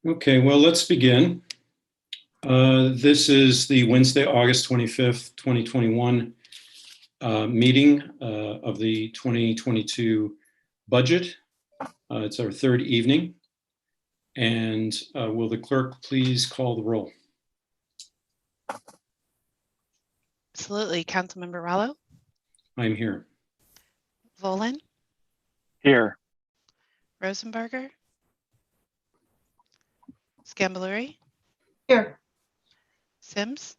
Okay, well, let's begin. This is the Wednesday, August 25th, 2021 meeting of the 2022 budget. It's our third evening. And will the clerk please call the roll? Absolutely. Councilmember Rallo? I'm here. Volin? Here. Rosenberger? Scambaluri? Here. Sims?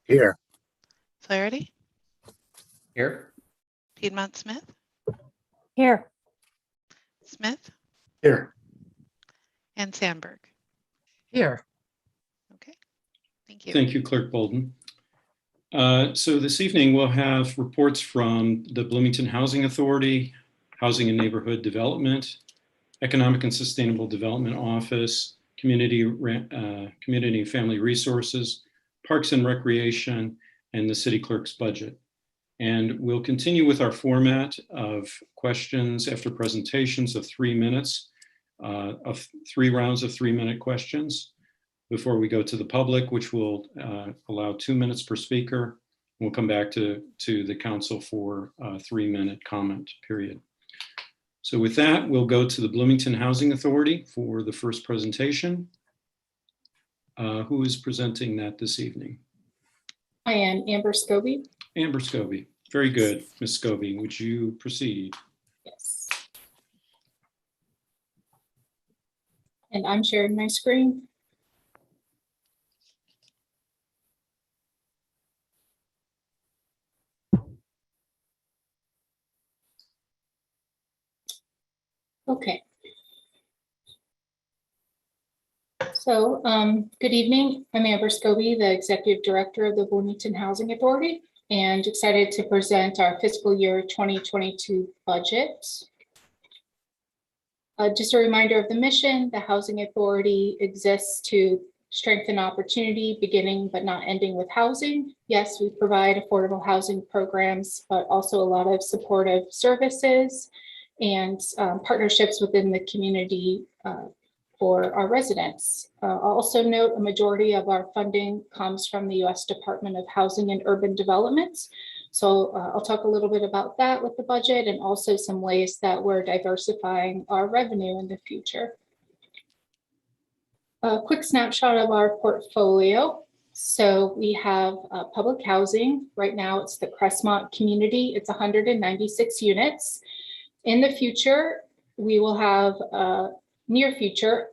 Here. Flaherty? Here. Piedmont Smith? Here. Smith? Here. And Sandberg? Here. Okay, thank you. Thank you, Clerk Bolden. So this evening we'll have reports from the Bloomington Housing Authority, Housing and Neighborhood Development, Economic and Sustainable Development Office, Community and Family Resources, Parks and Recreation, and the City Clerk's budget. And we'll continue with our format of questions after presentations of 3 minutes, of 3 rounds of 3-minute questions before we go to the public, which will allow 2 minutes per speaker. We'll come back to the council for a 3-minute comment period. So with that, we'll go to the Bloomington Housing Authority for the first presentation. Who is presenting that this evening? I am Amber Scobie. Amber Scobie. Very good, Ms. Scobie. Would you proceed? Yes. And I'm sharing my screen. Okay. So, good evening. I'm Amber Scobie, the Executive Director of the Bloomington Housing Authority, and excited to present our fiscal year 2022 budget. Just a reminder of the mission: the Housing Authority exists to strengthen opportunity, beginning but not ending with housing. Yes, we provide affordable housing programs, but also a lot of supportive services and partnerships within the community for our residents. I'll also note a majority of our funding comes from the U.S. Department of Housing and Urban Development. So I'll talk a little bit about that with the budget and also some ways that we're diversifying our revenue in the future. A quick snapshot of our portfolio. So we have public housing. Right now it's the Crestmont community. It's 196 units. In the future, we will have near future,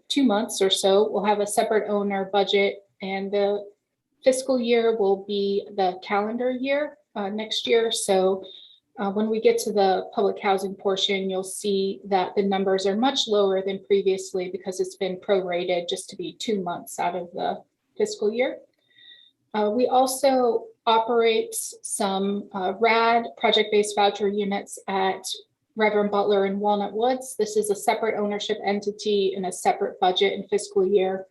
2 months or so, we'll have a separate owner budget, and the fiscal year will be the calendar year next year. So when we get to the public housing portion, you'll see that the numbers are much lower than previously because it's been prorated just to be 2 months out of the fiscal year. We also operate some RAD, project-based voucher units, at Reverend Butler in Walnut Woods. This is a separate ownership entity and a separate budget and fiscal year.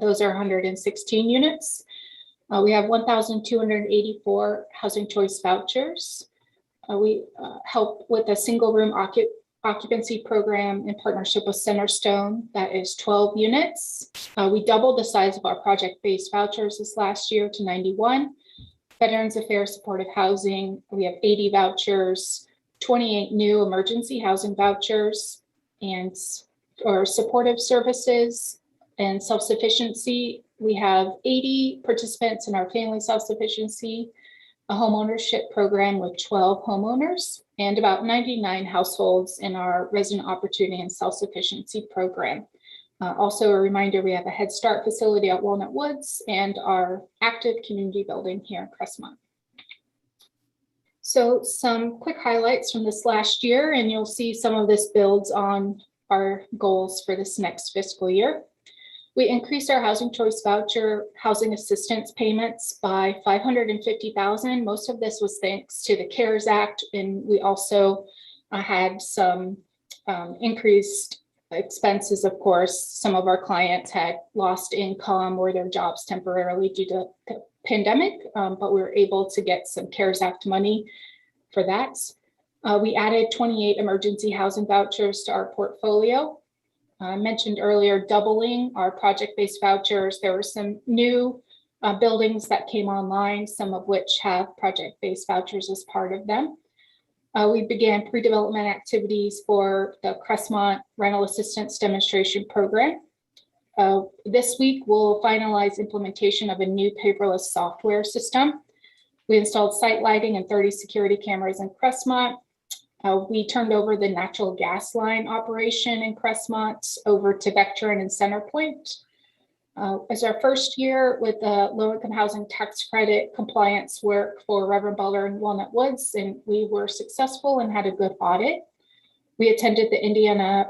Those are 116 units. We have 1,284 housing choice vouchers. We help with a single room occupancy program in partnership with Centerstone. That is 12 units. We doubled the size of our project-based vouchers this last year to 91. Veterans Affairs supportive housing, we have 80 vouchers, 28 new emergency housing vouchers, and or supportive services and self-sufficiency. We have 80 participants in our family self-sufficiency, a home ownership program with 12 homeowners, and about 99 households in our resident opportunity and self-sufficiency program. Also a reminder, we have a Head Start facility at Walnut Woods and our active community building here in Crestmont. So some quick highlights from this last year, and you'll see some of this builds on our goals for this next fiscal year. We increased our housing choice voucher housing assistance payments by $550,000. Most of this was thanks to the CARES Act, and we also had some increased expenses. Of course, some of our clients had lost income or their jobs temporarily due to the pandemic, but we were able to get some CARES Act money for that. We added 28 emergency housing vouchers to our portfolio. I mentioned earlier, doubling our project-based vouchers. There were some new buildings that came online, some of which have project-based vouchers as part of them. We began pre-development activities for the Crestmont Rental Assistance Demonstration Program. This week, we'll finalize implementation of a new paperless software system. We installed site lighting and 30 security cameras in Crestmont. We turned over the natural gas line operation in Crestmont over to Vectron and Centerpoint. As our first year with the low-income housing tax credit compliance work for Reverend Butler and Walnut Woods, and we were successful and had a good audit. We attended the Indiana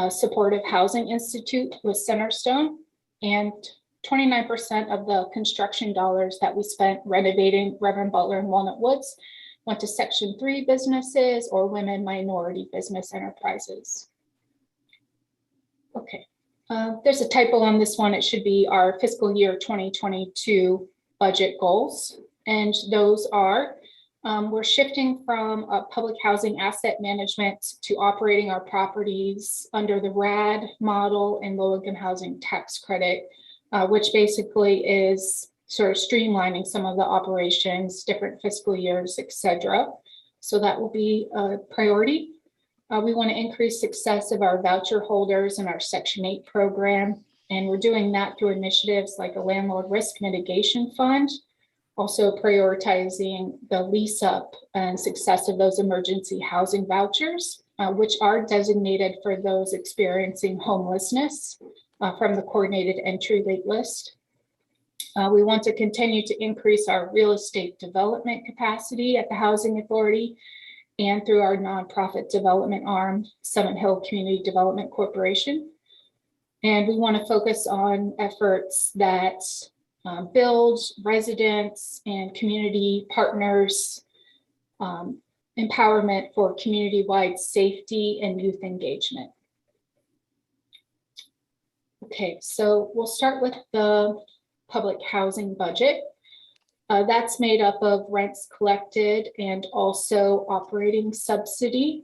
Supportive Housing Institute with Centerstone, and 29% of the construction dollars that we spent renovating Reverend Butler and Walnut Woods went to Section 3 businesses or women minority business enterprises. Okay, there's a typo on this one. It should be our fiscal year 2022 budget goals. And those are, we're shifting from public housing asset management to operating our properties under the RAD model and low-income housing tax credit, which basically is sort of streamlining some of the operations, different fiscal years, et cetera. So that will be a priority. We want to increase success of our voucher holders in our Section 8 program. And we're doing that through initiatives like a landlord risk mitigation fund, also prioritizing the lease up and success of those emergency housing vouchers, which are designated for those experiencing homelessness from the coordinated entry wait list. We want to continue to increase our real estate development capacity at the Housing Authority and through our nonprofit development arm, Summit Hill Community Development Corporation. And we want to focus on efforts that build residents and community partners empowerment for community-wide safety and youth engagement. Okay, so we'll start with the public housing budget. That's made up of rents collected and also operating subsidy.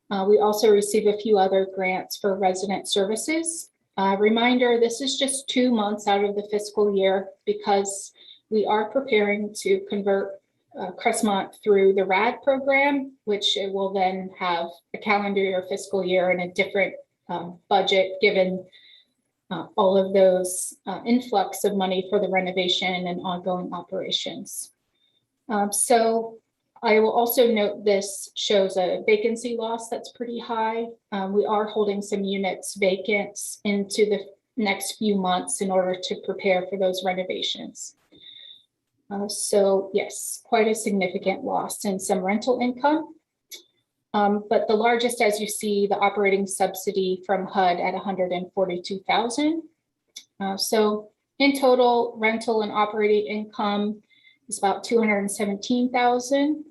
We also receive a few other grants for resident services. Reminder, this is just 2 months out of the fiscal year because we are preparing to convert Crestmont through the RAD program, which it will then have a calendar year fiscal year and a different budget given all of those influx of money for the renovation and ongoing operations. So I will also note this shows a vacancy loss that's pretty high. We are holding some units vacant into the next few months in order to prepare for those renovations. So yes, quite a significant loss in some rental income. But the largest, as you see, the operating subsidy from HUD at $142,000. So in total, rental and operating income is about $217,000,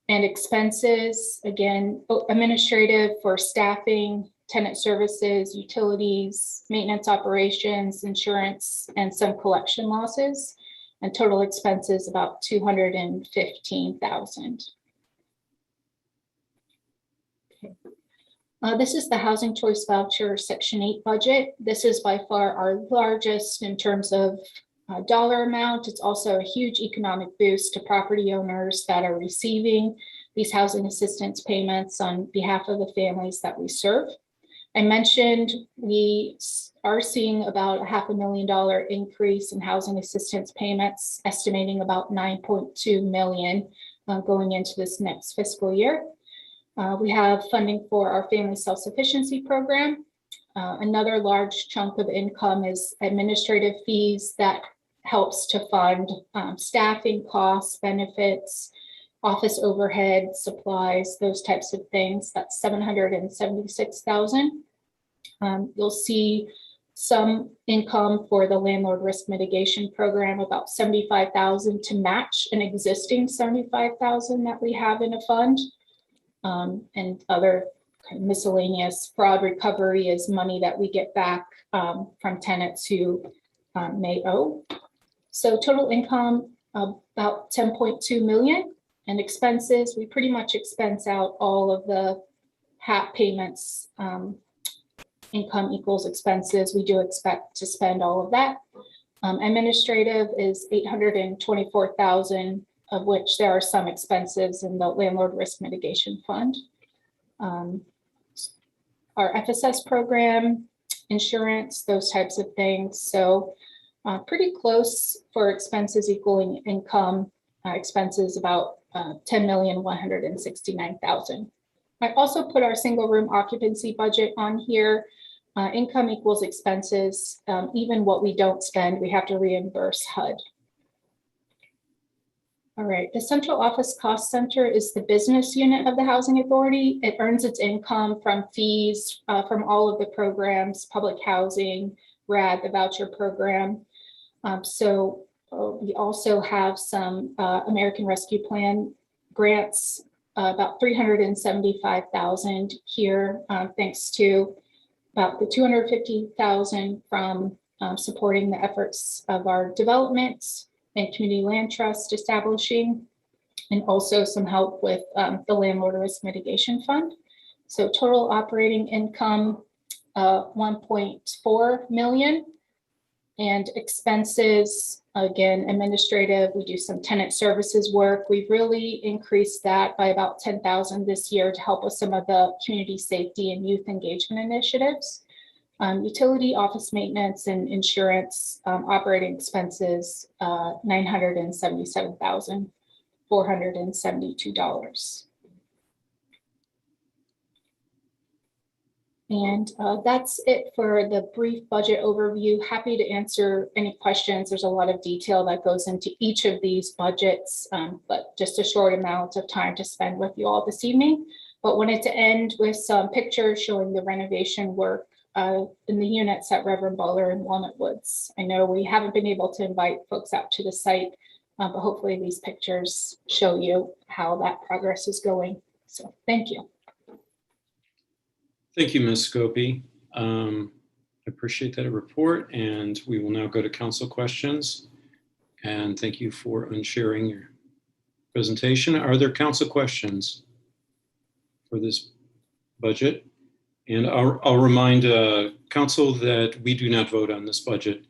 and expenses, again, administrative for staffing, tenant services, utilities, maintenance operations, insurance, and some collection losses, and total expenses about $215,000. This is the Housing Choice Voucher Section 8 budget. This is by far our largest in terms of dollar amount. It's also a huge economic boost to property owners that are receiving these housing assistance payments on behalf of the families that we serve. I mentioned we are seeing about a $500,000 increase in housing assistance payments, estimating about $9.2 million going into this next fiscal year. We have funding for our family self-sufficiency program. Another large chunk of income is administrative fees that helps to fund staffing costs, benefits, office overhead, supplies, those types of things. That's $776,000. You'll see some income for the landlord risk mitigation program, about $75,000 to match an existing $75,000 that we have in a fund. And other kind of miscellaneous fraud recovery is money that we get back from tenants who may owe. So total income about $10.2 million, and expenses, we pretty much expense out all of the HAP payments income equals expenses. We do expect to spend all of that. Administrative is 824,000, of which there are some expenses in the landlord risk mitigation fund. Our FSS program, insurance, those types of things. So pretty close for expenses equaling income. Expenses about 10,169,000. I also put our single room occupancy budget on here. Income equals expenses. Even what we don't spend, we have to reimburse HUD. All right, the central office cost center is the business unit of the Housing Authority. It earns its income from fees from all of the programs, public housing, RAD, the voucher program. We also have some American Rescue Plan grants, about 375,000 here, thanks to about the 250,000 from supporting the efforts of our development and community land trust establishing, and also some help with the landlord risk mitigation fund. So total operating income, 1.4 million, and expenses, again, administrative, we do some tenant services work. We've really increased that by about 10,000 this year to help with some of the community safety and youth engagement initiatives. Utility, office maintenance, and insurance operating expenses, $977,472. And that's it for the brief budget overview. Happy to answer any questions. There's a lot of detail that goes into each of these budgets, but just a short amount of time to spend with you all this evening. But wanted to end with some pictures showing the renovation work in the units at Reverend Butler and Walnut Woods. I know we haven't been able to invite folks out to the site, but hopefully these pictures show you how that progress is going. So thank you. Thank you, Ms. Scopey. I appreciate that report, and we will now go to council questions. And thank you for unsharing your presentation. Are there council questions for this budget? And I'll remind council that we do not vote on this budget.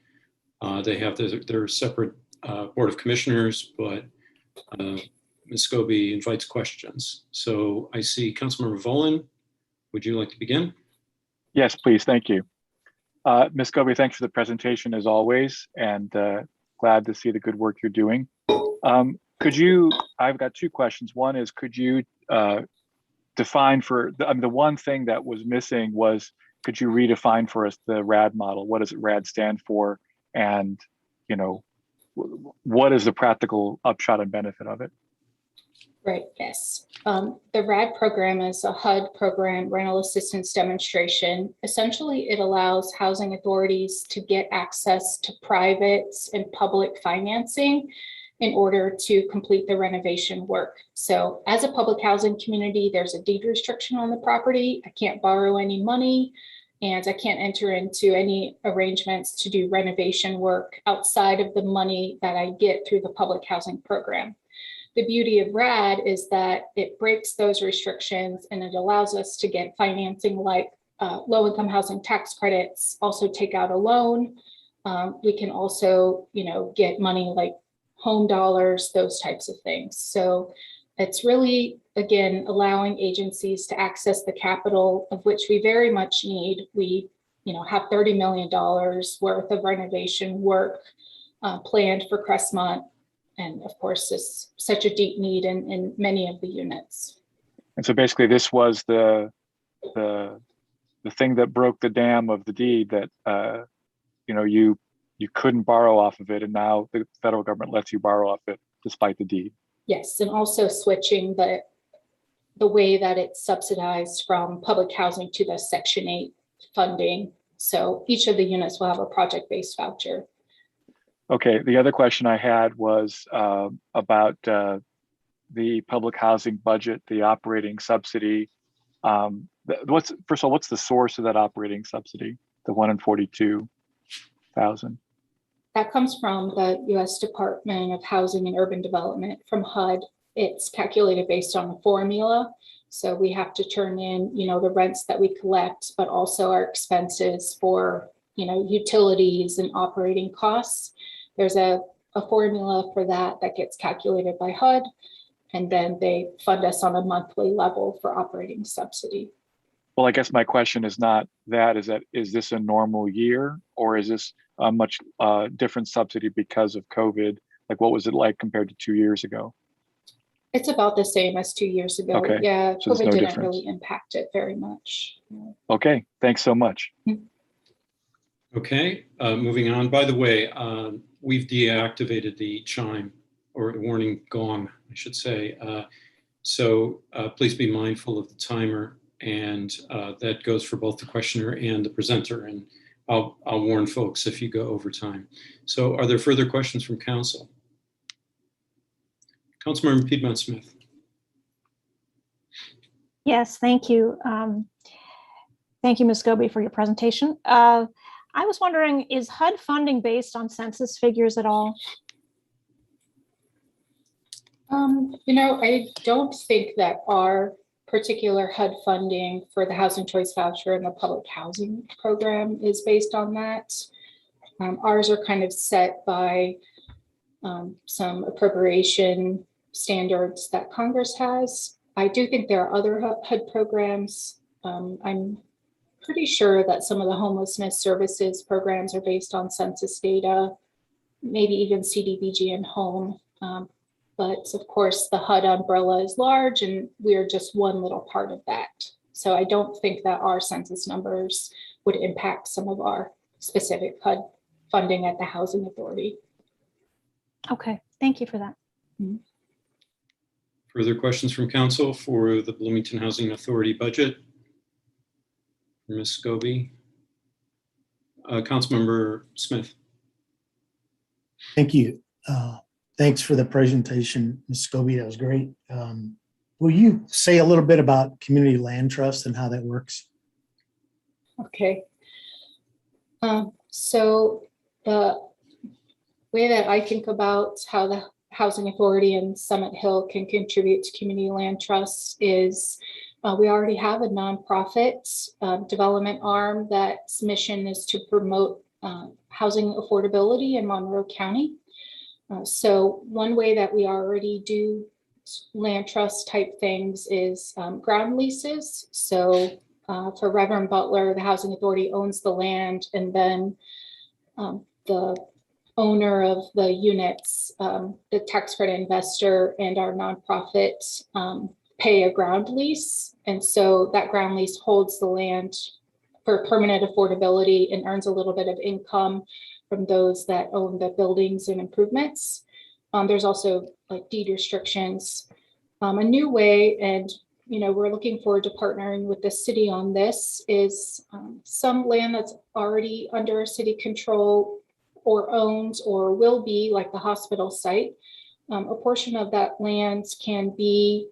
They have their separate Board of Commissioners, but Ms. Scobie invites questions. So I see Councilmember Volin. Would you like to begin? Yes, please. Thank you. Ms. Scobie, thanks for the presentation as always, and glad to see the good work you're doing. I've got two questions. One is, could you define for, the one thing that was missing was, could you redefine for us the RAD model? What does RAD stand for? And, what is the practical upshot and benefit of it? Right, yes. The RAD program is a HUD program, rental assistance demonstration. Essentially, it allows housing authorities to get access to private and public financing in order to complete the renovation work. So as a public housing community, there's a deed restriction on the property. I can't borrow any money, and I can't enter into any arrangements to do renovation work outside of the money that I get through the public housing program. The beauty of RAD is that it breaks those restrictions and it allows us to get financing like low-income housing tax credits, also take out a loan. We can also, get money like home dollars, those types of things. So it's really, again, allowing agencies to access the capital of which we very much need. We, have $30 million worth of renovation work planned for Crestmont. And of course, it's such a deep need in many of the units. And so basically this was the thing that broke the dam of the deed that, you couldn't borrow off of it. And now the federal government lets you borrow off it despite the deed. Yes, and also switching the way that it's subsidized from public housing to the Section 8 funding. So each of the units will have a project-based voucher. Okay, the other question I had was about the public housing budget, the operating subsidy. First of all, what's the source of that operating subsidy, the $142,000? That comes from the U.S. Department of Housing and Urban Development, from HUD. it's calculated based on a formula. So we have to turn in, the rents that we collect, but also our expenses for, utilities and operating costs. There's a formula for that gets calculated by HUD, and then they fund us on a monthly level for operating subsidy. Well, I guess my question is not that, is this a normal year, or is this a much different subsidy because of COVID? Like, what was it like compared to 2 years ago? It's about the same as 2 years ago. Okay. Yeah, So there's COVID no didn't difference. really impact it very much. Yeah. Okay, thanks so much. Okay, moving on. By the way, we've deactivated the chime or warning gong, I should say. So please be mindful of the timer, and that goes for both the questioner and the presenter. And I'll warn folks if you go over time. So are there further questions from council? Councilmember Piedmont Smith. Yes, thank you. Thank you, Ms. Goby, for your presentation. I was wondering, is HUD funding based on census figures at all? I don't think that our particular HUD funding for the housing choice voucher and the public housing program is based on that. Ours are kind of set by some appropriation standards that Congress has. I do think there are other HUD programs. I'm pretty sure that some of the homelessness services programs are based on census data, maybe even CDBG and home. But of course, the HUD umbrella is large, and we're just one little part of that. So I don't think that our census numbers would impact some of our specific HUD funding at the Housing Authority. Okay, thank you for that. Mm-hmm. Further questions from council for the Bloomington Housing Authority budget? Ms. Goby. Councilmember Smith. Thank you. Thanks for the presentation, Ms. Goby. That was great. Will you say a little bit about community land trust and how that works? Okay. So the way that I think about how the Housing Authority and Summit Hill can contribute to community land trusts is we already have a nonprofit development arm that's mission is to promote housing affordability in Monroe County. So one way that we already do land trust type things is ground leases. So for Reverend Butler, the Housing Authority owns the land, and then the owner of the units, the tax credit investor and our nonprofit pay a ground lease. And so that ground lease holds the land for permanent affordability and earns a little bit of income from those that own the buildings and improvements. There's also like deed restrictions. A new way, and we're looking forward to partnering with the city on this, is some land that's already under city control or owned or will be, like the hospital site. A portion of that land can be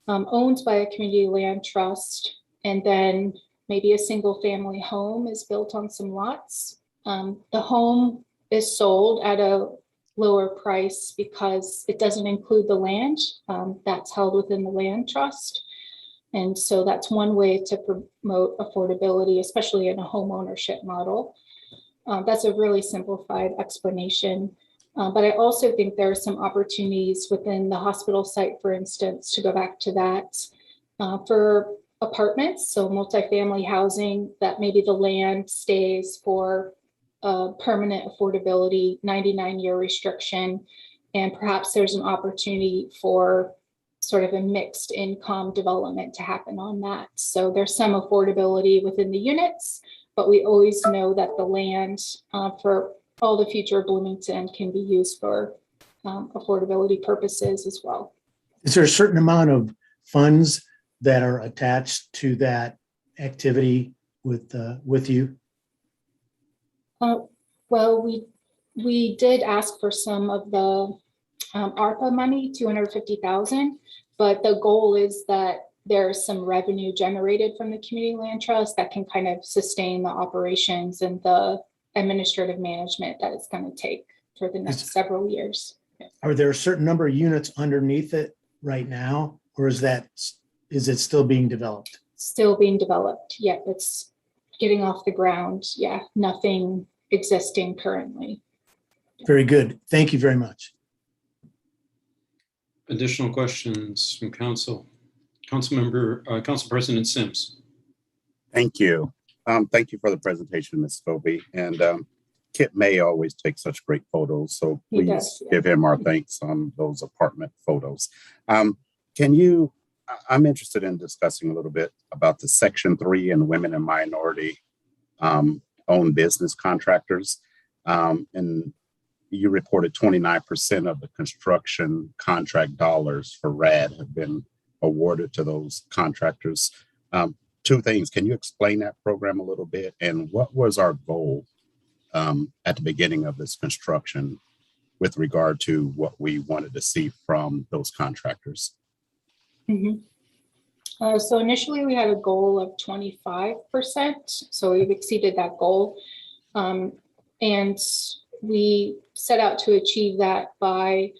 owned by a community land trust, and then maybe a single family home is built on some lots. The home is sold at a lower price because it doesn't include the land that's held within the land trust. And so that's one way to promote affordability, especially in a home ownership model. That's a really simplified explanation. But I also think there are some opportunities within the hospital site, for instance, to go back to that for apartments, so multifamily housing, that maybe the land stays for permanent affordability, 99-year restriction, and perhaps there's an opportunity for sort of a mixed income development to happen on that. So there's some affordability within the units, but we always know that the land for all the future Bloomington can be used for affordability purposes as well. Is there a certain amount of funds that are attached to that activity with you? Well, we did ask for some of the ARPA money, 250,000, but the goal is that there's some revenue generated from the community land trust that can kind of sustain the operations and the administrative management that it's going to take for the next several years. Are there a certain number of units underneath it right now, or is it still being developed? Still being developed. Yeah, it's getting off the ground. Yeah, nothing existing currently. Very good. Thank you very much. Additional questions from council? Council President Sims. Thank you. Thank you for the presentation, Ms. Scobie. And Kit May always takes such great photos, so He please does, yeah. give him our thanks on those apartment photos. I'm interested in discussing a little bit about the Section 3 and women and minority owned business contractors. And you reported 29% of the construction contract dollars for RAD have been awarded to those contractors. Two things. Can you explain that program a little bit? And what was our goal at the beginning of this construction with regard to what we wanted to see from those contractors? Mm-hmm. So initially we had a goal of 25%. So we've exceeded that goal. And we set out to achieve that by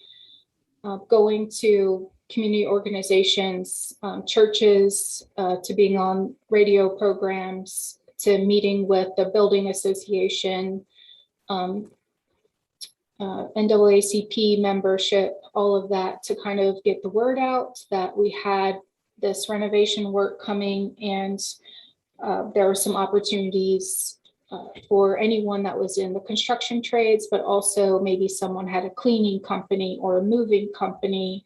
going to community organizations, churches, to being on radio programs, to meeting with the building association, NAACP membership, all of that, to kind of get the word out that we had this renovation work coming, and there are some opportunities for anyone that was in the construction trades, but also maybe someone had a cleaning company or a moving company,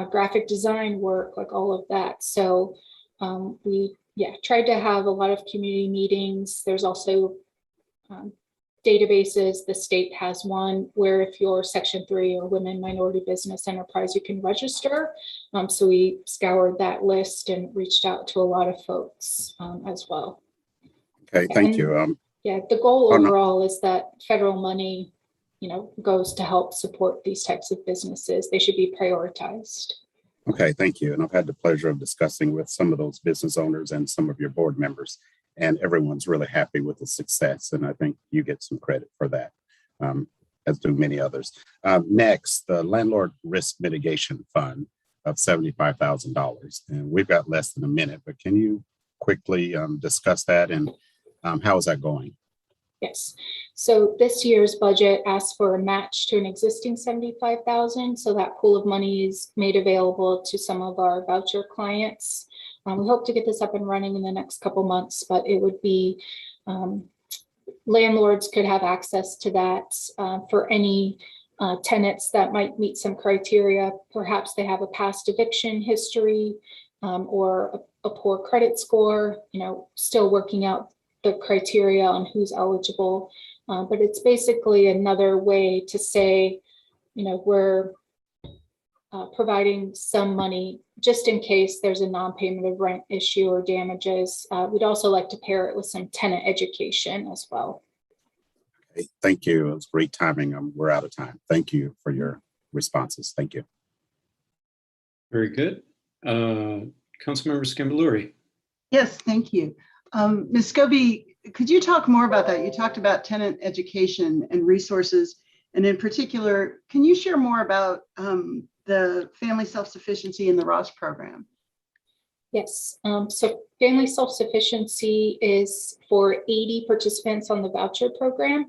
graphic design work, like all of that. So we tried to have a lot of community meetings. There's also databases. The state has one where if you're Section 3 or women minority business enterprise, you can register. So we scoured that list and reached out to a lot of folks as well. Okay, thank you. Yeah, the goal overall is that federal money, goes to help support these types of businesses. They should be prioritized. Okay, thank you. And I've had the pleasure of discussing with some of those business owners and some of your board members, and everyone's really happy with the success. And I think you get some credit for that, as do many others. Next, the Landlord Risk Mitigation Fund of $75,000. And we've got less than a minute, but can you quickly discuss that, and how is that going? Yes. So this year's budget asks for a match to an existing $75,000. So that pool of money is made available to some of our voucher clients. We hope to get this up and running in the next couple months, but it would be landlords could have access to that for any tenants that might meet some criteria. Perhaps they have a past eviction history or a poor credit score, still working out the criteria on who's eligible. But it's basically another way to say, we're providing some money just in case there's a non-payment of rent issue or damages. We'd also like to pair it with some tenant education as well. Okay, thank you. It was great timing. We're out of time. Thank you for your responses. Thank you. Very good. Councilmember Scambaluri. Yes, thank you. Ms. Scobie, could you talk more about that? You talked about tenant education and resources, and in particular, can you share more about the family self-sufficiency in the Ross program? Yes, so family self-sufficiency is for 80 participants on the voucher program.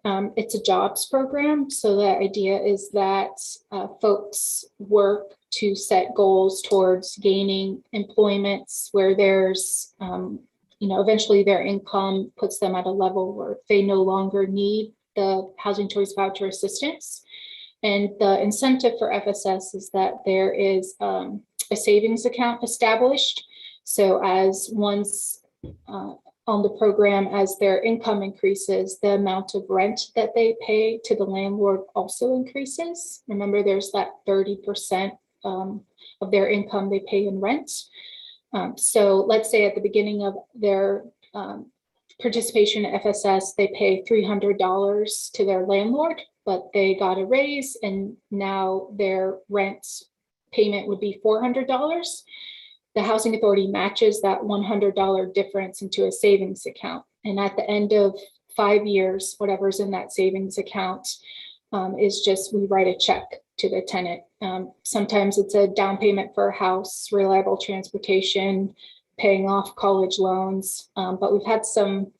It's a jobs program. So the idea is that folks work to set goals towards gaining employments where there's, eventually their income puts them at a level where they no longer need the Housing Choice Voucher assistance. And the incentive for FSS is that there is a savings account established. So as one's on the program, as their income increases, the amount of rent that they pay to the landlord also increases. Remember, there's that 30% of their income they pay in rent. So let's say at the beginning of their participation at FSS, they pay $300 to their landlord, but they got a raise and now their rent payment would be $400. The Housing Authority matches that $100 difference into a savings account. And at the end of 5 years, whatever's in that savings account is just, we write a check to the tenant. Sometimes it's a down payment for a house, reliable transportation, paying off college loans, but we've had some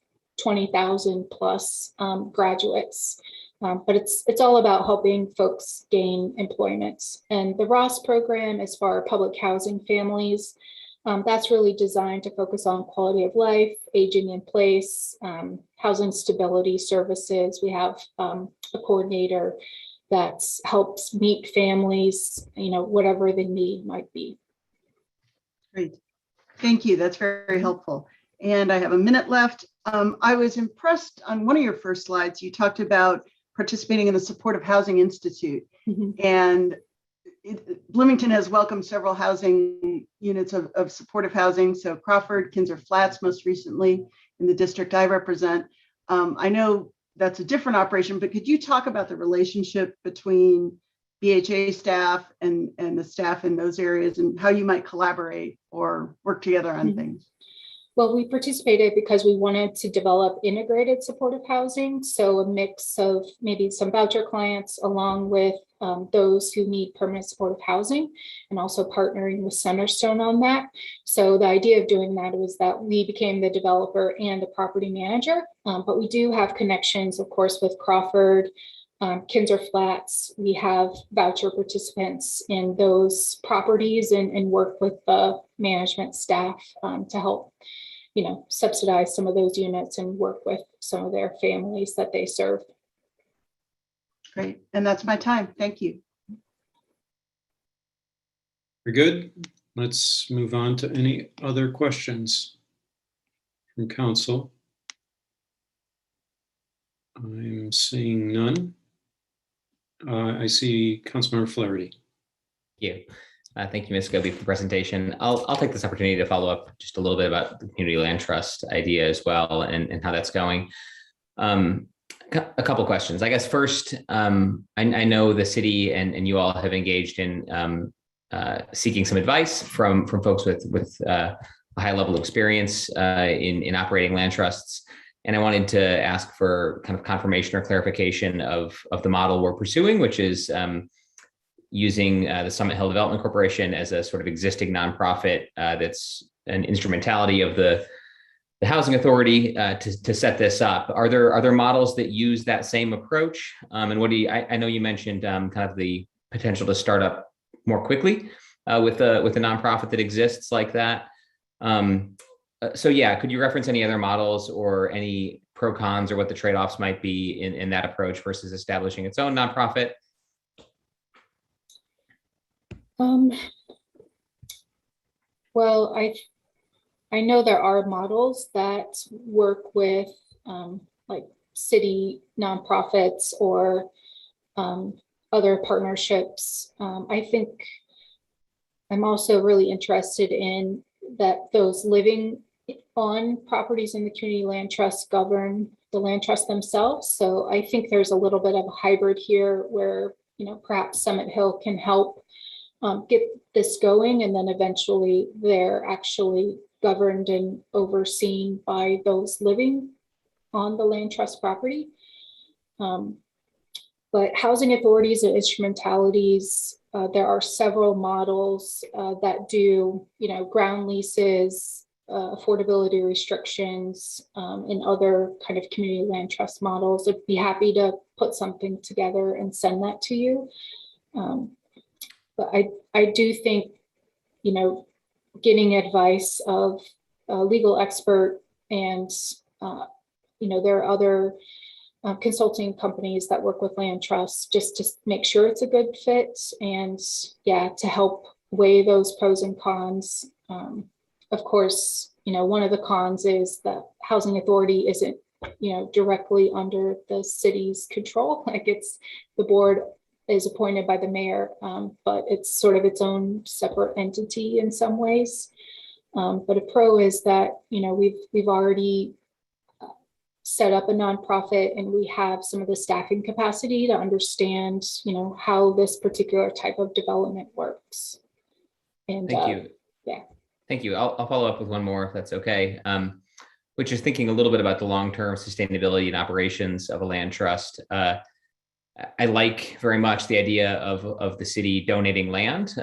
20,000 plus graduates. But it's all about helping folks gain employment. And the Ross program is for our public housing families. That's really designed to focus on quality of life, aging in place, housing stability services. We have a coordinator that helps meet families, whatever the need might be. Great. Thank you. That's very, very helpful. And I have a minute left. I was impressed on one of your first slides. You talked about participating in the Supportive Housing Institute. Mm-hmm. And Bloomington has welcomed several housing units of supportive housing. So Crawford, Kinzer Flats, most recently in the district I represent. I know that's a different operation, but could you talk about the relationship between BHA staff and the staff in those areas and how you might collaborate or work together on things? Well, we participated because we wanted to develop integrated supportive housing. So a mix of maybe some voucher clients along with those who need permanent supportive housing, and also partnering with Centerstone on that. So the idea of doing that was that we became the developer and the property manager, but we do have connections, of course, with Crawford, Kinzer Flats. We have voucher participants in those properties and work with the management staff to help subsidize some of those units and work with some of their families that they serve. Great. And that's my time. Thank you. Very good. Let's move on to any other questions from council. I'm seeing none. I see Councilmember Flaherty. Thank you. Thank you, Ms. Goby, for the presentation. I'll take this opportunity to follow up just a little bit about the community land trust idea as well and how that's going. A couple questions. I guess first, I know the city and you all have engaged in seeking some advice from folks with a high level of experience in operating land trusts. And I wanted to ask for kind of confirmation or clarification of the model we're pursuing, which is using the Summit Hill Development Corporation as a sort of existing nonprofit that's an instrumentality of the housing authority to set this up. Are there models that use that same approach? And what do you? I know you mentioned kind of the potential to start up more quickly with a nonprofit that exists like that. So yeah, could you reference any other models or any pro cons or what the trade-offs might be in that approach versus establishing its own nonprofit? Well, I know there are models that work with like city nonprofits or other partnerships. I think I'm also really interested in that those living on properties in the community land trust govern the land trust themselves. So I think there's a little bit of a hybrid here where, perhaps Summit Hill can help get this going, and then eventually they're actually governed and overseen by those living on the land trust property. But housing authorities and instrumentalities, there are several models that do, ground leases, affordability restrictions, and other kind of community land trust models. I'd be happy to put something together and send that to you. But I do think, getting advice of a legal expert and, there are other consulting companies that work with land trusts just to make sure it's a good fit and to help weigh those pros and cons. Of course, one of the cons is that housing authority isn't, directly under the city's control. Like the board is appointed by the mayor, but it's sort of its own separate entity in some ways. But a pro is that, we've already set up a nonprofit and we have some of the staffing capacity to understand, how this particular type of development works. And thank you. Yeah. Thank you. I'll follow up with one more if that's okay. Which is thinking a little bit about the long-term sustainability and operations of a land trust. I like very much the idea of the city donating land,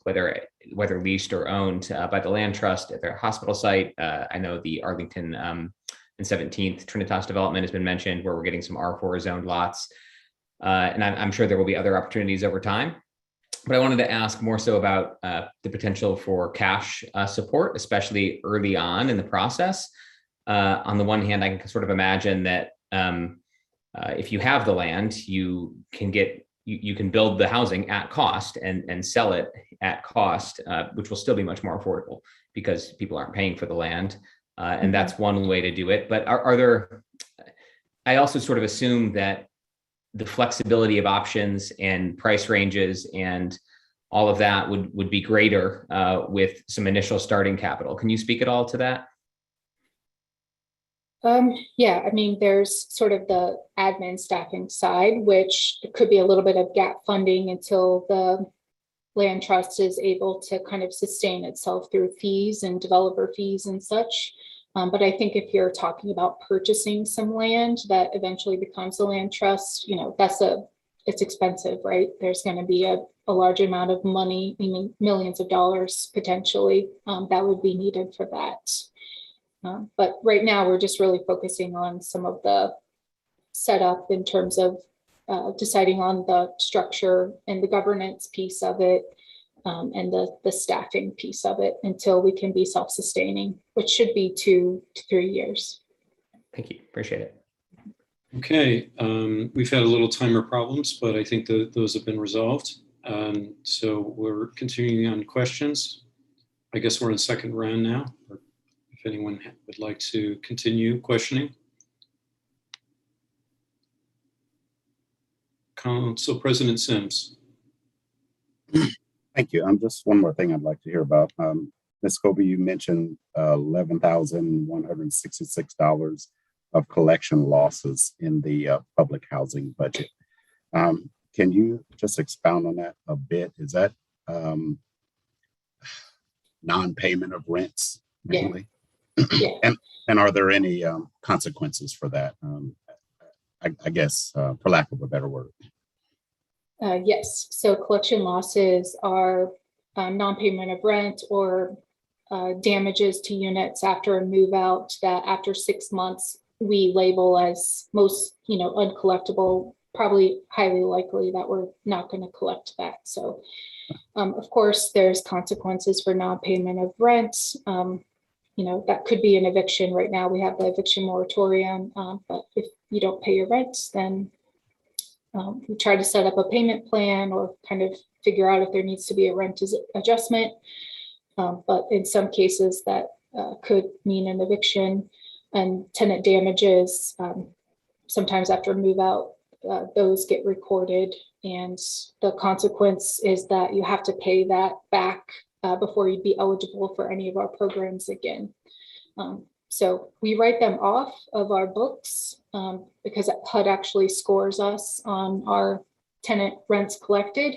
whether leased or owned by the land trust at their hospital site. I know the Arlington and 17th Trinitas development has been mentioned, where we're getting some R4 zoned lots. And I'm sure there will be other opportunities over time. But I wanted to ask more so about the potential for cash support, especially early on in the process. On the one hand, I can sort of imagine that if you have the land, you can build the housing at cost and sell it at cost, which will still be much more affordable because people aren't paying for the land. And that's one way to do it. But are there, I also sort of assume that the flexibility of options and price ranges and all of that would be greater with some initial starting capital. Can you speak at all to that? Yeah, I mean, there's sort of the admin staffing side, which could be a little bit of gap funding until the land trust is able to kind of sustain itself through fees and developer fees and such. But I think if you're talking about purchasing some land that eventually becomes a land trust, it's expensive, right? There's going to be a large amount of money, I mean, millions of dollars potentially that would be needed for that. But right now we're just really focusing on some of the setup in terms of deciding on the structure and the governance piece of it. And the staffing piece of it until we can be self-sustaining, which should be 2 to 3 years. Thank you. Appreciate it. Okay, we've had a little timer problems, but I think those have been resolved. So we're continuing on questions. I guess we're in second round now, or if anyone would like to continue questioning. Council President Sims. Thank you. Just one more thing I'd like to hear about. Ms. Kobe, you mentioned $11,166 of collection losses in the public housing budget. Can you just expound on that a bit? Is that non-payment of rents mainly? Yeah. And are there any consequences for that? I guess, for lack of a better word. Yes, so collection losses are non-payment of rent or damages to units after a move out that after 6 months we label as most, uncollectible, probably highly likely that we're not going to collect that. So of course there's consequences for non-payment of rent. That could be an eviction. Right now we have the eviction moratorium, but if you don't pay your rent, then we try to set up a payment plan or kind of figure out if there needs to be a rent adjustment. But in some cases that could mean an eviction. And tenant damages, sometimes after move out, those get recorded. And the consequence is that you have to pay that back before you'd be eligible for any of our programs again. So we write them off of our books because HUD actually scores us on our tenant rents collected.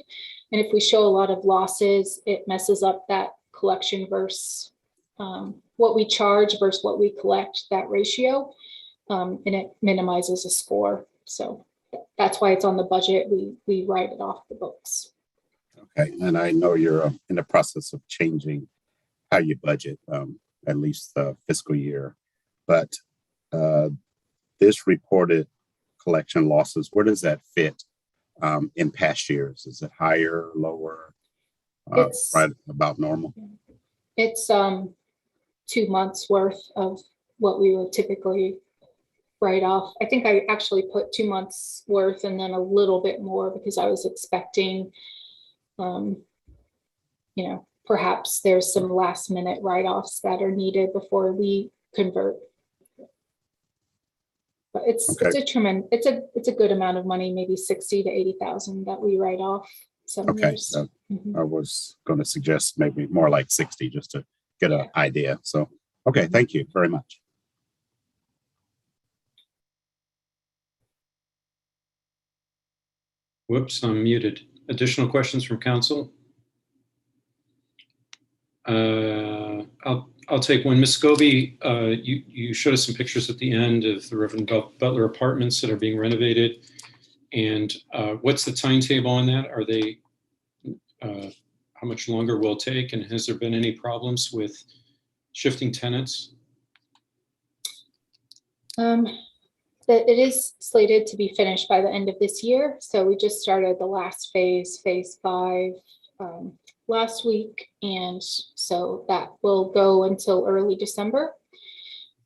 And if we show a lot of losses, it messes up that collection versus what we charge versus what we collect, that ratio, and it minimizes a score. So that's why it's on the budget. We write it off the books. Okay, and I know you're in the process of changing how you budget, at least the fiscal year, but this reported collection losses, where does that fit in past years? Is it higher, lower, right about normal? It's 2 months worth of what we would typically write off. I think I actually put 2 months worth and then a little bit more because I was expecting, perhaps there's some last minute write-offs that are needed before we convert. But it's a good amount of money, maybe 60 to 80,000 that we write off some years. I was going to suggest maybe more like 60 just to get an idea. So, okay, thank you very much. Whoops, I'm muted. Additional questions from council? I'll take one. Ms. Scobie, you showed us some pictures at the end of the Reverend Butler apartments that are being renovated. And what's the timetable on that? Are they, how much longer will it take? And has there been any problems with shifting tenants? It is slated to be finished by the end of this year. So we just started the last phase, phase 5, last week. And so that will go until early December.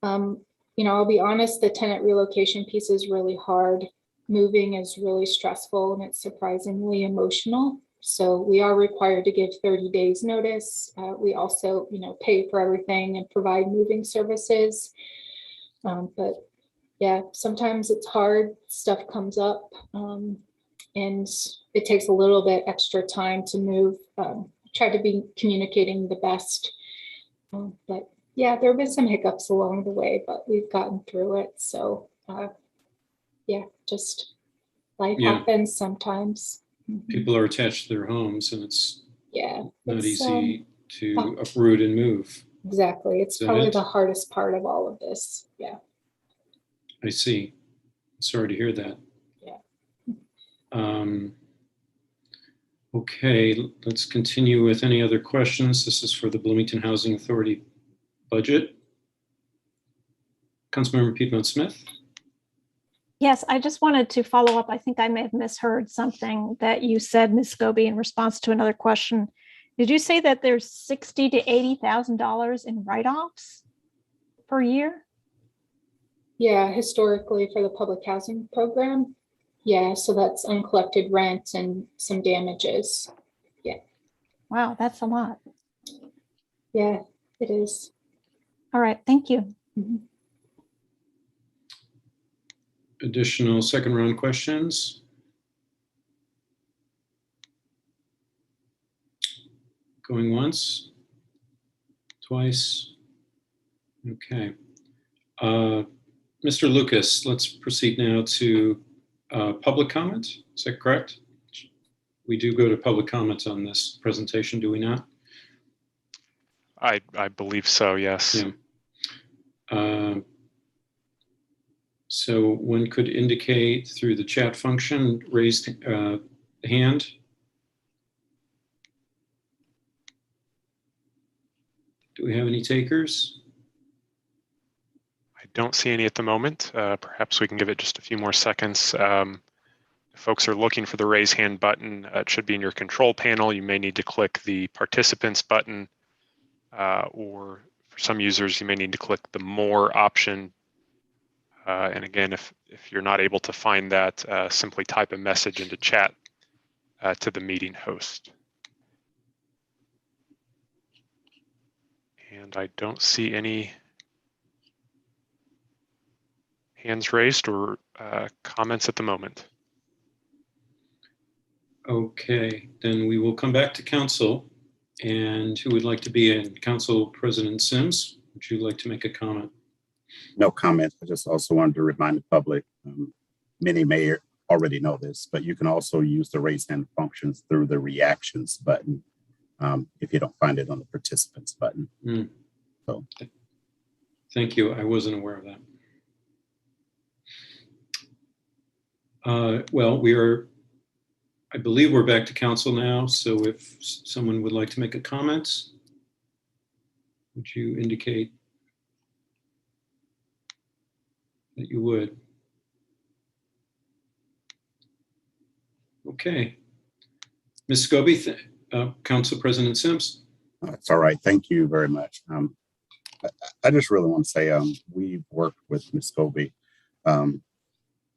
I'll be honest, the tenant relocation piece is really hard. Moving is really stressful and it's surprisingly emotional. So we are required to give 30 days notice. We also, pay for everything and provide moving services. But yeah, sometimes it's hard, stuff comes up, and it takes a little bit extra time to move. Try to be communicating the best, but yeah, there have been some hiccups along the way, but we've gotten through it. So yeah, just life happens sometimes. People are attached to their homes and it's not it's, easy to uproot and move. Exactly. It's probably the hardest part of all of this. Yeah. I see. Sorry to hear that. Yeah. Okay, let's continue with any other questions. This is for the Bloomington Housing Authority budget. Councilmember Piedmont Smith. Yes, I just wanted to follow up. I think I may have misheard something that you said, Ms. Scobie, in response to another question. Did you say that there's $60,000 to $80,000 in write-offs per year? Yeah, historically for the public housing program. Yeah, so that's uncollected rent and some damages. Yeah. Wow, that's a lot. Yeah, it is. All right, thank you. Mm-hmm. Additional second round questions? Going once, twice. Okay. Mr. Lucas, let's proceed now to public comment. Is that correct? We do go to public comment on this presentation, do we not? I believe so, yes. Yeah. So one could indicate through the chat function, raised hand. Do we have any takers? I don't see any at the moment. Perhaps we can give it just a few more seconds. If folks are looking for the raise hand button, it should be in your control panel. You may need to click the participants button, or for some users, you may need to click the more option. And again, if you're not able to find that, simply type a message into chat to the meeting host. And I don't see any hands raised or comments at the moment. Okay, then we will come back to council. And who would like to be in? Council President Sims, would you like to make a comment? No comment. I just also wanted to remind the public, many may already know this, but you can also use the raise hand functions through the reactions button if you don't find it on the participants button. So, thank you. I wasn't aware of that. Well, I believe we're back to council now. So if someone would like to make a comment, would you indicate that you would? Okay. Ms. Scobie, Council President Sims. it's all right. Thank you very much. I just really want to say we've worked with Ms. Scobie a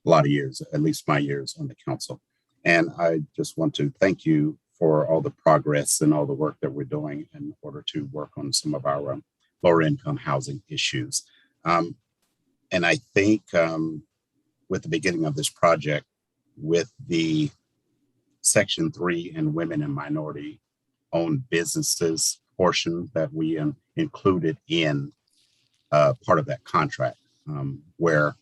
lot of years, at least my years on the council. And I just want to thank you for all the progress and all the work that we're doing in order to work on some of our lower income housing issues. And I think with the beginning of this project, with the Section 3 and women and minority owned businesses portion that we included in part of that contract, where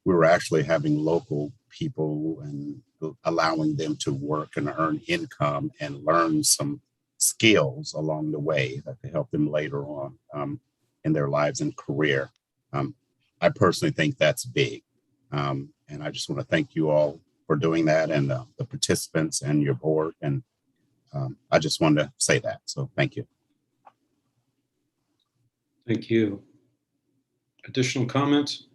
we were actually having local people and allowing them to work and earn income and learn some skills along the way that could help them later on in their lives and career. I personally think that's big. And I just want to thank you all for doing that, and the participants and your board. And I just wanted to say that. So thank you. Thank you. Additional comments?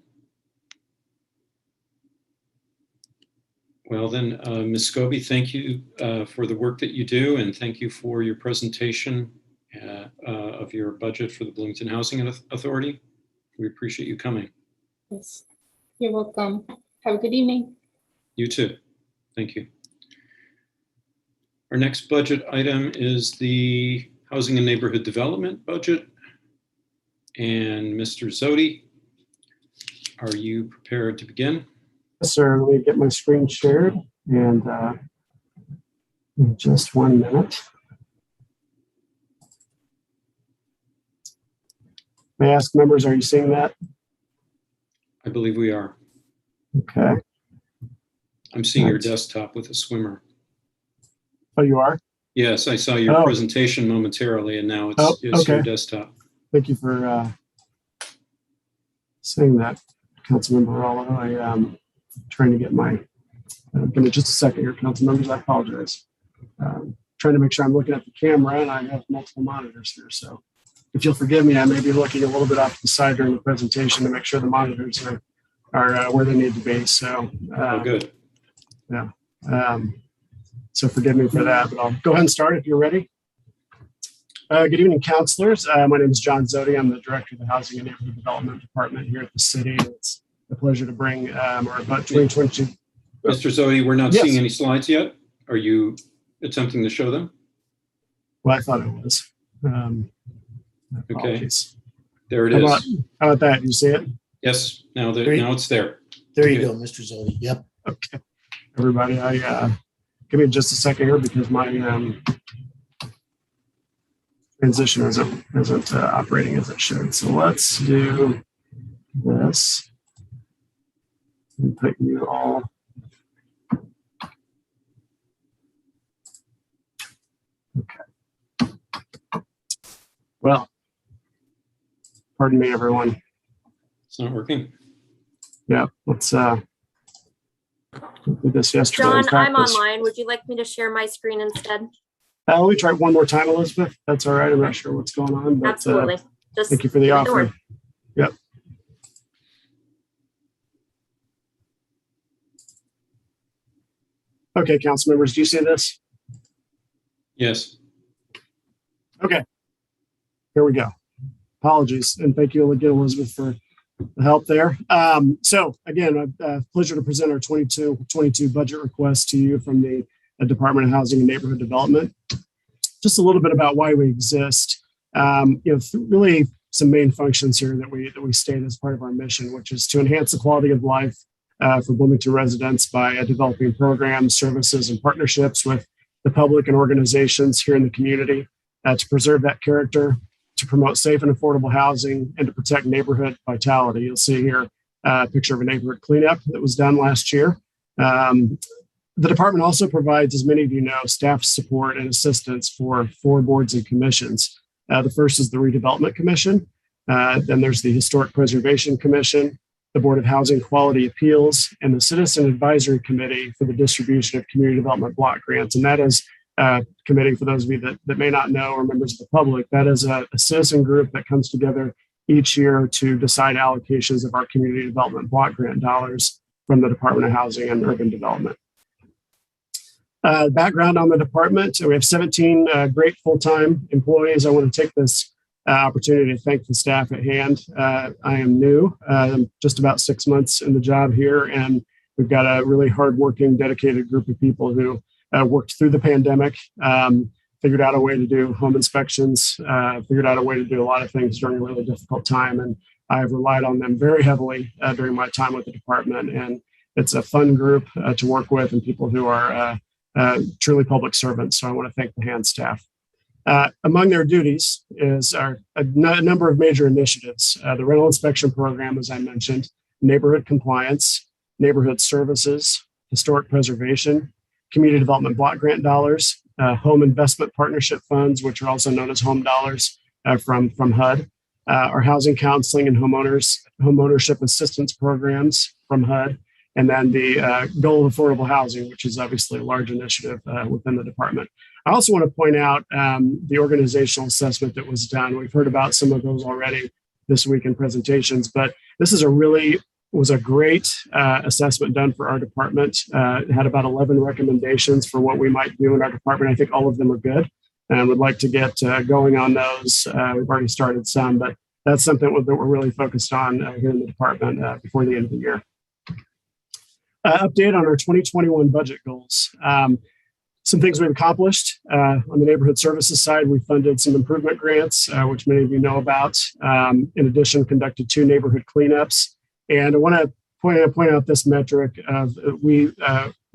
Well then, Ms. Scobie, thank you for the work that you do, and thank you for your presentation of your budget for the Bloomington Housing Authority. We appreciate you coming. Yes, you're welcome. Have a good evening. You too. Thank you. Our next budget item is the Housing and Neighborhood Development budget. And Mr. Zodi, are you prepared to begin? Yes, sir. Let me get my screen shared, and in just 1 minute. May I ask members, are you seeing that? I believe we are. Okay. I'm seeing your desktop with a swimmer. Oh, you are? Yes, I saw your presentation momentarily, and now it's okay. your desktop. Thank you for saying that, Councilmember Rollo. I am trying to get my, give me just a second here, council members. I apologize. Trying to make sure I'm looking at the camera, and I have multiple monitors here. So if you'll forgive me, I may be looking a little bit off to the side during the presentation to make sure the monitors are where they need to be. So good. Yeah. So forgive me for that, but I'll go ahead and start if you're ready. Good evening, councilors. My name is John Zodi. I'm the director of the Housing and Neighborhood Development Department here at the city. It's a pleasure to bring our budget 2022. Mr. Zodi, we're not seeing any slides yet. Are you attempting to show them? Well, I thought it was. Okay. There it is. How about that? You see it? Yes. Now it's there. There you go, Mr. Zodi. Yep. Okay. Everybody, give me just a second here because my transition isn't operating as it should. So let's do this and put you all. Okay. Well, pardon me, everyone. It's not working. Yeah, let's do this yesterday. John, I'm online. Would you like me to share my screen instead? Let me try one more time, Elizabeth. That's all right. I'm not sure what's going on. But, absolutely. Just thank you for the offer. Yep. Okay, council members, do you see this? Yes. Okay. Here we go. Apologies, and thank you again, Elizabeth, for the help there. So again, a pleasure to present our 22 budget request to you from the Department of Housing and Neighborhood Development. Just a little bit about why we exist. Really some main functions here that we state as part of our mission, which is to enhance the quality of life for Bloomington residents by developing programs, services, and partnerships with the public and organizations here in the community to preserve that character, to promote safe and affordable housing, and to protect neighborhood vitality. You'll see here a picture of a neighborhood cleanup that was done last year. The department also provides, as many of you know, staff support and assistance for 4 boards and commissions. The first is the Redevelopment Commission. Then there's the Historic Preservation Commission, the Board of Housing Quality Appeals, and the Citizen Advisory Committee for the distribution of community development block grants. And that is a committee, for those of you that may not know, or members of the public, that is a citizen group that comes together each year to decide allocations of our community development block grant dollars from the Department of Housing and Urban Development. Background on the department, we have 17 great full-time employees. I want to take this opportunity to thank the staff at hand. I am new, I'm just about 6 months in the job here, and we've got a really hardworking, dedicated group of people who worked through the pandemic, figured out a way to do home inspections, figured out a way to do a lot of things during a really difficult time, and I've relied on them very heavily during my time with the department, and it's a fun group to work with, and people who are truly public servants. So I want to thank the hand staff. Among their duties is a number of major initiatives. The rental inspection program, as I mentioned, neighborhood compliance, neighborhood services, historic preservation, community development block grant dollars, home investment partnership funds, which are also known as home dollars from HUD, our housing counseling and homeownership assistance programs from HUD, and then the goal of affordable housing, which is obviously a large initiative within the department. I also want to point out the organizational assessment that was done. We've heard about some of those already this week in presentations, but this is was a great assessment done for our department. It had about 11 recommendations for what we might do in our department. I think all of them are good, and would like to get going on those. We've already started some, but that's something that we're really focused on here in the department before the end of the year. Update on our 2021 budget goals. Some things we've accomplished on the neighborhood services side. We funded some improvement grants, which many of you know about. In addition, conducted 2 neighborhood cleanups. And I want to point out this metric of we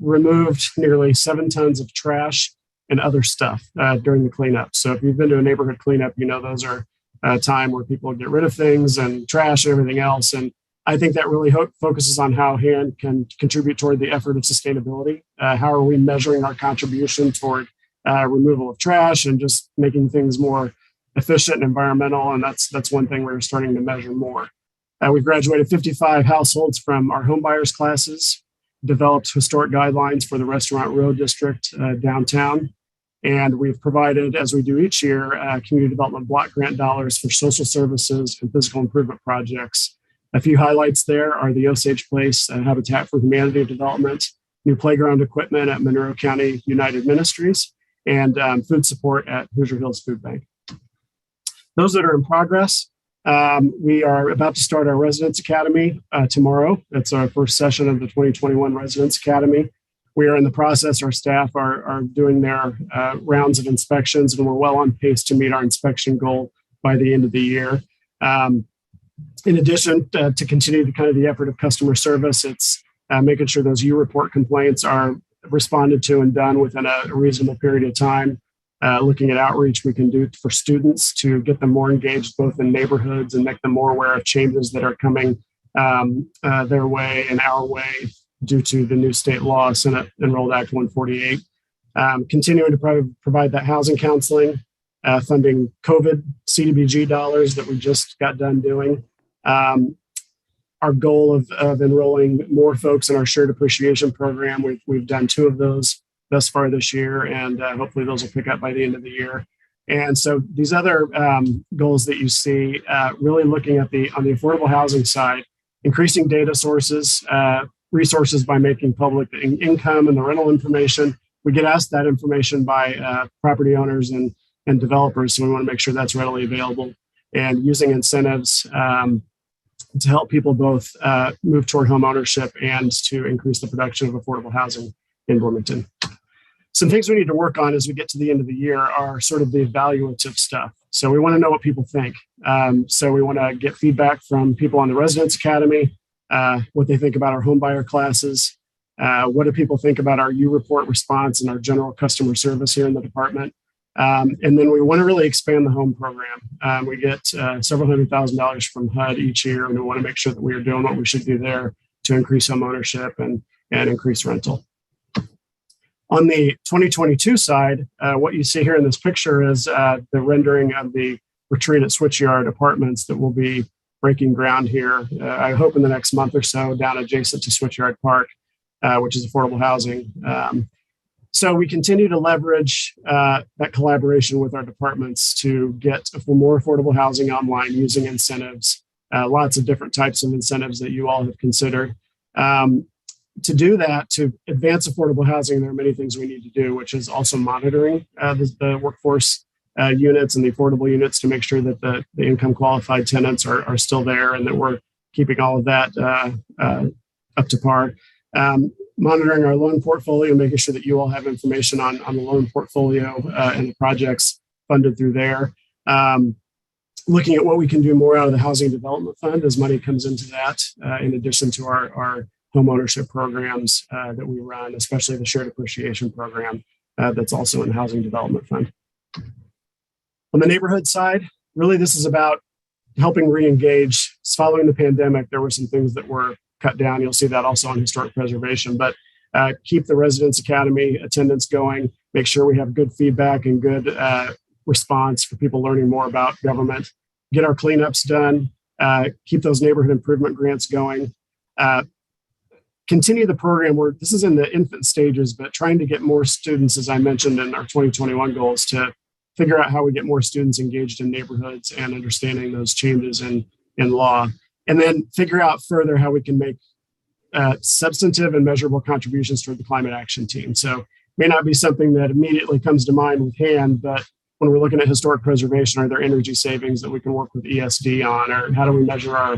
removed nearly 7 tons of trash and other stuff during the cleanup. So if you've been to a neighborhood cleanup, you know those are a time where people get rid of things and trash and everything else. And I think that really focuses on how HAN can contribute toward the effort of sustainability. How are we measuring our contribution toward removal of trash and just making things more efficient and environmental? And that's one thing we're starting to measure more. We've graduated 55 households from our home buyers classes, developed historic guidelines for the Restaurant Road District downtown. And we've provided, as we do each year, community development block grant dollars for social services and physical improvement projects. A few highlights there are the Osage Place Habitat for Humanity development, new playground equipment at Monroe County United Ministries, and food support at Hoosier Hills Food Bank. Those that are in progress, we are about to start our Residence Academy tomorrow. That's our first session of the 2021 Residence Academy. We are in the process, our staff are doing their rounds of inspections, and we're well on pace to meet our inspection goal by the end of the year. In addition to continue the effort of customer service, it's making sure those U-report complaints are responded to and done within a reasonable period of time. Looking at outreach we can do for students to get them more engaged both in neighborhoods and make them more aware of changes that are coming their way and our way due to the new state law, Senate Enrolled Act 148. Continuing to provide that housing counseling, funding COVID CDBG dollars that we just got done doing. Our goal of enrolling more folks in our shared appreciation program. We've done 2 of those thus far this year, and hopefully those will pick up by the end of the year. And so these other goals that you see, really looking at on the affordable housing side, increasing data sources, resources by making public the income and the rental information. We get asked that information by property owners and developers, so we want to make sure that's readily available. And using incentives to help people both move toward home ownership and to increase the production of affordable housing in Bloomington. Some things we need to work on as we get to the end of the year are sort of the evaluative stuff. So we want to know what people think. So we want to get feedback from people on the Residence Academy, what they think about our home buyer classes. What do people think about our U-report response and our general customer service here in the department? And then we want to really expand the home program. We get several $100,000 from HUD each year, and we want to make sure that we are doing what we should do there to increase home ownership and increase rental. On the 2022 side, what you see here in this picture is the rendering of the retreat at Switchyard Apartments that will be breaking ground here, I hope in the next month or so, down adjacent to Switchyard Park, which is affordable housing. So we continue to leverage that collaboration with our departments to get more affordable housing online using incentives, lots of different types of incentives that you all have considered. To do that, to advance affordable housing, there are many things we need to do, which is also monitoring the workforce units and the affordable units to make sure that the income qualified tenants are still there and that we're keeping all of that up to par. Monitoring our loan portfolio, making sure that you all have information on the loan portfolio and the projects funded through there. Looking at what we can do more out of the Housing Development Fund as money comes into that, in addition to our home ownership programs that we run, especially the Shared Appreciation Program that's also in the Housing Development Fund. On the neighborhood side, really this is about helping re-engage. Following the pandemic, there were some things that were cut down. You'll see that also on historic preservation, but keep the Residence Academy attendance going, make sure we have good feedback and good response for people learning more about government, get our cleanups done, keep those neighborhood improvement grants going, continue the program where this is in the infant stages, but trying to get more students, as I mentioned in our 2021 goals, to figure out how we get more students engaged in neighborhoods and understanding those changes in law, and then figure out further how we can make substantive and measurable contributions toward the climate action team. So may not be something that immediately comes to mind with hand, but when we're looking at historic preservation, are there energy savings that we can work with ESD on, or how do we measure our,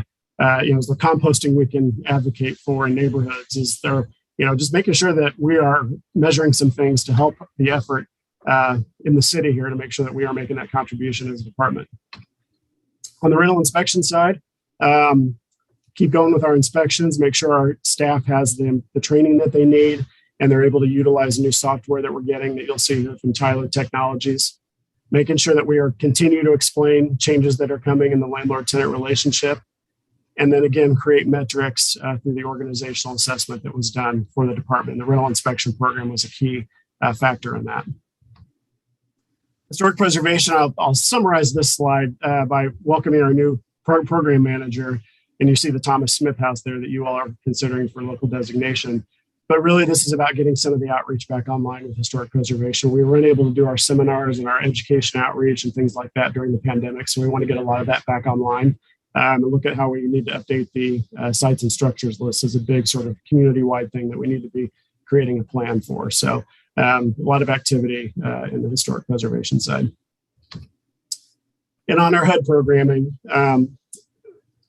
is the composting we can advocate for in neighborhoods? Is there, just making sure that we are measuring some things to help the effort in the city here to make sure that we are making that contribution as a department. On the rental inspection side, keep going with our inspections, make sure our staff has the training that they need, and they're able to utilize new software that we're getting that you'll see here from Tyler Technologies. Making sure that we are continue to explain changes that are coming in the landlord-tenant relationship. And then again, create metrics through the organizational assessment that was done for the department. The rental inspection program was a key factor in that. Historic preservation, I'll summarize this slide by welcoming our new program manager. And you see the Thomas Smith House there that you all are considering for local designation. But really, this is about getting some of the outreach back online with historic preservation. We were unable to do our seminars and our education outreach and things like that during the pandemic. So we want to get a lot of that back online and look at how we need to update the sites and structures list as a big sort of community-wide thing that we need to be creating a plan for. So a lot of activity in the historic preservation side. And on our HUD programming,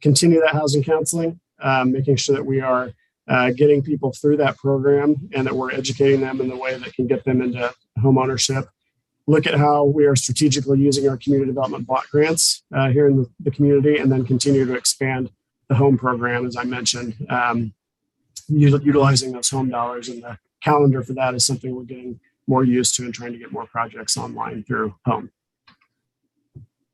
continue that housing counseling, making sure that we are getting people through that program and that we're educating them in the way that can get them into home ownership. Look at how we are strategically using our community development block grants here in the community, and then continue to expand the home program, as I mentioned, utilizing those home dollars, and the calendar for that is something we're getting more used to and trying to get more projects online through home.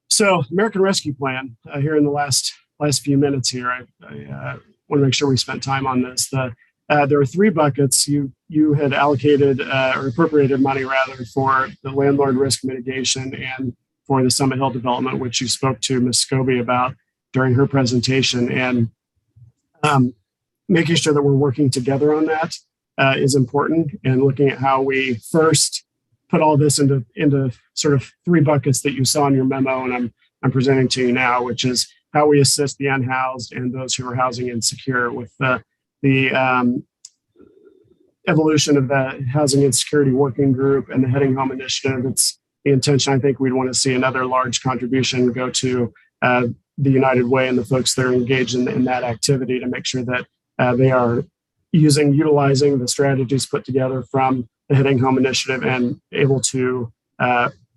So American Rescue Plan, here in the last few minutes here, I want to make sure we spent time on this. There are 3 buckets. You had allocated or appropriated money rather for the landlord risk mitigation and for the Summit Hill development, which you spoke to Ms. Scobie about during her presentation. And making sure that we're working together on that is important, and looking at how we first put all this into sort of 3 buckets that you saw in your memo, and I'm presenting to you now, which is how we assist the unhoused and those who are housing insecure with the evolution of the housing insecurity working group and the Heading Home initiative. It's the intention. I think we'd want to see another large contribution go to the United Way and the folks that are engaged in that activity to make sure that they are utilizing the strategies put together from the Heading Home initiative and able to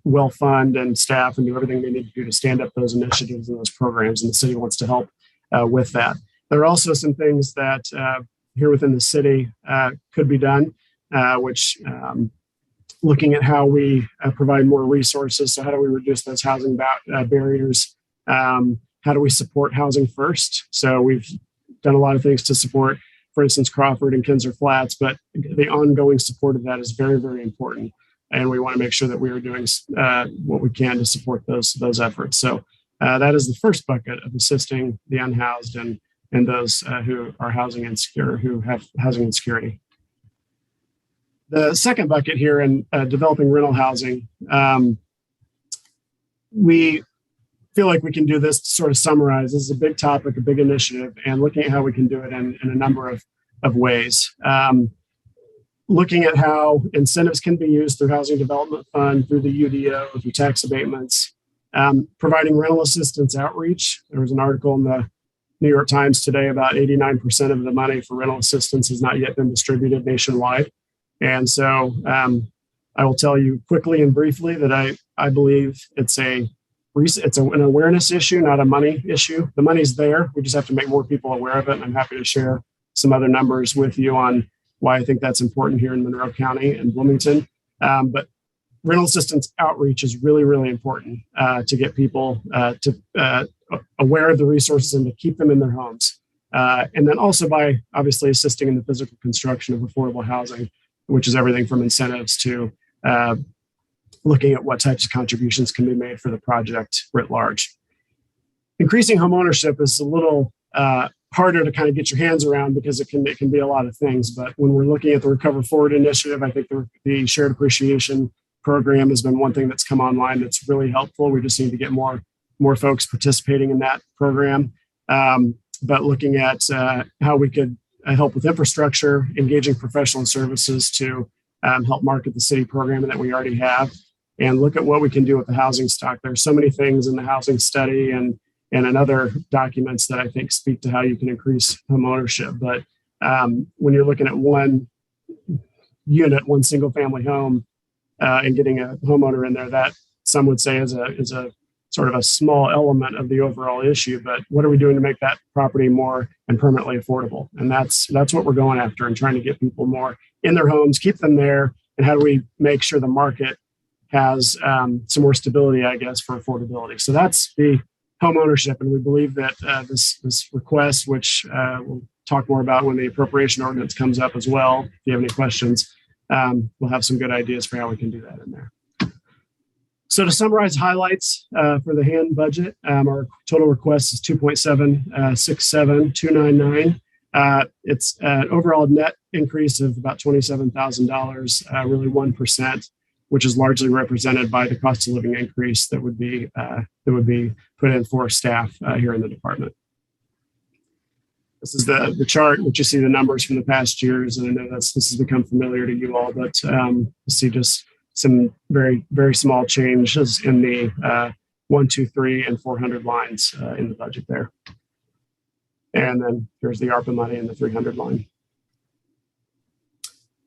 well fund and staff and do everything they need to do to stand up those initiatives and those programs. And the city wants to help with that. There are also some things that here within the city could be done, which looking at how we provide more resources. So how do we reduce those housing barriers? How do we support housing first? So we've done a lot of things to support, for instance, Crawford and Kinzer Flats, but the ongoing support of that is very, very important. And we want to make sure that we are doing what we can to support those efforts. So that is the first bucket of assisting the unhoused and those who are housing insecure, who have housing insecurity. The second bucket here in developing rental housing, we feel like we can do this to sort of summarize. This is a big topic, a big initiative, and looking at how we can do it in a number of ways. Looking at how incentives can be used through Housing Development Fund, through the UDO, through tax abatements, providing rental assistance outreach. There was an article in the New York Times today about 89% of the money for rental assistance has not yet been distributed nationwide. And so I will tell you quickly and briefly that I believe it's an awareness issue, not a money issue. The money's there. We just have to make more people aware of it. And I'm happy to share some other numbers with you on why I think that's important here in Monroe County and Bloomington. But rental assistance outreach is really, really important to get people aware of the resources and to keep them in their homes. And then also by obviously assisting in the physical construction of affordable housing, which is everything from incentives to looking at what types of contributions can be made for the project writ large. Increasing home ownership is a little harder to kind of get your hands around because it can be a lot of things. But when we're looking at the Recover Forward initiative, I think the shared appreciation program has been one thing that's come online that's really helpful. We just need to get more folks participating in that program. But looking at how we could help with infrastructure, engaging professional services to help market the city program that we already have, and look at what we can do with the housing stock. There's so many things in the housing study and in other documents that I think speak to how you can increase home ownership. But when you're looking at one unit, one single family home, and getting a homeowner in there, that some would say is a sort of a small element of the overall issue. But what are we doing to make that property more and permanently affordable? And that's what we're going after, and trying to get people more in their homes, keep them there. And how do we make sure the market has some more stability, I guess, for affordability? So that's the home ownership. And we believe that this request, which we'll talk more about when the appropriation ordinance comes up as well, if you have any questions, we'll have some good ideas for how we can do that in there. So to summarize highlights for the hand budget, our total request is 2.767299. It's an overall net increase of about $27,000, really 1%, which is largely represented by the cost of living increase that would be put in for staff here in the department. This is the chart, which you see the numbers from the past years, and I know this has become familiar to you all, but you see just some very, very small changes in the 1, 2, 3, and 400 lines in the budget there. And then here's the ARPA money in the 300 line.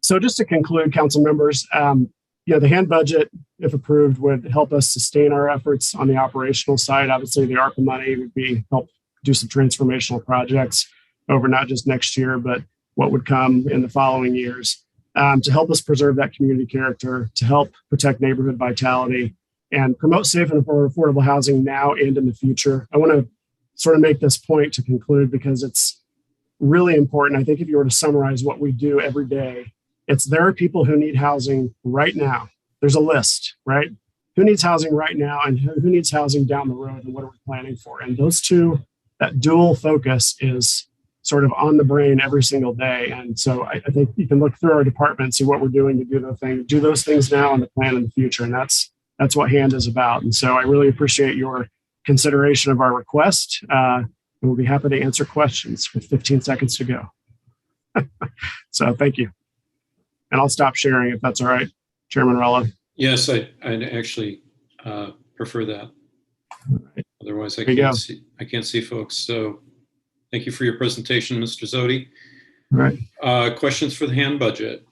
So just to conclude, council members, the hand budget, if approved, would help us sustain our efforts on the operational side. Obviously, the ARPA money would help do some transformational projects over not just next year, but what would come in the following years, to help us preserve that community character, to help protect neighborhood vitality, and promote safe and affordable housing now and in the future. I want to sort of make this point to conclude because it's really important. I think if you were to summarize what we do every day, there are people who need housing right now. There's a list, right? Who needs housing right now and who needs housing down the road, and what are we planning for? And those two, that dual focus is sort of on the brain every single day. And so I think you can look through our department, see what we're doing to do those things now and the plan in the future. And that's what HAND is about. And so I really appreciate your consideration of our request. And we'll be happy to answer questions with 15 seconds to go. So thank you. And I'll stop sharing if that's all right, Chairman Rella. Yes, I'd actually prefer that. Right. Otherwise, I can't see folks. So thank you for your presentation, Mr. Zodi. All right. Questions for the hand budget?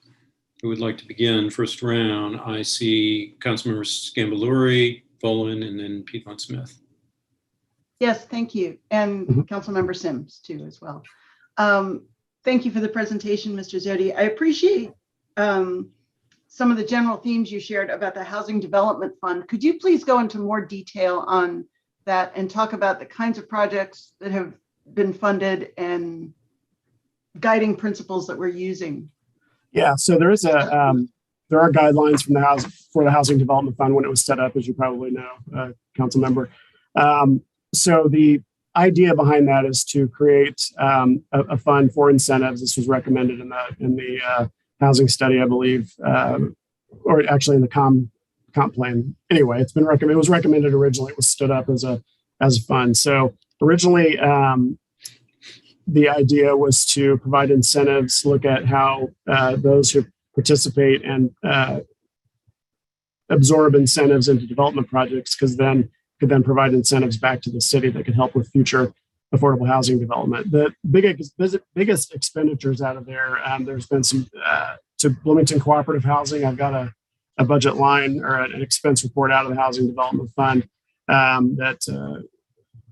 Who would like to begin? First round, I see Councilmembers Scambaluri, Bolin, and then Piedmont Smith. Yes, thank you. And Councilmember Sims too as well. Thank you for the presentation, Mr. Zodi. I appreciate some of the general themes you shared about the Housing Development Fund. Could you please go into more detail on that and talk about the kinds of projects that have been funded and guiding principles that we're using? Yeah, so there are guidelines from for the Housing Development Fund when it was set up, as you probably know, council member. So the idea behind that is to create a fund for incentives. This was recommended in the housing study, I believe, or actually in the comp plan. Anyway, it's been recommended. It was recommended originally. It was stood up as a fund. So originally, the idea was to provide incentives, look at how those who participate and absorb incentives into development projects, could then provide incentives back to the city that could help with future affordable housing development. The biggest expenditures out of there, there's been some to Bloomington Cooperative Housing. I've got a budget line or an expense report out of the Housing Development Fund that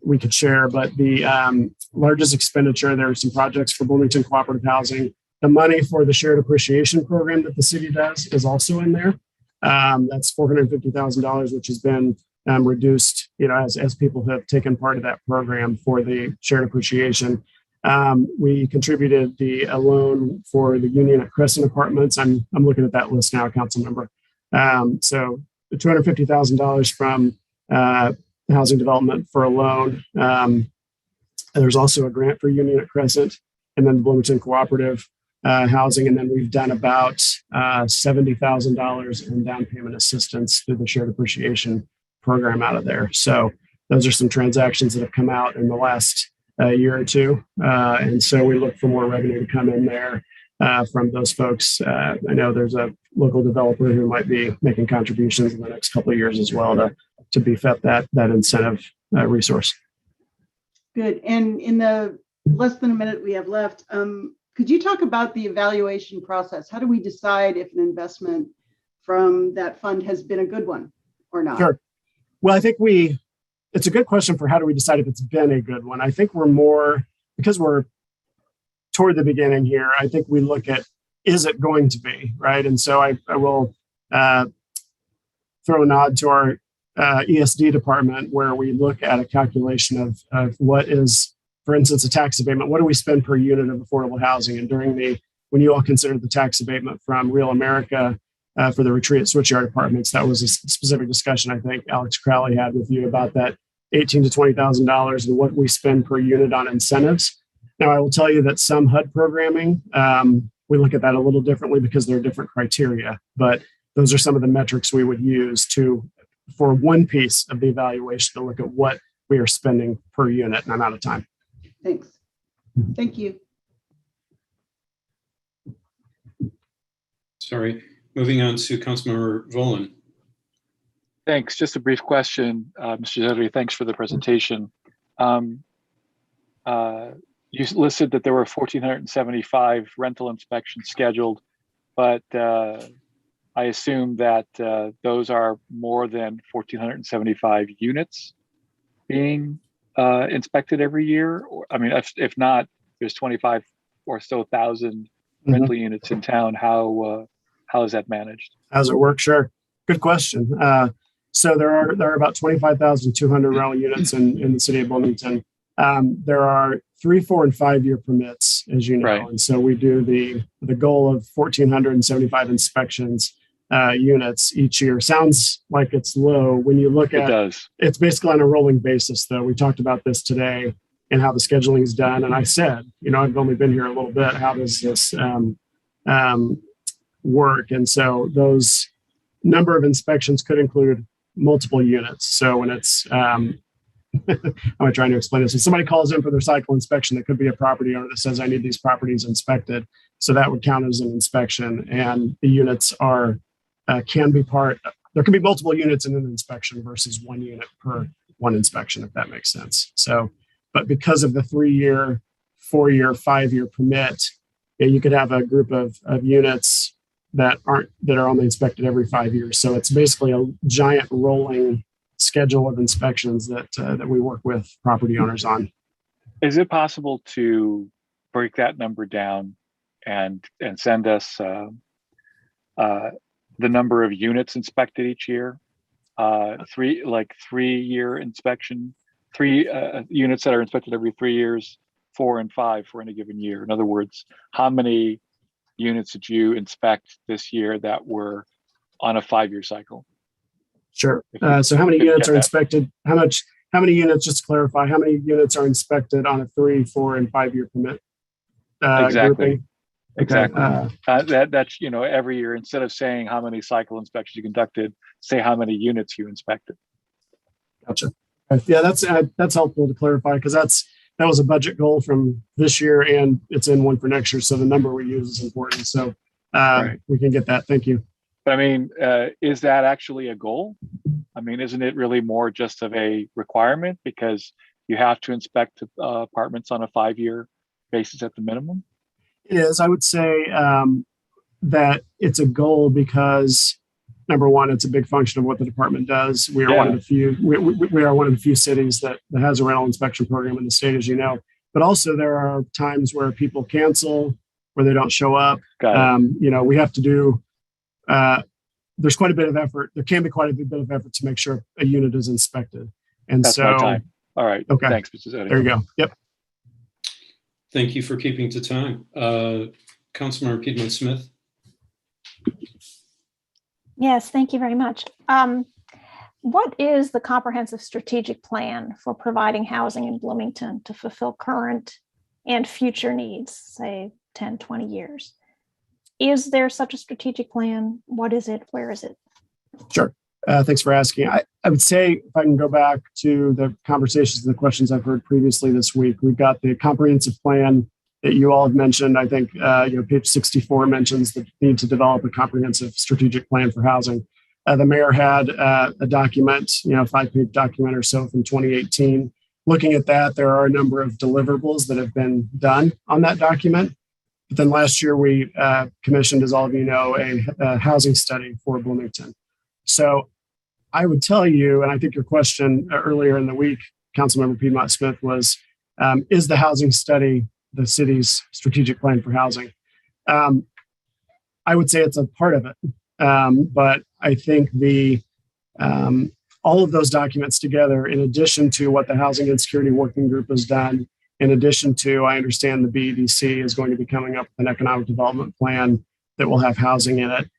we could share, but the largest expenditure, there are some projects for Bloomington Cooperative Housing. The money for the shared appreciation program that the city does is also in there. That's $450,000, which has been reduced, as people have taken part of that program for the shared appreciation. We contributed a loan for the Union at Crescent Apartments. I'm looking at that list now, council member. So the $250,000 from Housing Development for a loan. And there's also a grant for Union at Crescent, and then the Bloomington Cooperative Housing. And then we've done about $70,000 in down payment assistance through the shared appreciation program out of there. So those are some transactions that have come out in the last year or two. And so we look for more revenue to come in there from those folks. I know there's a local developer who might be making contributions in the next couple of years as well to beef up that incentive resource. Good. And in the less than a minute we have left, could you talk about the evaluation process? How do we decide if an investment from that fund has been a good one or not? Sure. Well, I think it's a good question for how do we decide if it's been a good one. I think we're more, because we're toward the beginning here, I think we look at, is it going to be, right? And so I will throw a nod to our ESD department, where we look at a calculation of what is, for instance, a tax abatement. What do we spend per unit of affordable housing? And when you all considered the tax abatement from Real America for the retreat at Switchyard Apartments, that was a specific discussion I think Alex Crowley had with you about that $18,000 to $20,000 and what we spend per unit on incentives. Now, I will tell you that some HUD programming, we look at that a little differently because there are different criteria, but those are some of the metrics we would use for one piece of the evaluation to look at what we are spending per unit. And I'm out of time. Thanks. Thank you. Sorry. Moving on to Councilmember Volin. Thanks. Just a brief question, Mr. Zedri. Thanks for the presentation. You listed that there were 1,475 rental inspections scheduled, but I assume that those are more than 1,475 units being inspected every year. I mean, if not, there's 25 or so thousand rental units in town. How is that managed? How's it work? Sure. Good question. So there are about 25,200 rental units in the city of Bloomington. There are 3, 4, and 5 year permits, as you know. Right. And so we do the goal of 1,475 inspections units each year. Sounds like it's low when you look at it's basically on a rolling basis, though. We talked about this today and how the scheduling is done. And I said, I've only been here a little bit. How does this work? And so those number of inspections could include multiple units. So when it's how am I trying to explain this? If somebody calls in for their cycle inspection, it could be a property owner that says, I need these properties inspected. So that would count as an inspection. And the units there can be multiple units in an inspection versus one unit per one inspection, if that makes sense. So, but because of the 3-year, 4-year, 5-year permit, you could have a group of units that are only inspected every 5 years. So it's basically a giant rolling schedule of inspections that we work with property owners on. Is it possible to break that number down and send us the number of units inspected each year? 3-year inspection, 3 units that are inspected every 3 years, 4 and 5 for any given year. In other words, how many units did you inspect this year that were on a 5-year cycle? Sure. So how many units are inspected? How many units, just to clarify, how many units are inspected on a 3, 4, and 5-year permit? Exactly. Grouping? Exactly. That's, every year, instead of saying how many cycle inspections you conducted, say how many units you inspected. Gotcha. Yeah, that's helpful to clarify, because that was a budget goal from this year and it's in one for next year. So the number we use is important. So we can get that. Thank you. But I mean, is that actually a goal? I mean, isn't it really more just of a requirement because you have to inspect apartments on a 5-year basis at the minimum? It is. I would say that it's a goal because, number one, it's a big function of what the department does. We are one of the few. We are one of the few cities that has a rental inspection program in the state, as you know. But also, there are times where people cancel, where they don't show up. We have to do. There's quite a bit of effort. There can be quite a bit of effort to make sure a unit is inspected. And that's my time. All right. Okay. Thanks, Mr. Zedri. There you go. Yep. Thank you for keeping to time. Councilmember Piedmont Smith. Yes, thank you very much. what is the comprehensive strategic plan for providing housing in Bloomington to fulfill current and future needs, say 10, 20 years? Is there such a strategic plan? What is it? Where is it? Sure. Thanks for asking. I would say, if I can go back to the conversations and the questions I've heard previously this week, we've got the comprehensive plan that you all have mentioned. I think page 64 mentions the need to develop a comprehensive strategic plan for housing. The mayor had a document, a 5-page document or so from 2018. Looking at that, there are a number of deliverables that have been done on that document. But then last year, we commissioned, as all of you know, a housing study for Bloomington. So I would tell you, and I think your question earlier in the week, Councilmember Piedmont Smith, was, is the housing study the city's strategic plan for housing? I would say it's a part of it. But I think all of those documents together, in addition to what the Housing Insecurity Working Group has done, in addition to, I understand the BEDC is going to be coming up with an economic development plan that will have housing in it.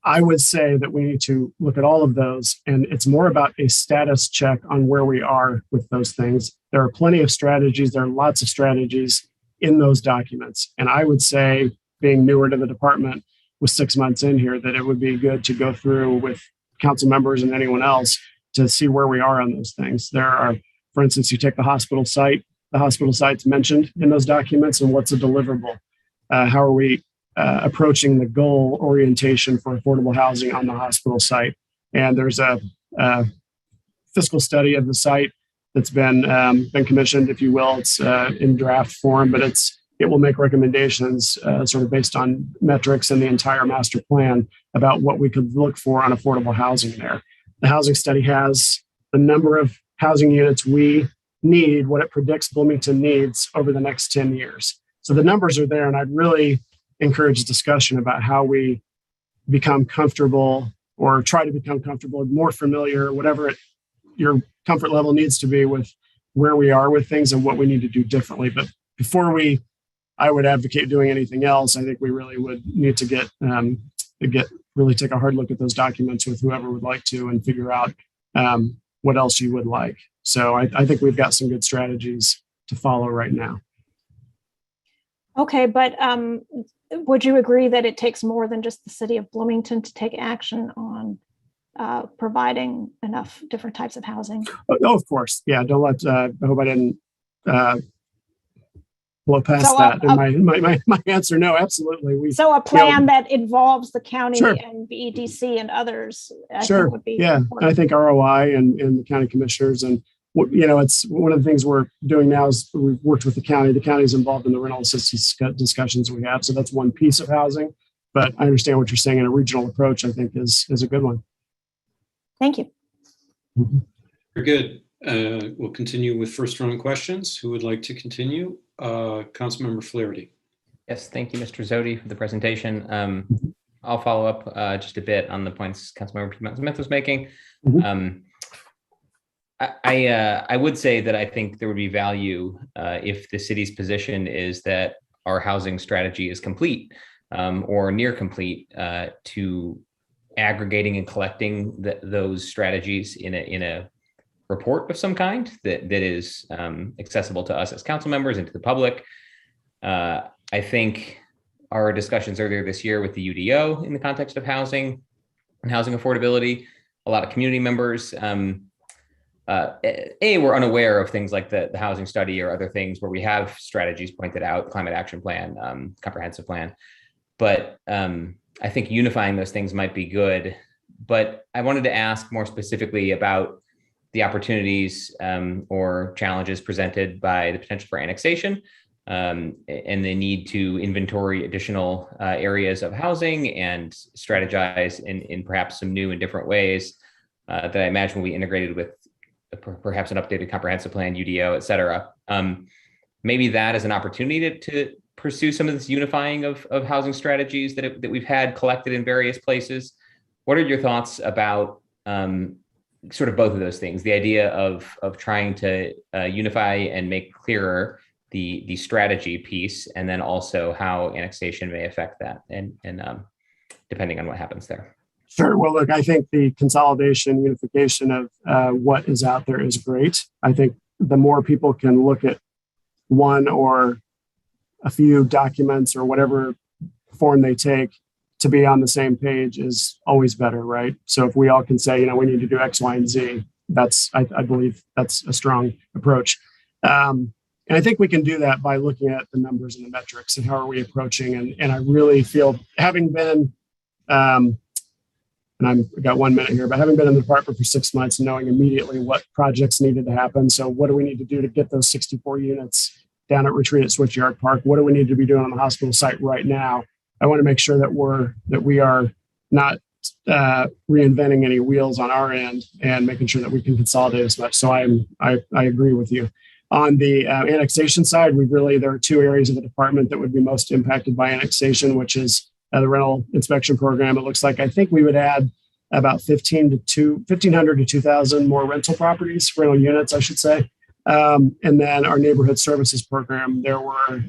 I would say that we need to look at all of those, and it's more about a status check on where we are with those things. There are plenty of strategies. There are lots of strategies in those documents. And I would say, being newer to the department with 6 months in here, that it would be good to go through with council members and anyone else to see where we are on those things. There are, for instance, you take the hospital site's mentioned in those documents, and what's a deliverable? How are we approaching the goal orientation for affordable housing on the hospital site? And there's a fiscal study of the site that's been commissioned, if you will. It's in draft form, but it will make recommendations sort of based on metrics and the entire master plan about what we could look for on affordable housing there. The housing study has the number of housing units we need, what it predicts Bloomington needs over the next 10 years. So the numbers are there, and I'd really encourage discussion about how we become comfortable, or try to become comfortable, more familiar, whatever your comfort level needs to be with where we are with things and what we need to do differently. But before I would advocate doing anything else, I think we really would need to really take a hard look at those documents with whoever would like to, and figure out what else you would like. So I think we've got some good strategies to follow right now. Okay, but would you agree that it takes more than just the city of Bloomington to take action on providing enough different types of housing? Oh, of course. Yeah, don't let, I hope I didn't blow past So, that. And my answer, no, absolutely. So a plan that involves the county Sure. and BEDC and others, I Sure. think would be Yeah. important. And I think ROI and the county commissioners, and it's one of the things we're doing now is we've worked with the county. The county is involved in the rental assistance discussions we have. So that's one piece of housing. But I understand what you're saying, and a regional approach, I think, is a good one. Thank you. Mm-hmm. Very good. We'll continue with first round questions. Who would like to continue? Councilmember Flaherty. Yes, thank you, Mr. Zodi, for the presentation. I'll follow up just a bit on the points Councilmember Piedmont Smith was making. Mm-hmm. I would say that I think there would be value if the city's position is that our housing strategy is complete or near complete, to aggregating and collecting those strategies in a report of some kind that is accessible to us as council members and to the public. I think our discussions earlier this year with the UDO in the context of housing and housing affordability, a lot of community members were unaware of things like the housing study or other things where we have strategies pointed out, climate action plan, comprehensive plan. But I think unifying those things might be good. But I wanted to ask more specifically about the opportunities or challenges presented by the potential for annexation and the need to inventory additional areas of housing and strategize in perhaps some new and different ways that I imagine will be integrated with perhaps an updated comprehensive plan, UDO, et cetera. Maybe that is an opportunity to pursue some of this unifying of housing strategies that we've had collected in various places. What are your thoughts about sort of both of those things, the idea of trying to unify and make clearer the strategy piece, and then also how annexation may affect that, and depending on what happens there? Sure. Well, look, I think the consolidation, unification of what is out there is great. I think the more people can look at one or a few documents or whatever form they take to be on the same page is always better, right? So if we all can say, we need to do X, Y, and Z, I believe that's a strong approach. And I think we can do that by looking at the numbers and the metrics and how are we approaching. And I really feel, having been, and I've got 1 minute here, but having been in the department for 6 months and knowing immediately what projects needed to happen. So what do we need to do to get those 64 units down at Retreat at Switchyard Park? What do we need to be doing on the hospital site right now? I want to make sure that we are not reinventing any wheels on our end and making sure that we can consolidate as much. So I agree with you. On the annexation side, there are two areas of the department that would be most impacted by annexation, which is the rental inspection program. It looks like I think we would add about 1,500 to 2,000 more rental units, I should say. And then our neighborhood services program, there were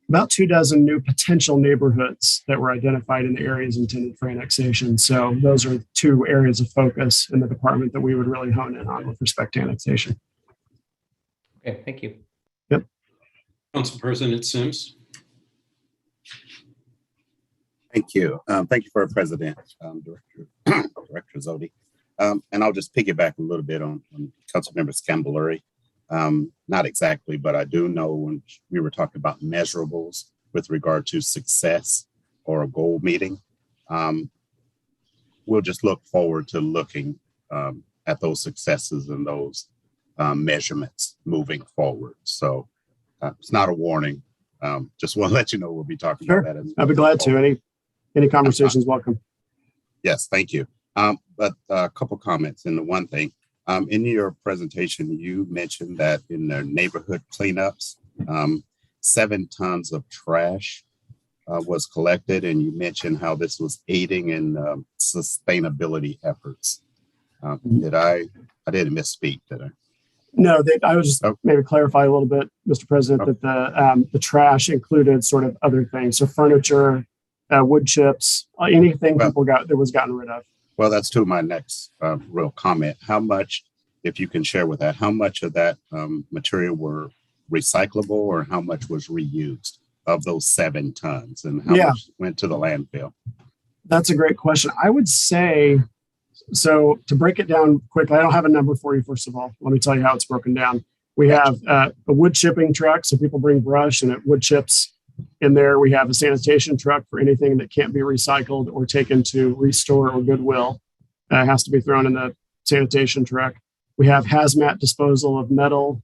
about 24 new potential neighborhoods that were identified in the areas intended for annexation. So those are two areas of focus in the department that we would really hone in on with respect to annexation. Okay, thank you. Yep. Council President Sims. Thank you. Thank you for President, Director Zodi. And I'll just piggyback a little bit on Councilmember Scamboluri. Not exactly, but I do know when we were talking about measurables with regard to success or a goal meeting, we'll just look forward to looking at those successes and those measurements moving forward. So it's not a warning. Just want to let you know we'll be talking about that. I'll be glad to. Any conversations welcome. Yes, thank you. But a couple comments. And the one thing, in your presentation, you mentioned that in the neighborhood cleanups, 7 tons of trash was collected, and you mentioned how this was aiding in sustainability efforts. I didn't misspeak, did I? No, I was just maybe clarify a little bit, Mr. President, that the trash included sort of other things. So furniture, wood chips, anything people got that was gotten rid of. Well, that's to my next real comment. How much, if you can share with that, how much of that material were recyclable or how much was reused of those 7 tons and how much went to the landfill? That's a great question. I would say, so to break it down quickly, I don't have a number for you, first of all. Let me tell you how it's broken down. We have a wood chipping truck, so people bring brush and wood chips in there. We have a sanitation truck for anything that can't be recycled or taken to Restore or Goodwill. It has to be thrown in the sanitation truck. We have hazmat disposal of metal,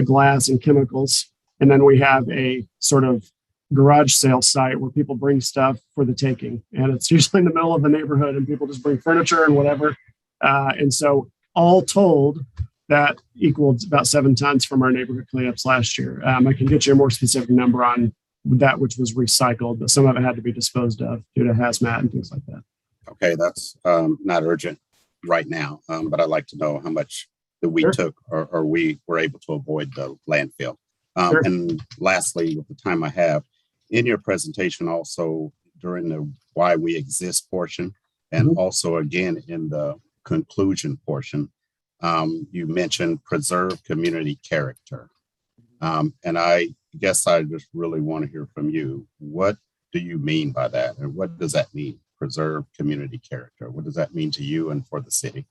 glass, and chemicals. And then we have a sort of garage sale site where people bring stuff for the taking. And it's usually in the middle of the neighborhood and people just bring furniture and whatever. And so all told, that equaled about 7 tons from our neighborhood cleanups last year. I can get you a more specific number on that which was recycled, but some of it had to be disposed of due to hazmat and things like that. Okay, that's not urgent right now, but I'd like to know how much that we took or we were able to avoid the landfill. And lastly, with the time I have, in your presentation also during the why we exist portion, and also again in the conclusion portion, you mentioned preserve community character. And I guess I just really want to hear from you. What do you mean by that? And what does that mean? Preserve community character. What does that mean to you and for the city?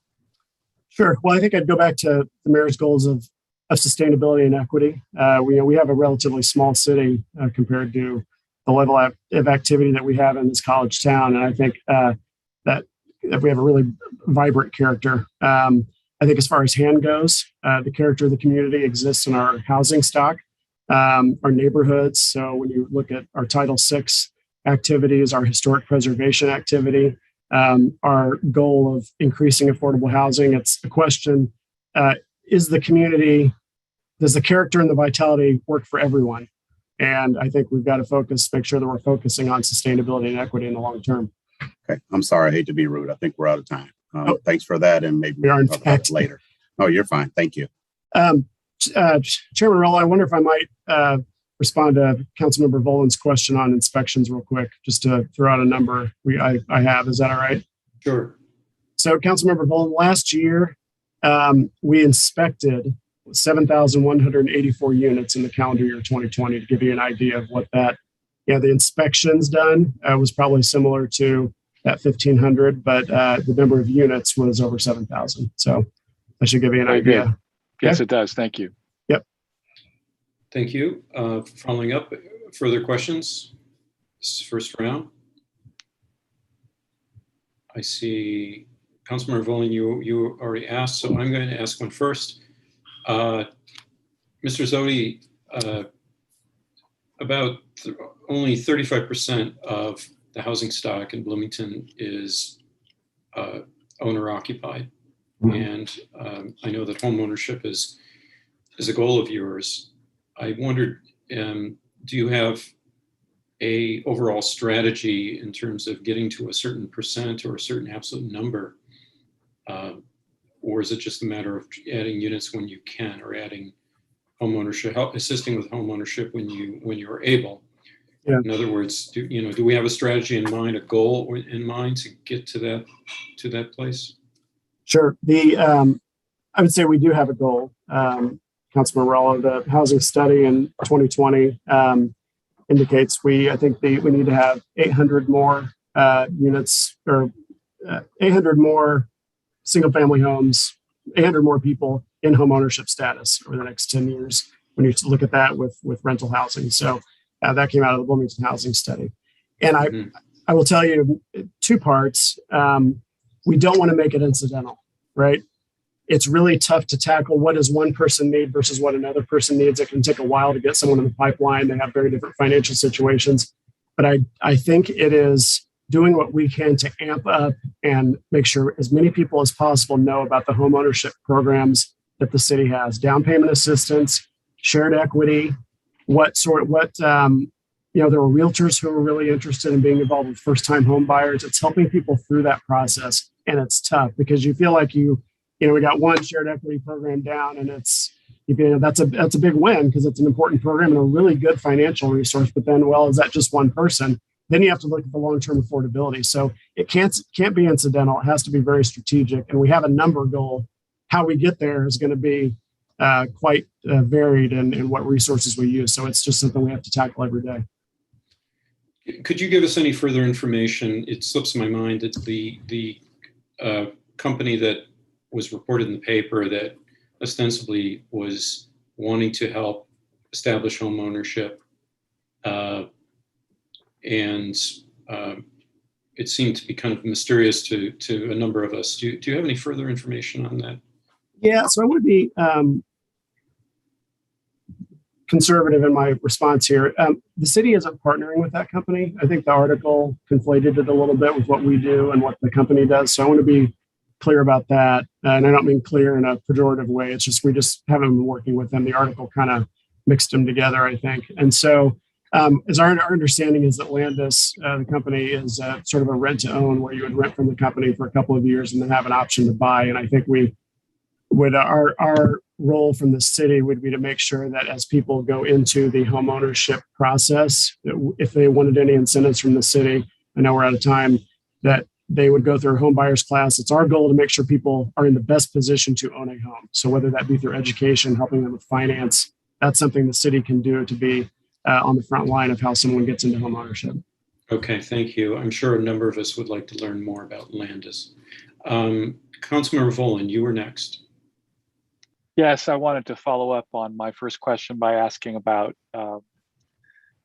Sure. Well, I think I'd go back to the mayor's goals of sustainability and equity. We have a relatively small city compared to the level of activity that we have in this college town. And I think that we have a really vibrant character. I think as far as hand goes, the character of the community exists in our housing stock, our neighborhoods. So when you look at our Title VI activities, our historic preservation activity, our goal of increasing affordable housing, it's a question, does the character and the vitality work for everyone? And I think we've got to make sure that we're focusing on sustainability and equity in the long term. Okay, I'm sorry, I hate to be rude. I think we're out of time. Thanks for that, and maybe we are in talk about it later. Oh, you're fine. Thank you. Chairman Rowell, I wonder if I might respond to Councilmember Volan's question on inspections real quick, just to throw out a number I have. Is that all right? Sure. So Councilmember Volan, last year, we inspected 7,184 units in the calendar year 2020, to give you an idea of what that, the inspections done was probably similar to that 1,500, but the number of units was over 7,000. So that should give you an Very idea. good. Yes, it does. Thank you. Yep. Thank you. Following up, further questions? This is first round. I see Councilmember Volan, you already asked, so I'm going to ask one first. Mr. Zodi, about only 35% of the housing stock in Bloomington is owner occupied. And I know that home ownership is a goal of yours. I wondered, do you have a overall strategy in terms of getting to a certain percent or a certain absolute number? Or is it just a matter of adding units when you can, or adding home ownership, assisting with home ownership when you're able? Yeah. In other words, do we have a strategy in mind, a goal in mind to get to that place? Sure. I would say we do have a goal. Councilman Morello, the housing study in 2020 indicates I think we need to have 800 more units, or 800 more single family homes, 800 more people in home ownership status over the next 10 years when you look at that with rental housing. So that came out of the Bloomington housing study. And I will tell you two parts. We don't want to make it incidental, right? It's really tough to tackle what does one person need versus what another person needs. It can take a while to get someone in the pipeline. They have very different financial situations. But I think it is doing what we can to amp up and make sure as many people as possible know about the home ownership programs that the city has: down payment assistance, shared equity. There were realtors who were really interested in being involved with first-time home buyers. It's helping people through that process, and it's tough because you feel like we got one shared equity program down, and that's a big win because it's an important program and a really good financial resource. But then, is that just one person? Then you have to look at the long-term affordability. So it can't be incidental. It has to be very strategic, and we have a number goal. How we get there is going to be quite varied in what resources we use. So it's just something we have to tackle every day. Could you give us any further information? It slips my mind that the company that was reported in the paper that ostensibly was wanting to help establish home ownership, and it seemed to be kind of mysterious to a number of us. Do you have any further information on that? Yeah, so I would be conservative in my response here. The city isn't partnering with that company. I think the article conflated it a little bit with what we do and what the company does. So I want to be clear about that. And I don't mean clear in a pejorative way. It's just we just haven't been working with them. The article kind of mixed them together, I think. And so as our understanding is that Landis, the company, is sort of a rent to own, where you would rent from the company for a couple of years and then have an option to buy. And I think our role from the city would be to make sure that as people go into the home ownership process, if they wanted any incentives from the city, I know we're out of time, that they would go through a home buyers class. It's our goal to make sure people are in the best position to own a home. So whether that be through education, helping them with finance, that's something the city can do to be on the front line of how someone gets into home ownership. Okay, thank you. I'm sure a number of us would like to learn more about Landis. Councilmember Volan, you were next. Yes, I wanted to follow up on my first question by asking about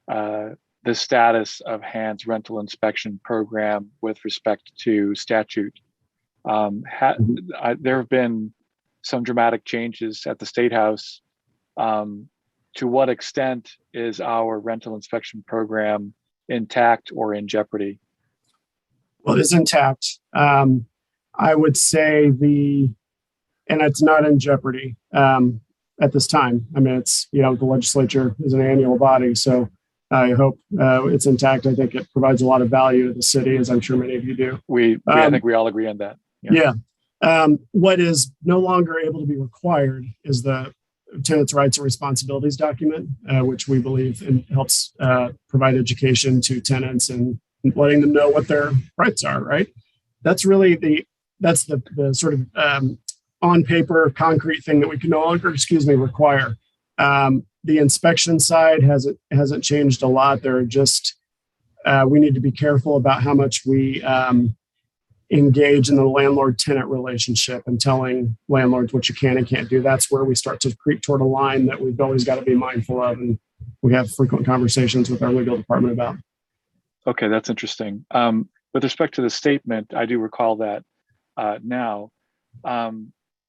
the status of Hand's rental inspection program with respect to statute. There have been some dramatic changes at the State House. To what extent is our rental inspection program intact or in jeopardy? Well, it is intact. I would say and it's not in jeopardy at this time. I mean, it's, the legislature is an annual body, so I hope it's intact. I think it provides a lot of value to the city, as I'm sure many of you do. I think we all agree on that. Yeah. What is no longer able to be required is the tenants' rights and responsibilities document, which we believe helps provide education to tenants and letting them know what their rights are. Right. That's really the sort of on paper concrete thing that we can no longer, require. The inspection side hasn't changed a lot. There are just we need to be careful about how much we engage in the landlord-tenant relationship and telling landlords what you can and can't do. That's where we start to creep toward a line that we've always got to be mindful of, and we have frequent conversations with our legal department about. Okay, that's interesting. With respect to the statement, I do recall that now.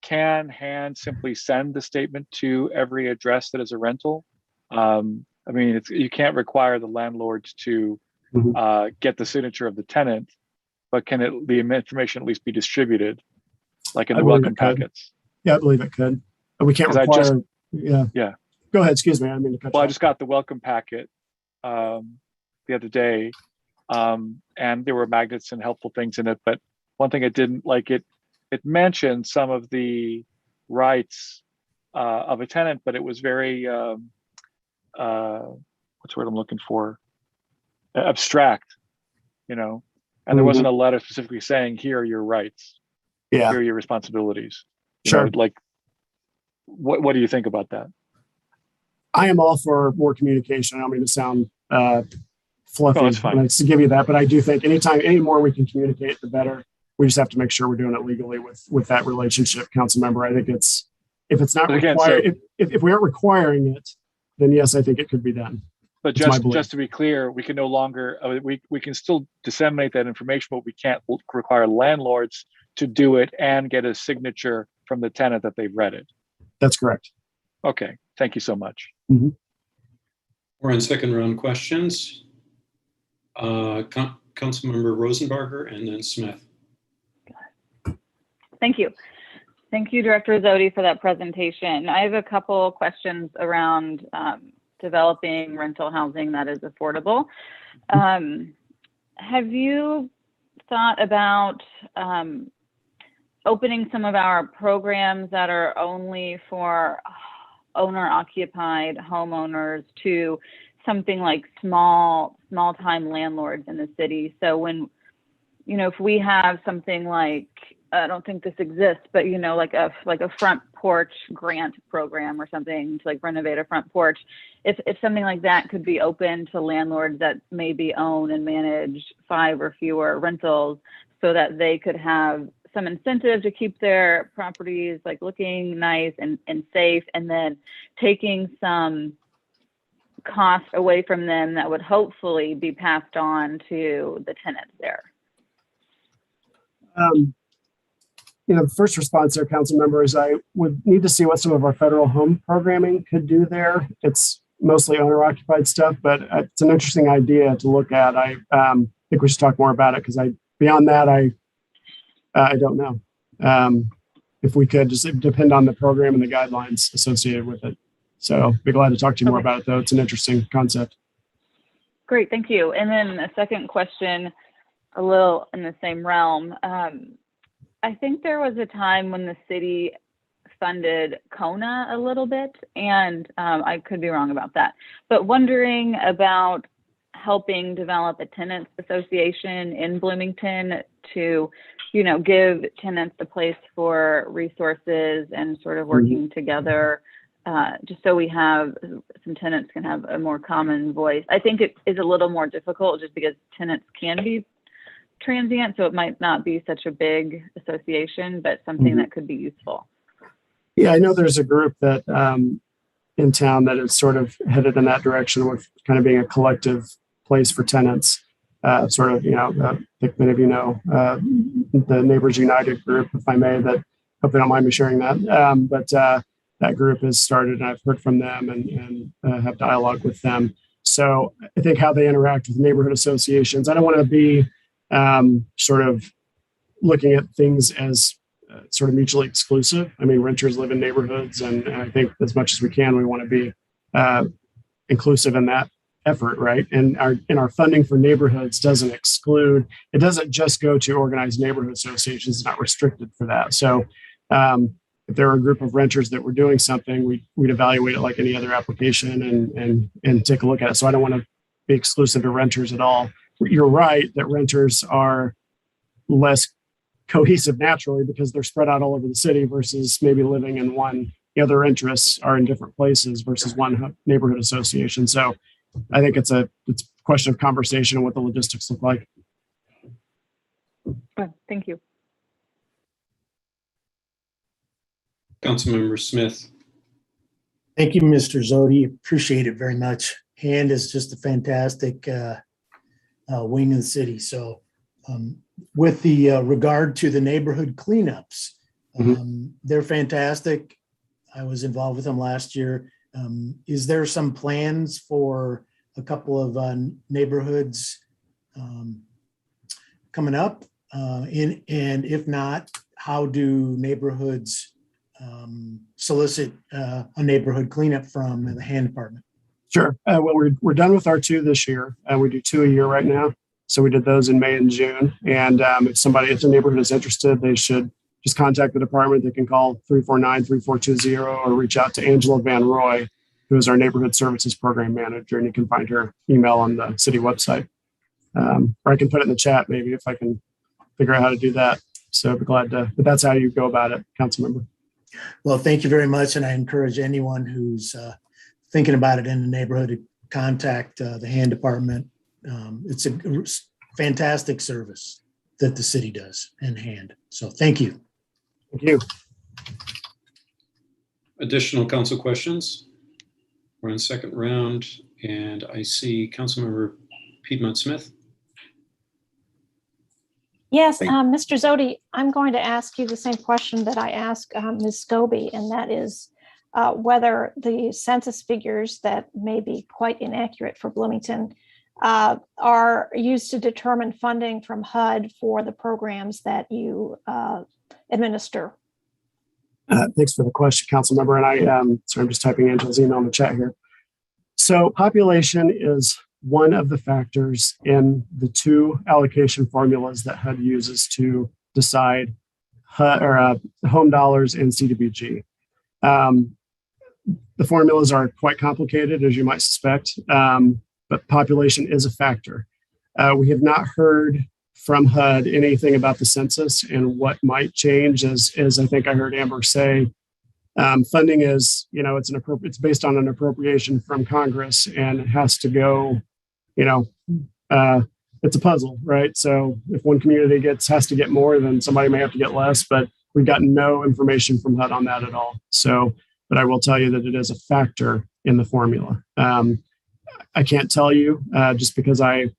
Can Hand simply send the statement to every address that is a rental? I mean, you can't require the landlord to get the signature of the tenant, but can the information at least be distributed, like in the welcome packets? Yeah, I believe it could. We can't require. Yeah. Go ahead. Excuse me. I didn't mean to cut you off. I just got the welcome packet the other day, and there were magnets and helpful things in it. But one thing I didn't like, it mentioned some of the rights of a tenant, but it was very what's the word I'm looking for? Abstract, and there wasn't a letter specifically saying, here are your rights, here are your responsibilities. Sure. Like, what do you think about that? I am all for more communication. I don't mean to sound fluffy that's fine. when I give you that, but I do think any more we can communicate, the better. We just have to make sure we're doing it legally with that relationship, council member. I think if it's not required, if we aren't requiring it, then yes, I think it could be done. But just to be clear, we can no longer, we can still disseminate that information, but we can't require landlords to do it and get a signature from the tenant that they've read it. That's correct. Okay, thank you so much. Mm-hmm. We're on second round questions. Councilmember Rosenbarger and then Smith. Thank you. Thank you, Director Zodi, for that presentation. I have a couple questions around developing rental housing that is affordable. Have you thought about opening some of our programs that are only for owner-occupied homeowners to something like small-time landlords in the city? So when, if we have something like, I don't think this exists, but like a front porch grant program or something to like renovate a front porch, if something like that could be open to landlords that maybe own and manage 5 or fewer rentals, so that they could have some incentive to keep their properties like looking nice and safe, and then taking some cost away from them that would hopefully be passed on to the tenants there. First response there, council members, I would need to see what some of our federal home programming could do there. It's mostly owner occupied stuff, but it's an interesting idea to look at. I think we should talk more about it, because beyond that, I don't know. If we could just depend on the program and the guidelines associated with it. So be glad to talk to you more about it, though. It's an interesting concept. Great, thank you. And then a second question, a little in the same realm. I think there was a time when the city funded Kona a little bit, and I could be wrong about that, but wondering about helping develop a tenants association in Bloomington to, give tenants a place for resources and sort of working together, just so we have some tenants can have a more common voice. I think it is a little more difficult just because tenants can be transient, so it might not be such a big association, but something that could be useful. Yeah, I know there's a group that in town that is sort of headed in that direction, with kind of being a collective place for tenants. I think many of you know the Neighbors United group, if I may, that hope they don't mind me sharing that. But that group has started, and I've heard from them and have dialogue with them. So I think how they interact with neighborhood associations, I don't want to be sort of looking at things as sort of mutually exclusive. I mean, renters live in neighborhoods, and I think as much as we can, we want to be inclusive in that effort, right? And our funding for neighborhoods doesn't exclude, it doesn't just go to organized neighborhood associations. It's not restricted for that. So if there were a group of renters that were doing something, we'd evaluate it like any other application and take a look at it. So I don't want to be exclusive to renters at all. You're right that renters are less cohesive naturally because they're spread out all over the city versus maybe living in one. The other interests are in different places versus one neighborhood association. So I think it's a question of conversation and what the logistics look like. Thank you. Councilmember Smith. Thank you, Mr. Zodi. Appreciate it very much. Hand is just a fantastic wing of the city. So with the regard to the neighborhood cleanups, they're fantastic. I was involved with them last year. Is there some plans for a couple of neighborhoods coming up? And if not, how do neighborhoods solicit a neighborhood cleanup from the hand department? Sure. Well, we're done with our 2 this year. We do 2 a year right now. So we did those in May and June. And if a neighborhood is interested, they should just contact the department. They can call 349-3420 or reach out to Angela Van Roy, who is our neighborhood services program manager. And you can find her email on the city website. Or I can put it in the chat maybe if I can figure out how to do that. So I'd be glad to, but that's how you go about it, council member. Well, thank you very much. And I encourage anyone who's thinking about it in the neighborhood to contact the hand department. It's a fantastic service that the city does in hand. So thank you. Thank you. Additional council questions? We're in second round, and I see Councilmember Piedmont Smith. Yes, Mr. Zodi, I'm going to ask you the same question that I asked Ms. Scobie, and that is whether the census figures that may be quite inaccurate for Bloomington are used to determine funding from HUD for the programs that you administer. Thanks for the question, council member. And I'm just typing Angela's email in the chat here. So population is one of the factors in the 2 allocation formulas that HUD uses to decide home dollars and CDBG. The formulas are quite complicated, as you might suspect, but population is a factor. We have not heard from HUD anything about the census and what might change, as I think I heard Amber say. Funding is, it's based on an appropriation from Congress and it has to go, it's a puzzle, right? So if one community has to get more, then somebody may have to get less, but we've gotten no information from HUD on that at all. So, but I will tell you that it is a factor in the formula. I can't tell you just because I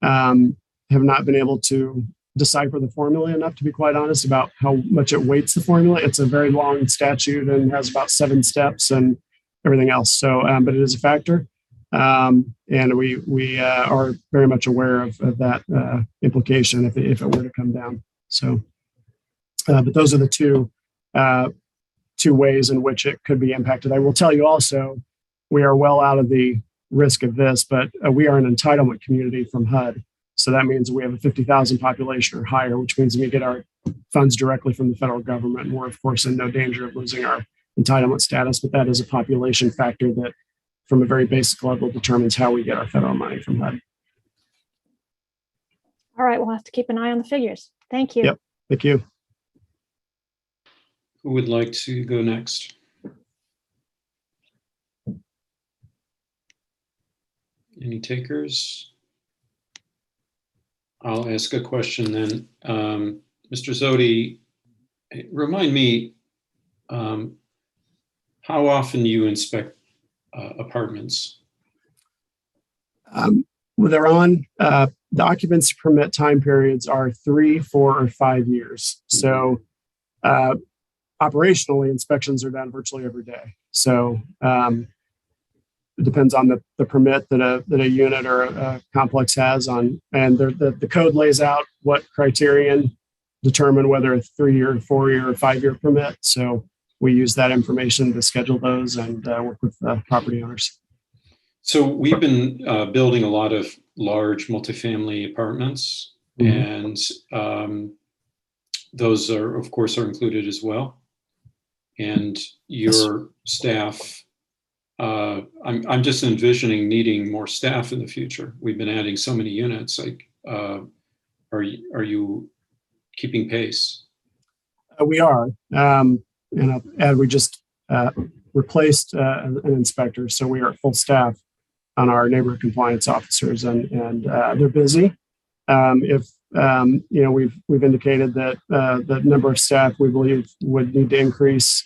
have not been able to decipher the formula enough, to be quite honest, about how much it weights the formula. It's a very long statute and has about 7 steps and everything else. So, but it is a factor. And we are very much aware of that implication if it were to come down. So, but those are the two ways in which it could be impacted. I will tell you also, we are well out of the risk of this, but we are an entitlement community from HUD. So that means we have a 50,000 population or higher, which means we get our funds directly from the federal government. And we're, of course, in no danger of losing our entitlement status, but that is a population factor that, from a very basic level, determines how we get our federal money from HUD. All right, we'll have to keep an eye on the figures. Thank you. Yep, thank you. Who would like to go next? Any takers? I'll ask a question then. Mr. Zodi, remind me how often you inspect apartments? Well, they're on, the occupancy permit time periods are 3, 4, or 5 years. So operationally, inspections are done virtually every day. So it depends on the permit that a unit or a complex has on, and the code lays out what criterion determine whether a 3-year, 4-year, or 5-year permit. So we use that information to schedule those and work with property owners. So we've been building a lot of large multifamily apartments, and those are, of course, are included as well. and your staff, I'm just envisioning needing more staff in the future. We've been adding so many units. Like, are you keeping pace? We are, and we just replaced an inspector, so we are at full staff on our neighborhood compliance officers, and they're busy. We've indicated that the number of staff we believe would need to increase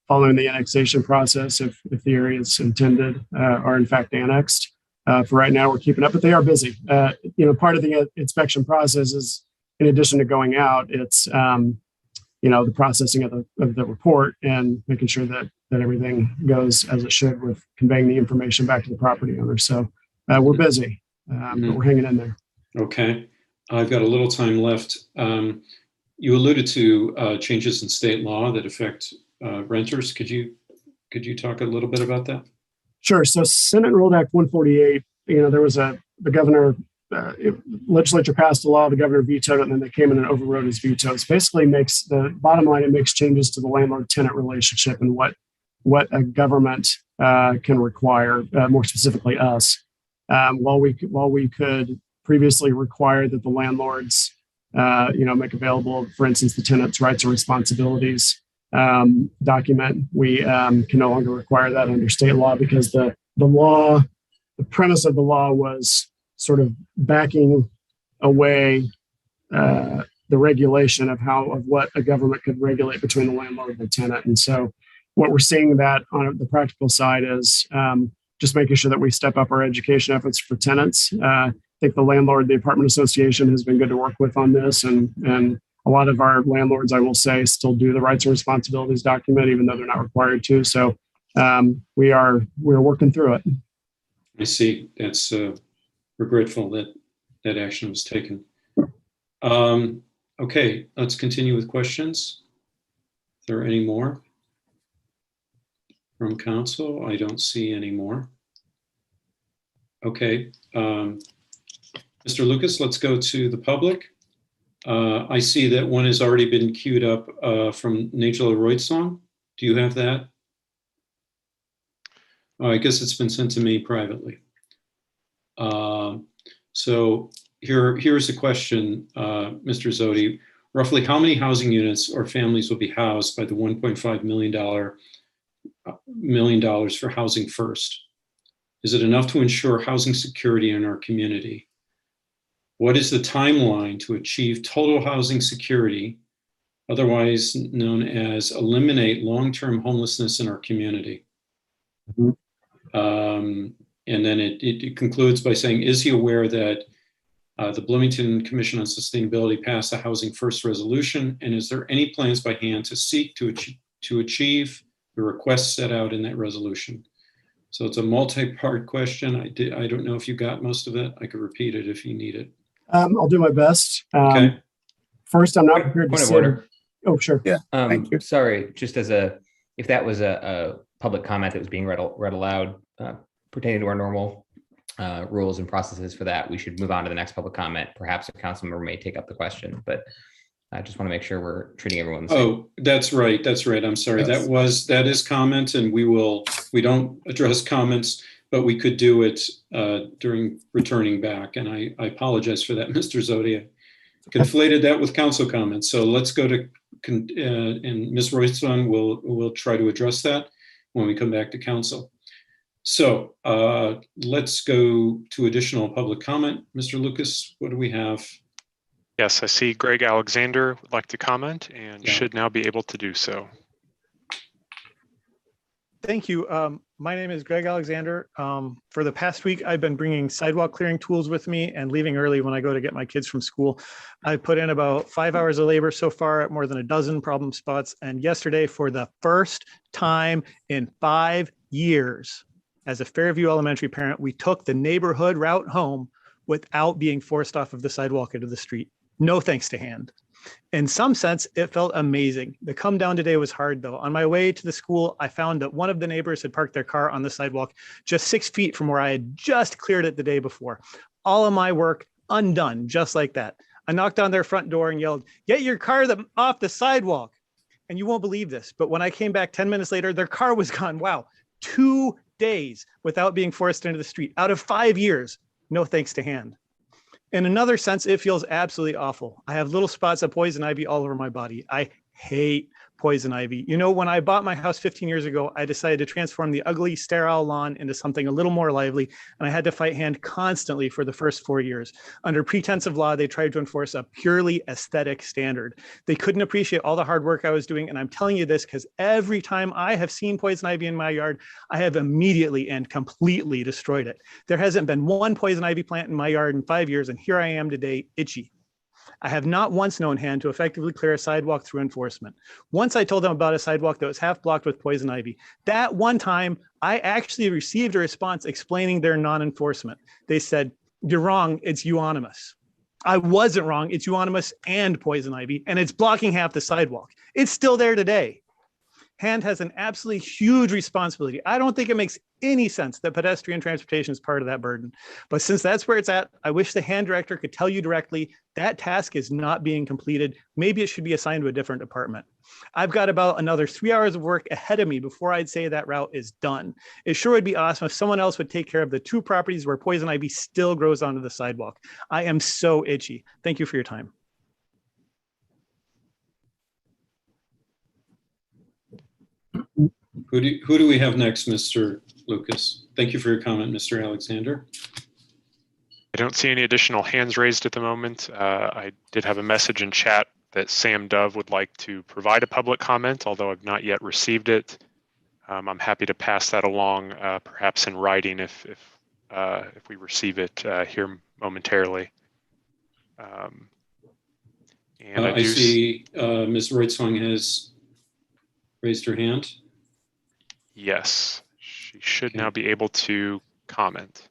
following the annexation process if the areas intended are in fact annexed. For right now, we're keeping up, but they are busy. Part of the inspection process is, in addition to going out, it's the processing of the report and making sure that everything goes as it should with conveying the information back to the property owner. So we're busy, but we're hanging in there. Okay, I've got a little time left. You alluded to changes in state law that affect renters. Could you talk a little bit about that? Sure. So Senate Enrolled Act 148. There was the governor. Legislature passed a law, the governor vetoed it, and then they came in and overrode his veto. It basically makes the bottom line, it makes changes to the landlord-tenant relationship and what a government can require, more specifically us. While we could previously require that the landlords, make available, for instance, the tenant's rights and responsibilities document, we can no longer require that under state law because the premise of the law was sort of backing away the regulation of what a government could regulate between the landlord and the tenant. And so what we're seeing that on the practical side is just making sure that we step up our education efforts for tenants. I think the apartment association has been good to work with on this. And a lot of our landlords, I will say, still do the rights and responsibilities document, even though they're not required to. So we're working through it. I see. That's we're grateful that action was taken. Okay, let's continue with questions. Is there any more from council? I don't see any more. Okay, Mr. Lucas, let's go to the public. I see that one has already been queued up from Nigel Roitsong. Do you have that? Oh, I guess it's been sent to me privately. So here's a question, Mr. Zodi. Roughly how many housing units or families will be housed by the $1.5 million for Housing First? Is it enough to ensure housing security in our community? What is the timeline to achieve total housing security, otherwise known as eliminate long-term homelessness in our community? And then it concludes by saying, is he aware that the Bloomington Commission on Sustainability passed a Housing First resolution? And is there any plans by hand to seek to achieve the requests set out in that resolution? So it's a multi-part question. I don't know if you got most of it. I could repeat it if you need it. I'll do my best. Okay. First, I'm not prepared to Point of say. order. Oh, sure. Yeah. Thank you. Sorry, just if that was a public comment that was being read aloud pertaining to our normal rules and processes for that, we should move on to the next public comment. Perhaps a council member may take up the question, but I just want to make sure we're treating everyone the same. Oh, that's right. That's right. I'm sorry. Yes. That is comment, and we don't address comments, but we could do it during returning back. And I apologize for that, Mr. Zodi. I conflated that with council comments. So let's go to, and Ms. Royston will try to address that when we come back to council. So let's go to additional public comment. Mr. Lucas, what do we have? Yes, I see Greg Alexander would like to comment and should now be able to do so. Thank you. My name is Greg Alexander. For the past week, I've been bringing sidewalk clearing tools with me and leaving early when I go to get my kids from school. I put in about 5 hours of labor so far at more than a dozen problem spots. And yesterday, for the first time in 5 years, as a Fairview Elementary parent, we took the neighborhood route home without being forced off of the sidewalk into the street. No thanks to hand. In some sense, it felt amazing. The come down today was hard, though. On my way to the school, I found that one of the neighbors had parked their car on the sidewalk just 6 feet from where I had just cleared it the day before. All of my work undone, just like that. I knocked on their front door and yelled, "Get your car off the sidewalk." And you won't believe this, but when I came back 10 minutes later, their car was gone. Wow. 2 days without being forced into the street out of 5 years. No thanks to Hand. In another sense, it feels absolutely awful. I have little spots of poison ivy all over my body. I hate poison ivy. You know, when I bought my house 15 years ago, I decided to transform the ugly, sterile lawn into something a little more lively, and I had to fight Hand constantly for the first 4 years. Under pretense of law, they tried to enforce a purely aesthetic standard. They couldn't appreciate all the hard work I was doing, and I'm telling you this because every time I have seen poison ivy in my yard, I have immediately and completely destroyed it. There hasn't been one poison ivy plant in my yard in 5 years, and here I am today, itchy. I have not once known Hand to effectively clear a sidewalk through enforcement. Once I told them about a sidewalk that was half blocked with poison ivy. That one time, I actually received a response explaining their non-enforcement. They said, "You're wrong, it's euonymus." I wasn't wrong, it's euonymus and poison ivy, and it's blocking half the sidewalk. It's still there today. Hand has an absolutely huge responsibility. I don't think it makes any sense that pedestrian transportation is part of that burden. But since that's where it's at, I wish the Hand director could tell you directly that task is not being completed. Maybe it should be assigned to a different department. I've got about another 3 hours of work ahead of me before I'd say that route is done. It sure would be awesome if someone else would take care of the 2 properties where poison ivy still grows onto the sidewalk. I am so itchy. Thank you for your time. Who do we have next, Mr. Lucas? Thank you for your comment, Mr. Alexander. I don't see any additional hands raised at the moment. I did have a message in chat that Sam Dove would like to provide a public comment, although I've not yet received it. I'm happy to pass that along, perhaps in writing if we receive it here momentarily. And I see Ms. Reutzwang has raised her hand. Yes, she should now be able to comment.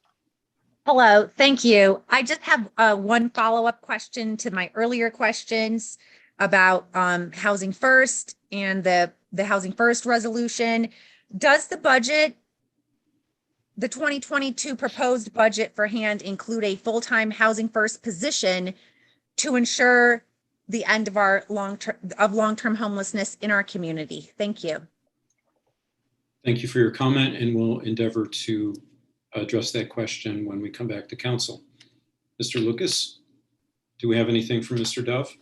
Hello, thank you. I just have one follow-up question to my earlier questions about Housing First and the Housing First resolution. Does the budget, the 2022 proposed budget for Hand, include a full-time Housing First position to ensure the end of our long-term homelessness in our community? Thank you. Thank you for your comment, and we'll endeavor to address that question when we come back to council. Mr. Lucas, do we have anything from Mr. Dove?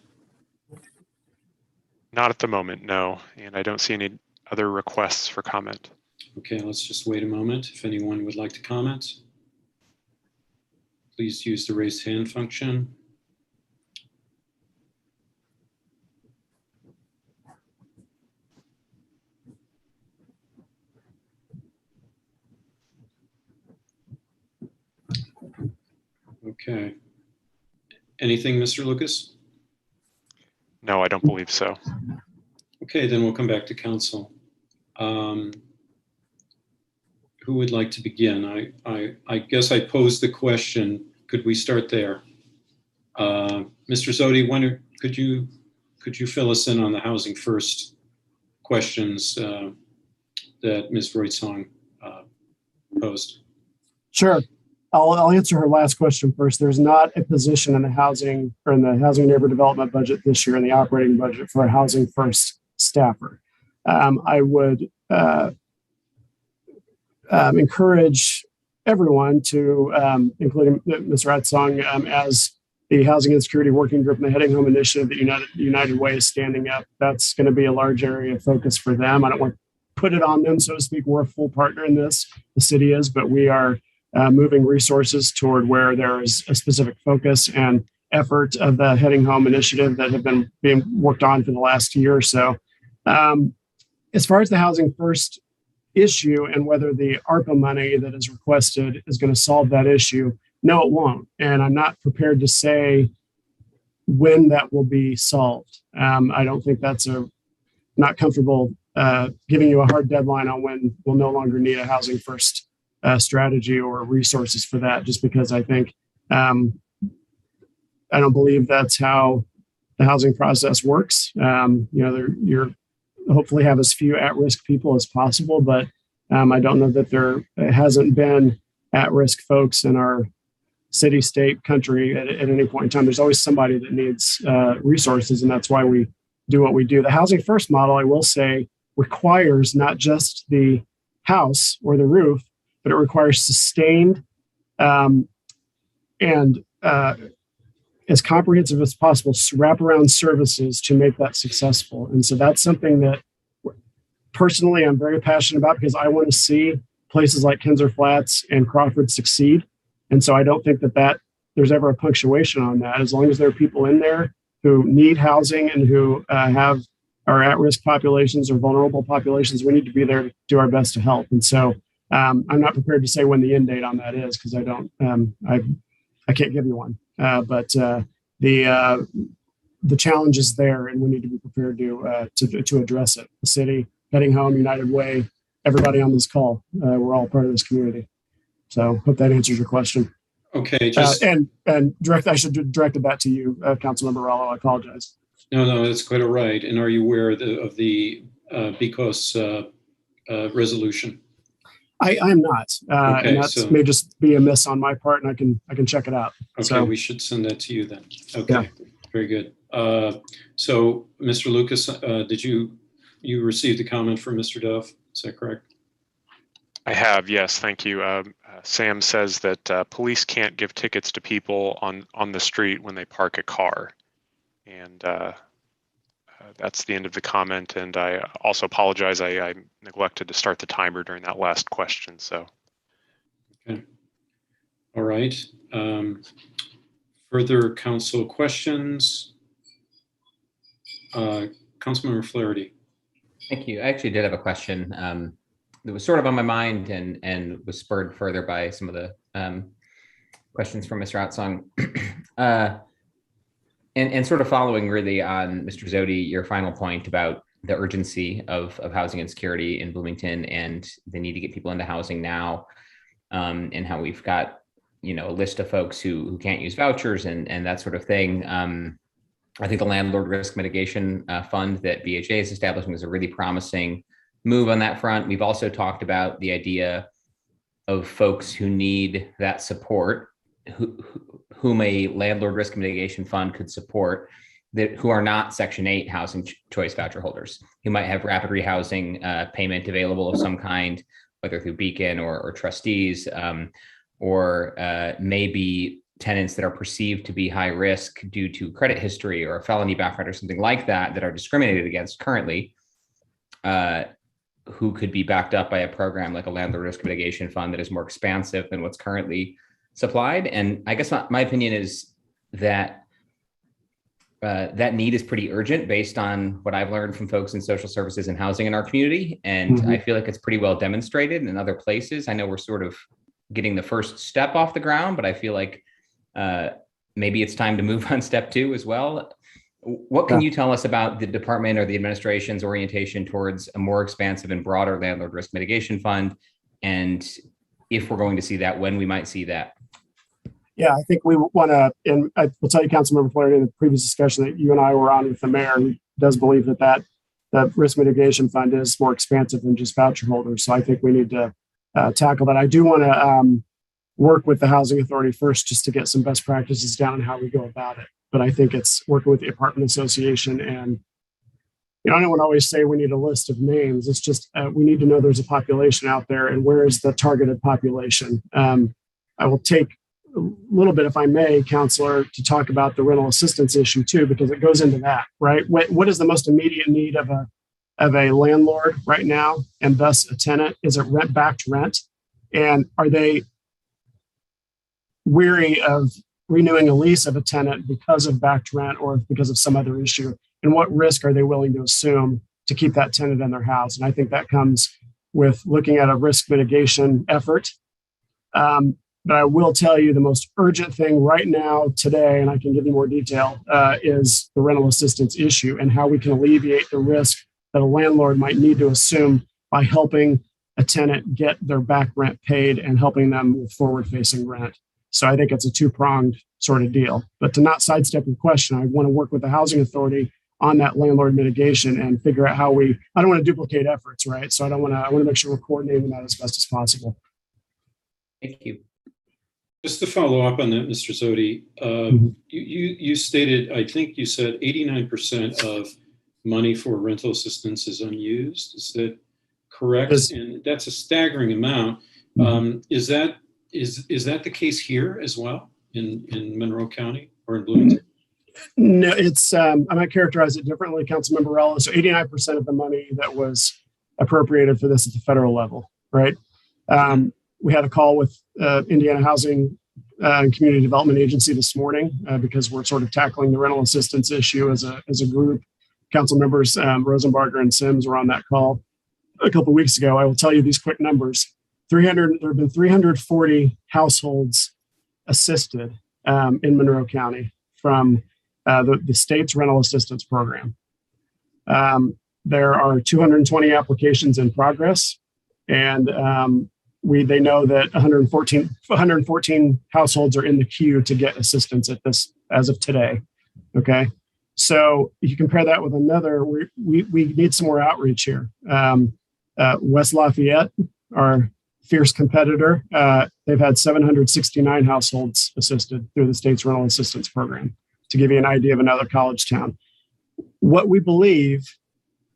Not at the moment, no. And I don't see any other requests for comment. Okay, let's just wait a moment. If anyone would like to comment, please use the raise hand function. Okay. Anything, Mr. Lucas? No, I don't believe so. Okay, then we'll come back to council. Who would like to begin? I guess I posed the question. Could we start there? Mr. Zodi, could you fill us in on the Housing First questions that Ms. Reutzwang posed? Sure. I'll answer her last question first. There's not a position in the housing or in the housing neighbor development budget this year in the operating budget for a Housing First staffer. I would encourage everyone to, including Ms. Ratzong, as the Housing Insecurity Working Group and the Heading Home Initiative that United Way is standing up. That's going to be a large area of focus for them. I don't want to put it on them, so to speak. We're a full partner in this. The city is, but we are moving resources toward where there is a specific focus and effort of the Heading Home Initiative that have been being worked on for the last year or so. As far as the Housing First issue and whether the ARPA money that is requested is going to solve that issue, no, it won't. And I'm not prepared to say when that will be solved. I don't think not comfortable giving you a hard deadline on when we'll no longer need a Housing First strategy or resources for that, just because I think I don't believe that's how the housing process works. You're hopefully have as few at-risk people as possible, but I don't know that there hasn't been at-risk folks in our city, state, country at any point in time. There's always somebody that needs resources, and that's why we do what we do. The Housing First model, I will say, requires not just the house or the roof, but it requires sustained and as comprehensive as possible wraparound services to make that successful. And so that's something that personally I'm very passionate about, because I want to see places like Kinzer Flats and Crawford succeed. And so I don't think that there's ever a punctuation on that. As long as there are people in there who need housing and who are at-risk populations or vulnerable populations, we need to be there to do our best to help. And so I'm not prepared to say when the end date on that is, because I don't, I can't give you one. But the challenge is there, and we need to be prepared to address it. The city, Heading Home, United Way, everybody on this call, we're all part of this community. So hope that answers your question. Okay, I should direct that to you, Councilmember Rallo. I apologize. No, that's quite all right. And are you aware of the BCOS resolution? I am not, Okay, and that may just be a miss on my part, and I can check it out. Okay, so, we should send that to you then. Okay, yeah. Very good. So, Mr. Lucas, did you received a comment from Mr. Dove? Is that correct? I have, yes, thank you. Sam says that police can't give tickets to people on the street when they park a car. And that's the end of the comment. And I also apologize, I neglected to start the timer during that last question, so. Okay, all right. Further council questions? Councilmember Flaherty. Thank you. I actually did have a question that was sort of on my mind and was spurred further by some of the questions from Mr. Outsong. And sort of following really on Mr. Zodi, your final point about the urgency of housing insecurity in Bloomington and the need to get people into housing now, and how we've got, a list of folks who can't use vouchers and that sort of thing. I think the Landlord Risk Mitigation Fund that BHA is establishing is a really promising move on that front. We've also talked about the idea of folks who need that support, whom a Landlord Risk Mitigation Fund could support, who are not Section 8 housing choice voucher holders, who might have rapid rehousing payment available of some kind, whether through Beacon or trustees, or maybe tenants that are perceived to be high risk due to credit history or a felony background or something like that are discriminated against currently, who could be backed up by a program like a Landlord Risk Mitigation Fund that is more expansive than what's currently supplied. And I guess my opinion is that that need is pretty urgent based on what I've learned from folks in social services and housing in our community. And I feel like it's pretty well demonstrated in other places. I know we're sort of getting the first step off the ground, but I feel like maybe it's time to move on step 2 as well. What can you tell us about the department or the administration's orientation towards a more expansive and broader Landlord Risk Mitigation Fund? And if we're going to see that, when we might see that? Yeah, I think we want to, and I will tell you, Councilmember Flaherty, in the previous discussion that you and I were on with the mayor, who does believe that risk mitigation fund is more expansive than just voucher holders. So I think we need to tackle that. I do want to work with the Housing Authority first, just to get some best practices down on how we go about it. But I think it's working with the Apartment Association, and I don't want to always say we need a list of names. It's just we need to know there's a population out there, and where is the targeted population. I will take a little bit, if I may, Counselor, to talk about the rental assistance issue too, because it goes into that, right? What is the most immediate need of a landlord right now, and thus a tenant? Is it rent-backed rent? And are they weary of renewing a lease of a tenant because of backed rent or because of some other issue? And what risk are they willing to assume to keep that tenant in their house? And I think that comes with looking at a risk mitigation effort. But I will tell you the most urgent thing right now today, and I can give you more detail, is the rental assistance issue and how we can alleviate the risk that a landlord might need to assume by helping a tenant get their back rent paid and helping them with forward-facing rent. So I think it's a two-pronged sort of deal. But to not sidestep your question, I want to work with the Housing Authority on that landlord mitigation and figure out how I don't want to duplicate efforts, right? So I want to make sure we're coordinating that as best as possible. Thank you. Just to follow up on that, Mr. Zodi, you stated, I think you said 89% of money for rental assistance is unused. Is that correct? Yes. And that's a staggering amount. Is that the case here as well in Monroe County or in Bloomington? No, it's, I might characterize it differently, Councilmember Rella. So 89% of the money that was appropriated for this at the federal level, right? We had a call with Indiana Housing and Community Development Agency this morning because we're sort of tackling the rental assistance issue as a group. Council members Rosenbarger and Sims were on that call a couple of weeks ago. I will tell you these quick numbers. There have been 340 households assisted in Monroe County from the state's rental assistance program. There are 220 applications in progress, and they know that 114 households are in the queue to get assistance at this as of today. Okay, so if you compare that with another, we need some more outreach here. West Lafayette, our fierce competitor, they've had 769 households assisted through the state's rental assistance program, to give you an idea of another college town. What we believe,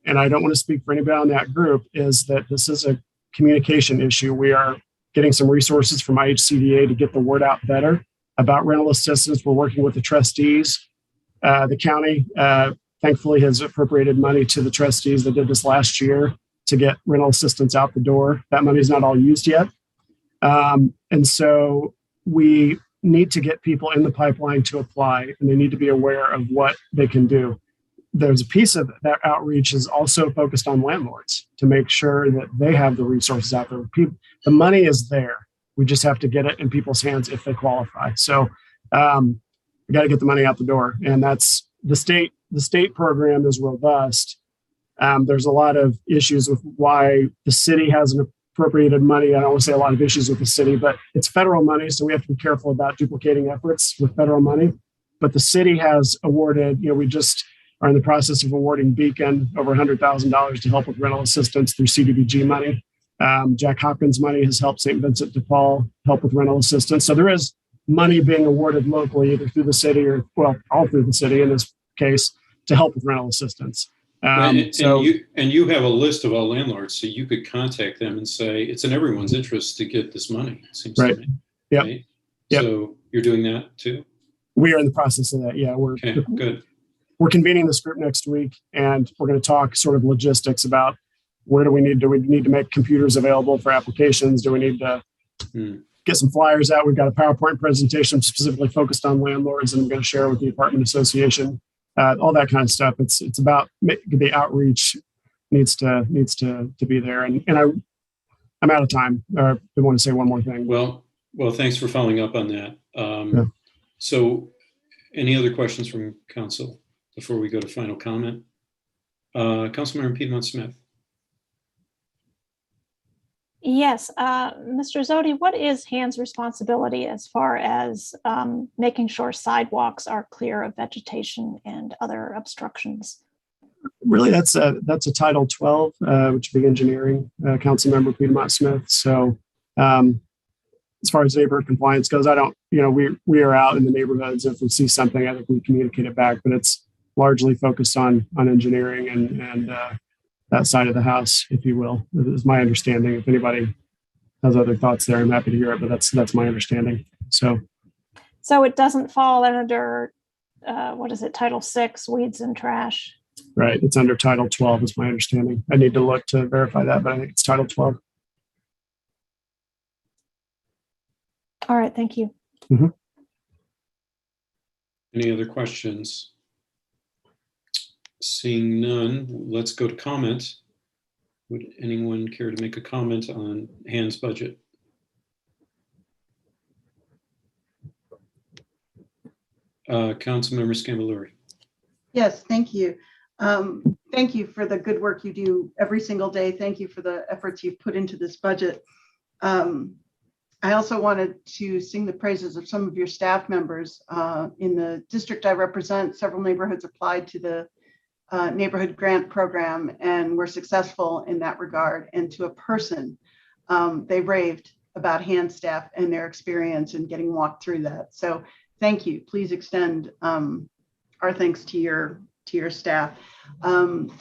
and I don't want to speak for anybody on that group, is that this is a communication issue. We are getting some resources from IHCDA to get the word out better about rental assistance. We're working with the trustees. The county, thankfully, has appropriated money to the trustees that did this last year to get rental assistance out the door. That money is not all used yet. And so we need to get people in the pipeline to apply, and they need to be aware of what they can do. There's a piece of that outreach is also focused on landlords to make sure that they have the resources out there. The money is there. We just have to get it in people's hands if they qualify. So we got to get the money out the door, and that's the state. The state program is robust. There's a lot of issues with why the city hasn't appropriated money. I don't want to say a lot of issues with the city, but it's federal money, so we have to be careful about duplicating efforts with federal money. But the city has awarded, we just are in the process of awarding Beacon over $100,000 to help with rental assistance through CDBG money. Jack Hopkins money has helped St. Vincent de Paul help with rental assistance. So there is money being awarded locally, either through the city or, well, all through the city in this case, to help with rental assistance. And you have a list of all landlords, so you could contact them and say it's in everyone's interest to get this money. It seems right. to me. Yep. Right? Yep. So you're doing that too. We are in the process of that. Yeah, okay, good. We're convening this group next week, and we're going to talk sort of logistics about where do we need to make computers available for applications? Do we need to get some flyers out? We've got a PowerPoint presentation specifically focused on landlords, and I'm going to share with the apartment association. All that kind of stuff. It's about the outreach needs to be there. And I'm out of time. I want to say one more thing. Well, thanks for following up on that. Yeah. So, any other questions from council before we go to final comment? Councilmember Piedmont-Smith. Yes, Mr. Zodi, what is HAN's responsibility as far as making sure sidewalks are clear of vegetation and other obstructions? Really, that's a Title 12, which would be engineering, Councilmember Piedmont-Smith. So as far as neighborhood compliance goes, I don't, we are out in the neighborhoods. If we see something, I think we communicate it back, but it's largely focused on engineering and that side of the house, if you will, is my understanding. If anybody has other thoughts there, I'm happy to hear it, but that's my understanding. So it doesn't fall under, Title 6, weeds and trash? Right. It's under Title 12 is my understanding. I need to look to verify that, but I think it's Title 12. All right. Thank you. Mm-hmm. Any other questions? Seeing none, let's go to comment. Would anyone care to make a comment on HAN's budget? Councilmember Scambaluri. Yes, thank you. Thank you for the good work you do every single day. Thank you for the efforts you've put into this budget. I also wanted to sing the praises of some of your staff members. In the district I represent, several neighborhoods applied to the neighborhood grant program and were successful in that regard. And to a person, they raved about HAN staff and their experience in getting walked through that. So thank you. Please extend our thanks to your to your staff.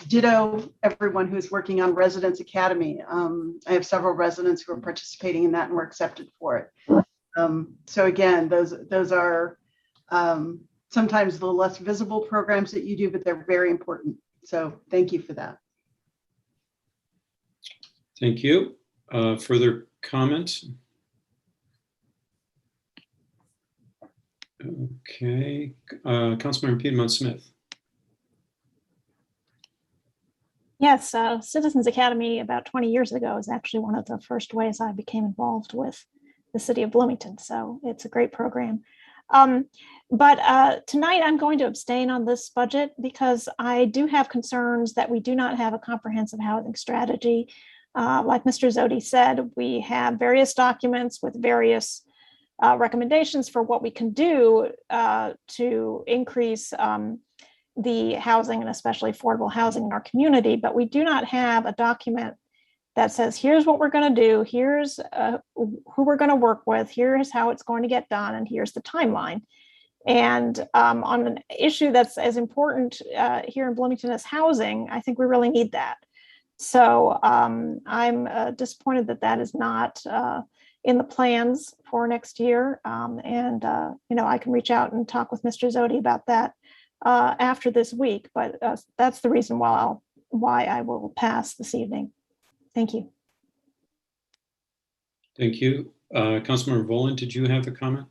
Ditto everyone who's working on Residence Academy. I have several residents who are participating in that and were accepted for it. So again, those are sometimes the less visible programs that you do, but they're very important. So thank you for that. Thank you. Further comments? Okay, Councilmember Piedmont Smith. Yes, Citizens Academy about 20 years ago is actually one of the first ways I became involved with the city of Bloomington. So it's a great program. But tonight I'm going to abstain on this budget because I do have concerns that we do not have a comprehensive housing strategy. Like Mr. Zodi said, we have various documents with various recommendations for what we can do to increase the housing and especially affordable housing in our community, but we do not have a document that says, here's what we're going to do, here's who we're going to work with, here's how it's going to get done, and here's the timeline. And on an issue that's as important here in Bloomington as housing, I think we really need that. So I'm disappointed that that is not in the plans for next year. I can reach out and talk with Mr. Zodi about that after this week, but that's the reason why I will pass this evening. Thank you. Thank you. Councilmember Volan, did you have a comment?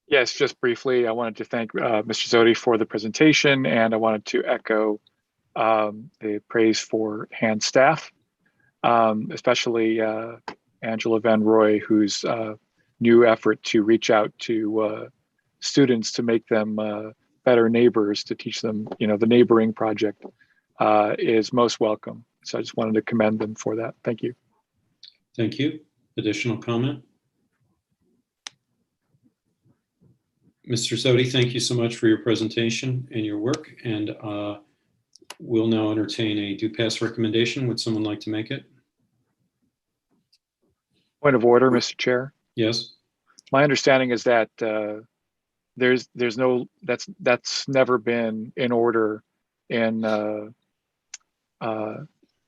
Yes, just briefly, I wanted to thank Mr. Zodi for the presentation, and I wanted to echo the praise for hand staff, especially Angela Van Roy, whose new effort to reach out to students to make them better neighbors, to teach them, the neighboring project is most welcome. So I just wanted to commend them for that. Thank you. Thank you. Additional comment? Mr. Zodi, thank you so much for your presentation and your work. And we'll now entertain a do pass recommendation. Would someone like to make it? Point of order, Mr. Chair. Yes. My understanding is that there's no, that's never been in order in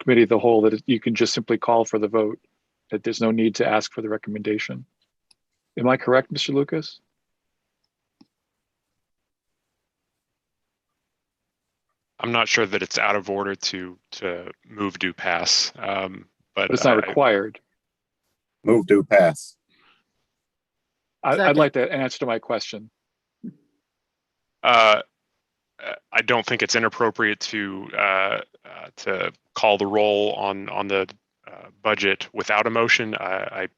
committee of the whole, that you can just simply call for the vote, that there's no need to ask for the recommendation. Am I correct, Mr. Lucas? I'm not sure that it's out of order to move do pass, but it's not required. Move do pass. I'd like to answer to my question. I don't think it's inappropriate to call the roll on the budget without a motion. I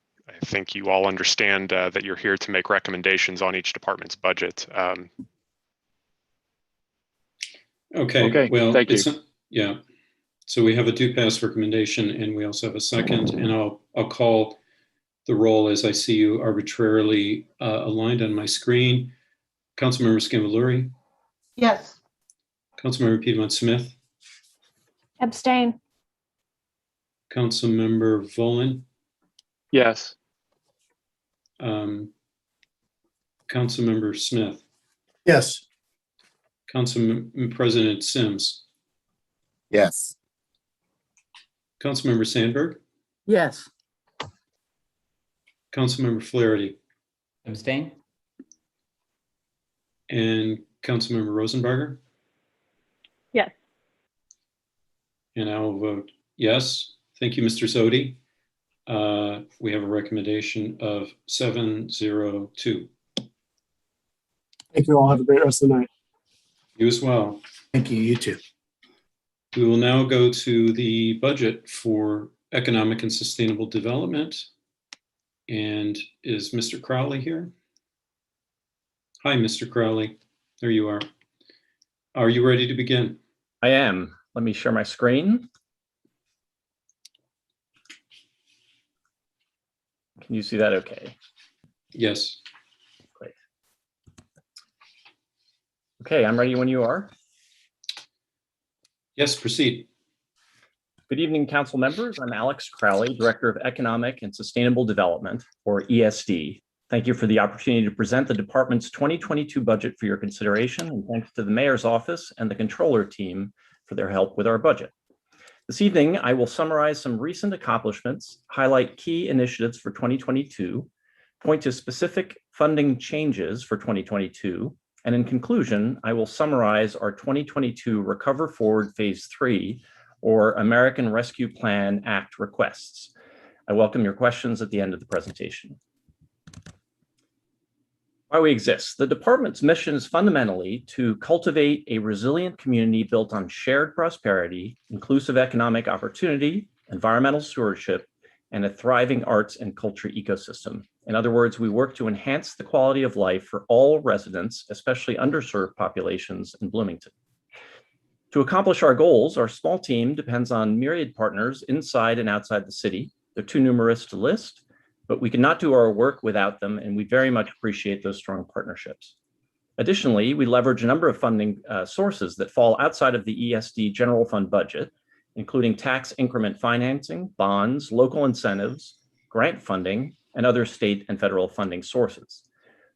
think you all understand that you're here to make recommendations on each department's budget. Okay. Well, thank you. Yeah. So we have a do pass recommendation, and we also have a second, and I'll call the roll as I see you arbitrarily aligned on my screen. Councilmember Scambaluri. Yes. Councilmember Piedmont Smith. Abstain. Councilmember Volan. Yes. Councilmember Smith. Yes. Council President Sims. Yes. Councilmember Sandberg. Yes. Councilmember Flaherty. Abstain. And Councilmember Rosenbarger. Yes. And I will vote yes. Thank you, Mr. Zodi. We have a recommendation of 702. Thank you all. Have a great rest of the night. You as well. Thank you. You too. We will now go to the budget for economic and sustainable development. And is Mr. Crowley here? Hi, Mr. Crowley. There you are. Are you ready to begin? I am. Let me share my screen. Can you see that okay? Yes. Great. Okay, I'm ready when you are. Yes, proceed. Good evening, council members. I'm Alex Crowley, Director of Economic and Sustainable Development, or ESD, Thank you for the opportunity to present the department's 2022 budget for your consideration, and thanks to the mayor's office and the controller team for their help with our budget. This evening, I will summarize some recent accomplishments, highlight key initiatives for 2022, point to specific funding changes for 2022, and in conclusion, I will summarize our 2022 Recover Forward Phase 3 or American Rescue Plan Act requests. I welcome your questions at the end of the presentation. Why we exist. The department's mission is fundamentally to cultivate a resilient community built on shared prosperity, inclusive economic opportunity, environmental stewardship, and a thriving arts and culture ecosystem. In other words, we work to enhance the quality of life for all residents, especially underserved populations in Bloomington. To accomplish our goals, our small team depends on myriad partners inside and outside the city. They're too numerous to list, but we cannot do our work without them, and we very much appreciate those strong partnerships. Additionally, we leverage a number of funding sources that fall outside of the ESD general fund budget, including tax increment financing, bonds, local incentives, grant funding, and other state and federal funding sources.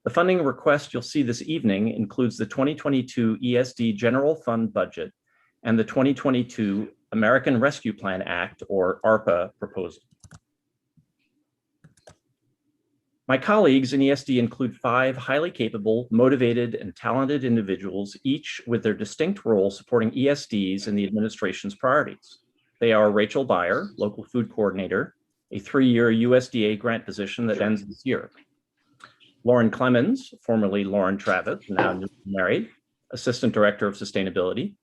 The funding request you'll see this evening includes the 2022 ESD general fund budget and the 2022 American Rescue Plan Act, or ARPA, proposal. My colleagues in ESD include 5 highly capable, motivated, and talented individuals, each with their distinct role supporting ESDs and the administration's priorities. They are Rachel Byer, local food coordinator, a 3-year USDA grant position that ends this year. Lauren Clemens, formerly Lauren Travis, now married, assistant director of sustainability.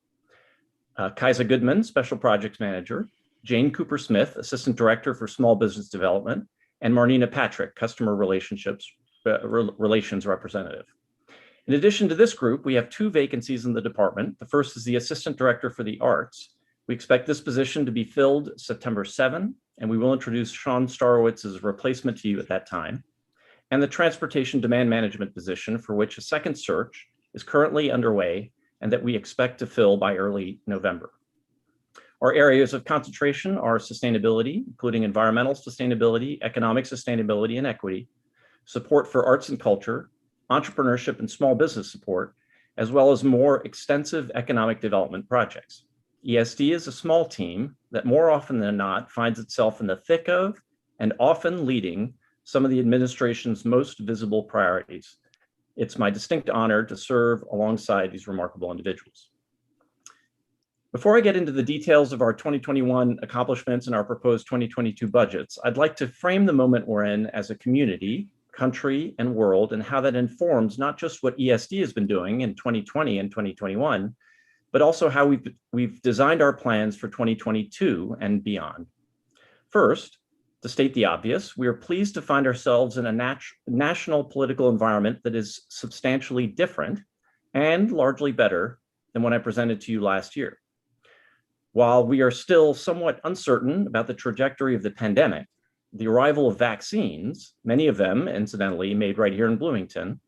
Kaisa Goodman, special projects manager. Jane Cooper Smith, assistant director for small business development. And Marnina Patrick, customer relations representative. In addition to this group, we have 2 vacancies in the department. The first is the assistant director for the arts. We expect this position to be filled September 7, and we will introduce Sean Starowitz's replacement to you at that time. And the transportation demand management position, for which a second search is currently underway and that we expect to fill by early November. Our areas of concentration are sustainability, including environmental sustainability, economic sustainability and equity, support for arts and culture, entrepreneurship and small business support, as well as more extensive economic development projects. ESD is a small team that more often than not finds itself in the thick of and often leading some of the administration's most visible priorities. It's my distinct honor to serve alongside these remarkable individuals. Before I get into the details of our 2021 accomplishments and our proposed 2022 budgets, I'd like to frame the moment we're in as a community, country, and world, and how that informs not just what ESD has been doing in 2020 and 2021, but also how we've designed our plans for 2022 and beyond. First, to state the obvious, we are pleased to find ourselves in a national political environment that is substantially different and largely better than when I presented to you last year. While we are still somewhat uncertain about the trajectory of the pandemic, the arrival of vaccines, many of them incidentally made right here in Bloomington,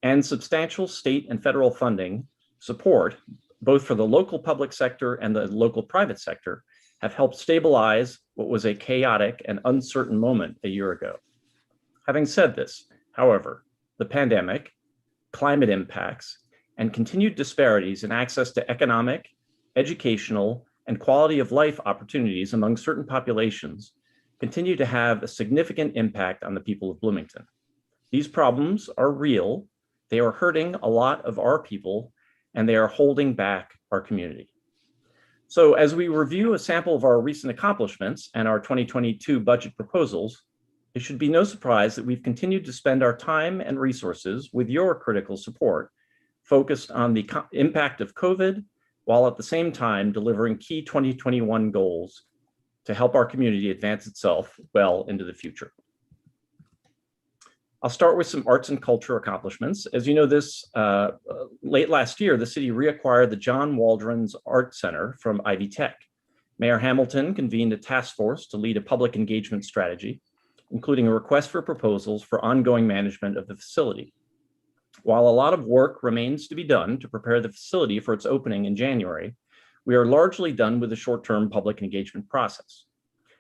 and substantial state and federal funding support, both for the local public sector and the local private sector, have helped stabilize what was a chaotic and uncertain moment a year ago. Having said this, however, the pandemic, climate impacts, and continued disparities in access to economic, educational, and quality of life opportunities among certain populations continue to have a significant impact on the people of Bloomington. These problems are real, they are hurting a lot of our people, and they are holding back our community. So as we review a sample of our recent accomplishments and our 2022 budget proposals, it should be no surprise that we've continued to spend our time and resources with your critical support, focused on the impact of COVID, while at the same time delivering key 2021 goals to help our community advance itself well into the future. I'll start with some arts and culture accomplishments. As you know, late last year, the city reacquired the John Waldron's Art Center from Ivy Tech. Mayor Hamilton convened a task force to lead a public engagement strategy, including a request for proposals for ongoing management of the facility. While a lot of work remains to be done to prepare the facility for its opening in January, we are largely done with the short-term public engagement process.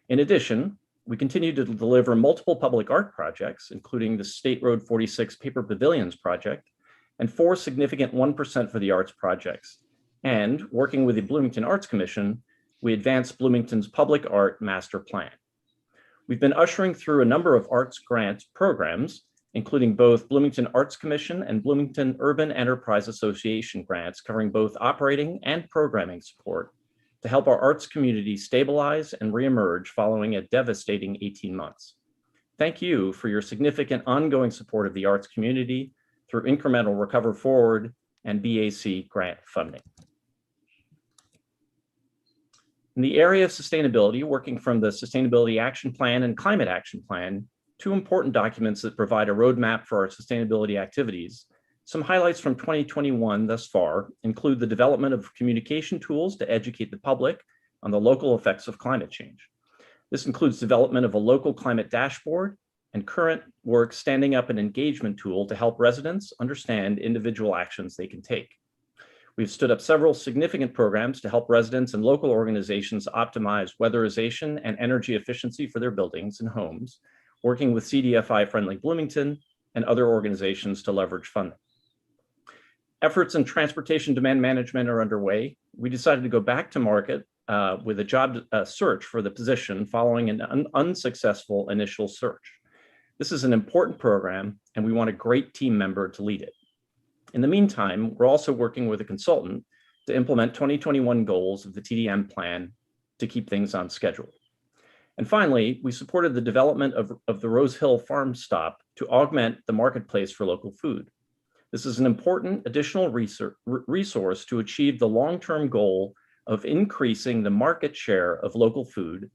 In addition, We continue to deliver multiple public art projects, including the State Road 46 Paper Pavilions project and 4 significant 1% for the Arts projects. And working with the Bloomington Arts Commission, we advanced Bloomington's public art master plan. We've been ushering through a number of arts grant programs, including both Bloomington Arts Commission and Bloomington Urban Enterprise Association grants covering both operating and programming support to help our arts community stabilize and reemerge following a devastating 18 months. Thank you for your significant ongoing support of the arts community through incremental Recover Forward and BAC grant funding. In the area of sustainability, working from the Sustainability Action Plan and Climate Action Plan, 2 important documents that provide a roadmap for our sustainability activities. Some highlights from 2021 thus far include the development of communication tools to educate the public on the local effects of climate change. This includes development of a local climate dashboard and current work standing up an engagement tool to help residents understand individual actions they can take. We've stood up several significant programs to help residents and local organizations optimize weatherization and energy efficiency for their buildings and homes, working with CDFI Friendly Bloomington and other organizations to leverage funding. Efforts in transportation demand management are underway. We decided to go back to market with a job search for the position following an unsuccessful initial search. This is an important program and we want a great team member to lead it. In the meantime, we're also working with a consultant to implement 2021 goals of the TDM plan to keep things on schedule. And finally, we supported the development of the Rose Hill Farm Stop to augment the marketplace for local food. This is an important additional resource to achieve the long-term goal of increasing the market share of local food,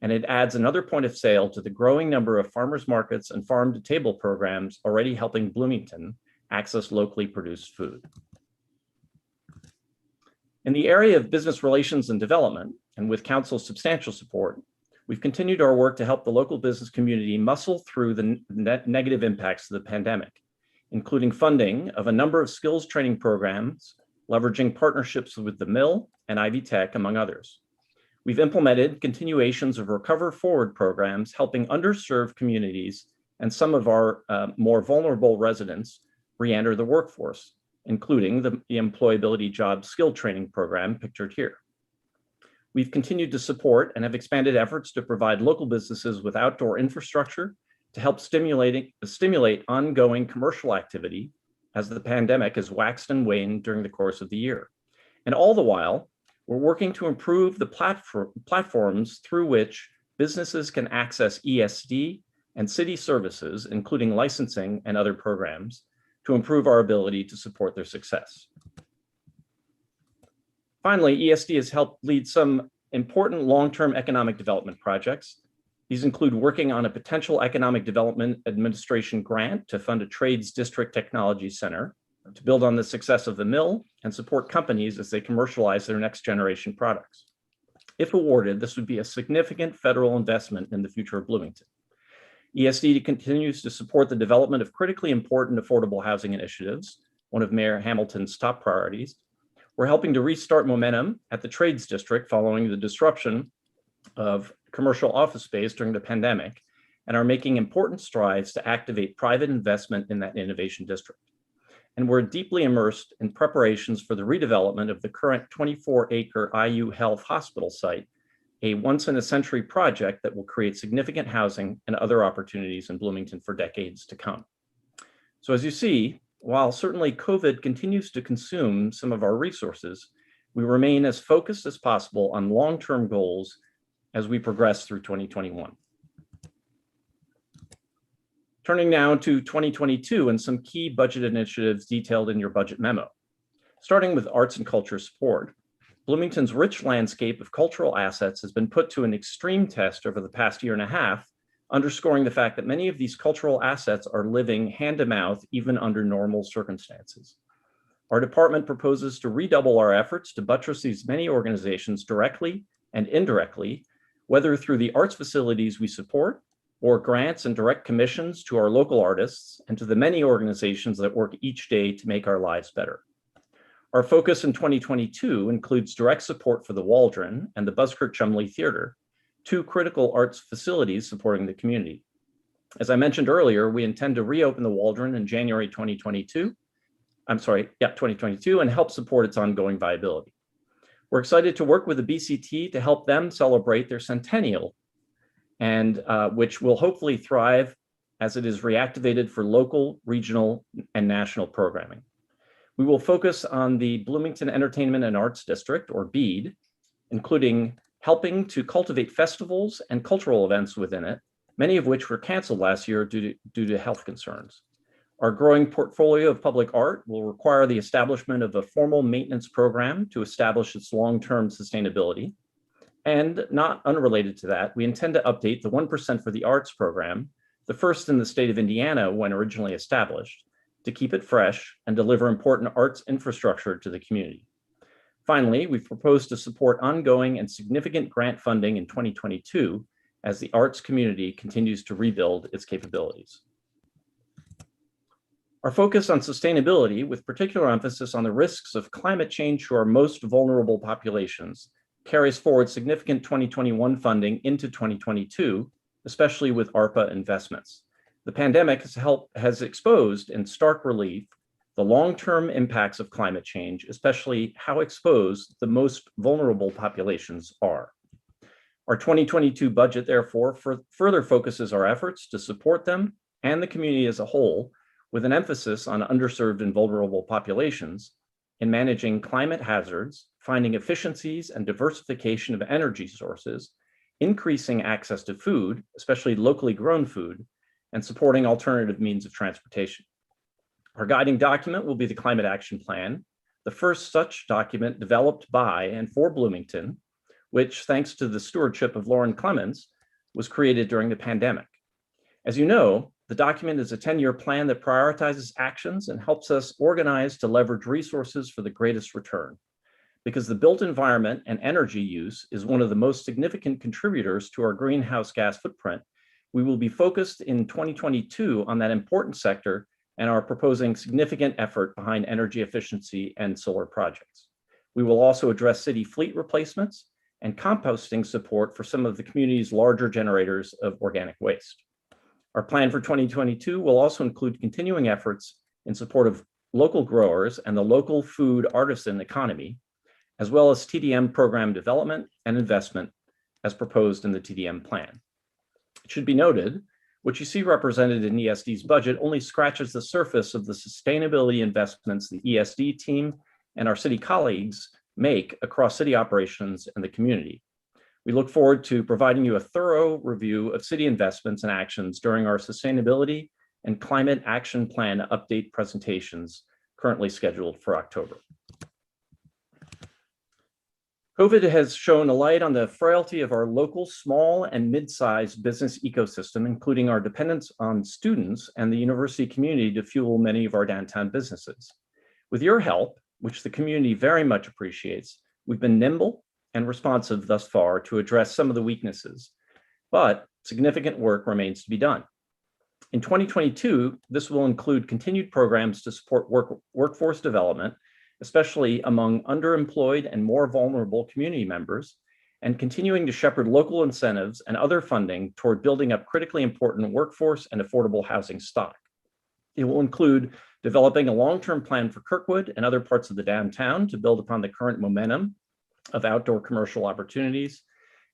and it adds another point of sale to the growing number of farmers markets and farm-to-table programs already helping Bloomington access locally produced food. In the area of business relations and development, and with Council's substantial support, we've continued our work to help the local business community muscle through the negative impacts of the pandemic, including funding of a number of skills training programs, leveraging partnerships with the Mill and Ivy Tech, among others. We've implemented continuations of Recover Forward programs, helping underserved communities and some of our more vulnerable residents re-enter the workforce, including the Employability Job Skill Training Program pictured here. We've continued to support and have expanded efforts to provide local businesses with outdoor infrastructure to help stimulate ongoing commercial activity as the pandemic has waxed and waned during the course of the year. And all the while, we're working to improve the platforms through which businesses can access ESD and city services, including licensing and other programs, to improve our ability to support their success. Finally, ESD has helped lead some important long-term economic development projects. These include working on a potential Economic Development Administration grant to fund a Trades District Technology Center to build on the success of the Mill and support companies as they commercialize their next generation products. If awarded, this would be a significant federal investment in the future of Bloomington. ESD continues to support the development of critically important affordable housing initiatives, one of Mayor Hamilton's top priorities. We're helping to restart momentum at the Trades District following the disruption of commercial office space during the pandemic, and are making important strides to activate private investment in that innovation district. And we're deeply immersed in preparations for the redevelopment of the current 24-acre IU Health Hospital site, a once-in-a-century project that will create significant housing and other opportunities in Bloomington for decades to come. So as you see, while certainly COVID continues to consume some of our resources, we remain as focused as possible on long-term goals as we progress through 2021. Turning now to 2022 and some key budget initiatives detailed in your budget memo. Starting with arts and culture support, Bloomington's rich landscape of cultural assets has been put to an extreme test over the past year and a half, underscoring the fact that many of these cultural assets are living hand to mouth even under normal circumstances. Our department proposes to redouble our efforts to buttress these many organizations directly and indirectly, whether through the arts facilities we support or grants and direct commissions to our local artists and to the many organizations that work each day to make our lives better. Our focus in 2022 includes direct support for the Waldron and the Buskirk Chumley Theater 2 critical arts facilities supporting the community. As I mentioned earlier, we intend to reopen the Waldron in January 2022. 2022, and help support its ongoing viability. We're excited to work with the BCT to help them celebrate their centennial, and which will hopefully thrive as it is reactivated for local, regional, and national programming. We will focus on the Bloomington Entertainment and Arts District, or BEAD, including helping to cultivate festivals and cultural events within it, many of which were canceled last year due to health concerns. Our growing portfolio of public art will require the establishment of a formal maintenance program to establish its long-term sustainability. And not unrelated to that, we intend to update the 1% for the Arts program, the first in the state of Indiana when originally established, to keep it fresh and deliver important arts infrastructure to the community. Finally, we've proposed to support ongoing and significant grant funding in 2022 as the arts community continues to rebuild its capabilities. Our focus on sustainability, with particular emphasis on the risks of climate change to our most vulnerable populations, carries forward significant 2021 funding into 2022, especially with ARPA investments. The pandemic has exposed in stark relief the long-term impacts of climate change, especially how exposed the most vulnerable populations are. Our 2022 budget, therefore, further focuses our efforts to support them and the community as a whole, with an emphasis on underserved and vulnerable populations in managing climate hazards, finding efficiencies and diversification of energy sources, increasing access to food, especially locally grown food, and supporting alternative means of transportation. Our guiding document will be the Climate Action Plan, the first such document developed by and for Bloomington, which, thanks to the stewardship of Lauren Clemens, was created during the pandemic. As you know, the document is a 10-year plan that prioritizes actions and helps us organize to leverage resources for the greatest return. Because the built environment and energy use is one of the most significant contributors to our greenhouse gas footprint, we will be focused in 2022 on that important sector and are proposing significant effort behind energy efficiency and solar projects. We will also address city fleet replacements and composting support for some of the community's larger generators of organic waste. Our plan for 2022 will also include continuing efforts in support of local growers and the local food artisan economy, as well as TDM program development and investment as proposed in the TDM plan. It should be noted, what you see represented in ESD's budget only scratches the surface of the sustainability investments the ESD team and our city colleagues make across city operations and the community. We look forward to providing you a thorough review of city investments and actions during our sustainability and climate action plan update presentations currently scheduled for October. COVID has shown a light on the frailty of our local small and mid-sized business ecosystem, including our dependence on students and the university community to fuel many of our downtown businesses. With your help, which the community very much appreciates, we've been nimble and responsive thus far to address some of the weaknesses, but significant work remains to be done. In 2022, this will include continued programs to support workforce development, especially among underemployed and more vulnerable community members, and continuing to shepherd local incentives and other funding toward building up critically important workforce and affordable housing stock. It will include developing a long-term plan for Kirkwood and other parts of the downtown to build upon the current momentum of outdoor commercial opportunities,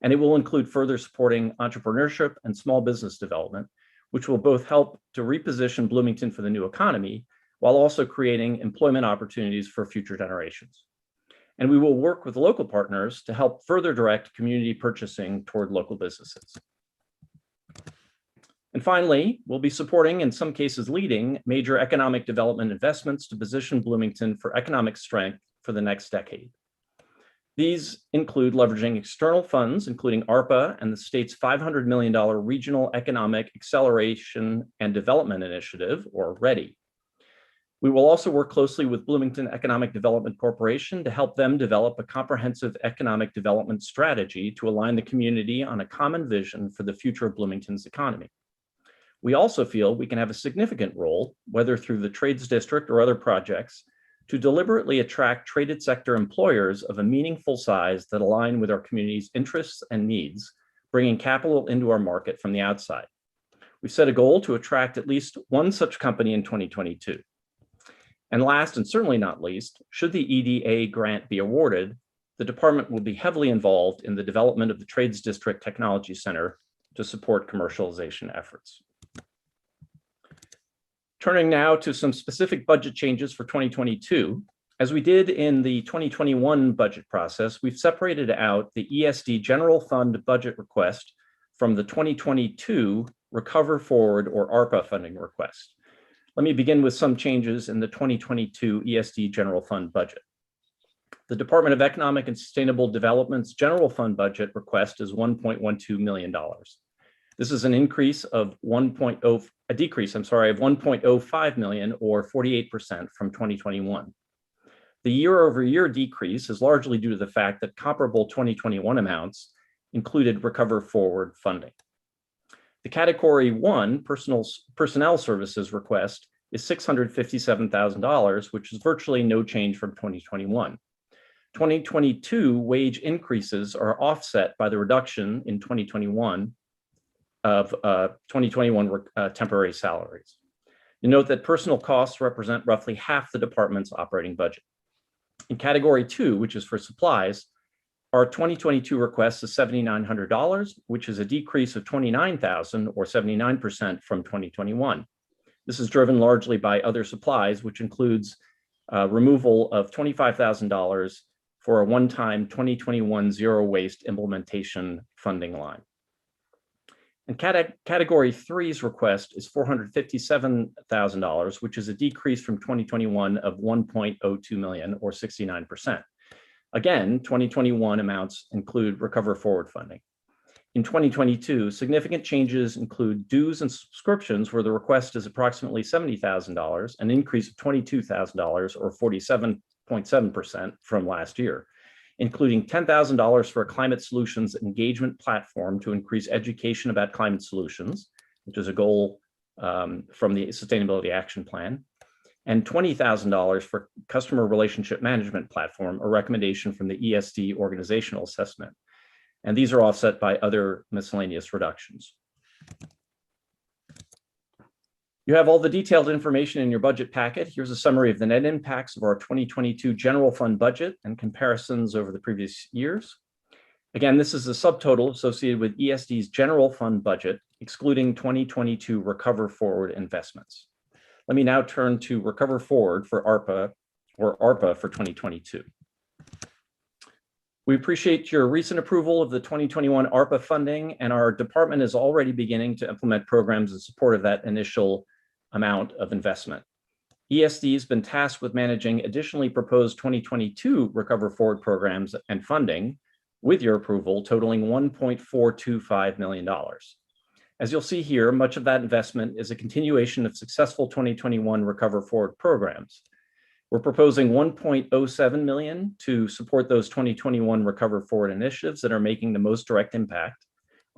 and it will include further supporting entrepreneurship and small business development, which will both help to reposition Bloomington for the new economy, while also creating employment opportunities for future generations. And we will work with local partners to help further direct community purchasing toward local businesses. And finally, we'll be supporting, in some cases leading, major economic development investments to position Bloomington for economic strength for the next decade. These include leveraging external funds, including ARPA and the state's $500 million Regional Economic Acceleration and Development Initiative, or READY. We will also work closely with Bloomington Economic Development Corporation to help them develop a comprehensive economic development strategy to align the community on a common vision for the future of Bloomington's economy. We also feel we can have a significant role, whether through the Trades District or other projects, to deliberately attract traded sector employers of a meaningful size that align with our community's interests and needs bringing capital into our market from the outside. We set a goal to attract at least one such company in 2022. And last, and certainly not least, should the EDA grant be awarded, the department will be heavily involved in the development of the Trades District Technology Center to support commercialization efforts. Turning now to some specific budget changes for 2022. As we did in the 2021 budget process, we've separated out the ESD General Fund budget request from the 2022 Recover Forward or ARPA funding request. Let me begin with some changes in the 2022 ESD General Fund budget. The Department of Economic and Sustainable Development's General Fund budget request is $1.12 million. This is an increase of a decrease of 1.05 million or 48% from 2021. The year-over-year decrease is largely due to the fact that comparable 2021 amounts included Recover Forward funding. The Category 1 personnel services request is $657,000, which is virtually no change from 2021. 2022 wage increases are offset by the reduction in 2021 of temporary salaries. You note that personal costs represent roughly half the department's operating budget. In Category 2, which is for supplies, our 2022 request is $7,900, which is a decrease of $29,000 or 79% from 2021. This is driven largely by other supplies, which includes removal of $25,000 for a one-time 2021 zero waste implementation funding line. And Category 3's request is $457,000, which is a decrease from 2021 of 1.02 million or 69%. Again, 2021 amounts include Recover Forward funding. In 2022, significant changes include dues and subscriptions, where the request is approximately $70,000, an increase of $22,000 or 47.7% from last year, including $10,000 for a climate solutions engagement platform to increase education about climate solutions, which is a goal from the Sustainability Action Plan, and $20,000 for customer relationship management platform, a recommendation from the ESD organizational assessment. And these are offset by other miscellaneous reductions. You have all the detailed information in your budget packet. Here's a summary of the net impacts of our 2022 general fund budget and comparisons over the previous years. Again, this is a subtotal associated with ESD's general fund budget, excluding 2022 Recover Forward investments. Let me now turn to Recover Forward for ARPA for 2022. We appreciate your recent approval of the 2021 ARPA funding, and our department is already beginning to implement programs in support of that initial amount of investment. ESD has been tasked with managing additionally proposed 2022 Recover Forward programs and funding with your approval, totaling $1.425 million. As you'll see here, much of that investment is a continuation of successful 2021 Recover Forward programs. We're proposing $1.07 million to support those 2021 Recover Forward initiatives that are making the most direct impact,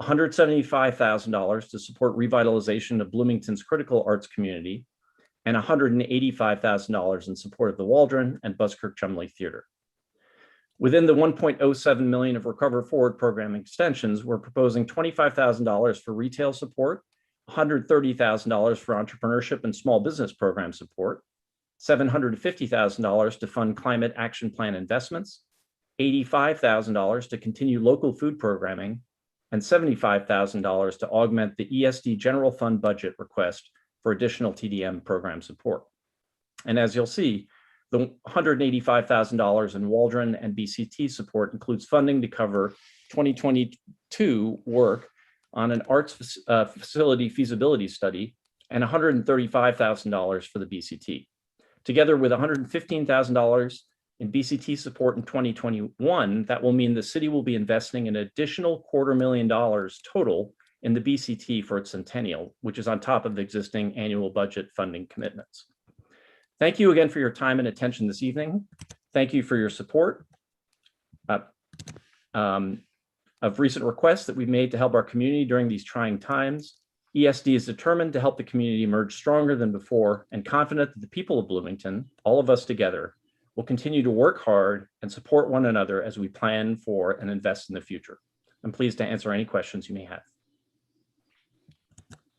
$175,000 to support revitalization of Bloomington's critical arts community, and $185,000 in support of the Waldron and Buskirk Chumley Theater. Within the $1.07 million of Recover Forward program extensions, we're proposing $25,000 for retail support, $130,000 for entrepreneurship and small business program support, $750,000 to fund climate action plan investments, $85,000 to continue local food programming, and $75,000 to augment the ESD general fund budget request for additional TDM program support. And as you'll see, the $185,000 in Waldron and BCT support includes funding to cover 2022 work on an arts facility feasibility study and $135,000 for the BCT. Together with $115,000 in BCT support in 2021, that will mean the city will be investing an additional $250,000 total in the BCT for its centennial, which is on top of the existing annual budget funding commitments. Thank you again for your time and attention this evening. Thank you for your support of recent requests that we've made to help our community during these trying times. ESD is determined to help the community emerge stronger than before and confident that the people of Bloomington, all of us together, will continue to work hard and support one another as we plan for and invest in the future. I'm pleased to answer any questions you may have.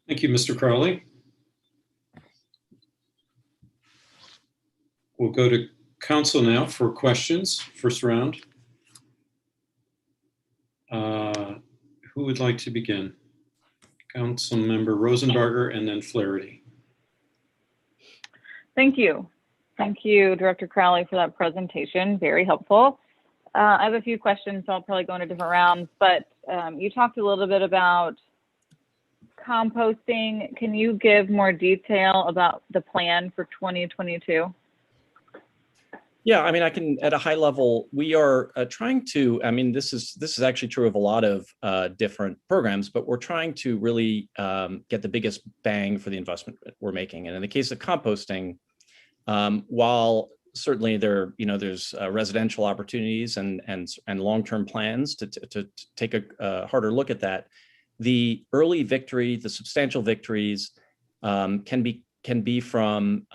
Thank you, Mr. Crowley. We'll go to council now for questions, first round. Who would like to begin? Councilmember Rosenbarger and then Flaherty. Thank you. Thank you, Director Crowley, for that presentation. Very helpful. I have a few questions, so I'll probably go into different rounds, but you talked a little bit about composting. Can you give more detail about the plan for 2022? Yeah, I mean, I can, at a high level, we are trying to, I mean, this is actually true of a lot of different programs, but we're trying to really get the biggest bang for the investment that we're making. And in the case of composting, while certainly there's residential opportunities and long-term plans to take a harder look at that, the early victory, the substantial victories can be from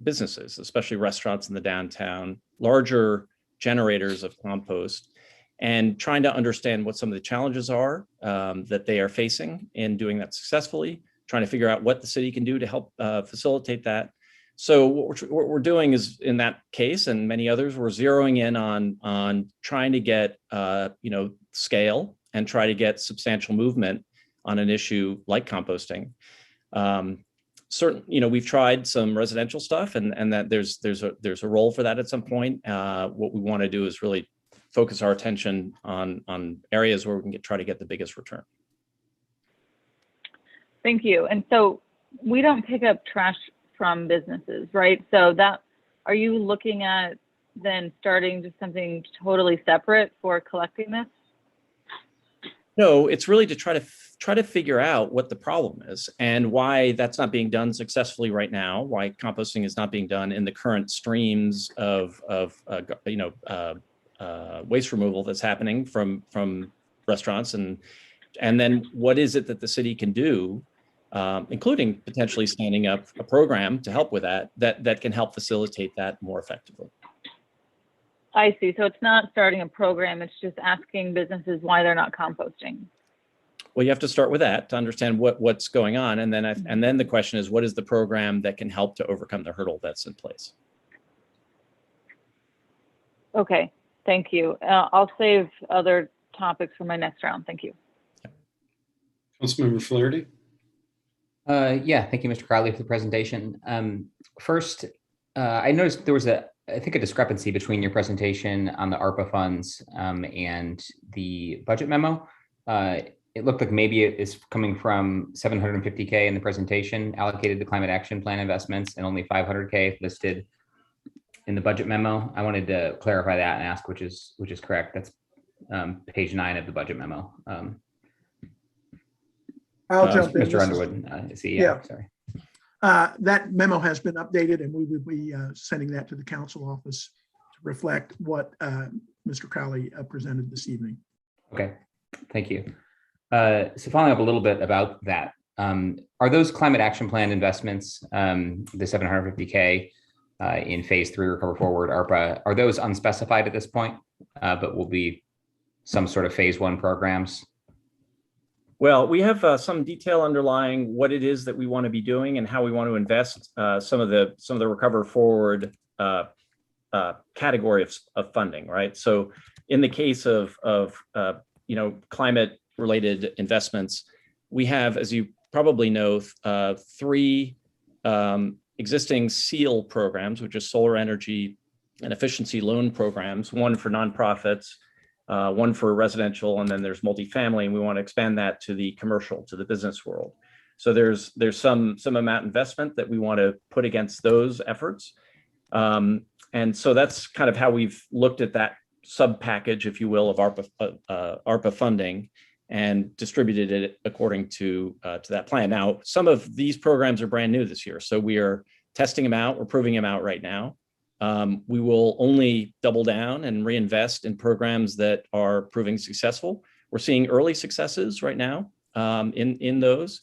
businesses, especially restaurants in the downtown, larger generators of compost, and trying to understand what some of the challenges are that they are facing in doing that successfully, trying to figure out what the city can do to help facilitate that. So what we're doing is, in that case and many others, we're zeroing in on trying to get scale and try to get substantial movement on an issue like composting. Certainly, we've tried some residential stuff, and that there's a role for that at some point. What we want to do is really focus our attention on areas where we can try to get the biggest return. Thank you. And so we don't pick up trash from businesses, right? So are you looking at then starting just something totally separate for collecting this? No, it's really to try to figure out what the problem is and why that's not being done successfully right now, why composting is not being done in the current streams of waste removal that's happening from restaurants, and then what is it that the city can do, including potentially standing up a program to help with that can help facilitate that more effectively. I see. So it's not starting a program, it's just asking businesses why they're not composting. Well, you have to start with that to understand what's going on. And then the question is, what is the program that can help to overcome the hurdle that's in place? Okay, thank you. I'll save other topics for my next round. Thank you. Councilmember Flaherty. Yeah, thank you, Mr. Crowley, for the presentation. First, I noticed there was I think a discrepancy between your presentation on the ARPA funds and the budget memo. It looked like maybe it is coming from $750K in the presentation allocated to climate action plan investments and only $500K listed in the budget memo. I wanted to clarify that and ask which is correct. That's page 9 of the budget memo. I'll jump in. Mr. Underwood, sorry. That memo has been updated, and we will be sending that to the council office to reflect what Mr. Crowley presented this evening. Okay, thank you. So following up a little bit about that, are those climate action plan investments, the $750K in phase 3 Recover Forward ARPA, are those unspecified at this point, but will be some sort of phase 1 programs? Well, we have some detail underlying what it is that we want to be doing and how we want to invest some of the Recover Forward category of funding, right? So in the case of climate related investments, we have, as you probably know, 3 existing SEAL programs, which is solar energy and efficiency loan programs, one for nonprofits, one for residential, and then there's multifamily, and we want to expand that to the commercial, to the business world. So there's some amount investment that we want to put against those efforts. And so that's kind of how we've looked at that sub package, if you will, of ARPA funding and distributed it according to that plan. Now, some of these programs are brand new this year, so we are testing them out. We're proving them out right now. We will only double down and reinvest in programs that are proving successful. We're seeing early successes right now in those,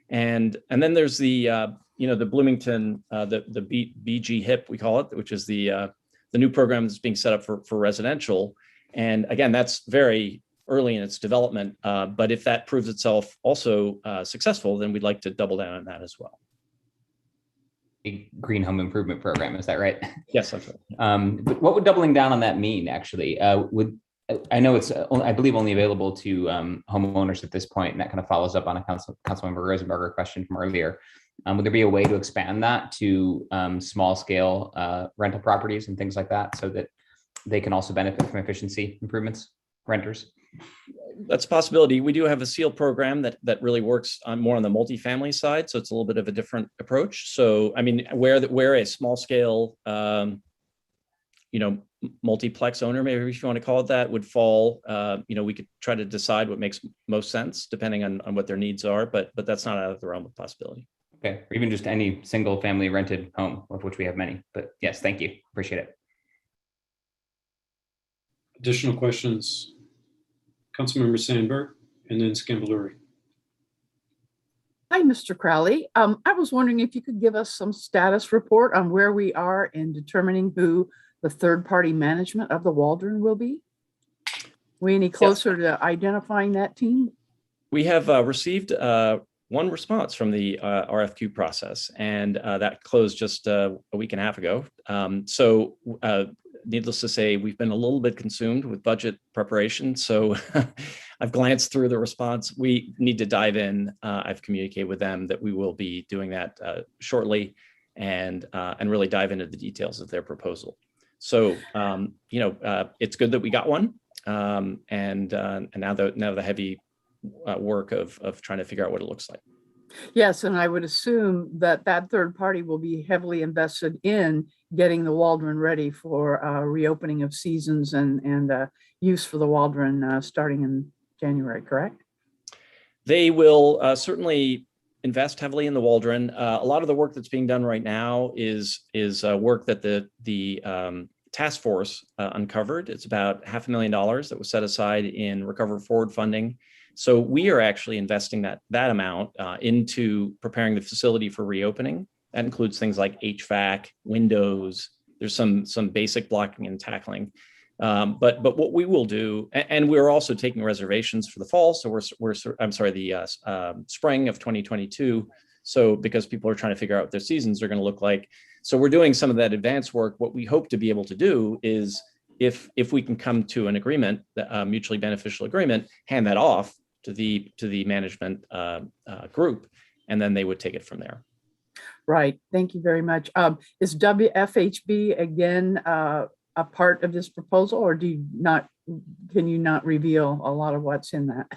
and then there's the Bloomington the BG HIP, we call it, which is the new program that's being set up for residential. And again, that's very early in its development. But if that proves itself also successful, then we'd like to double down on that as well. A green home improvement program, is that right? Yes, that's right. But what would doubling down on that mean, actually? I know it's, I believe, only available to homeowners at this point, and that kind of follows up on a Councilmember Rosenberger question from earlier. Would there be a way to expand that to small scale rental properties and things like that, so that they can also benefit from efficiency improvements, renters? That's a possibility. We do have a SEAL program that really works more on the multifamily side, so it's a little bit of a different approach. So, I mean, where a small scale, multiplex owner, maybe if you want to call it that, would fall, we could try to decide what makes most sense depending on what their needs are, but that's not out of the realm of possibility. Okay, or even just any single family rented home, of which we have many. But yes, thank you. Appreciate it. Additional questions? Councilmember Sandberg and then Scambaluri. Hi, Mr. Crowley. I was wondering if you could give us some status report on where we are in determining who the third-party management of the Waldron will be. We any closer to identifying that team? We have received one response from the RFQ process, and that closed just a week and a half ago. So needless to say, we've been a little bit consumed with budget preparation. So I've glanced through the response. We need to dive in. I've communicated with them that we will be doing that shortly, and really dive into the details of their proposal. So it's good that we got one, and now the heavy work of trying to figure out what it looks like. Yes, and I would assume that third party will be heavily invested in getting the Waldron ready for reopening of seasons and use for the Waldron starting in January, correct? They will certainly invest heavily in the Waldron. A lot of the work that's being done right now is work that the task force uncovered. It's about $500,000 that was set aside in Recover Forward funding. So we are actually investing that amount into preparing the facility for reopening. That includes things like HVAC, windows. There's some basic blocking and tackling. But what we will do, and we're also taking reservations for the fall. So the spring of 2022. So because people are trying to figure out what their seasons are going to look like. So we're doing some of that advanced work. What we hope to be able to do is, if we can come to an agreement, a mutually beneficial agreement, hand that off to the management group, and then they would take it from there. Right. Thank you very much. Is WFHB again a part of this proposal, or can you not reveal a lot of what's in that?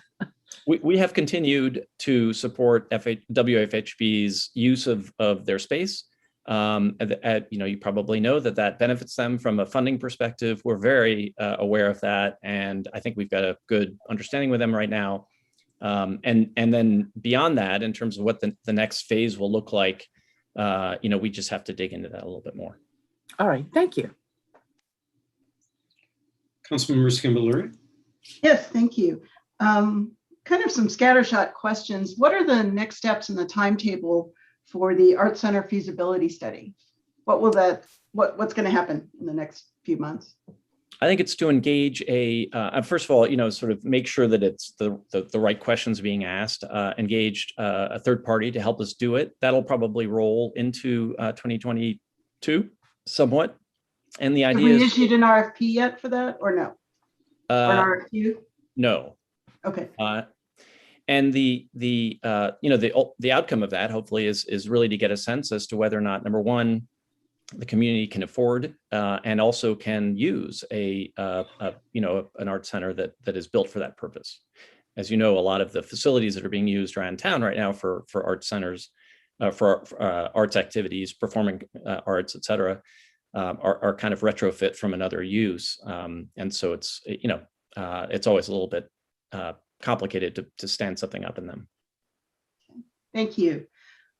We have continued to support WFHB's use of their space. You probably know that benefits them from a funding perspective. We're very aware of that, and I think we've got a good understanding with them right now. And then beyond that, in terms of what the next phase will look like, we just have to dig into that a little bit more. All right, thank you. Councilmember Scambaluri. Yes, thank you. Kind of some scattershot questions. What are the next steps in the timetable for the Art Center feasibility study? What's going to happen in the next few months? I think it's to engage first of all, sort of make sure that it's the right questions being asked, engaged a third party to help us do it. That'll probably roll into 2022 somewhat. And the idea Have we issued an RFP yet for that, or no? Or an RFQ? No. Okay. And the outcome of that hopefully is really to get a sense as to whether or not, number one, the community can afford and also can use an art center that is built for that purpose. As you know, a lot of the facilities that are being used around town right now for art centers, for arts activities, performing arts, et cetera, are kind of retrofit from another use. And so it's always a little bit complicated to stand something up in them. Thank you.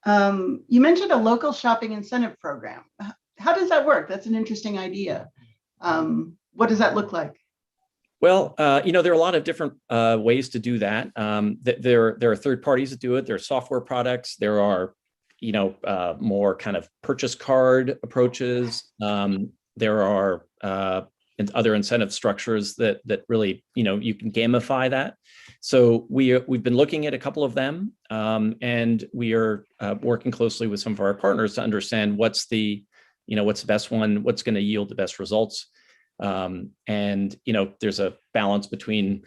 You mentioned a local shopping incentive program. How does that work? That's an interesting idea. What does that look like? Well, there are a lot of different ways to do that. There are third parties that do it. There are software products. There are, more kind of purchase card approaches. There are and other incentive structures that really, you can gamify that. So we've been looking at a couple of them, and we are working closely with some of our partners to understand what's the best one, what's going to yield the best results. And there's a balance between,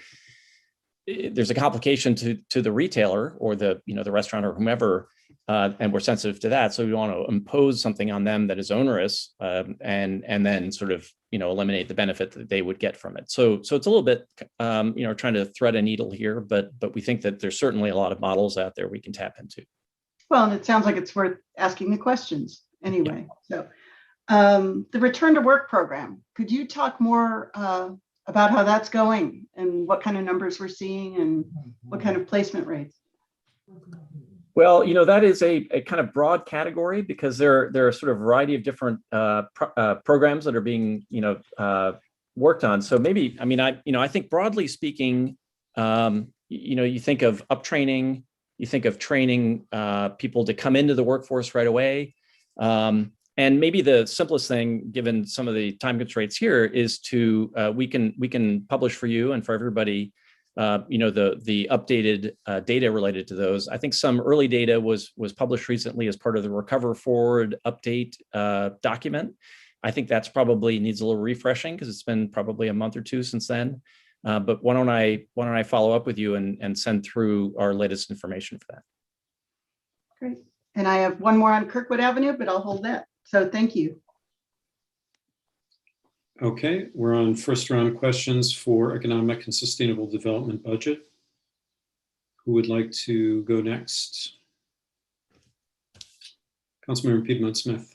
there's a complication to the retailer or the restaurant or whomever, and we're sensitive to that. So we want to impose something on them that is onerous, and then sort of eliminate the benefit that they would get from it. So it's a little bit trying to thread a needle here, but we think that there's certainly a lot of models out there we can tap into. Well, and it sounds like it's worth asking the questions anyway. So the return to work program, could you talk more about how that's going and what kind of numbers we're seeing and what kind of placement rates? Well, that is a kind of broad category because there are sort of a variety of different programs that are being worked on. So maybe, I think broadly speaking, you think of up training, you think of training people to come into the workforce right away. And maybe the simplest thing, given some of the time constraints here, is to we can publish for you and for everybody, the updated data related to those. I think some early data was published recently as part of the Recover Forward update document. I think that's probably needs a little refreshing because it's been probably a month or two since then. But why don't I follow up with you and send through our latest information for that? Great. And I have one more on Kirkwood Avenue, but I'll hold that. So thank you. Okay, we're on first round questions for economic and sustainable development budget. Who would like to go next? Councilmember Piedmont Smith.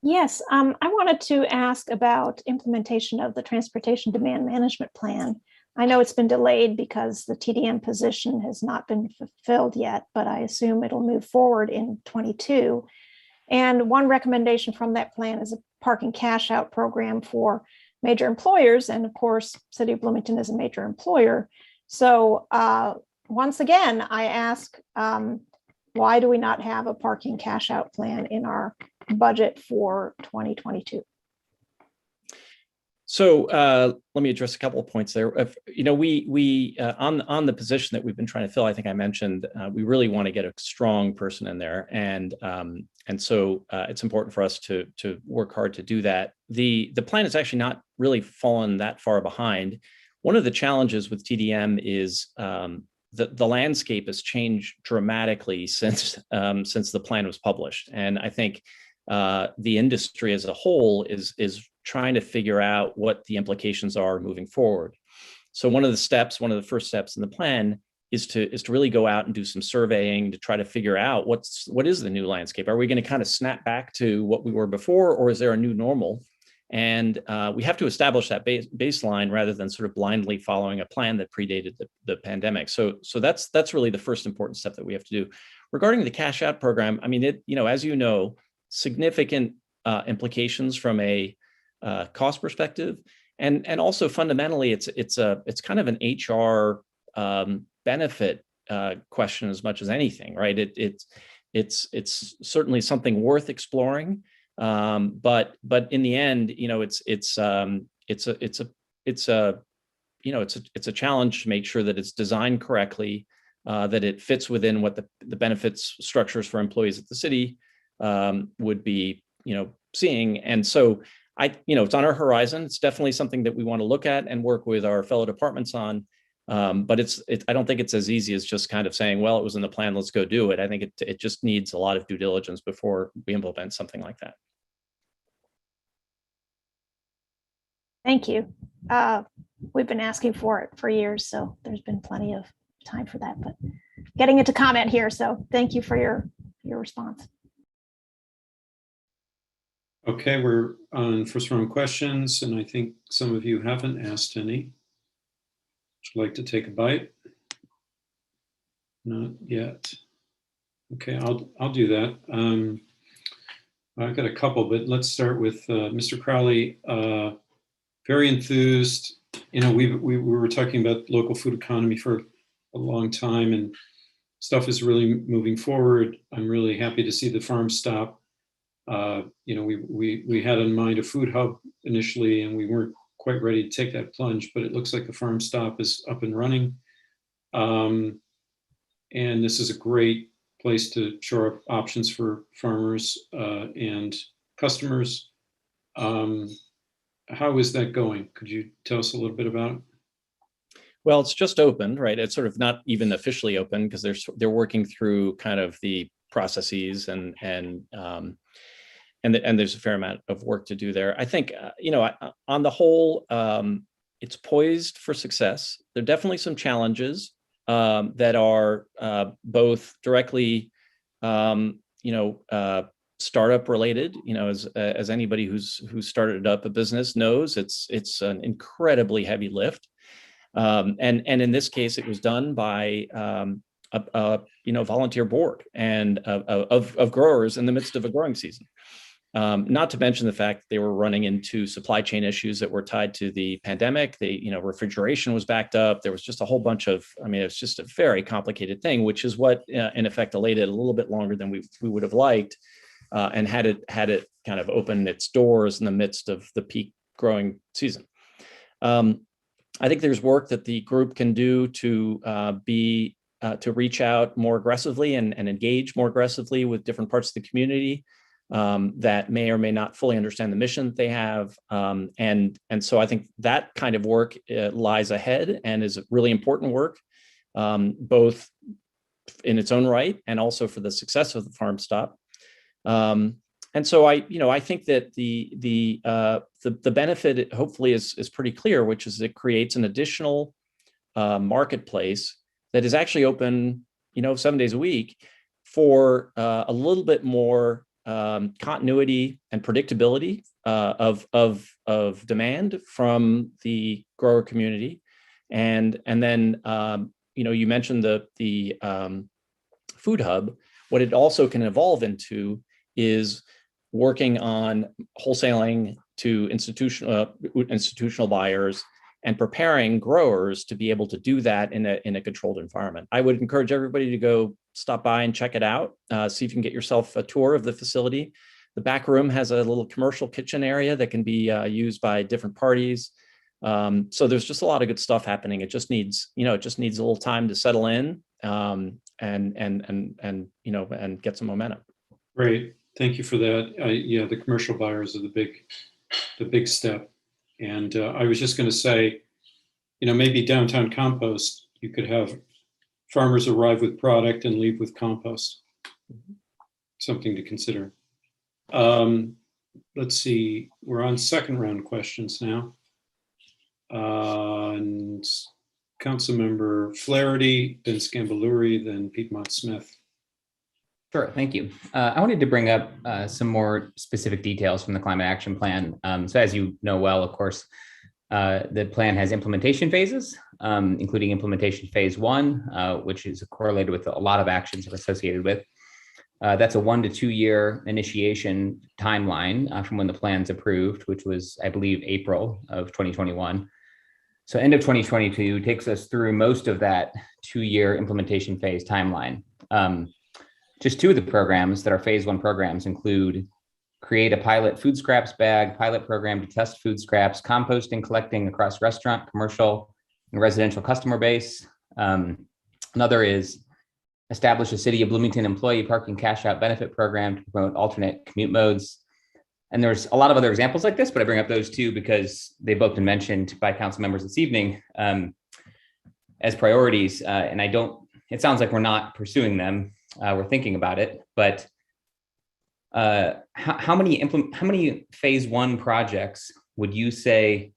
Yes, I wanted to ask about implementation of the Transportation Demand Management Plan. I know it's been delayed because the TDM position has not been fulfilled yet, but I assume it'll move forward in 22. And one recommendation from that plan is a parking cash out program for major employers. And of course, City of Bloomington is a major employer. So once again, I ask, why do we not have a parking cash out plan in our budget for 2022? So let me address a couple of points there. We on the position that we've been trying to fill, I think I mentioned, we really want to get a strong person in there, and so it's important for us to work hard to do that. The plan has actually not really fallen that far behind. One of the challenges with TDM is the landscape has changed dramatically since the plan was published, and I think the industry as a whole is trying to figure out what the implications are moving forward. So one of the first steps in the plan is to really go out and do some surveying to try to figure out what is the new landscape. Are we going to kind of snap back to what we were before, or is there a new normal? And we have to establish that baseline rather than sort of blindly following a plan that predated the pandemic. So that's really the first important step that we have to do. Regarding the cash out program, as you know, significant implications from a cost perspective, and also fundamentally, it's kind of an HR benefit question as much as anything, right? It's certainly something worth exploring, but in the end, it's a challenge to make sure that it's designed correctly, that it fits within what the benefits structures for employees at the city would be, seeing, and so. It's on our horizon. It's definitely something that we want to look at and work with our fellow departments on. But I don't think it's as easy as just kind of saying, well, it was in the plan, let's go do it. I think it just needs a lot of due diligence before we implement something like that. Thank you. We've been asking for it for years, so there's been plenty of time for that, but getting it to comment here. So thank you for your response. Okay, we're on first round questions, and I think some of you haven't asked any. Would you like to take a bite? Not yet. Okay, I'll do that. I've got a couple, but let's start with Mr. Crowley. Very enthused. We were talking about local food economy for a long time, and stuff is really moving forward. I'm really happy to see the farm stop we had in mind a food hub initially, and we weren't quite ready to take that plunge, but it looks like the farm stop is up and running. And this is a great place to shore up options for farmers and customers. How is that going? Could you tell us a little bit about it? Well, it's just opened, right? It's sort of not even officially open because they're working through kind of the processes and there's a fair amount of work to do there. I think on the whole, it's poised for success. There are definitely some challenges that are both directly, startup related. As anybody who's started up a business knows, it's an incredibly heavy lift. And in this case, it was done by a volunteer board and of growers in the midst of a growing season. Not to mention the fact that they were running into supply chain issues that were tied to the pandemic. Refrigeration was backed up. There was just a whole bunch of, it's just a very complicated thing, which is what in effect delayed it a little bit longer than we would have liked, and had it kind of open its doors in the midst of the peak growing season. I think there's work that the group can do to reach out more aggressively and engage more aggressively with different parts of the community that may or may not fully understand the mission that they have. And so I think that kind of work lies ahead and is really important work, both in its own right and also for the success of the farm stop. And so I think that the benefit hopefully is pretty clear, which is it creates an additional marketplace that is actually open, 7 days a week for a little bit more continuity and predictability of demand from the grower community, and then you mentioned the food hub. What it also can evolve into is working on wholesaling to institutional buyers and preparing growers to be able to do that in a controlled environment. I would encourage everybody to go stop by and check it out. See if you can get yourself a tour of the facility. The back room has a little commercial kitchen area that can be used by different parties. So there's just a lot of good stuff happening. It just needs, a little time to settle in and get some momentum. Great. Thank you for that. The commercial buyers are the big step. And I was just going to say, maybe downtown compost, you could have farmers arrive with product and leave with compost. Something to consider. Let's see, we're on second round questions now. And Councilmember Flaherty, then Scambaluri, then Piedmont Smith. Sure, thank you. I wanted to bring up some more specific details from the Climate Action Plan. So as you know well, of course, the plan has implementation phases, including implementation phase 1, which is correlated with a lot of actions associated with. That's a 1 to 2 year initiation timeline from when the plan's approved, which was, I believe, April of 2021. So end of 2022 takes us through most of that 2 year implementation phase timeline. Just 2 of the programs that are phase 1 programs include create a pilot food scraps bag pilot program to test food scraps, composting, collecting across restaurant, commercial, and residential customer base. Another is establish a City of Bloomington employee parking cash out benefit program to promote alternate commute modes. And there's a lot of other examples like this, but I bring up those 2 because they've both been mentioned by council members this evening as priorities. And it sounds like we're not pursuing them. We're thinking about it, but how many phase 1 projects would you say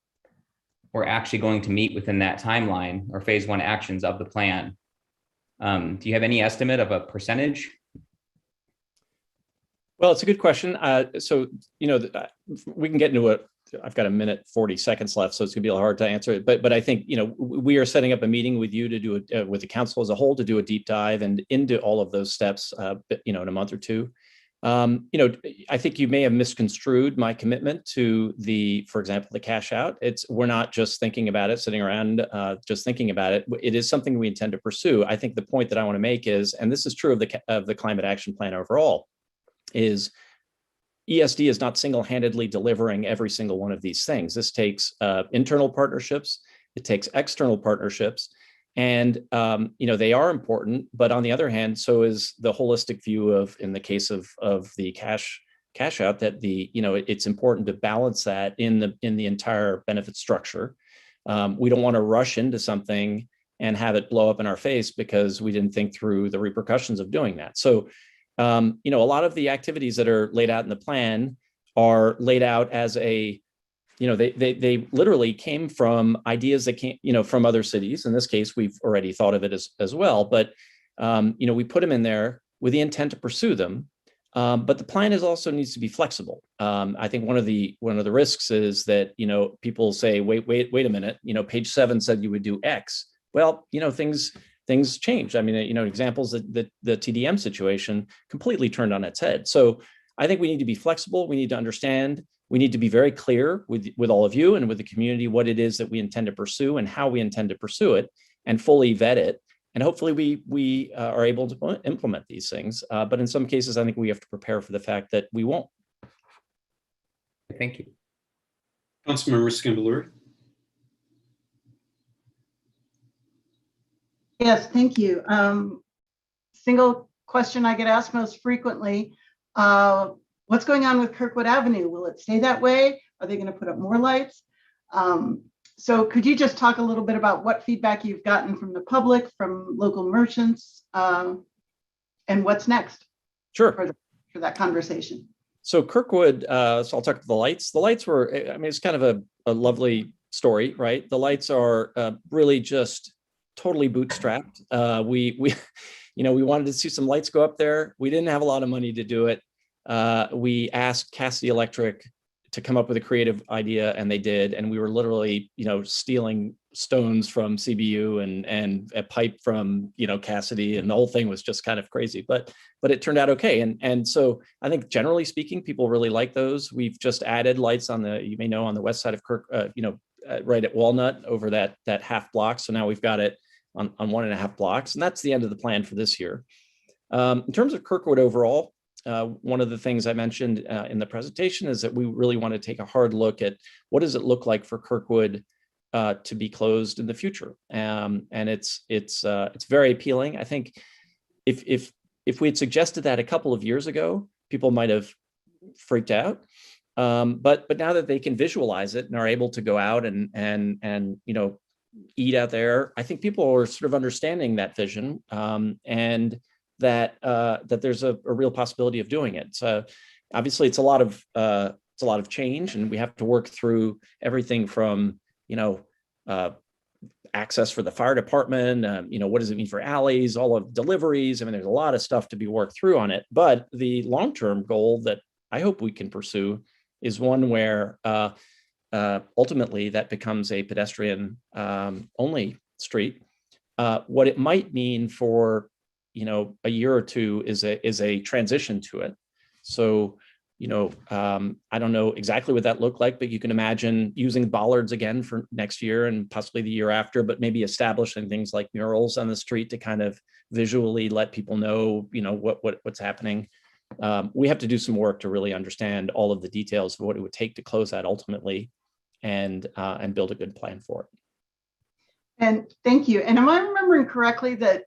we're actually going to meet within that timeline, or phase 1 actions of the plan? Do you have any estimate of a percentage? Well, it's a good question. So, we can get into it. I've got 1:40 seconds left, so it's gonna be a little hard to answer it. But I think, we are setting up a meeting with you to do it with the council as a whole to do a deep dive and into all of those steps, in a month or 2. I think you may have misconstrued my commitment to for example, the cash out. We're not just thinking about it, sitting around, just thinking about it. It is something we intend to pursue. I think the point that I want to make is, and this is true of the Climate Action Plan overall, is ESD is not single-handedly delivering every single one of these things. This takes internal partnerships, it takes external partnerships, and they are important. But on the other hand, so is the holistic view of, in the case of the cash out, that it's important to balance that in the entire benefit structure. We don't want to rush into something and have it blow up in our face because we didn't think through the repercussions of doing that. So, a lot of the activities that are laid out in the plan are laid out as they literally came from ideas that came, from other cities. In this case, we've already thought of it as well, but, we put them in there with the intent to pursue them. But the plan also needs to be flexible. I think one of the risks is that, people say, wait a minute, page 7 said you would do X. Well, things change. I mean, examples that the TDM situation completely turned on its head. So I think we need to be flexible. We need to understand. We need to be very clear with all of you and with the community what it is that we intend to pursue and how we intend to pursue it, and fully vet it. And hopefully we are able to implement these things. But in some cases, I think we have to prepare for the fact that we won't. Thank you. Councilmember Skimbaluri. Yes, thank you. Single question I get asked most frequently, what's going on with Kirkwood Avenue? Will it stay that way? Are they going to put up more lights? So could you just talk a little bit about what feedback you've gotten from the public, from local merchants, and what's next? Sure. For that conversation. So Kirkwood, so I'll talk to the lights. The lights were, it's kind of a lovely story, right? The lights are really just totally bootstrapped. We wanted to see some lights go up there. We didn't have a lot of money to do it. We asked Cassidy Electric to come up with a creative idea, and they did. And we were literally, stealing stones from CBU and a pipe from, Cassidy, and the whole thing was just kind of crazy. But it turned out okay. And so I think generally speaking, people really like those. We've just added lights on the west side of Kirk, right at Walnut over that half block. So now we've got it on 1.5 blocks, and that's the end of the plan for this year. In terms of Kirkwood overall, one of the things I mentioned in the presentation is that we really want to take a hard look at what does it look like for Kirkwood to be closed in the future, and it's very appealing. I think if we had suggested that a couple of years ago, people might have freaked out. But now that they can visualize it and are able to go out and eat out there, I think people are sort of understanding that vision, and that there's a real possibility of doing it. So obviously it's a lot of change, and we have to work through everything from access for the fire department, what does it mean for alleys, all of deliveries. I mean, there's a lot of stuff to be worked through on it. But the long-term goal that I hope we can pursue is one where ultimately that becomes a pedestrian only street. What it might mean for a year or two is a transition to it. So I don't know exactly what that looked like, but you can imagine using bollards again for next year and possibly the year after, but maybe establishing things like murals on the street to kind of visually let people know, what's happening. We have to do some work to really understand all of the details of what it would take to close that ultimately, and build a good plan for it. And thank you. And am I remembering correctly that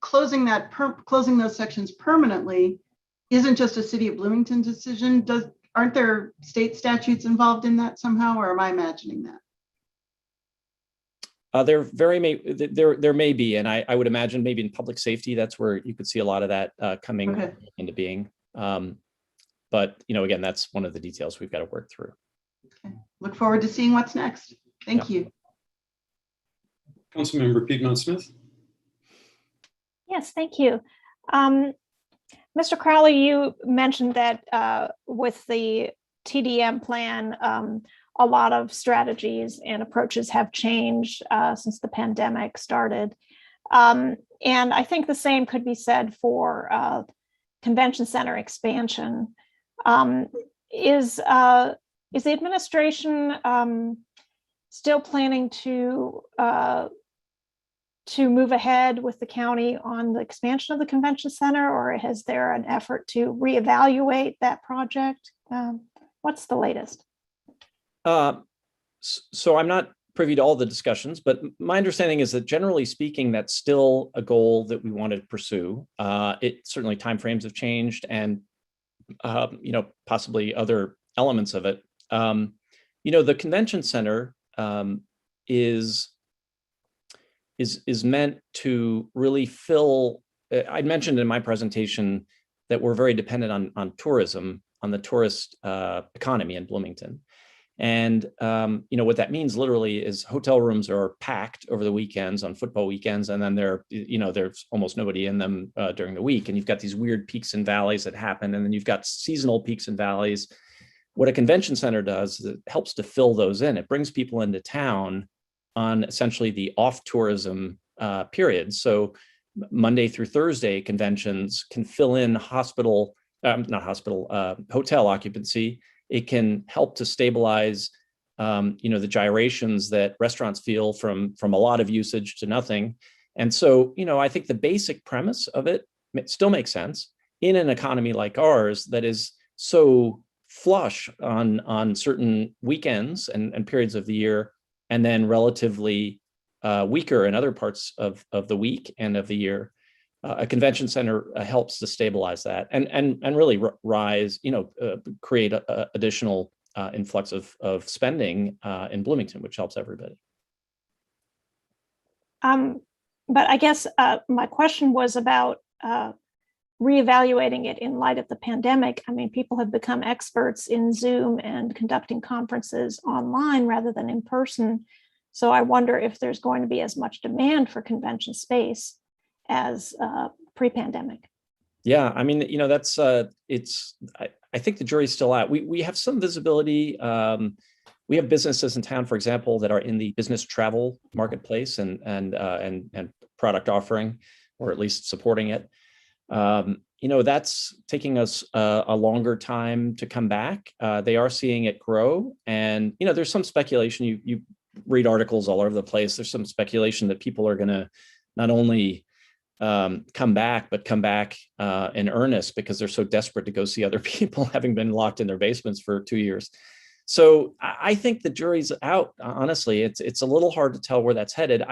closing those sections permanently isn't just a city of Bloomington decision? Aren't there state statutes involved in that somehow, or am I imagining that? There may be, and I would imagine maybe in public safety, that's where you could see a lot of that coming into being. But again, that's one of the details we've got to work through. Okay. Look forward to seeing what's next. Thank you. Councilmember Piedmont Smith. Yes, thank you. Mr. Crowley, you mentioned that with the TDM plan, a lot of strategies and approaches have changed since the pandemic started. And I think the same could be said for convention center expansion. Is the administration still planning to to move ahead with the county on the expansion of the convention center, or is there an effort to reevaluate that project? What's the latest? So I'm not privy to all the discussions, but my understanding is that generally speaking, that's still a goal that we want to pursue. It certainly timeframes have changed, and possibly other elements of it. The convention center is meant to really fill. I mentioned in my presentation that we're very dependent on tourism, on the tourist economy in Bloomington. And what that means literally is hotel rooms are packed over the weekends on football weekends, and then there's almost nobody in them during the week. And you've got these weird peaks and valleys that happen, and then you've got seasonal peaks and valleys. What a convention center does is it helps to fill those in. It brings people into town on essentially the off-tourism period. So Monday through Thursday conventions can fill in hotel occupancy. It can help to stabilize, the gyrations that restaurants feel from a lot of usage to nothing. And so, I think the basic premise of it still makes sense in an economy like ours that is so flush on certain weekends and periods of the year, and then relatively weaker in other parts of the week and of the year. A convention center helps to stabilize that and really create additional influx of spending in Bloomington, which helps everybody. But I guess my question was about reevaluating it in light of the pandemic. I mean, people have become experts in Zoom and conducting conferences online rather than in person. So I wonder if there's going to be as much demand for convention space as pre-pandemic. Yeah, I mean, that's I think the jury's still out. We have some visibility. We have businesses in town, for example, that are in the business travel marketplace and product offering, or at least supporting it. That's taking us a longer time to come back. They are seeing it grow, and there's some speculation. You read articles all over the place. There's some speculation that people are going to not only come back, but come back in earnest because they're so desperate to go see other people, having been locked in their basements for 2 years. So I think the jury's out. Honestly, it's a little hard to tell where that's headed.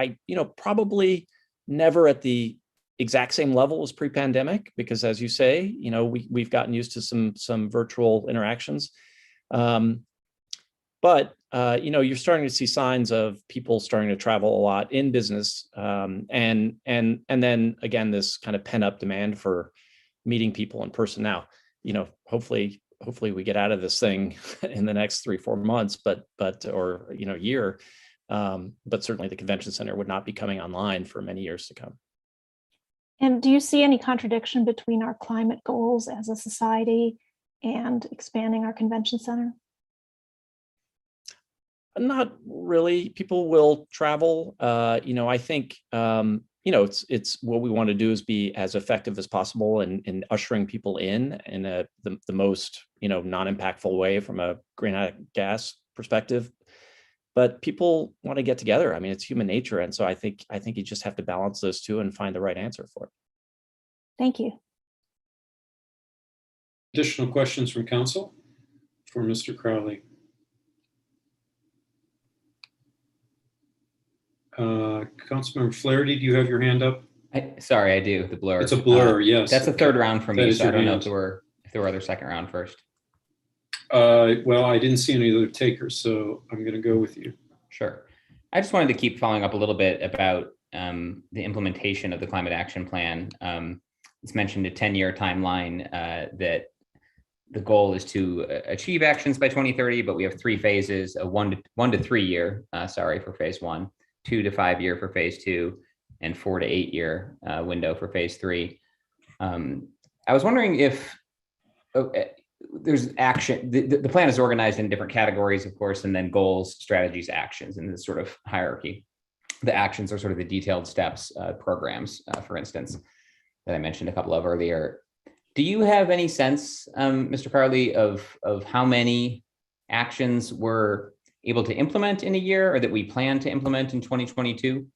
Probably never at the exact same level as pre-pandemic, because as you say, we've gotten used to some virtual interactions. But you're starting to see signs of people starting to travel a lot in business, and then again, this kind of pent up demand for meeting people in person. Now, hopefully we get out of this thing in the next 3-4 months, or year. But certainly the convention center would not be coming online for many years to come. And do you see any contradiction between our climate goals as a society and expanding our convention center? Not really. People will travel. I think, it's what we want to do is be as effective as possible in ushering people in the most, non-impactful way from a greenhouse gas perspective. But people want to get together. I mean, it's human nature. And so I think you just have to balance those two and find the right answer for it. Thank you. Additional questions from council for Mr. Crowley? Councilmember Flaherty, do you have your hand up? Sorry, I do. The blur. It's a blur, yes. That's a third round for me, so I don't know if there were other second round first. Well, I didn't see any other takers, so I'm going to go with you. Sure. I just wanted to keep following up a little bit about the implementation of the climate action plan. It's mentioned a 10-year timeline that the goal is to achieve actions by 2030, but we have 3 phases: a 1 to 3 year, for phase 1, 2 to 5 year for phase 2, and 4 to 8 year window for phase 3. I was wondering if there's action. The plan is organized in different categories, of course, and then goals, strategies, actions, in this sort of hierarchy. The actions are sort of the detailed steps, programs, for instance, that I mentioned a couple of earlier. Do you have any sense, Mr. Crowley, of how many actions we're able to implement in a year, or that we plan to implement in 2022?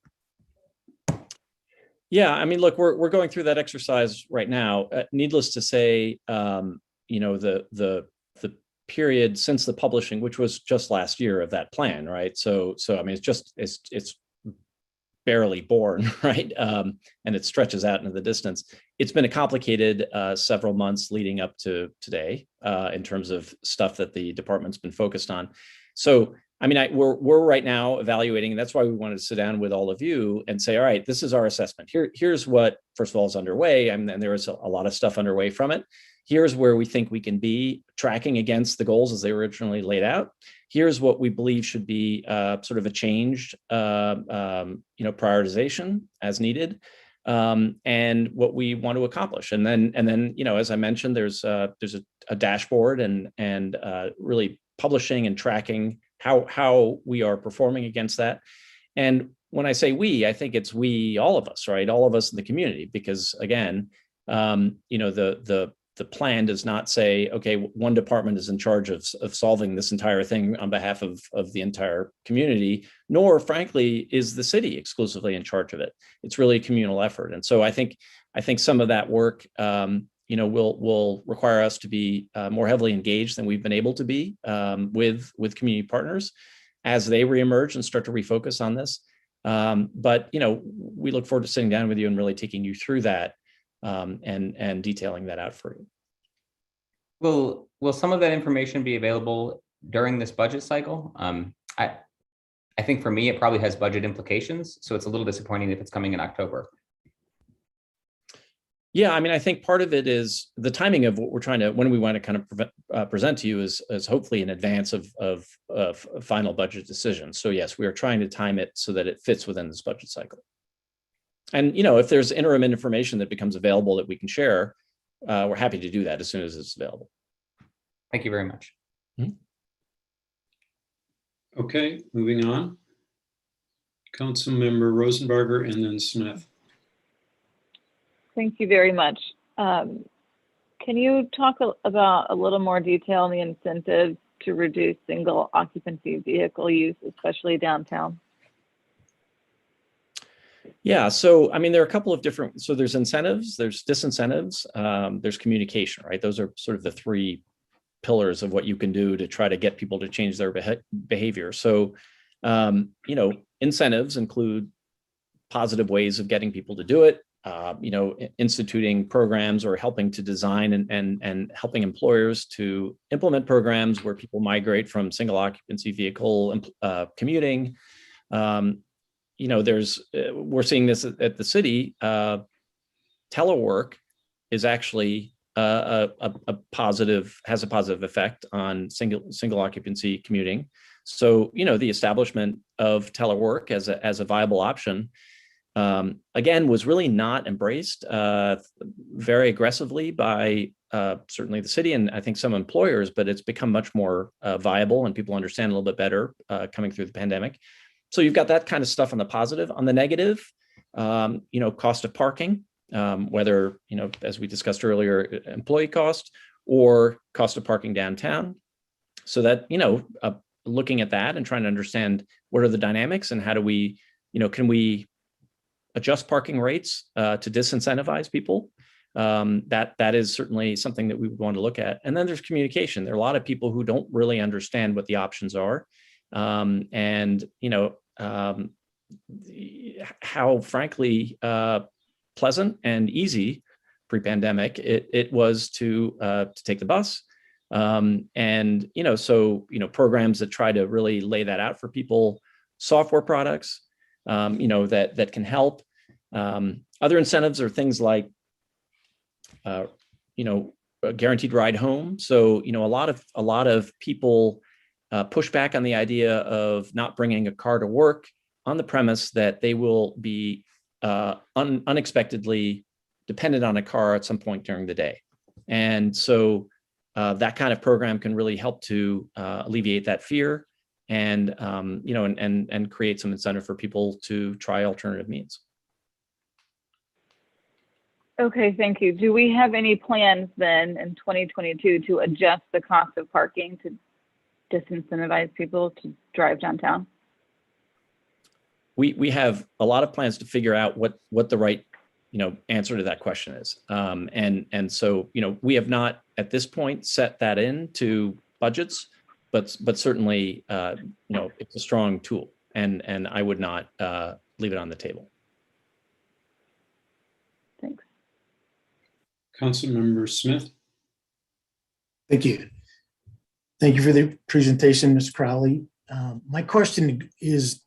Yeah, I mean, look, we're going through that exercise right now. Needless to say, the period since the publishing, which was just last year of that plan, right? So I mean, it's barely born, right? And it stretches out into the distance. It's been a complicated several months leading up to today in terms of stuff that the department's been focused on. So, I mean, we're right now evaluating, and that's why we wanted to sit down with all of you and say, all right, this is our assessment. Here's what, first of all, is underway. I mean, and there is a lot of stuff underway from it. Here's where we think we can be tracking against the goals as they were originally laid out. Here's what we believe should be sort of a changed, prioritization as needed, and what we want to accomplish. And then, as I mentioned, there's a dashboard and really publishing and tracking how we are performing against that. And when I say we, I think it's we, all of us, right? All of us in the community, because again, the plan does not say, okay, one department is in charge of solving this entire thing on behalf of the entire community, nor frankly, is the city exclusively in charge of it. It's really a communal effort. And so I think some of that work, will require us to be more heavily engaged than we've been able to be with community partners as they reemerge and start to refocus on this. But we look forward to sitting down with you and really taking you through that and detailing that out for you. Will some of that information be available during this budget cycle? I think for me, it probably has budget implications, so it's a little disappointing if it's coming in October. Yeah, I mean, I think part of it is the timing of what we're trying to, when we want to kind of present to you is hopefully in advance of final budget decisions. So yes, we are trying to time it so that it fits within this budget cycle. And if there's interim information that becomes available that we can share, we're happy to do that as soon as it's available. Thank you very much. Mm-hmm. Okay, moving on. Councilmember Rosenbarger and then Smith. Thank you very much. Can you talk about a little more detail on the incentives to reduce single occupancy vehicle use, especially downtown? Yeah, so I mean, there are a couple of different, so there's incentives, there's disincentives, there's communication, right? Those are sort of the three pillars of what you can do to try to get people to change their behavior. So, incentives include positive ways of getting people to do it, instituting programs or helping to design and helping employers to implement programs where people migrate from single occupancy vehicle commuting. We're seeing this at the city. Telework is actually has a positive effect on single occupancy commuting. So, the establishment of telework as a viable option, again, was really not embraced very aggressively by certainly the city and I think some employers, but it's become much more viable and people understand a little bit better coming through the pandemic. So you've got that kind of stuff on the positive. On the negative, cost of parking, whether, as we discussed earlier, employee cost or cost of parking downtown. So that, looking at that and trying to understand what are the dynamics and how do we, can we adjust parking rates to disincentivize people? That is certainly something that we would want to look at. And then there's communication. There are a lot of people who don't really understand what the options are. How frankly pleasant and easy pre-pandemic it was to take the bus, programs that try to really lay that out for people, software products that can help. Other incentives are things like a guaranteed ride home. So a lot of people push back on the idea of not bringing a car to work on the premise that they will be unexpectedly dependent on a car at some point during the day. And so that kind of program can really help to alleviate that fear and create some incentive for people to try alternative means. Okay, thank you. Do we have any plans then in 2022 to adjust the cost of parking to disincentivize people to drive downtown? We have a lot of plans to figure out what the right answer to that question is. And so, we have not at this point set that into budgets, but certainly, it's a strong tool, and I would not leave it on the table. Thanks. Councilmember Smith. Thank you. Thank you for the presentation, Ms. Crowley. My question is,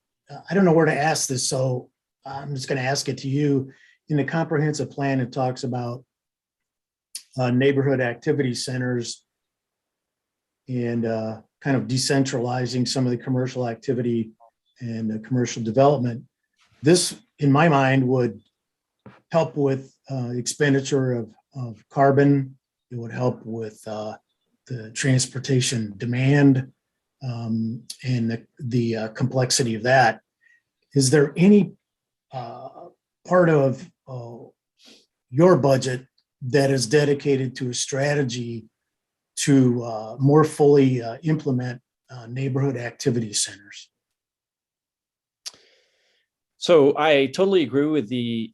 I don't know where to ask this, so I'm just going to ask it to you. In the comprehensive plan, it talks about neighborhood activity centers and kind of decentralizing some of the commercial activity and the commercial development. This, in my mind, would help with expenditure of carbon. It would help with the transportation demand and the complexity of that. Is there any part of your budget that is dedicated to a strategy to more fully implement neighborhood activity centers? So I totally agree with the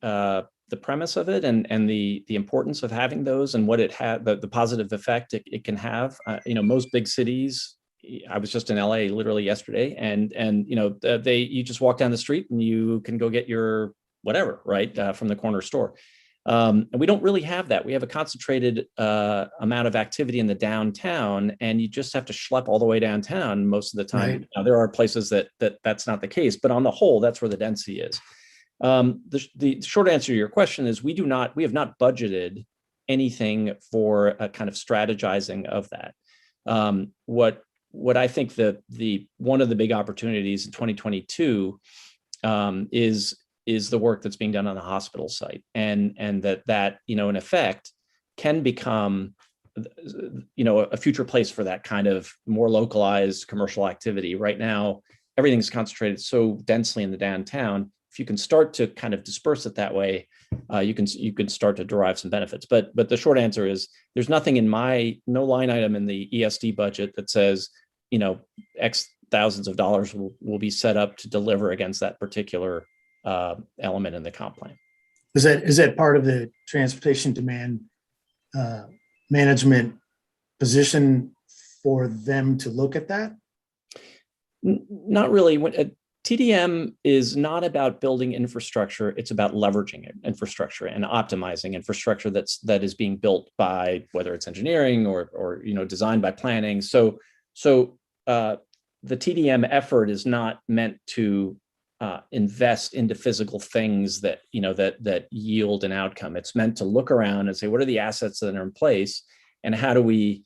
premise of it and the importance of having those and what it had, the positive effect it can have. Most big cities, I was just in LA literally yesterday, and you just walk down the street and you can go get your whatever, right, from the corner store. And we don't really have that. We have a concentrated amount of activity in the downtown, and you just have to schlep all the way downtown most of the time. Right. Now, there are places that's not the case, but on the whole, that's where the density is. The short answer to your question is we have not budgeted anything for a kind of strategizing of that. What I think one of the big opportunities in 2022 is the work that's being done on the hospital site, and that in effect can become a future place for that kind of more localized commercial activity. Right now, everything's concentrated so densely in the downtown. If you can start to kind of disperse it that way, you can start to derive some benefits. But the short answer is there's nothing no line item in the ESD budget that says X thousands of dollars will be set up to deliver against that particular element in the comp plan. Is that part of the transportation demand management position for them to look at that? Not really. TDM is not about building infrastructure. It's about leveraging infrastructure and optimizing infrastructure that is being built by, whether it's engineering or designed by planning. So the TDM effort is not meant to invest into physical things that yield an outcome. It's meant to look around and say, what are the assets that are in place, and how do we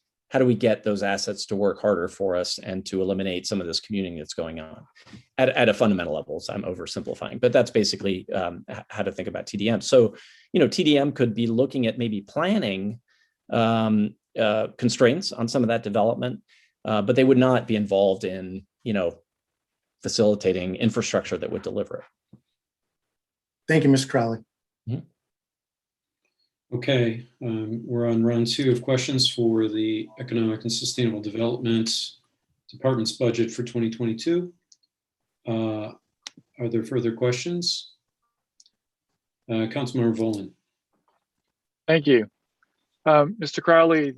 get those assets to work harder for us and to eliminate some of this commuting that's going on at a fundamental level. So I'm oversimplifying, but that's basically how to think about TDM. So, TDM could be looking at maybe planning constraints on some of that development, but they would not be involved in, facilitating infrastructure that would deliver it. Thank you, Mr. Crowley. Okay, we're on round 2 of questions for the Economic and Sustainable Development Department's budget for 2022. Are there further questions? Councilmember Volin. Thank you. Mr. Crowley,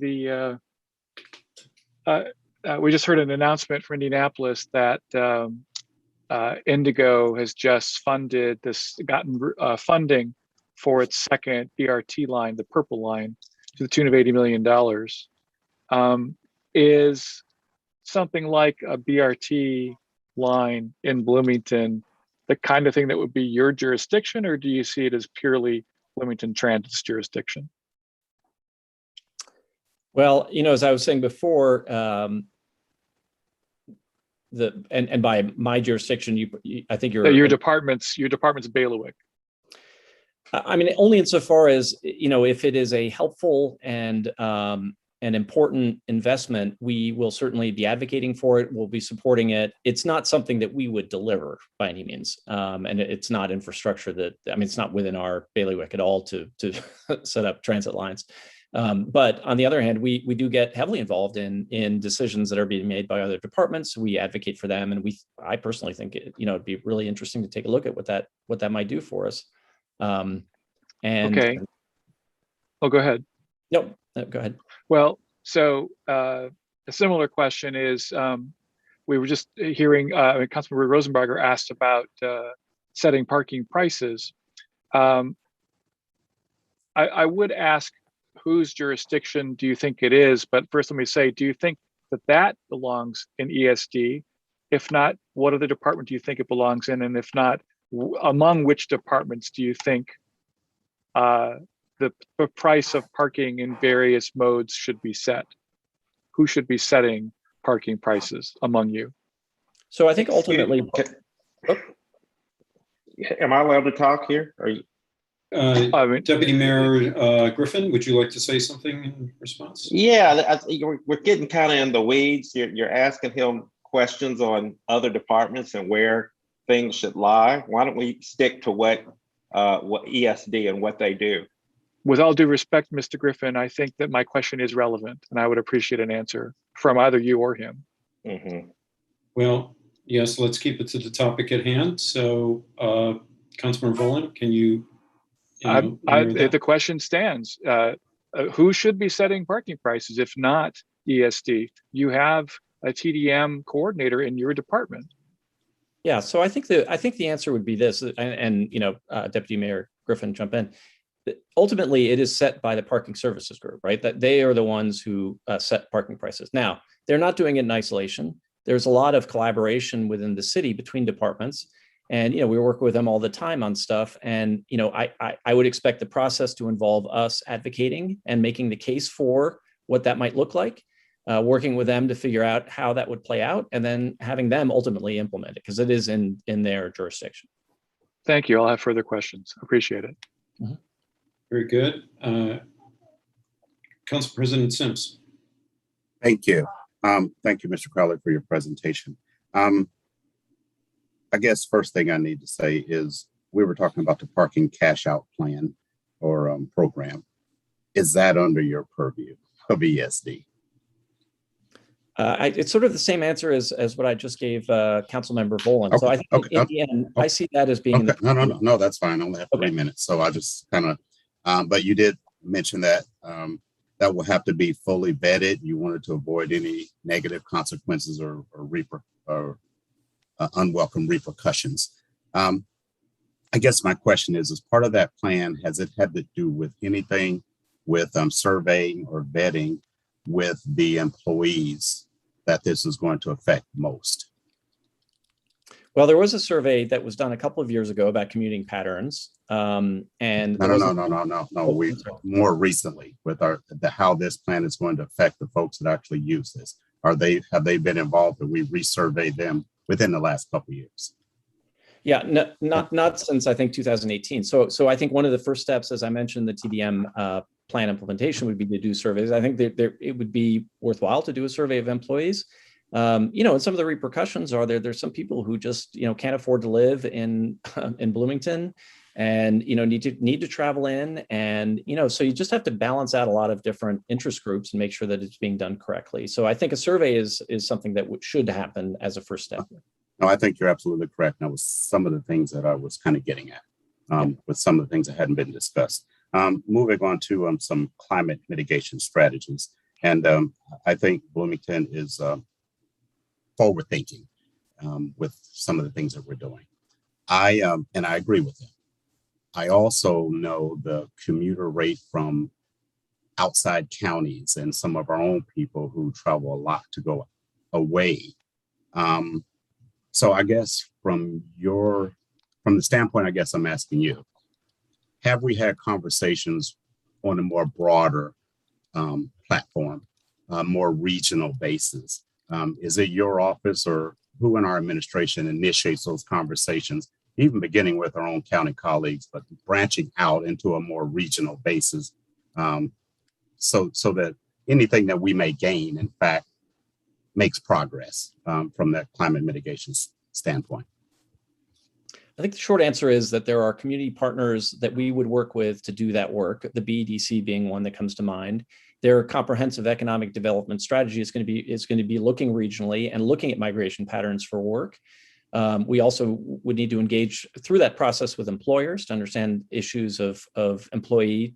we just heard an announcement from Indianapolis that Indigo has just gotten funding for its second BRT line, the Purple Line, to the tune of $80 million. Is something like a BRT line in Bloomington the kind of thing that would be your jurisdiction, or do you see it as purely Bloomington Transit's jurisdiction? Well, as I was saying before, by my jurisdiction, I think your department's bailiwick. I mean, only insofar as, if it is a helpful and an important investment, we will certainly be advocating for it. We'll be supporting it. It's not something that we would deliver by any means. And it's not infrastructure it's not within our bailiwick at all to set up transit lines. But on the other hand, we do get heavily involved in decisions that are being made by other departments. We advocate for them. And I personally think it'd be really interesting to take a look at what that might do for us. And Okay. Oh, go ahead. no, go ahead. Well, so a similar question is, we were just hearing Councilmember Rosenberger asked about setting parking prices. I would ask, whose jurisdiction do you think it is? But first, let me say, do you think that that belongs in ESD? If not, what other department do you think it belongs in? And if not, among which departments do you think the price of parking in various modes should be set? Who should be setting parking prices among you? So I think ultimately, am I allowed to talk here? Are you? Deputy Mayor Griffin, would you like to say something in response? Yeah, we're getting kind of in the weeds. You're asking him questions on other departments and where things should lie. Why don't we stick to what ESD and what they do? With all due respect, Mr. Griffin, I think that my question is relevant, and I would appreciate an answer from either you or him. Mm-hmm. Well, yes, let's keep it to the topic at hand. So, Councilmember Volin, can you? The question stands. Who should be setting parking prices if not ESD? You have a TDM coordinator in your department. Yeah, so I think the answer would be this, and Deputy Mayor Griffin, jump in. Ultimately, it is set by the parking services group, right? That they are the ones who set parking prices. Now, they're not doing it in isolation. There's a lot of collaboration within the city between departments. And, we work with them all the time on stuff. And, I would expect the process to involve us advocating and making the case for what that might look like, working with them to figure out how that would play out, and then having them ultimately implement it because it is in their jurisdiction. Thank you. I'll have further questions. Appreciate it. Mm-hmm. Very good. Council President Sims. Thank you. Thank you, Mr. Crowley, for your presentation. I guess first thing I need to say is we were talking about the parking cash out plan or program. Is that under your purview of ESD? It's sort of the same answer as what I just gave Councilmember Volin. Okay, So I think in the end, I see that as being. Okay. No, that's fine. I only have 3 minutes. So I just kind of, but you did mention that that will have to be fully vetted. You wanted to avoid any negative consequences or unwelcome repercussions. I guess my question is, as part of that plan, has it had to do with anything with surveying or vetting with the employees that this is going to affect most? Well, there was a survey that was done a couple of years ago about commuting patterns. And no. We more recently with how this plan is going to affect the folks that actually use this. Have they been involved, or we resurveyed them within the last couple of years? Yeah, not since I think 2018. So I think one of the first steps, as I mentioned, the TDM plan implementation would be to do surveys. I think it would be worthwhile to do a survey of employees. And some of the repercussions are there's some people who just can't afford to live in Bloomington, and need to travel in, and so you just have to balance out a lot of different interest groups and make sure that it's being done correctly. So I think a survey is something that should happen as a first step. No, I think you're absolutely correct. That was some of the things that I was kind of getting at with some of the things that hadn't been discussed. Moving on to some climate mitigation strategies. And I think Bloomington is forward thinking with some of the things that we're doing. And I agree with him. I also know the commuter rate from outside counties and some of our own people who travel a lot to go away. So I guess from the standpoint, I guess I'm asking you, have we had conversations on a more broader platform, more regional basis? Is it your office or who in our administration initiates those conversations, even beginning with our own county colleagues, but branching out into a more regional basis, so that anything that we may gain, in fact, makes progress from that climate mitigation standpoint? I think the short answer is that there are community partners that we would work with to do that work, the BEDC being one that comes to mind. Their comprehensive economic development strategy is going to be looking regionally and looking at migration patterns for work. We also would need to engage through that process with employers to understand issues of employee,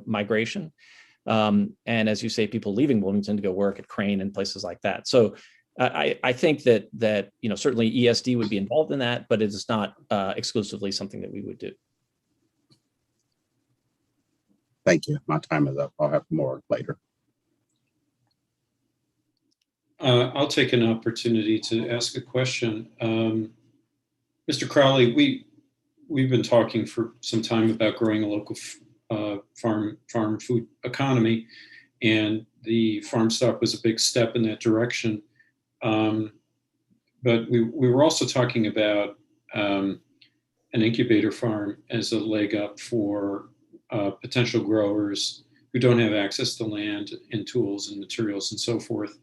migration. And as you say, people leaving Bloomington to go work at Crane and places like that. So I think that certainly ESD would be involved in that, but it is not exclusively something that we would do. Thank you. My time is up. I'll have more later. I'll take an opportunity to ask a question. Mr. Crowley, we've been talking for some time about growing a local farm food economy, and the farm stop was a big step in that direction. But we were also talking about an incubator farm as a leg up for potential growers who don't have access to land and tools and materials and so forth.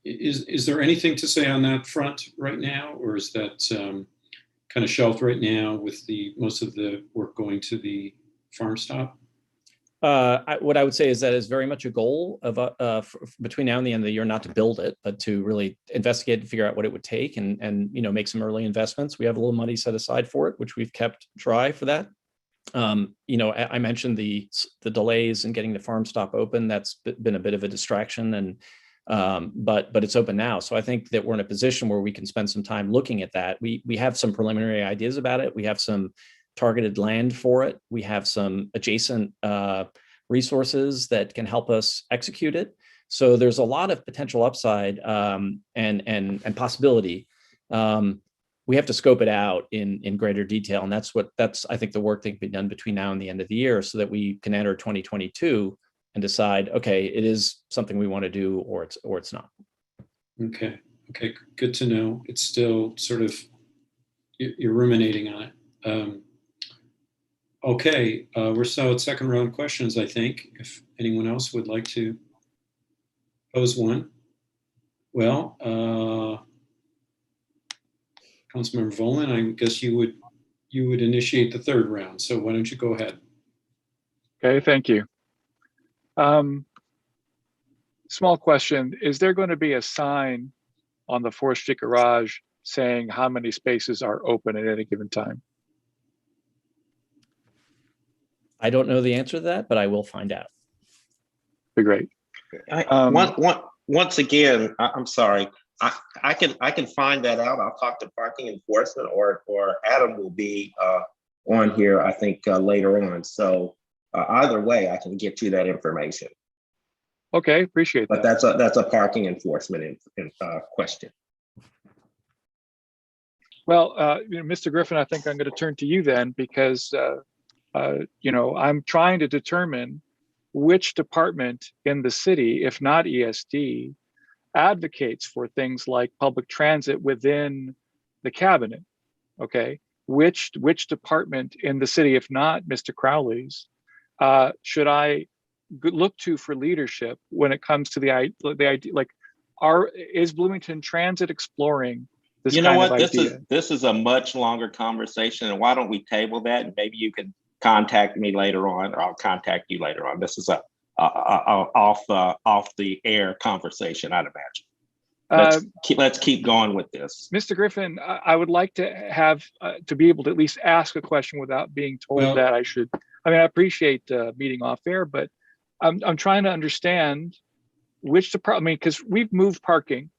Is there anything to say on that front right now, or is that kind of shelved right now with most of the work going to the farm stop? What I would say is that is very much a goal of between now and the end of the year, not to build it, but to really investigate and figure out what it would take and make some early investments. We have a little money set aside for it, which we've kept dry for that. I mentioned the delays in getting the farm stop open. That's been a bit of a distraction, and but it's open now. So I think that we're in a position where we can spend some time looking at that. We have some preliminary ideas about it. We have some targeted land for it. We have some adjacent resources that can help us execute it. So there's a lot of potential upside and possibility. We have to scope it out in greater detail. And that's I think the work that can be done between now and the end of the year so that we can enter 2022 and decide, okay, it is something we want to do or it's not. Okay, good to know. It's still sort of, you're ruminating on it. Okay, we're still at second round questions, I think, if anyone else would like to pose one. Well, Councilmember Volin, I guess you would initiate the third round. So why don't you go ahead? Okay, thank you. Small question. Is there going to be a sign on the 4th Street garage saying how many spaces are open at any given time? I don't know the answer to that, but I will find out. Be great. Once again, I'm sorry. I can find that out. I'll talk to parking enforcement, or Adam will be on here, I think, later on. So either way, I can get you that information. Okay, appreciate that. But that's a parking enforcement question. Well, Mr. Griffin, I think I'm going to turn to you then, because I'm trying to determine which department in the city, if not ESD, advocates for things like public transit within the cabinet. Okay, which department in the city, if not Mr. Crowley's, should I look to for leadership when it comes to the idea? Like, is Bloomington Transit exploring this kind of idea? This is a much longer conversation, and why don't we table that, and maybe you can contact me later on, or I'll contact you later on. This is a off the air conversation, I'd imagine. Let's keep going with this. Mr. Griffin, I would like to have to be able to at least ask a question without being told that I should. I mean, I appreciate meeting off air, but I'm trying to understand which department. I mean, because we've moved parking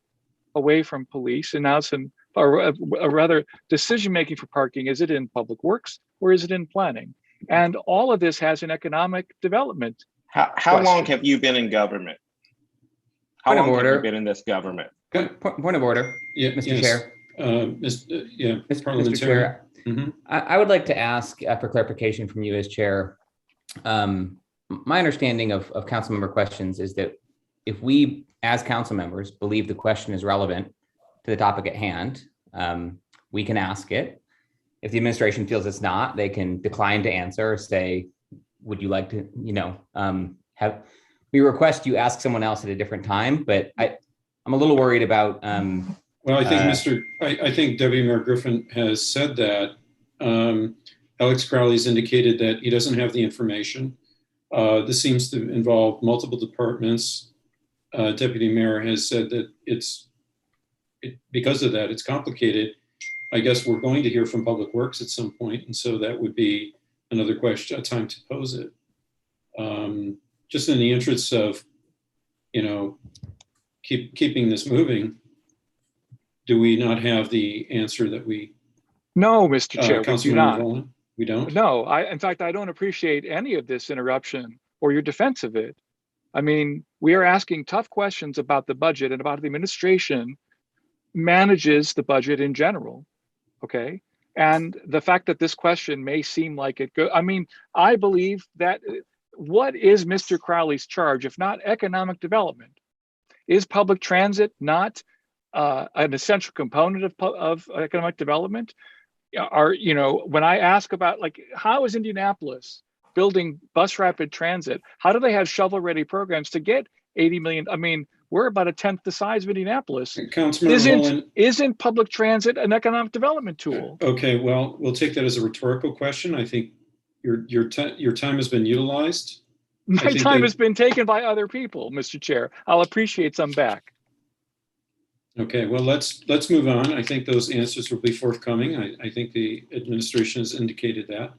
away from police, and now it's or rather decision making for parking. Is it in public works or is it in planning? And all of this has an economic development. How long have you been in government? How long have you been in this government? Point of order, yeah, Mr. Chair. Mr. Chair, I would like to ask for clarification from you as chair. My understanding of council member questions is that if we, as council members, believe the question is relevant to the topic at hand, we can ask it. If the administration feels it's not, they can decline to answer or say, would you like to, we request you ask someone else at a different time, but I'm a little worried about. Well, I think I think Deputy Mayor Griffin has said that. Alex Crowley's indicated that he doesn't have the information. This seems to involve multiple departments. Deputy Mayor has said that it's because of that, it's complicated. I guess we're going to hear from Public Works at some point, and so that would be another question, a time to pose it. Just in the interests of, keeping this moving, do we not have the answer that we? No, Mr. Chair, we do Councilmember not. Volin? We don't? No, in fact, I don't appreciate any of this interruption or your defense of it. I mean, we are asking tough questions about the budget and about the administration manages the budget in general, okay? And the fact that this question may seem like I believe that what is Mr. Crowley's charge, if not economic development? Is public transit not an essential component of economic development? When I ask about how is Indianapolis building bus rapid transit? How do they have shovel-ready programs to get 80 million? I mean, we're about a tenth the size of Indianapolis. Isn't public transit an economic development tool? Okay, well, we'll take that as a rhetorical question. I think your time has been utilized. My time has been taken by other people, Mr. Chair. I'll appreciate some back. Okay, well, let's move on. I think those answers will be forthcoming. I think the administration has indicated that.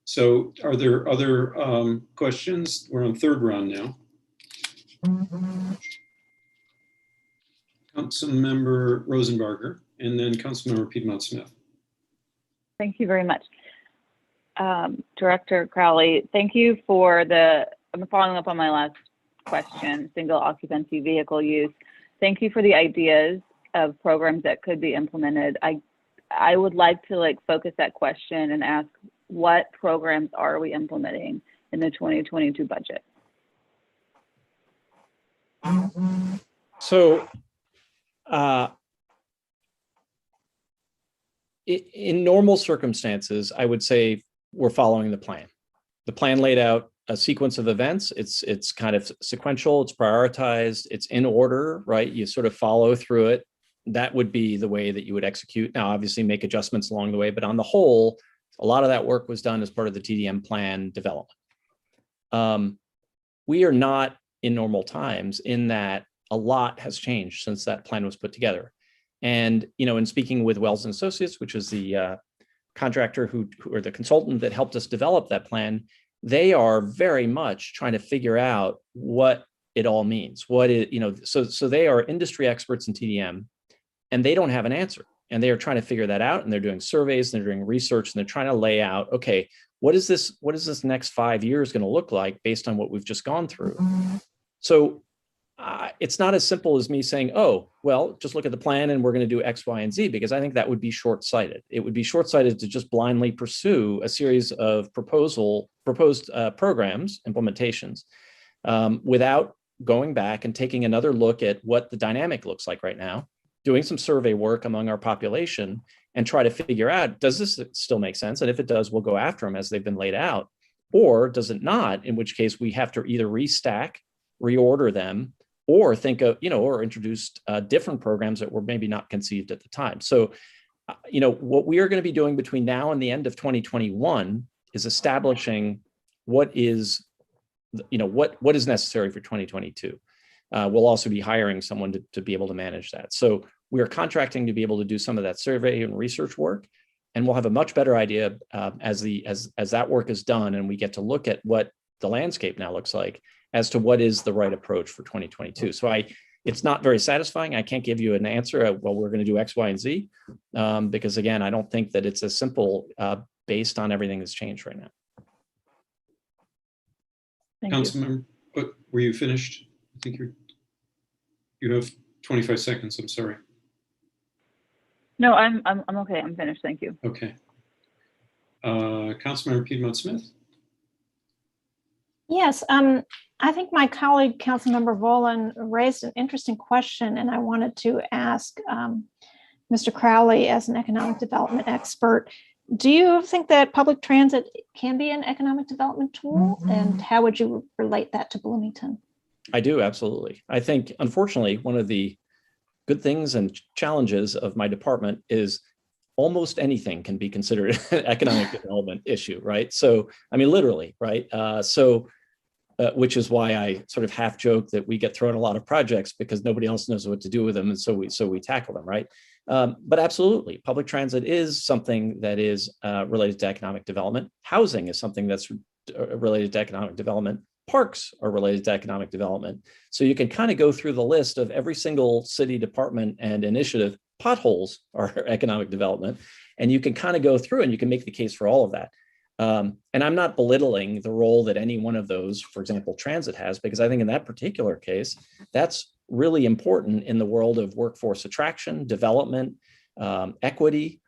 So are there other questions? We're on third round now. Councilmember Rosenbarger, and then Councilmember Piedmont Smith. Thank you very much. Director Crowley, thank you for I'm following up on my last question, single occupancy vehicle use. Thank you for the ideas of programs that could be implemented. I would like to focus that question and ask, what programs are we implementing in the 2022 budget? So in normal circumstances, I would say we're following the plan. The plan laid out a sequence of events. It's kind of sequential, it's prioritized, it's in order, right? You sort of follow through it. That would be the way that you would execute. Now, obviously make adjustments along the way, but on the whole, a lot of that work was done as part of the TDM plan development. We are not in normal times in that a lot has changed since that plan was put together. And, in speaking with Wells and Associates, which is the contractor who or the consultant that helped us develop that plan, they are very much trying to figure out what it all means. So they are industry experts in TDM, and they don't have an answer. And they are trying to figure that out, and they're doing surveys, and they're doing research, and they're trying to lay out, okay, what is this next 5 years going to look like based on what we've just gone through? So it's not as simple as me saying, oh, well, just look at the plan and we're going to do X, Y, and Z, because I think that would be short-sighted. It would be short-sighted to just blindly pursue a series of proposed programs, implementations, without going back and taking another look at what the dynamic looks like right now, doing some survey work among our population, and try to figure out, does this still make sense? And if it does, we'll go after them as they've been laid out. Or does it not, in which case we have to either restack, reorder them, or think of, or introduce different programs that were maybe not conceived at the time. So, what we are going to be doing between now and the end of 2021 is establishing what is, what is necessary for 2022. We'll also be hiring someone to be able to manage that. So we are contracting to be able to do some of that survey and research work, and we'll have a much better idea as that work is done, and we get to look at what the landscape now looks like as to what is the right approach for 2022. So it's not very satisfying. I can't give you an answer. Well, we're going to do X, Y, and Z, because again, I don't think that it's as simple based on everything that's changed right now. Councilmember, were you finished? I think you have 25 seconds. I'm sorry. No, I'm okay. I'm finished. Thank you. Okay. Councilmember Piedmont Smith. Yes, I think my colleague, Councilmember Volin, raised an interesting question, and I wanted to ask Mr. Crowley, as an economic development expert, do you think that public transit can be an economic development tool, and how would you relate that to Bloomington? I do, absolutely. I think, unfortunately, one of the good things and challenges of my department is almost anything can be considered an economic development issue, right? So, I mean, literally, right? which is why I sort of half joke that we get thrown a lot of projects because nobody else knows what to do with them, and so we tackle them, right? But absolutely, public transit is something that is related to economic development. Housing is something that's related to economic development. Parks are related to economic development. So you can kind of go through the list of every single city department and initiative. Potholes are economic development, and you can kind of go through and you can make the case for all of that. And I'm not belittling the role that any one of those, for example, transit has, because I think in that particular case, that's really important in the world of workforce attraction, development, equity.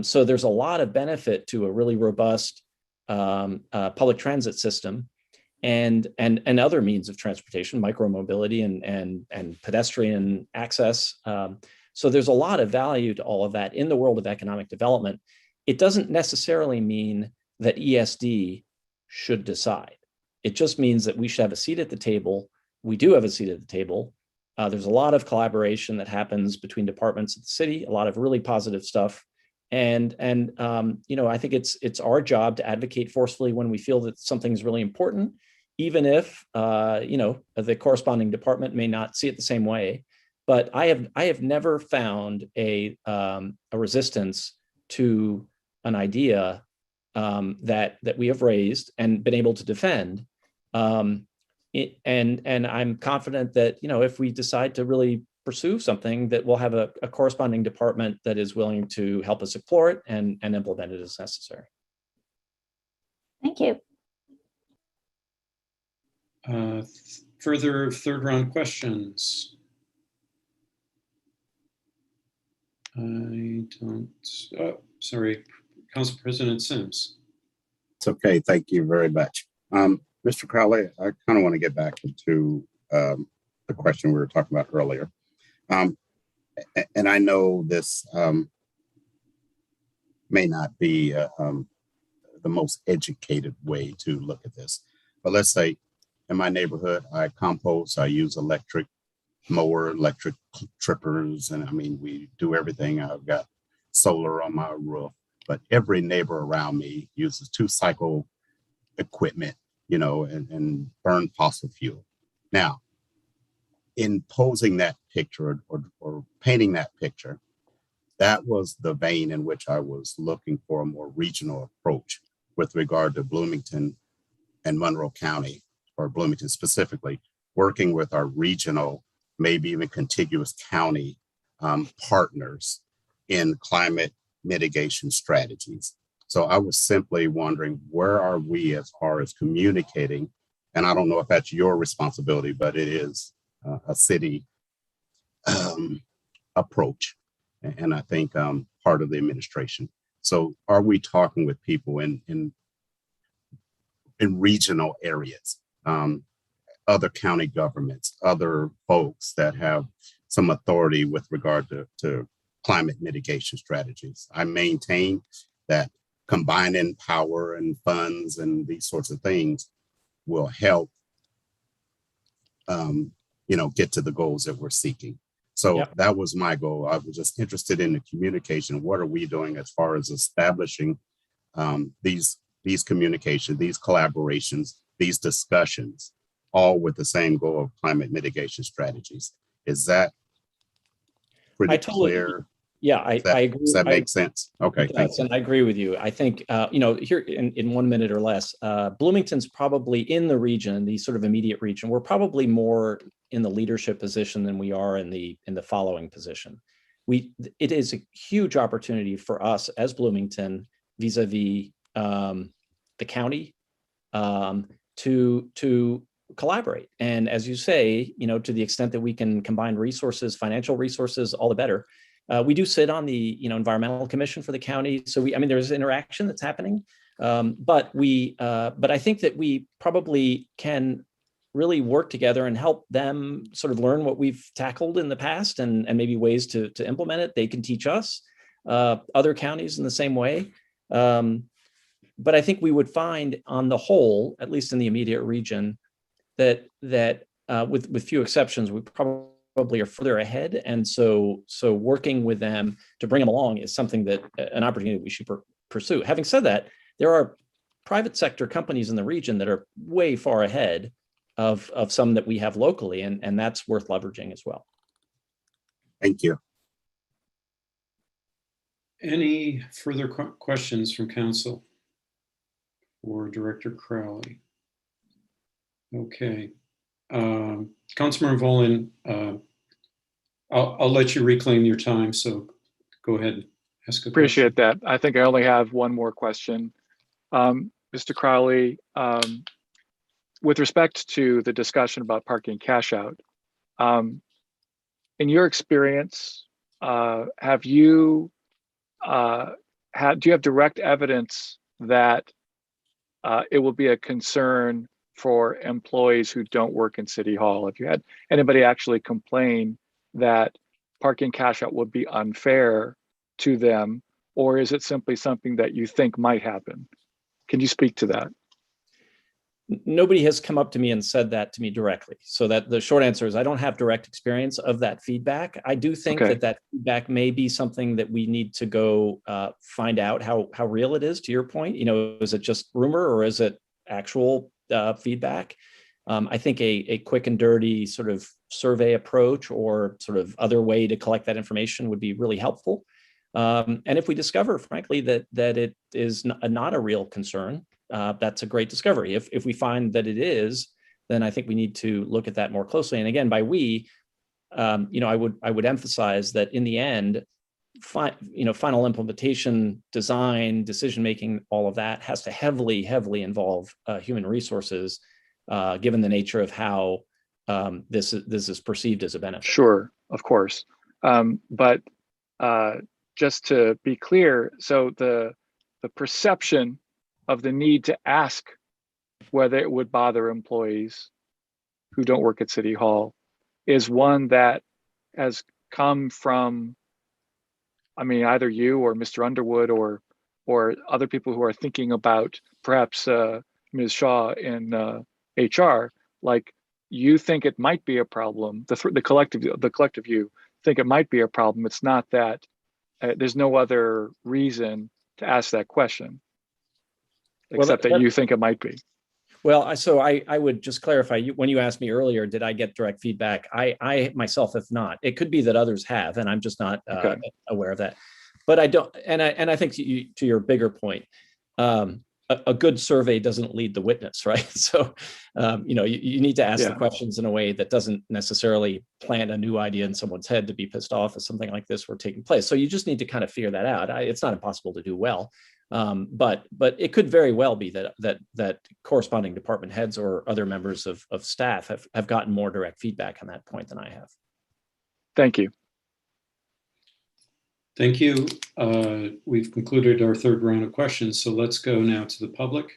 So there's a lot of benefit to a really robust public transit system and other means of transportation, micromobility and pedestrian access. So there's a lot of value to all of that in the world of economic development. It doesn't necessarily mean that ESD should decide. It just means that we should have a seat at the table. We do have a seat at the table. There's a lot of collaboration that happens between departments of the city, a lot of really positive stuff. And I think it's our job to advocate forcefully when we feel that something is really important, even if the corresponding department may not see it the same way. But I have never found a resistance to an idea that we have raised and been able to defend. And I'm confident that if we decide to really pursue something, that we'll have a corresponding department that is willing to help us explore it and implement it as necessary. Thank you. Further third round questions? I don't, sorry, Council President Sims. It's okay, thank you very much. Mr. Crowley, I kind of want to get back into the question we were talking about earlier. And I know this may not be the most educated way to look at this, but let's say in my neighborhood, I compost, I use electric mower, electric trippers, and I mean, we do everything. I've got solar on my roof, but every neighbor around me uses 2-cycle equipment, and burn fossil fuel. Now, in posing that picture or painting that picture, that was the vein in which I was looking for a more regional approach with regard to Bloomington and Monroe County, or Bloomington specifically, working with our regional, maybe even contiguous county partners in climate mitigation strategies. So I was simply wondering, where are we as far as communicating? And I don't know if that's your responsibility, but it is a city approach. And I think part of the administration. So are we talking with people in regional areas, other county governments, other folks that have some authority with regard to climate mitigation strategies? I maintain that combining power and funds and these sorts of things will help get to the goals that we're seeking. So That was my goal. I was just interested in the communication. What are we doing as far as establishing these communications, these collaborations, these discussions, all with the same goal of climate mitigation strategies? Is that pretty clear? Yeah, I agree. Does that make sense? Okay, thanks. And I agree with you. I think, here in 1 minute or less, Bloomington's probably in the region, the sort of immediate region. We're probably more in the leadership position than we are in the following position. It is a huge opportunity for us as Bloomington vis-a-vis the county to collaborate. And as you say, to the extent that we can combine resources, financial resources, all the better. We do sit on the environmental commission for the county, so there's interaction that's happening, but I think that we probably can really work together and help them sort of learn what we've tackled in the past and maybe ways to implement it. They can teach us, other counties in the same way, but I think we would find on the whole, at least in the immediate region, that with few exceptions, we probably are further ahead. And so working with them to bring them along is something that an opportunity we should pursue. Having said that, there are private sector companies in the region that are way far ahead of some that we have locally, and that's worth leveraging as well. Thank you. Any further questions from council or Director Crowley? Okay. Councilmember Volin, I'll let you reclaim your time, so go ahead. Ask a Appreciate that. I think I only have one more question. Mr. Crowley, with respect to the discussion about parking cash out, in your experience, do you have direct evidence that it will be a concern for employees who don't work in City Hall? Have you had anybody actually complain that parking cash out would be unfair to them, or is it simply something that you think might happen? Can you speak to that? Nobody has come up to me and said that to me directly. So that the short answer is I don't have direct experience of that feedback. I do think that feedback may be something that we need to go find out how real it is, to your point. Is it just rumor or is it actual feedback? I think a quick and dirty sort of survey approach or sort of other way to collect that information would be really helpful. And if we discover, frankly, that it is not a real concern, that's a great discovery. If we find that it is, then I think we need to look at that more closely. And again, by we, I would emphasize that in the end, final implementation, design, decision-making, all of that has to heavily involve human resources, given the nature of how this is perceived as a benefit. Sure, of course. But just to be clear, so the perception of the need to ask whether it would bother employees who don't work at City Hall is one that has come from, either you or Mr. Underwood or other people who are thinking about perhaps Ms. Shaw in HR. Like, you think it might be a problem. The collective you think it might be a problem. It's not that there's no other reason to ask that question, except that you think it might be. Well, so I would just clarify, when you asked me earlier, did I get direct feedback? I myself have not. It could be that others have, and I'm just not aware of that. But I don't, and I think to your bigger point, a good survey doesn't lead the witness, right? So, you need to ask the questions in a way that doesn't necessarily plant a new idea in someone's head to be pissed off if something like this were taking place. So you just need to kind of figure that out. It's not impossible to do well. But it could very well be that corresponding department heads or other members of staff have gotten more direct feedback on that point than I have. Thank you. Thank you. We've concluded our third round of questions, so let's go now to the public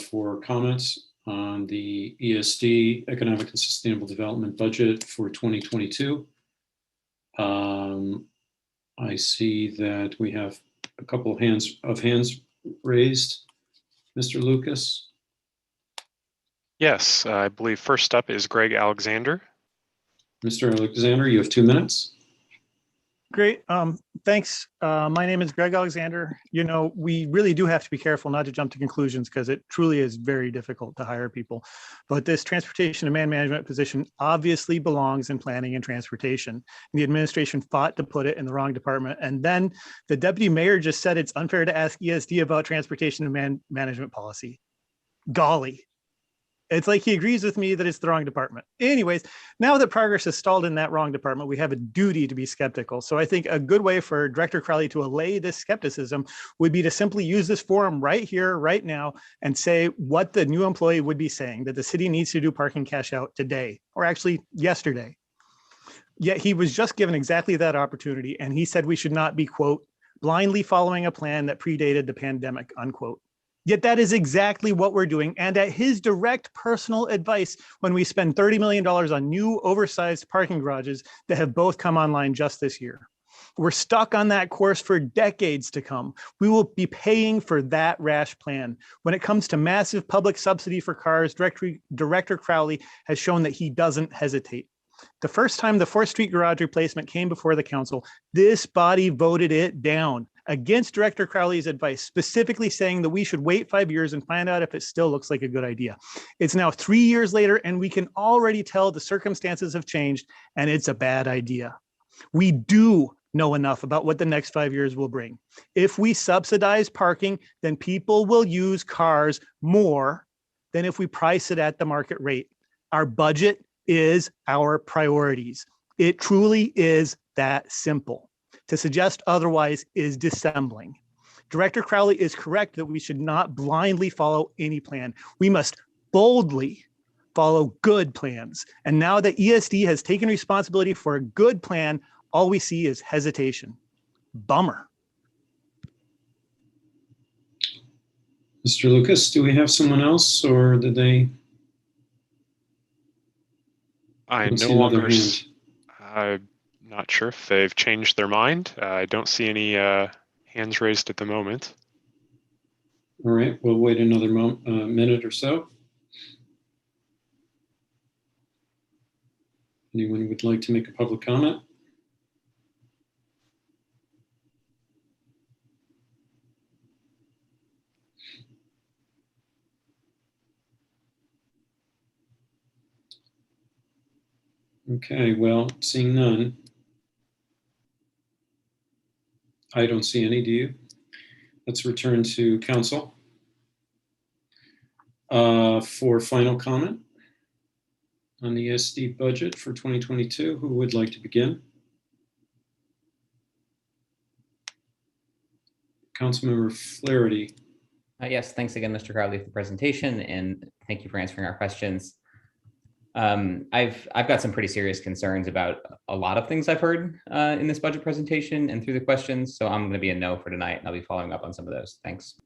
for comments on the ESD, Economic and Sustainable Development Budget for 2022. I see that we have a couple of hands raised. Mr. Lucas? Yes, I believe first up is Greg Alexander. Mr. Alexander, you have 2 minutes. Great. Thanks. My name is Greg Alexander. We really do have to be careful not to jump to conclusions because it truly is very difficult to hire people. But this transportation and man management position obviously belongs in planning and transportation. And the administration fought to put it in the wrong department. And then the deputy mayor just said it's unfair to ask ESD about transportation and man management policy. Golly. It's like he agrees with me that it's the wrong department. Anyways, now that progress has stalled in that wrong department, we have a duty to be skeptical. So I think a good way for Director Crowley to allay this skepticism would be to simply use this forum right here, right now, and say what the new employee would be saying, that the city needs to do parking cash out today, or actually yesterday. Yet he was just given exactly that opportunity, and he said we should not be, quote, blindly following a plan that predated the pandemic, unquote. Yet that is exactly what we're doing. And at his direct personal advice, when we spend $30 million on new oversized parking garages that have both come online just this year. We're stuck on that course for decades to come. We will be paying for that rash plan. When it comes to massive public subsidy for cars, Director Crowley has shown that he doesn't hesitate. The first time the 4th Street garage replacement came before the council, this body voted it down. against Director Crowley's advice, specifically saying that we should wait 5 years and find out if it still looks like a good idea. It's now 3 years later, and we can already tell the circumstances have changed, and it's a bad idea. We do know enough about what the next 5 years will bring. If we subsidize parking, then people will use cars more than if we price it at the market rate. Our budget is our priorities. It truly is that simple. To suggest otherwise is dissembling. Director Crowley is correct that we should not blindly follow any plan. We must boldly follow good plans. And now that ESD has taken responsibility for a good plan, all we see is hesitation. Bummer. Mr. Lucas, do we have someone else, or did they? I Let's no see another longer, hand. I'm not sure if they've changed their mind. I don't see any hands raised at the moment. All right, we'll wait another minute or so. Anyone who would like to make a public comment? Okay, well, seeing none. I don't see any, do you? Let's return to council. For final comment on the ESD budget for 2022, who would like to begin? Councilmember Flaherty. Yes, thanks again, Mr. Crowley, for the presentation, and thank you for answering our questions. I've got some pretty serious concerns about a lot of things I've heard in this budget presentation and through the questions. So I'm going to be a no for tonight, and I'll be following up on some of those. Thanks.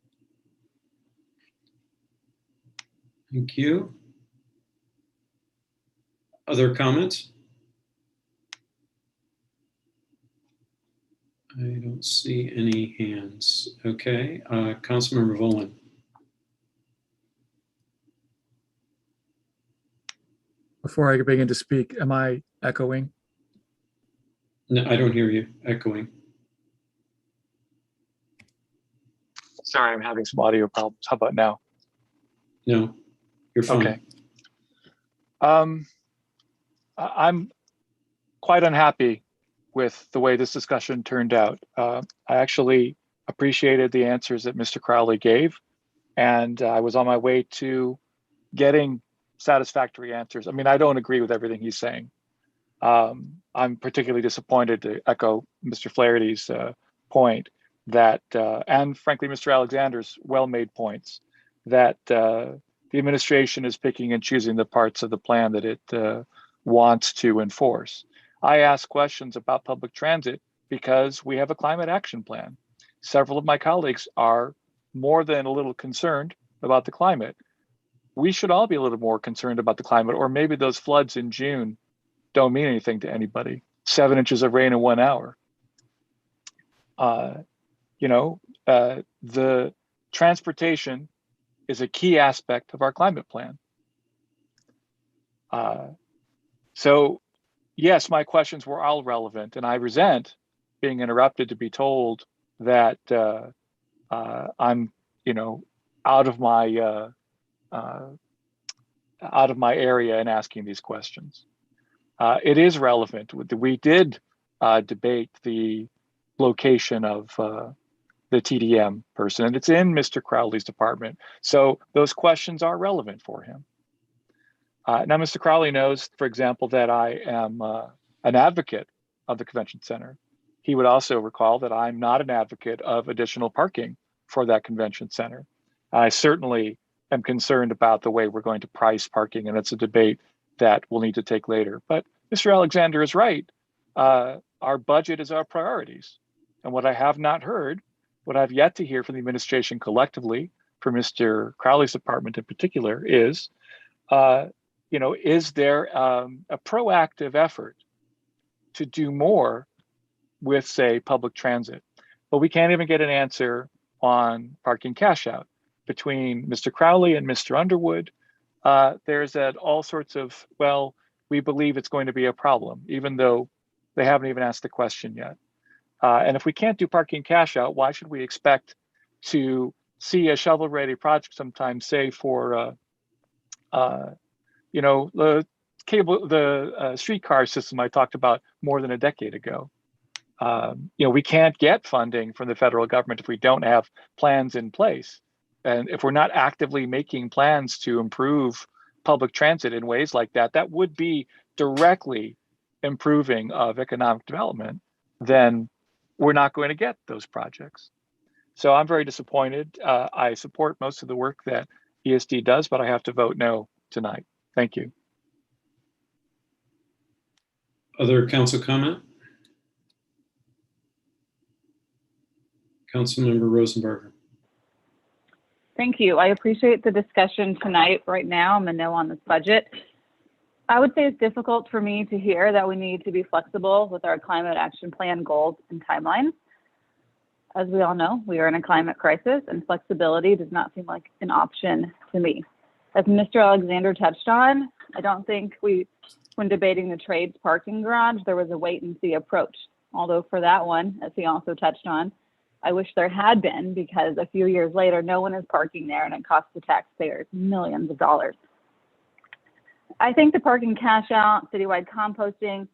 Thank you. Other comments? I don't see any hands. Okay, Councilmember Volin. Before I begin to speak, am I echoing? No, I don't hear you echoing. Sorry, I'm having some audio problems. How about now? No, you're fine. Okay. I'm quite unhappy with the way this discussion turned out. I actually appreciated the answers that Mr. Crowley gave, and I was on my way to getting satisfactory answers. I mean, I don't agree with everything he's saying. I'm particularly disappointed, to echo Mr. Flaherty's point, that, and frankly, Mr. Alexander's well-made points, that the administration is picking and choosing the parts of the plan that it wants to enforce. I ask questions about public transit because we have a climate action plan. Several of my colleagues are more than a little concerned about the climate. We should all be a little more concerned about the climate, or maybe those floods in June don't mean anything to anybody. 7 inches of rain in 1 hour. The transportation is a key aspect of our climate plan. So yes, my questions were all relevant, and I resent being interrupted to be told that I'm, out of my area in asking these questions. It is relevant. We did debate the location of the TDM person, and it's in Mr. Crowley's department. So those questions are relevant for him. Now, Mr. Crowley knows, for example, that I am an advocate of the convention center. He would also recall that I'm not an advocate of additional parking for that convention center. I certainly am concerned about the way we're going to price parking, and it's a debate that we'll need to take later. But Mr. Alexander is right. Our budget is our priorities. And what I have not heard, what I've yet to hear from the administration collectively, from Mr. Crowley's department in particular, is there a proactive effort to do more with, say, public transit? But we can't even get an answer on parking cash out. Between Mr. Crowley and Mr. Underwood, there's all sorts of, well, we believe it's going to be a problem, even though they haven't even asked the question yet. And if we can't do parking cash out, why should we expect to see a shovel-ready project sometime, say for, the streetcar system I talked about more than a decade ago? We can't get funding from the federal government if we don't have plans in place. And if we're not actively making plans to improve public transit in ways like that, that would be directly improving of economic development, then we're not going to get those projects. So I'm very disappointed. I support most of the work that ESD does, but I have to vote no tonight. Thank you. Other council comment? Councilmember Rosenberger. Thank you. I appreciate the discussion tonight. Right now, I'm a no on this budget. I would say it's difficult for me to hear that we need to be flexible with our climate action plan goals and timelines. As we all know, we are in a climate crisis and flexibility does not seem like an option to me. As Mr. Alexander touched on, I don't think when debating the trades parking garage, there was a wait and see approach. Although for that one, as he also touched on, I wish there had been, because a few years later, no one is parking there and it costs the taxpayers millions of dollars. I think the parking cash out, citywide composting,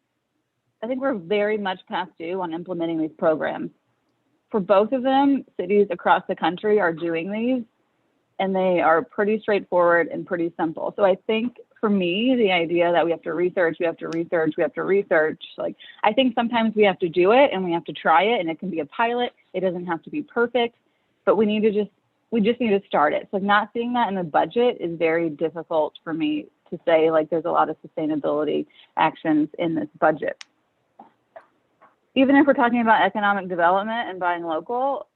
I think we're very much past due on implementing these programs. For both of them, cities across the country are doing these, and they are pretty straightforward and pretty simple. So I think for me, the idea that we have to research, like, I think sometimes we have to do it and we have to try it, and it can be a pilot. It doesn't have to be perfect, but we just need to start it. So not seeing that in the budget is very difficult for me to say, like, there's a lot of sustainability actions in this budget. Even if we're talking about economic development and buying local,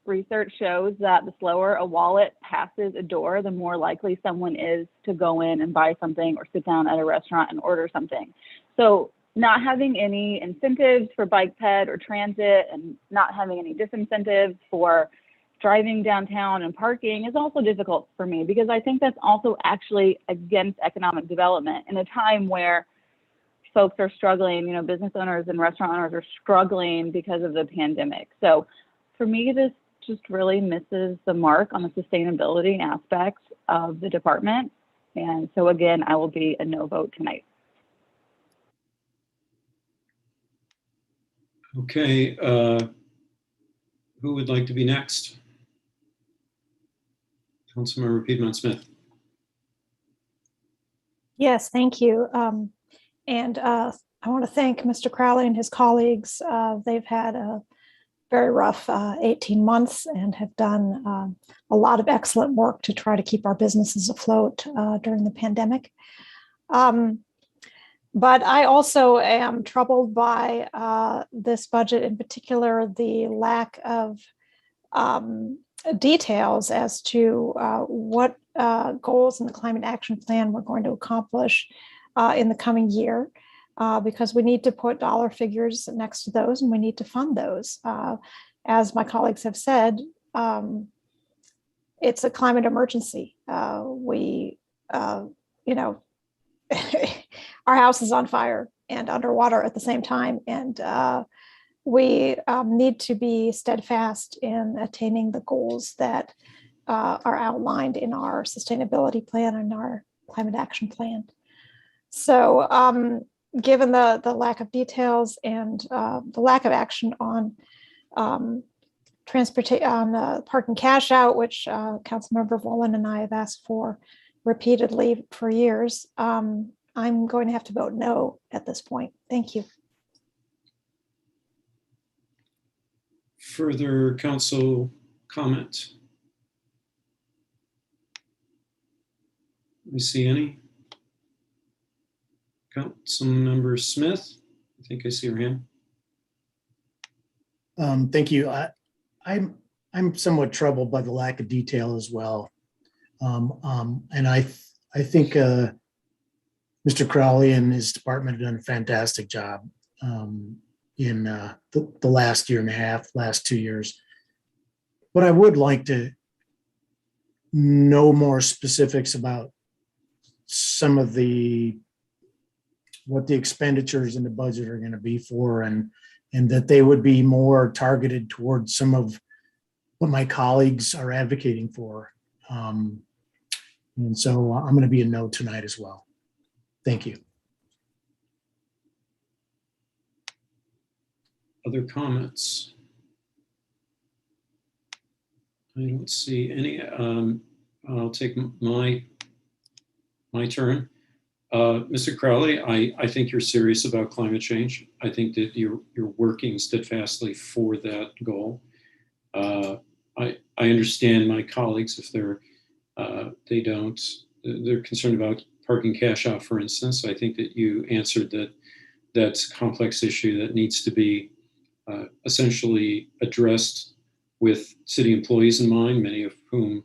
research shows that the slower a wallet passes a door, the more likely someone is to go in and buy something or sit down at a restaurant and order something. So not having any incentives for bike ped or transit and not having any disincentives for driving downtown and parking is also difficult for me, because I think that's also actually against economic development in a time where folks are struggling, business owners and restaurant owners are struggling because of the pandemic. So for me, this just really misses the mark on the sustainability aspect of the department. And so again, I will be a no vote tonight. Okay, who would like to be next? Councilmember Piedmont Smith. Yes, thank you. I want to thank Mr. Crowley and his colleagues. They've had a very rough 18 months and have done a lot of excellent work to try to keep our businesses afloat during the pandemic. But I also am troubled by this budget, in particular, the lack of details as to what goals in the climate action plan we're going to accomplish in the coming year, because we need to put dollar figures next to those and we need to fund those. As my colleagues have said, it's a climate emergency. Our house is on fire and underwater at the same time. And we need to be steadfast in attaining the goals that are outlined in our sustainability plan and our climate action plan. So given the lack of details and the lack of action on parking cash out, which Councilmember Volin and I have asked for repeatedly for years, I'm going to have to vote no at this point. Thank you. Further council comment? Let me see any. Councilmember Smith, I think I see your hand. Thank you. I'm somewhat troubled by the lack of detail as well. And I think Mr. Crowley and his department have done a fantastic job in the last year and a half, last 2 years. But I would like to know more specifics about some of what the expenditures in the budget are going to be for, and and that they would be more targeted towards some of what my colleagues are advocating for. And so I'm going to be a no tonight as well. Thank you. Other comments? I don't see any. I'll take my turn. Mr. Crowley, I think you're serious about climate change. I think that you're working steadfastly for that goal. I understand my colleagues if they're concerned about parking cash out, for instance. I think that you answered that that's a complex issue that needs to be essentially addressed with city employees in mind, many of whom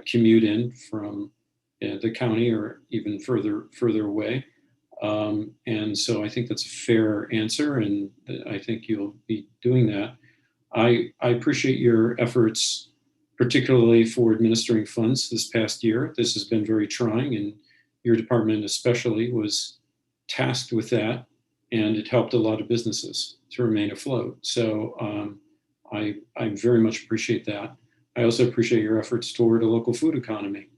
commute in from the county or even further away. And so I think that's a fair answer, and I think you'll be doing that. I appreciate your efforts, particularly for administering funds this past year. This has been very trying, and your department especially was tasked with that, and it helped a lot of businesses to remain afloat. So I very much appreciate that. I also appreciate your efforts toward a local food economy,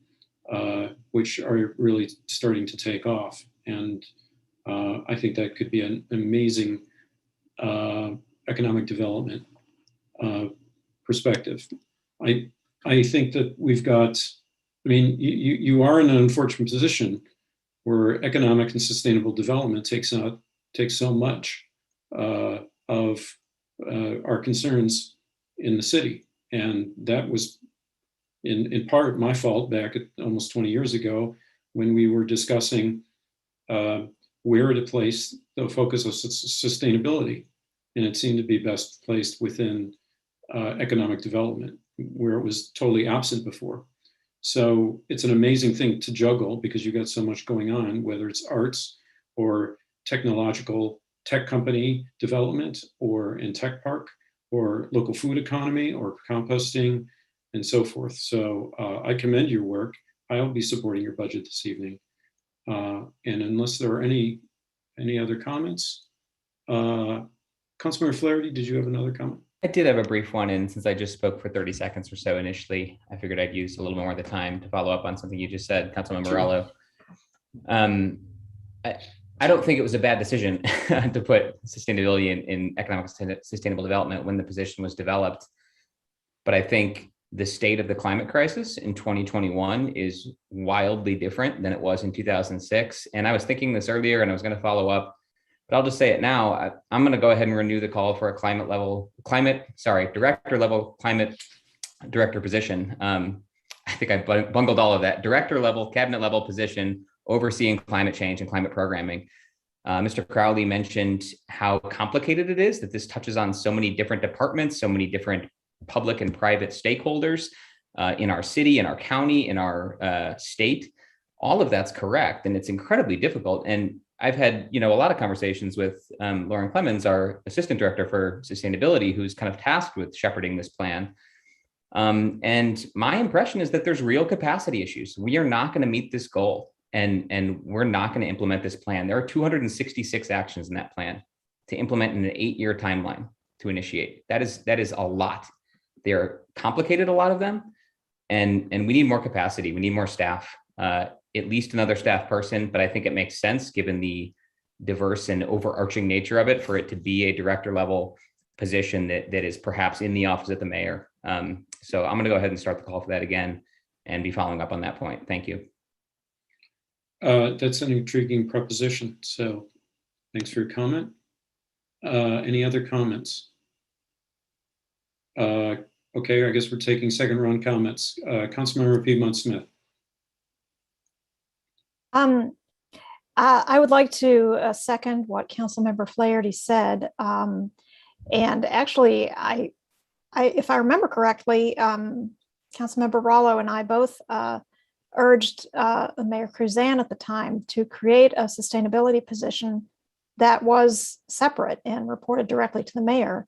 which are really starting to take off. And I think that could be an amazing economic development perspective. I think that we've got, I mean, you are in an unfortunate position where economic and sustainable development takes so much of our concerns in the city. And that was in part my fault back at almost 20 years ago when we were discussing where to place the focus of sustainability. And it seemed to be best placed within economic development, where it was totally absent before. So it's an amazing thing to juggle because you've got so much going on, whether it's arts or technological tech company development or in tech park or local food economy or composting and so forth. So I commend your work. I'll be supporting your budget this evening. And unless there are any other comments, Councilmember Flaherty, did you have another comment? I did have a brief one, and since I just spoke for 30 seconds or so initially, I figured I'd use a little more of the time to follow up on something you just said, Councilmember Morello. I don't think it was a bad decision to put sustainability in economic sustainable development when the position was developed. But I think the state of the climate crisis in 2021 is wildly different than it was in 2006. And I was thinking this earlier and I was going to follow up, but I'll just say it now. I'm going to go ahead and renew the call for a director level climate director position. I think I bungled all of that. Director level, cabinet level position overseeing climate change and climate programming. Mr. Crowley mentioned how complicated it is, that this touches on so many different departments, so many different public and private stakeholders in our city, in our county, in our state. All of that's correct, and it's incredibly difficult. And I've had, a lot of conversations with Lauren Clemens, our assistant director for sustainability, who's kind of tasked with shepherding this plan. And my impression is that there's real capacity issues. We are not going to meet this goal, and we're not going to implement this plan. There are 266 actions in that plan to implement in an 8-year timeline to initiate. That is a lot. They're complicated, a lot of them, and we need more capacity. We need more staff, at least another staff person, but I think it makes sense given the diverse and overarching nature of it for it to be a director level position that is perhaps in the office of the mayor. So I'm going to go ahead and start the call for that again and be following up on that point. Thank you. That's an intriguing proposition. So thanks for your comment. Any other comments? Okay, I guess we're taking second round comments. Councilmember Piedmont Smith. I would like to second what Councilmember Flaherty said. And actually, if I remember correctly, Councilmember Rollo and I both urged Mayor Cruzan at the time to create a sustainability position that was separate and reported directly to the mayor.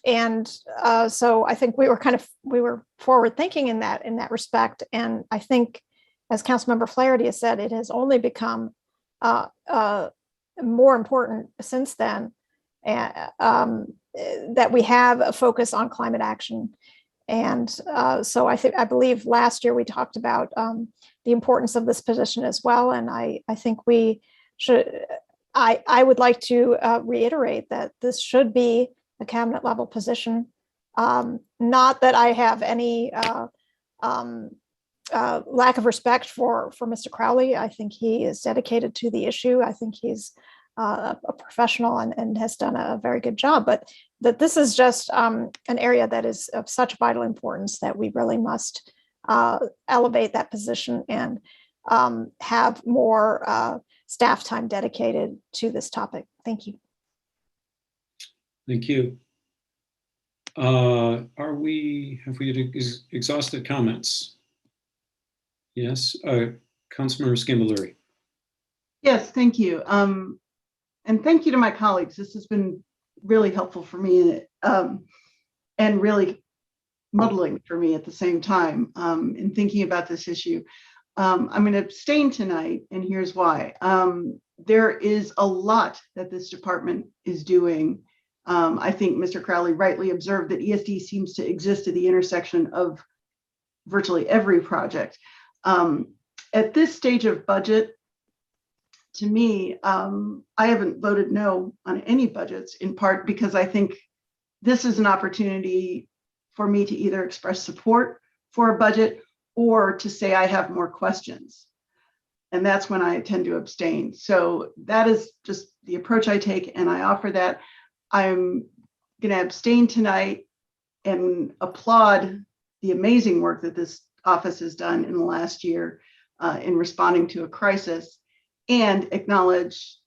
So I think we were forward thinking in that respect. And I think, as Councilmember Flaherty has said, it has only become more important since then. that we have a focus on climate action. And so I believe last year we talked about the importance of this position as well. And I think we should, I would like to reiterate that this should be a cabinet level position. Not that I have any lack of respect for Mr. Crowley. I think he is dedicated to the issue. I think he's a professional and has done a very good job, but that this is just an area that is of such vital importance that we really must elevate that position and have more staff time dedicated to this topic. Thank you. Thank you. Have we exhausted comments? Yes, Councilmember Scambaluri. Yes, thank you. And thank you to my colleagues. This has been really helpful for me and really muddling for me at the same time in thinking about this issue. I'm going to abstain tonight, and here's why. There is a lot that this department is doing. I think Mr. Crowley rightly observed that ESD seems to exist at the intersection of virtually every project. At this stage of budget, to me, I haven't voted no on any budgets, in part because I think this is an opportunity for me to either express support for a budget or to say I have more questions. And that's when I tend to abstain. So that is just the approach I take, and I offer that. I'm going to abstain tonight and applaud the amazing work that this office has done in the last year in responding to a crisis, and acknowledge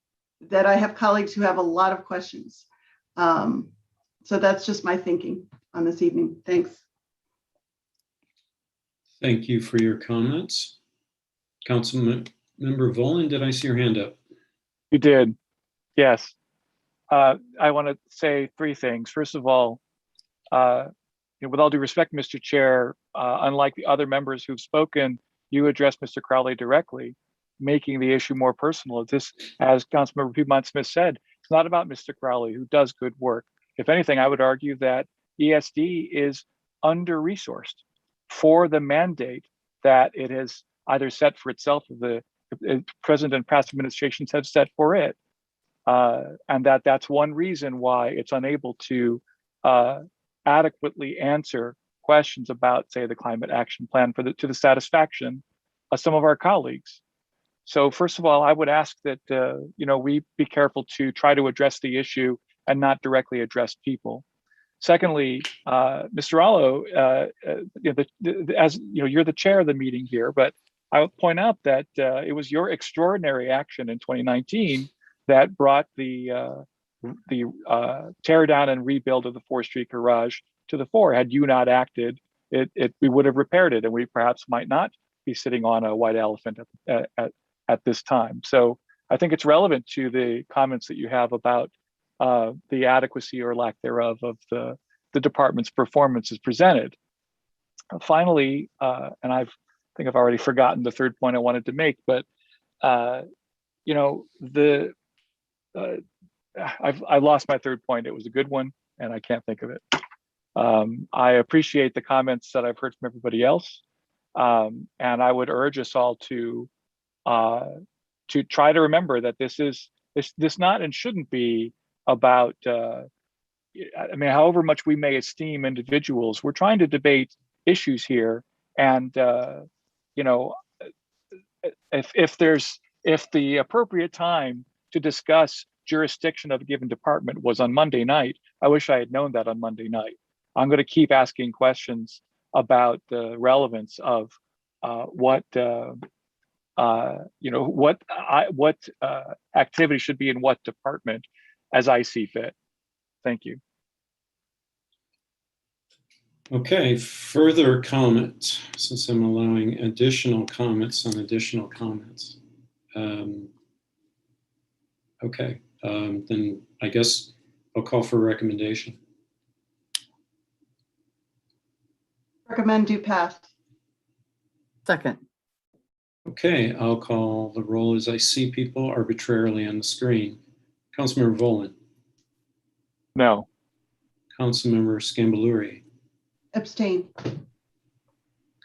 that I have colleagues who have a lot of questions. So that's just my thinking on this evening. Thanks. Thank you for your comments. Councilmember Volin, did I see your hand up? You did, yes. I want to say three things. First of all, with all due respect, Mr. Chair, unlike the other members who've spoken, you addressed Mr. Crowley directly, making the issue more personal. This, as Councilmember Piedmont Smith said, it's not about Mr. Crowley, who does good work. If anything, I would argue that ESD is under-resourced for the mandate that it has either set for itself or the present and past administrations have set for it. And that's one reason why it's unable to adequately answer questions about, say, the climate action plan to the satisfaction of some of our colleagues. So first of all, I would ask that we be careful to try to address the issue and not directly address people. Secondly, Mr. Allo, as you're the chair of the meeting here, but I would point out that it was your extraordinary action in 2019 that brought the tear down and rebuild of the 4th Street garage to the fore. Had you not acted, we would have repaired it, and we perhaps might not be sitting on a white elephant at this time. So I think it's relevant to the comments that you have about the adequacy or lack thereof of the department's performance as presented. Finally, and I think I've already forgotten the third point I wanted to make, but I lost my third point. It was a good one, and I can't think of it. I appreciate the comments that I've heard from everybody else, and I would urge us all to try to remember that this not and shouldn't be about. However much we may esteem individuals, we're trying to debate issues here, and if the appropriate time to discuss jurisdiction of a given department was on Monday night, I wish I had known that on Monday night. I'm going to keep asking questions about the relevance of what activity should be in what department as I see fit. Thank you. Okay, further comment, since I'm allowing additional comments on additional comments. Okay, then I guess I'll call for a recommendation. Recommend do pass. Second. Okay, I'll call the roll as I see people arbitrarily on the screen. Councilmember Volin. No. Councilmember Scambaluri, Abstain.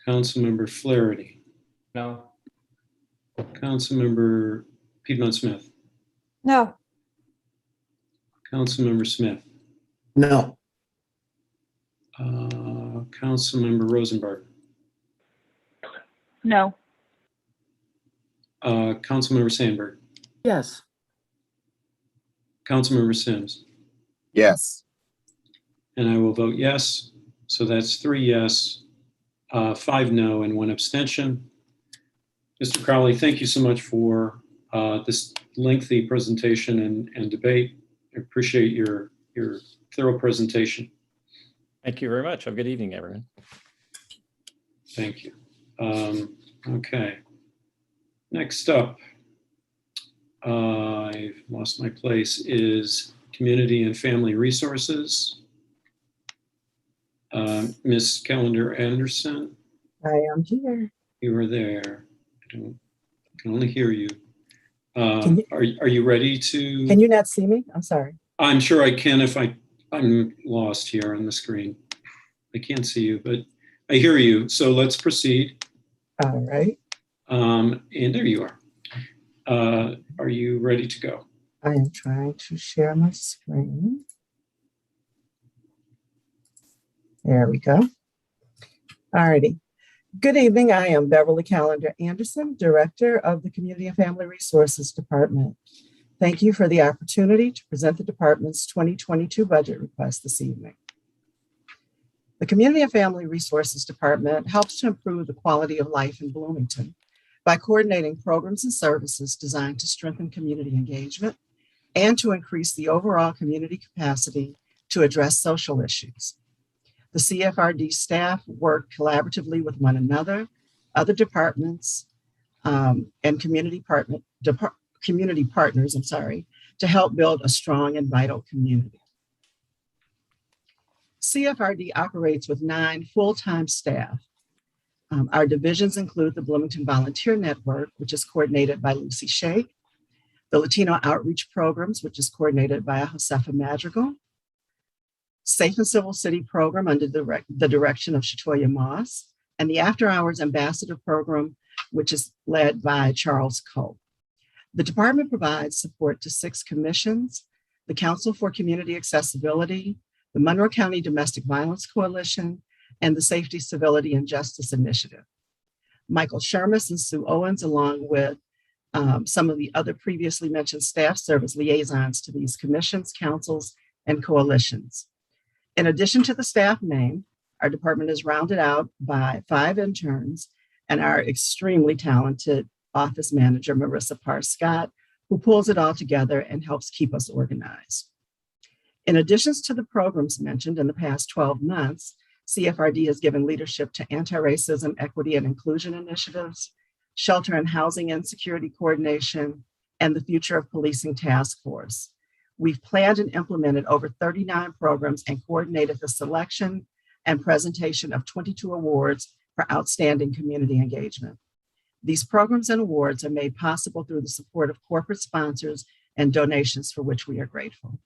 Councilmember Flaherty, No. Councilmember Piedmont Smith, No. Councilmember Smith, No. Councilmember Rosenberg, No. Councilmember Sandberg, Yes. Councilmember Sims, Yes. and I will vote yes. So that's 3 yes, 5 no, and 1 abstention. Mr. Crowley, thank you so much for this lengthy presentation and debate. I appreciate your thorough presentation. Thank you very much. Have a good evening, everyone. Thank you. Okay. Next up, I've lost my place, is Community and Family Resources. Ms. Callender Anderson, I am here. you are there. I can only hear you. Can Are you ready to? Can you not see me? I'm sorry. I'm sure I can if I'm lost here on the screen. I can't see you, but I hear you. So let's proceed. All right. And there you are. Are you ready to go? I am trying to share my screen. There we go. All righty. Good evening. I am Beverly Callender Anderson, Director of the Community and Family Resources Department. Thank you for the opportunity to present the department's 2022 budget request this evening. The Community and Family Resources Department helps to improve the quality of life in Bloomington by coordinating programs and services designed to strengthen community engagement and to increase the overall community capacity to address social issues. The CFRD staff work collaboratively with one another, other departments, and community partners, to help build a strong and vital community. CFRD operates with 9 full-time staff. Our divisions include the Bloomington Volunteer Network, which is coordinated by Lucy Shake, the Latino Outreach Programs, which is coordinated by Josefa Madrigal, Safe and Civil City Program under the direction of Shatoya Moss, and the After Hours Ambassador Program, which is led by Charles Cole. The department provides support to 6 commissions, the Council for Community Accessibility, the Monroe County Domestic Violence Coalition, and the Safety, Civility, and Justice Initiative. Michael Shermis and Sue Owens, along with some of the other previously mentioned staff, serve as liaisons to these commissions, councils, and coalitions. In addition to the staff name, our department is rounded out by 5 interns and our extremely talented office manager, Marissa Parr-Scott, who pulls it all together and helps keep us organized. In addition to the programs mentioned in the past 12 months, CFRD has given leadership to anti-racism, equity, and inclusion initiatives, shelter and housing insecurity coordination, and the Future of Policing Task Force. We've planned and implemented over 39 programs and coordinated the selection and presentation of 22 awards for outstanding community engagement. These programs and awards are made possible through the support of corporate sponsors and donations, for which we are grateful.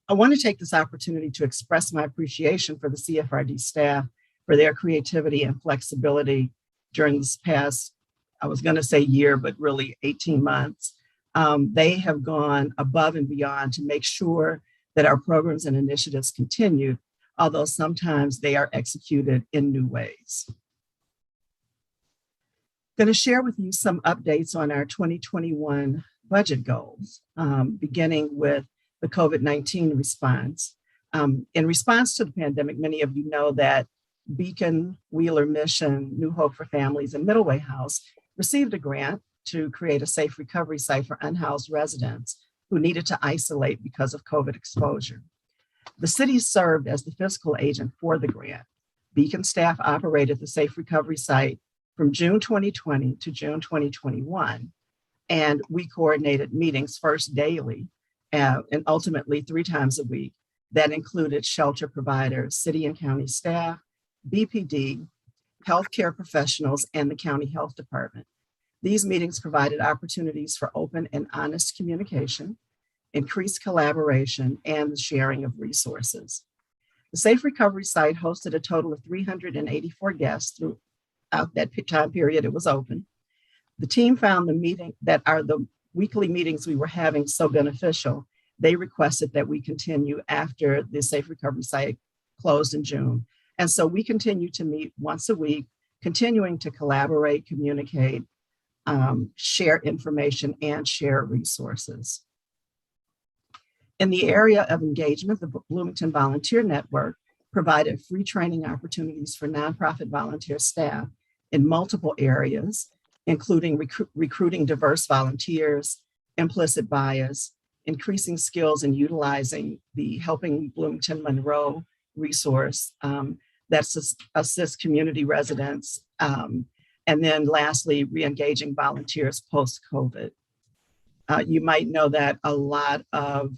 I want to take this opportunity to express my appreciation for the CFRD staff for their creativity and flexibility during this past, I was going to say year, but really 18 months. They have gone above and beyond to make sure that our programs and initiatives continue, although sometimes they are executed in new ways. I'm going to share with you some updates on our 2021 budget goals, beginning with the COVID-19 response. In response to the pandemic, many of you know that Beacon, Wheeler Mission, New Hope for Families, and Middleway House received a grant to create a safe recovery site for unhoused residents who needed to isolate because of COVID exposure. The city served as the fiscal agent for the grant. Beacon staff operated the safe recovery site from June 2020 to June 2021, and we coordinated meetings first daily and ultimately 3 times a week that included shelter providers, city and county staff, BPD, healthcare professionals, and the county health department. These meetings provided opportunities for open and honest communication, increased collaboration, and the sharing of resources. The Safe Recovery site hosted a total of 384 guests throughout that time period it was open. The team found the weekly meetings we were having so beneficial, they requested that we continue after the Safe Recovery site closed in June. And so we continue to meet once a week, continuing to collaborate, communicate, share information, and share resources. In the area of engagement, the Bloomington Volunteer Network provided free training opportunities for nonprofit volunteer staff in multiple areas, including recruiting diverse volunteers, implicit bias, increasing skills in utilizing the Helping Bloomington Monroe resource that assists community residents, and then lastly, re-engaging volunteers post-COVID. You might know that a lot of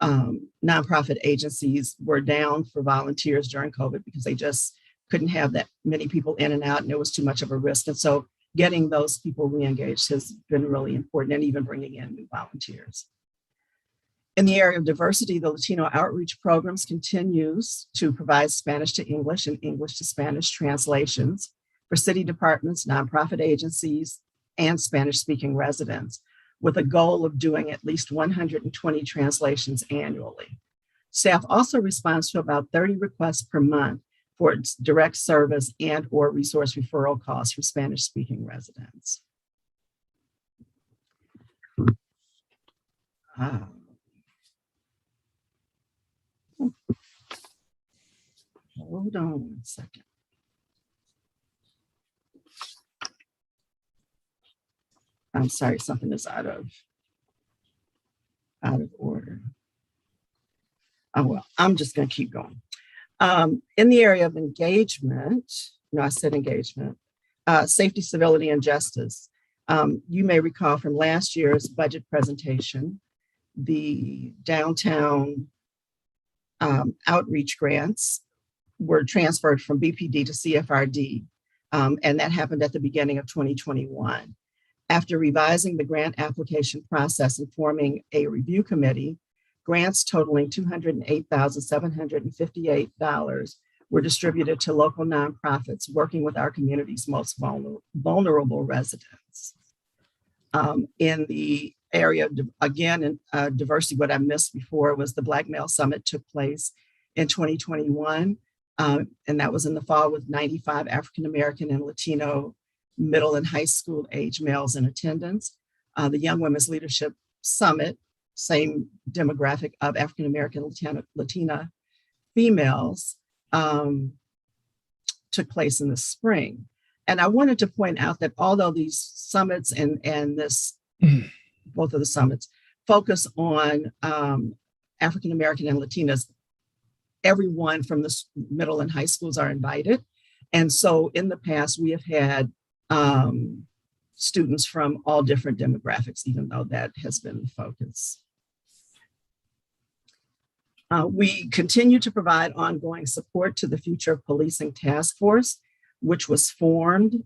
nonprofit agencies were down for volunteers during COVID because they just couldn't have that many people in and out, and it was too much of a risk. And so getting those people re-engaged has been really important, and even bringing in new volunteers. In the area of diversity, the Latino Outreach Programs continues to provide Spanish to English and English to Spanish translations for city departments, nonprofit agencies, and Spanish-speaking residents, with a goal of doing at least 120 translations annually. Staff also responds to about 30 requests per month for its direct service and or resource referral costs for Spanish-speaking residents. Hold on one second. I'm sorry, something is out of order. Oh, well, I'm just going to keep going. In the area of engagement, I said engagement, safety, civility, and justice. You may recall from last year's budget presentation, the downtown outreach grants were transferred from BPD to CFRD, and that happened at the beginning of 2021. After revising the grant application process and forming a review committee, grants totaling $208,758 were distributed to local nonprofits working with our community's most vulnerable residents. In the area of, again, diversity, what I missed before was the Black Male Summit took place in 2021. And that was in the fall with 95 African-American and Latino middle and high school age males in attendance. The Young Women's Leadership Summit, same demographic of African-American, Latina females, took place in the spring. And I wanted to point out that although these summits and this, both of the summits, focus on African-American and Latinas, everyone from the middle and high schools are invited. And so in the past, we have had students from all different demographics, even though that has been the focus. We continue to provide ongoing support to the Future of Policing Task Force, which was formed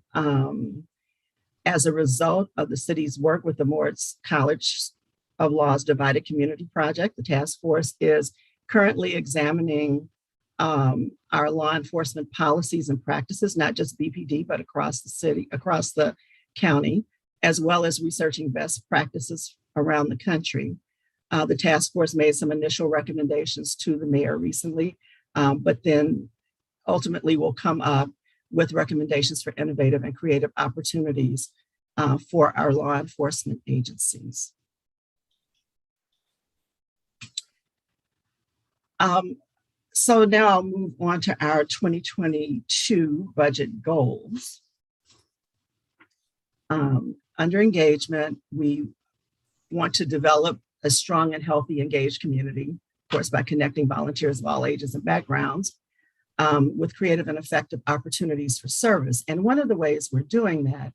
as a result of the city's work with the Moritz College of Law's Divided Community Project. The task force is currently examining our law enforcement policies and practices, not just BPD, but across the city, across the county, as well as researching best practices around the country. The task force made some initial recommendations to the mayor recently, but then ultimately will come up with recommendations for innovative and creative opportunities for our law enforcement agencies. So now I'll move on to our 2022 budget goals. Under engagement, we want to develop a strong and healthy engaged community, of course, by connecting volunteers of all ages and backgrounds with creative and effective opportunities for service. And one of the ways we're doing that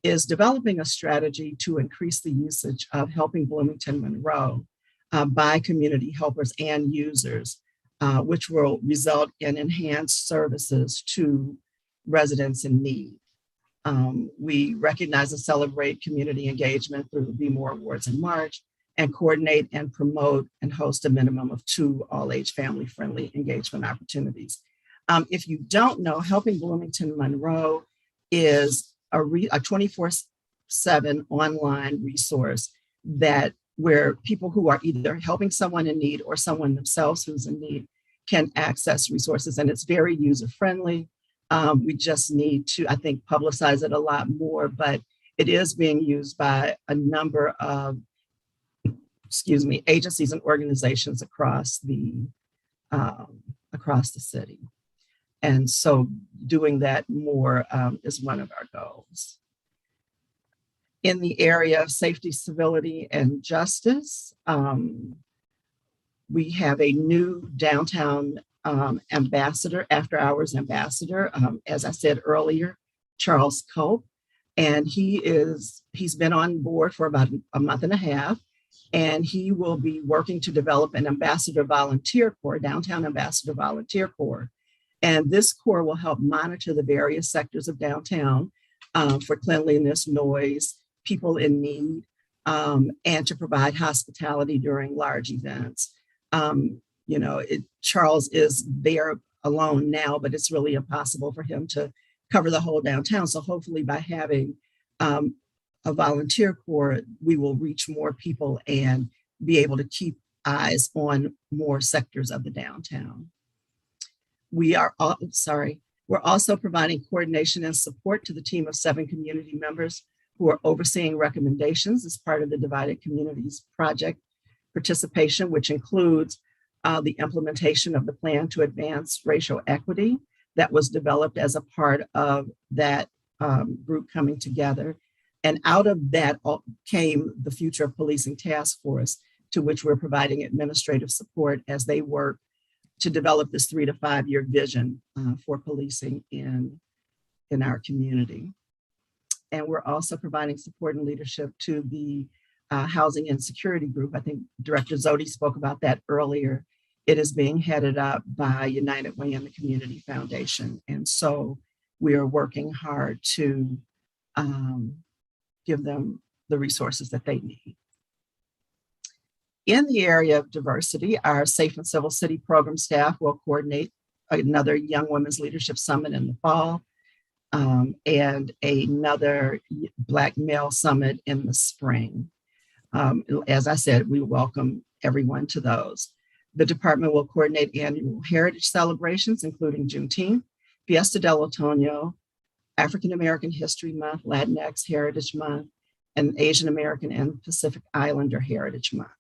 is developing a strategy to increase the usage of Helping Bloomington Monroe by community helpers and users, which will result in enhanced services to residents in need. We recognize and celebrate community engagement through the Be More Awards in March, and coordinate and promote and host a minimum of 2 all-age family-friendly engagement opportunities. If you don't know, Helping Bloomington Monroe is a 24/7 online resource that where people who are either helping someone in need or someone themselves who's in need can access resources, and it's very user-friendly. We just need to, I think, publicize it a lot more, but it is being used by a number of, agencies and organizations across the city. And so doing that more is one of our goals. In the area of safety, civility, and justice, we have a new downtown ambassador, after hours ambassador, as I said earlier, Charles Culp. And he's been on board for about a month and a half, and he will be working to develop an ambassador volunteer corps, downtown ambassador volunteer corps. And this corps will help monitor the various sectors of downtown for cleanliness, noise, people in need, and to provide hospitality during large events. Charles is there alone now, but it's really impossible for him to cover the whole downtown. So hopefully by having a volunteer corps, we will reach more people and be able to keep eyes on more sectors of the downtown. We're also providing coordination and support to the team of 7 community members who are overseeing recommendations as part of the Divided Communities Project participation, which includes the implementation of the plan to advance racial equity that was developed as a part of that group coming together. And out of that came the Future of Policing Task Force, to which we're providing administrative support as they work to develop this 3 to 5 year vision for policing in our community. And we're also providing support and leadership to the Housing and Security Group. I think Director Zodi spoke about that earlier. It is being headed up by United Way and the Community Foundation. And so we are working hard to give them the resources that they need. In the area of diversity, our Safe and Civil City program staff will coordinate another Young Women's Leadership Summit in the fall and another Black Male Summit in the spring. As I said, we welcome everyone to those. The department will coordinate annual heritage celebrations, including Juneteenth, Fiesta del Otoño, African American History Month, Latinx Heritage Month, and Asian American and Pacific Islander Heritage Month.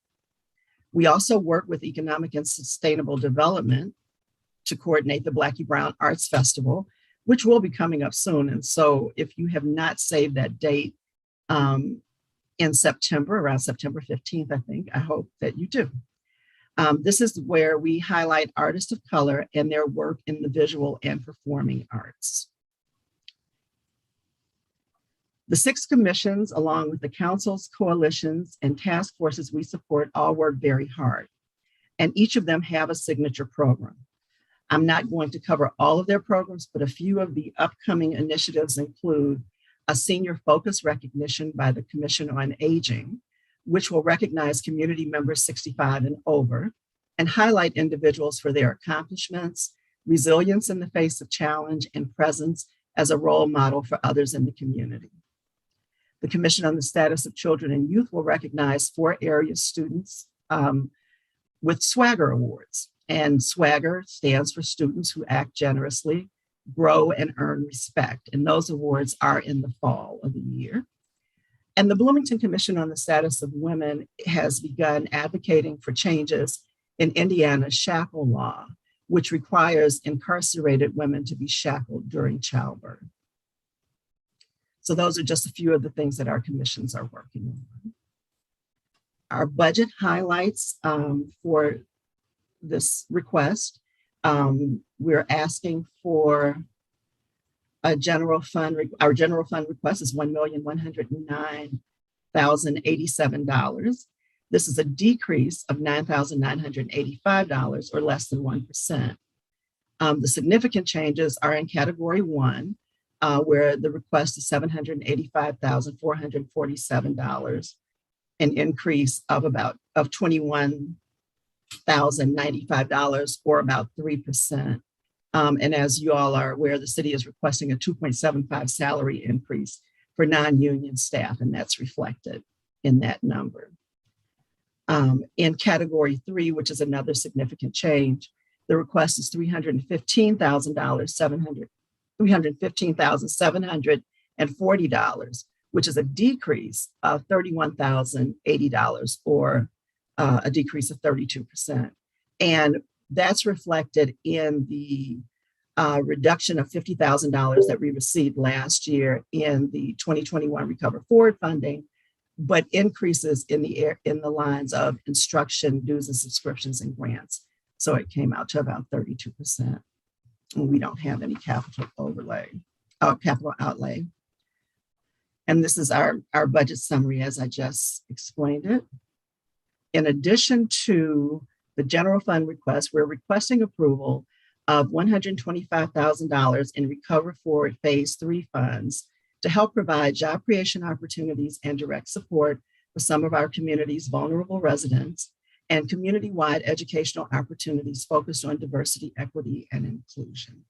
We also work with Economic and Sustainable Development to coordinate the Blackie Brown Arts Festival, which will be coming up soon. And so if you have not saved that date in September, around September 15th, I think, I hope that you do. This is where we highlight artists of color and their work in the visual and performing arts. The 6 commissions, along with the councils, coalitions, and task forces we support, all work very hard, and each of them have a signature program. I'm not going to cover all of their programs, but a few of the upcoming initiatives include a senior focus recognition by the Commission on Aging, which will recognize community members 65 and over and highlight individuals for their accomplishments, resilience in the face of challenge, and presence as a role model for others in the community. The Commission on the Status of Children and Youth will recognize 4 area students with Swagger Awards. And Swagger stands for Students Who Act Generously, Grow, and Earn Respect. And those awards are in the fall of the year. And the Bloomington Commission on the Status of Women has begun advocating for changes in Indiana's shackle law, which requires incarcerated women to be shackled during childbirth. So those are just a few of the things that our commissions are working on. Our budget highlights for this request, we're asking for a general fund. Our general fund request is $1,109,087. This is a decrease of $9,985 or less than 1%. The significant changes are in category 1, where the request is $785,447. an increase of $21,095 or about 3%. And as you all are aware, the city is requesting a 2.75 salary increase for non-union staff, and that's reflected in that number. In category 3, which is another significant change, the request is $315,740, which is a decrease of $31,080 or a decrease of 32%. And that's reflected in the reduction of $50,000 that we received last year in the 2021 Recover Forward funding, but increases in the lines of instruction, dues and subscriptions and grants. So it came out to about 32%. And we don't have any capital outlay. And this is our budget summary as I just explained it. In addition to the general fund request, we're requesting approval of $125,000 in Recover Forward Phase 3 funds to help provide job creation opportunities and direct support for some of our community's vulnerable residents and community-wide educational opportunities focused on diversity, equity, and inclusion.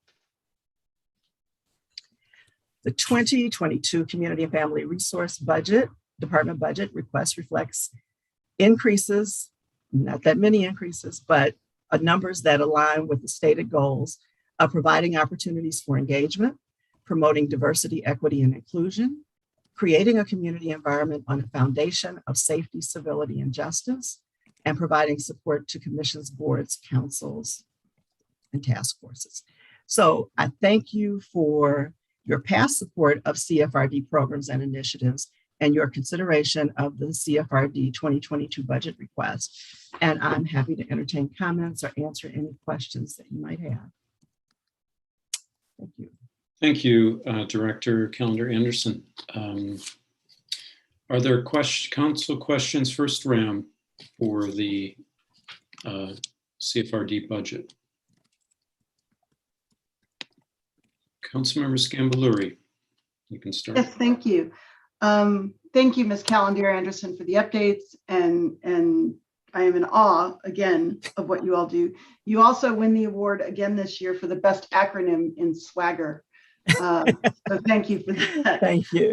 The 2022 Community and Family Resource Department budget request reflects increases, not that many increases, but numbers that align with the stated goals of providing opportunities for engagement, promoting diversity, equity, and inclusion, creating a community environment on a foundation of safety, civility, and justice, and providing support to commissions, boards, councils, and task forces. So I thank you for your past support of CFRD programs and initiatives and your consideration of the CFRD 2022 budget request. And I'm happy to entertain comments or answer any questions that you might have. Thank you. Thank you, Director Calendar Anderson. Are there council questions, first round, for the CFRD budget? Councilmember Scambaluri, you can start. Yes, thank you. Thank you, Ms. Calendar Anderson, for the updates, and I am in awe again of what you all do. You also win the award again this year for the best acronym in swagger. So thank you for that. Thank you.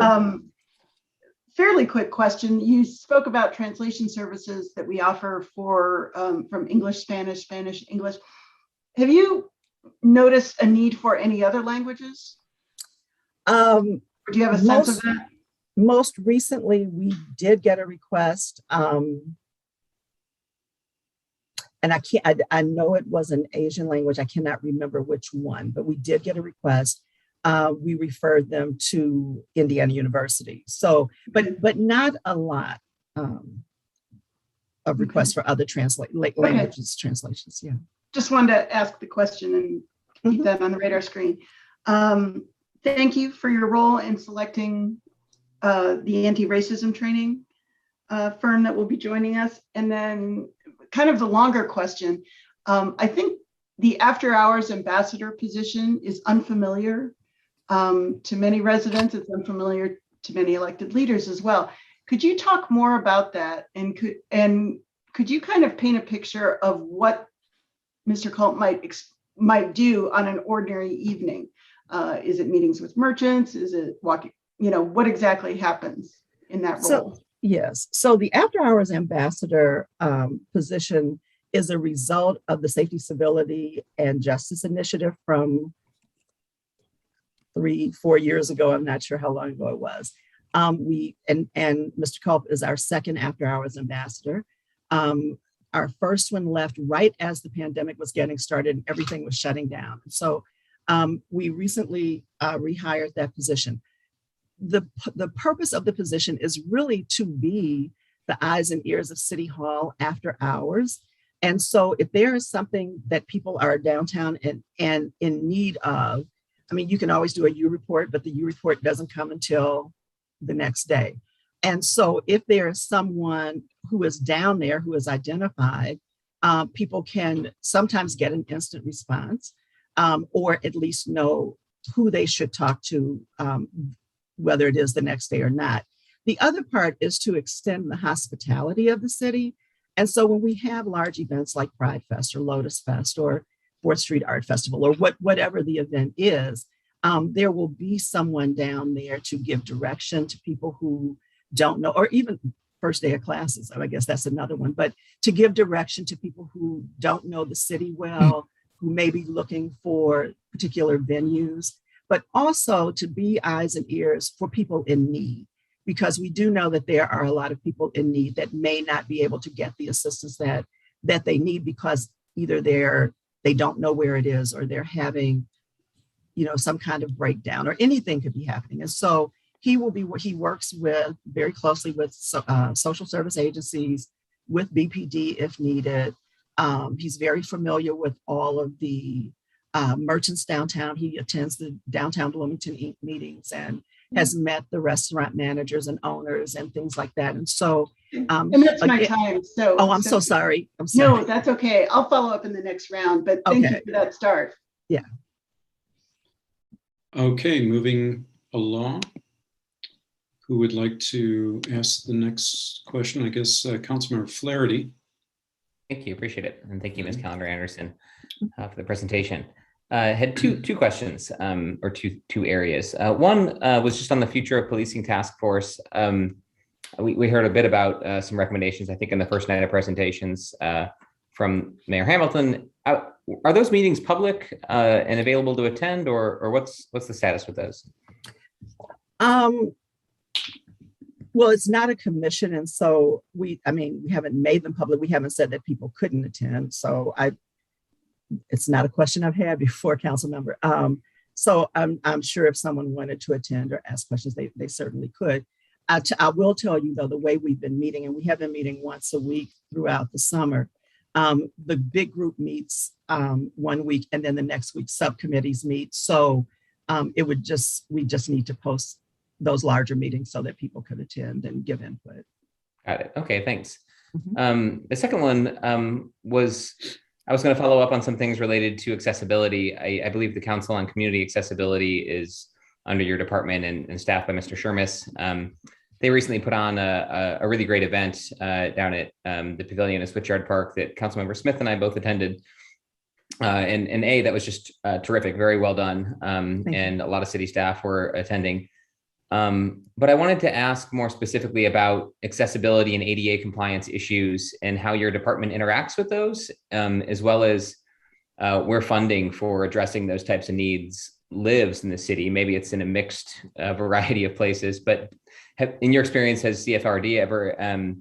Fairly quick question. You spoke about translation services that we offer for from English, Spanish, Spanish, English. Have you noticed a need for any other languages? Or do you have a sense of that? Most recently, we did get a request, and I know it was an Asian language. I cannot remember which one, but we did get a request. We referred them to Indiana University. So, but not a lot of requests for other languages translations. Yeah. Just wanted to ask the question and keep that on the radar screen. Thank you for your role in selecting the anti-racism training firm that will be joining us. And then kind of the longer question, I think the after hours ambassador position is unfamiliar to many residents. It's unfamiliar to many elected leaders as well. Could you talk more about that? And could you kind of paint a picture of what Mr. Culp might do on an ordinary evening? Is it meetings with merchants? Is it walking? You know, what exactly happens in that role? Yes. So the after hours ambassador position is a result of the Safety, Civility, and Justice Initiative from 3-4 years ago. I'm not sure how long ago it was. And Mr. Culp is our second after hours ambassador. Our first one left right as the pandemic was getting started and everything was shutting down. So we recently rehired that position. The purpose of the position is really to be the eyes and ears of City Hall after hours. And so if there is something that people are downtown and in need of, I mean, you can always do a U report, but the U report doesn't come until the next day. And so if there is someone who is down there who is identified, people can sometimes get an instant response or at least know who they should talk to, whether it is the next day or not. The other part is to extend the hospitality of the city. And so when we have large events like Pride Fest or Lotus Fest or 4th Street Art Festival or whatever the event is, there will be someone down there to give direction to people who don't know, or even first day of classes. I guess that's another one, but to give direction to people who don't know the city well, who may be looking for particular venues, but also to be eyes and ears for people in need. Because we do know that there are a lot of people in need that may not be able to get the assistance that they need because either they don't know where it is or they're having, some kind of breakdown or anything could be happening. And so he works very closely with social service agencies, with BPD if needed. He's very familiar with all of the merchants downtown. He attends the downtown Bloomington meetings and has met the restaurant managers and owners and things like that. And so, and that's my time. So, I'm so sorry. I'm sorry. No, that's okay. I'll follow up in the next round, but thank you for that start. Yeah. Okay, moving along. Who would like to ask the next question? I guess Councilmember Flaherty. Thank you, appreciate it. And thank you, Ms. Calendar Anderson, for the presentation. I had two questions or two areas. One was just on the future of policing task force. We heard a bit about some recommendations, I think, in the first night of presentations from Mayor Hamilton. Are those meetings public and available to attend, or what's the status with those? Well, it's not a commission, and so we haven't made them public. We haven't said that people couldn't attend. So it's not a question I've had before, council member. So I'm sure if someone wanted to attend or ask questions, they certainly could. I will tell you though, the way we've been meeting, and we have been meeting once a week throughout the summer. The big group meets 1 week, and then the next week subcommittees meet. So we just need to post those larger meetings so that people could attend and give input. Got it. Okay, thanks. The second one was, I was going to follow up on some things related to accessibility. I believe the Council on Community Accessibility is under your department and staffed by Mr. Shermis. They recently put on a really great event down at the Pavilion at Switchyard Park that Councilmember Smith and I both attended. And that was just terrific, very well done. And a lot of city staff were attending. But I wanted to ask more specifically about accessibility and ADA compliance issues and how your department interacts with those, as well as where funding for addressing those types of needs lives in the city. Maybe it's in a mixed variety of places, but in your experience, has CFRD ever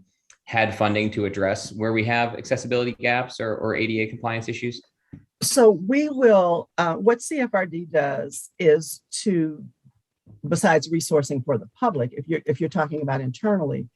had funding to address where we have accessibility gaps or ADA compliance issues? So we will, what CFRD does is to, besides resourcing for the public, if you're talking about internally,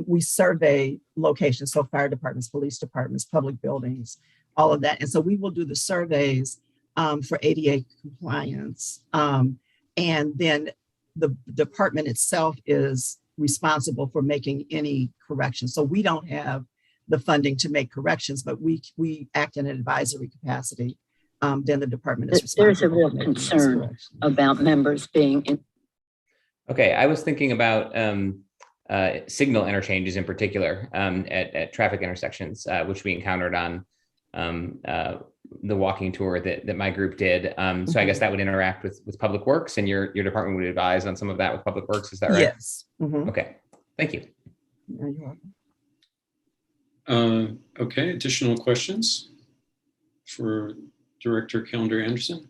we survey locations, so fire departments, police departments, public buildings, all of that. And so we will do the surveys for ADA compliance. And then the department itself is responsible for making any corrections. So we don't have the funding to make corrections, but we act in an advisory capacity. Then the department is responsible. There's a real concern about members being in. Okay, I was thinking about signal interchanges in particular at traffic intersections, which we encountered on the walking tour that my group did. So I guess that would interact with Public Works, and your department would advise on some of that with Public Works. Is that right? Yes. Okay, thank you. You're welcome. Okay, additional questions for Director Calendar Anderson?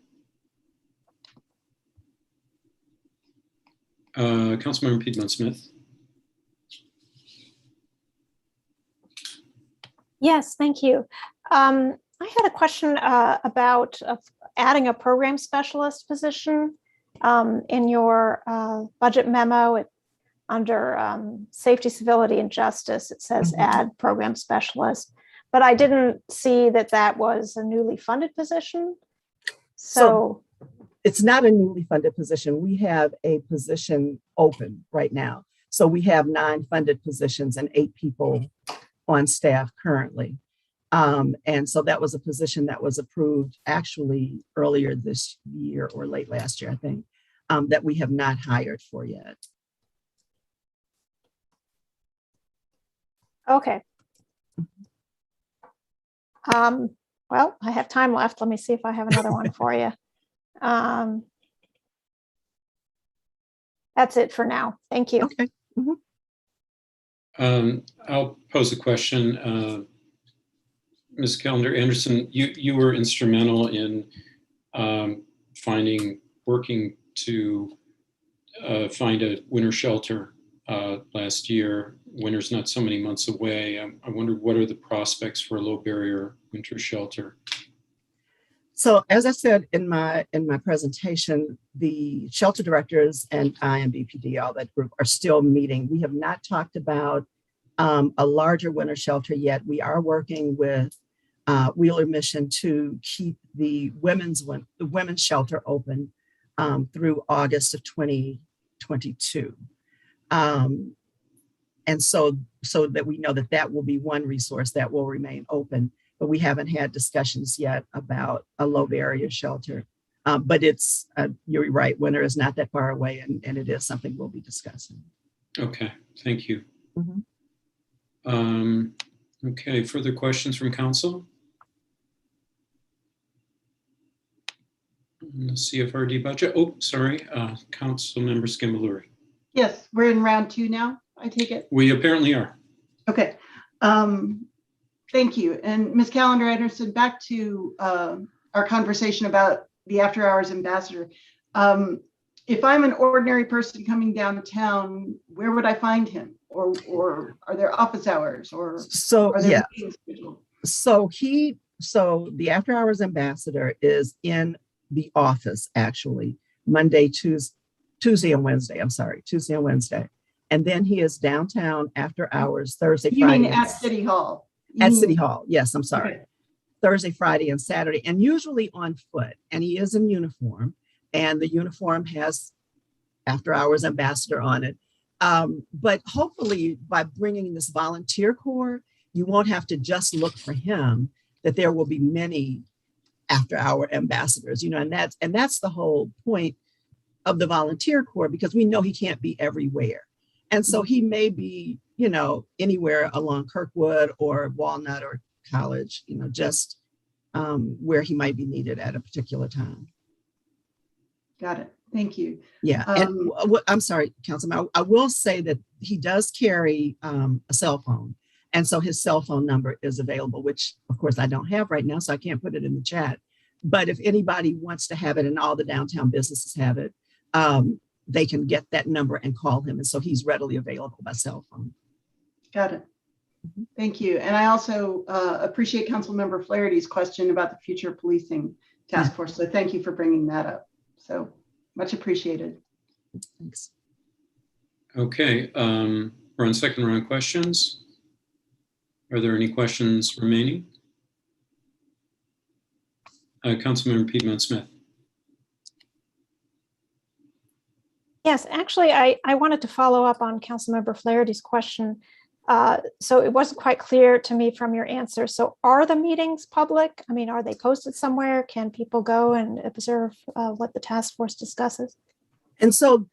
Councilmember Piedmont Smith. Yes, thank you. I had a question about adding a program specialist position in your budget memo under safety, civility, and justice. It says add program specialist, but I didn't see that was a newly funded position. So it's not a newly funded position. We have a position open right now. So we have 9 funded positions and 8 people on staff currently. And so that was a position that was approved actually earlier this year or late last year, I think, that we have not hired for yet. Okay. Well, I have time left. Let me see if I have another one for you. That's it for now. Thank you. Okay. I'll pose a question. Ms. Calendar Anderson, you were instrumental in working to find a winter shelter last year. Winter's not so many months away. I wonder, what are the prospects for a low barrier winter shelter? So as I said in my presentation, the shelter directors and I and BPD, all that group, are still meeting. We have not talked about a larger winter shelter yet. We are working with Wheeler Mission to keep the women's shelter open through August of 2022. And so that we know that that will be one resource that will remain open, but we haven't had discussions yet about a low barrier shelter. But it's, you're right, winter is not that far away, and it is something we'll be discussing. Okay, thank you. Okay, further questions from council? The CFRD budget. Oh, sorry, Council Member Skimbaluri. Yes, we're in round 2 now, I take it. We apparently are. Okay. Thank you. And Ms. Calendar Anderson, back to our conversation about the after hours ambassador. If I'm an ordinary person coming downtown, where would I find him? Or are there office hours, or so are there yeah. meetings scheduled? So the after hours ambassador is in the office actually Monday, Tuesday and Wednesday. I'm sorry, Tuesday and Wednesday. And then he is downtown after hours Thursday, You Friday. mean at City Hall? At City Hall. Yes, I'm sorry. Okay. Thursday, Friday, and Saturday, and usually on foot. And he is in uniform, and the uniform has after hours ambassador on it. But hopefully by bringing this volunteer corps, you won't have to just look for him, that there will be many after hour ambassadors, and that's the whole point of the volunteer corps, because we know he can't be everywhere. And so he may be, anywhere along Kirkwood or Walnut or College, just where he might be needed at a particular time. Got it. Thank you. Yeah. And I'm sorry, Councilman, I will say that he does carry a cell phone. And so his cell phone number is available, which of course I don't have right now, so I can't put it in the chat. But if anybody wants to have it, and all the downtown businesses have it, they can get that number and call him. And so he's readily available by cell phone. Got it. Thank you. And I also appreciate Councilmember Flaherty's question about the future policing task force. So thank you for bringing that up. So much appreciated. Thanks. Okay, we're on second round questions. Are there any questions remaining? Councilmember Piedmont Smith. Yes, actually, I wanted to follow up on Councilmember Flaherty's question. So it wasn't quite clear to me from your answer. So are the meetings public? I mean, are they posted somewhere? Can people go and observe what the task force discusses? And so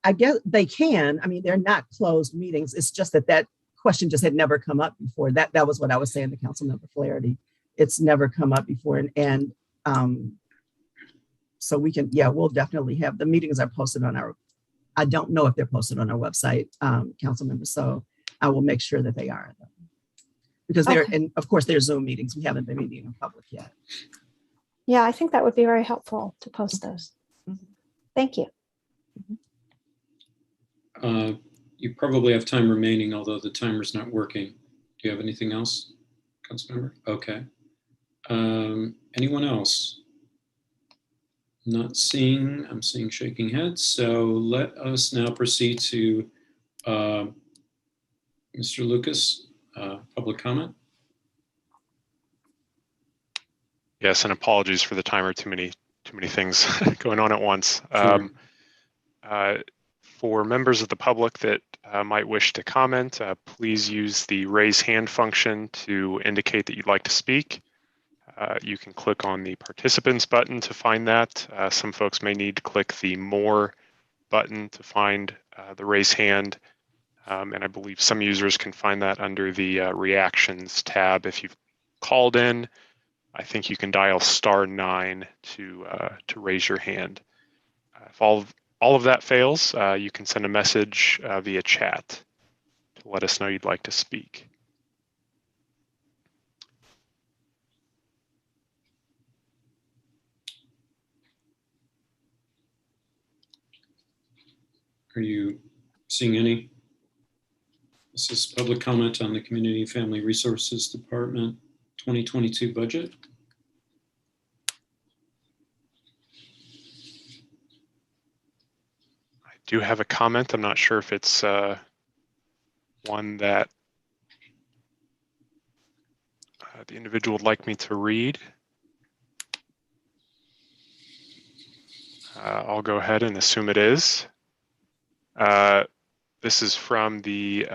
I guess they can. I mean, they're not closed meetings. It's just that question just had never come up before. That was what I was saying to Councilmember Flaherty. It's never come up before. And so we can, we'll definitely have, the meetings are posted on I don't know if they're posted on our website, council members. So I will make sure that they are, because they're, and of course there's Zoom meetings. We haven't been meeting in public yet. Yeah, I think that would be very helpful to post those. Thank you. You probably have time remaining, although the timer's not working. Do you have anything else, Councilmember? Okay. Anyone else? Not seeing, I'm seeing shaking heads. So let us now proceed to Mr. Lucas, public comment. Yes, and apologies for the timer. Too many things going on at once. Sure. For members of the public that might wish to comment, please use the raise hand function to indicate that you'd like to speak. You can click on the participants button to find that. Some folks may need to click the more button to find the raise hand. And I believe some users can find that under the reactions tab. If you've called in, I think you can dial *9 to raise your hand. If all of that fails, you can send a message via chat to let us know you'd like to speak. Are you seeing any? This is public comment on the Community and Family Resources Department 2022 budget. I do have a comment. I'm not sure if it's one that the individual would like me to read. I'll go ahead and assume it is. This is from the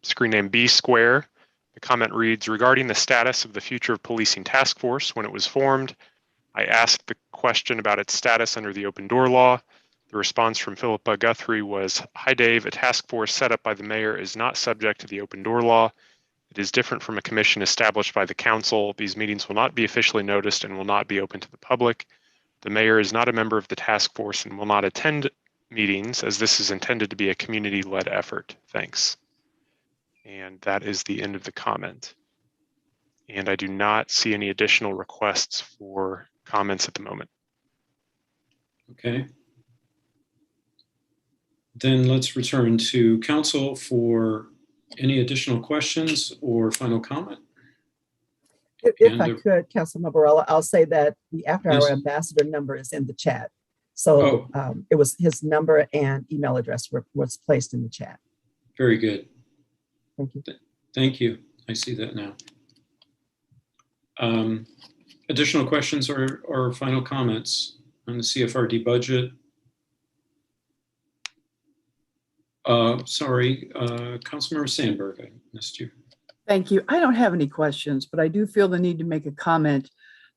screen name B Square. The comment reads, regarding the status of the Future of Policing Task Force when it was formed, I asked the question about its status under the open door law. The response from Philippa Guthrie was, hi Dave, a task force set up by the mayor is not subject to the open door law. It is different from a commission established by the council. These meetings will not be officially noticed and will not be open to the public. The mayor is not a member of the task force and will not attend meetings as this is intended to be a community-led effort. Thanks. And that is the end of the comment. And I do not see any additional requests for comments at the moment. Okay. Then let's return to council for any additional questions or final comment. If I could, Councilmember Barella, I'll say that the after hour ambassador number is in the chat. So it was his number and email address was placed in the chat. Very good. Thank you. Thank you. I see that now. Additional questions or final comments on the CFRD budget? Sorry, Councilmember Sandberg, I missed you. Thank you. I don't have any questions, but I do feel the need to make a comment.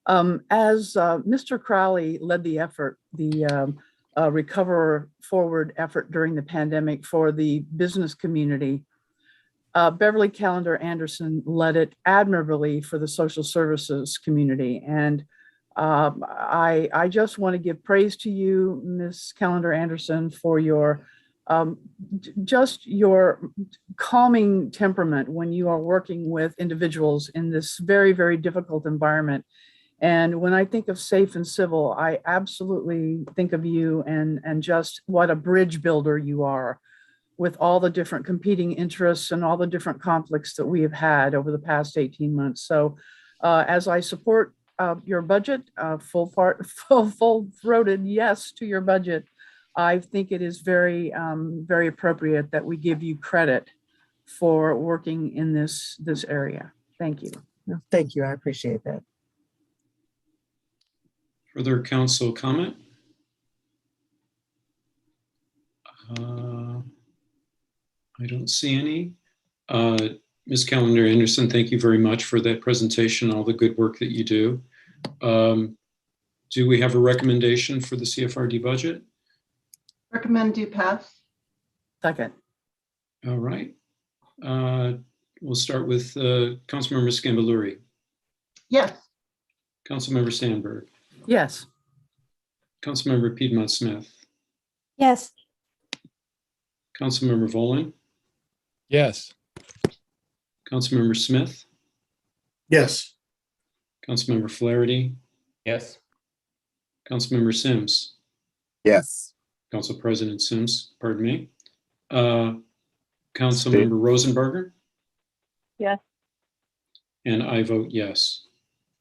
As Mr. Crowley led the effort, the Recover Forward effort during the pandemic for the business community, Beverly Callender Anderson led it admirably for the social services community. And I just want to give praise to you, Ms. Callender Anderson, for your just your calming temperament when you are working with individuals in this very, very difficult environment. And when I think of Safe and Civil, I absolutely think of you and just what a bridge builder you are with all the different competing interests and all the different conflicts that we have had over the past 18 months. So as I support your budget, full-throated yes to your budget, I think it is very, very appropriate that we give you credit for working in this area. Thank you. Thank you. I appreciate that. Further council comment? I don't see any. Ms. Callender Anderson, thank you very much for that presentation, all the good work that you do. Do we have a recommendation for the CFRD budget? Recommend do pass. Second. All right. We'll start with Councilmember Scambaluri. Yes. Councilmember Sandberg. Yes. Councilmember Piedmont Smith. Yes. Councilmember Volin. Yes. Councilmember Smith. Yes. Councilmember Flaherty. Yes. Councilmember Sims. Yes. Council President Sims, pardon me. Councilmember Rosenberger. Yes. And I vote yes.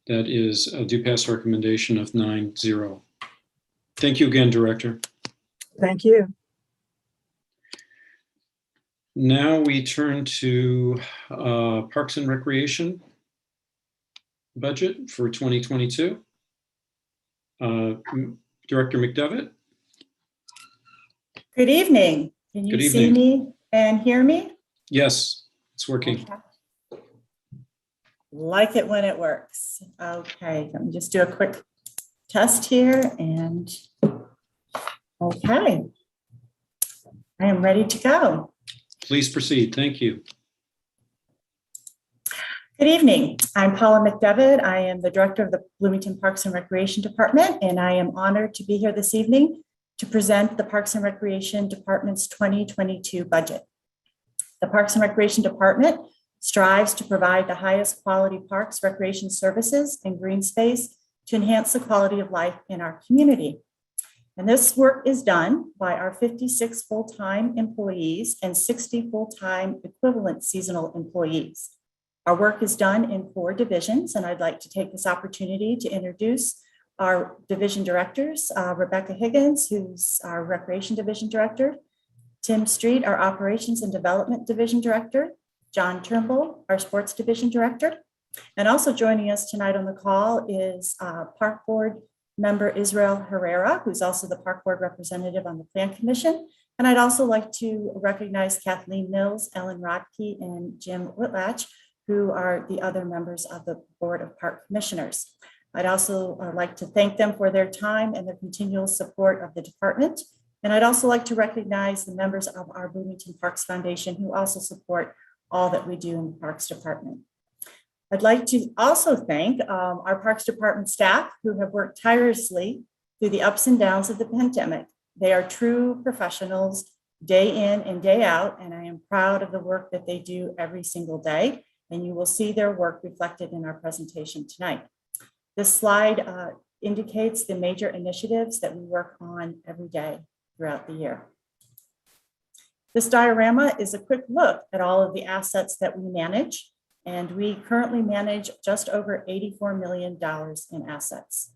That is a do pass recommendation of 9-0. Thank you again, Director. Thank you. Now we turn to Parks and Recreation budget for 2022. Director McDevitt. Good evening. Can you see me and hear me? Yes, it's working. Okay. Like it when it works. Okay, let me just do a quick test here and okay. I am ready to go. Please proceed. Thank you. Good evening. I'm Paula McDevitt. I am the Director of the Bloomington Parks and Recreation Department, and I am honored to be here this evening to present the Parks and Recreation Department's 2022 budget. The Parks and Recreation Department strives to provide the highest quality parks, recreation services, and green space to enhance the quality of life in our community. And this work is done by our 56 full-time employees and 60 full-time equivalent seasonal employees. Our work is done in 4 divisions, and I'd like to take this opportunity to introduce our division directors, Rebecca Higgins, who's our Recreation Division Director, Tim Street, our Operations and Development Division Director, John Turnbull, our Sports Division Director, and also joining us tonight on the call is Park Board member Israel Herrera, who's also the Park Board representative on the Plan Commission. And I'd also like to recognize Kathleen Mills, Ellen Rodkey, and Jim Whitlatch, who are the other members of the Board of Park Commissioners. I'd also like to thank them for their time and their continual support of the department. And I'd also like to recognize the members of our Bloomington Parks Foundation who also support all that we do in the Parks Department. I'd like to also thank our Parks Department staff who have worked tirelessly through the ups and downs of the pandemic. They are true professionals day in and day out, and I am proud of the work that they do every single day. And you will see their work reflected in our presentation tonight. This slide indicates the major initiatives that we work on every day throughout the year. This diorama is a quick look at all of the assets that we manage, and we currently manage just over $84 million in assets.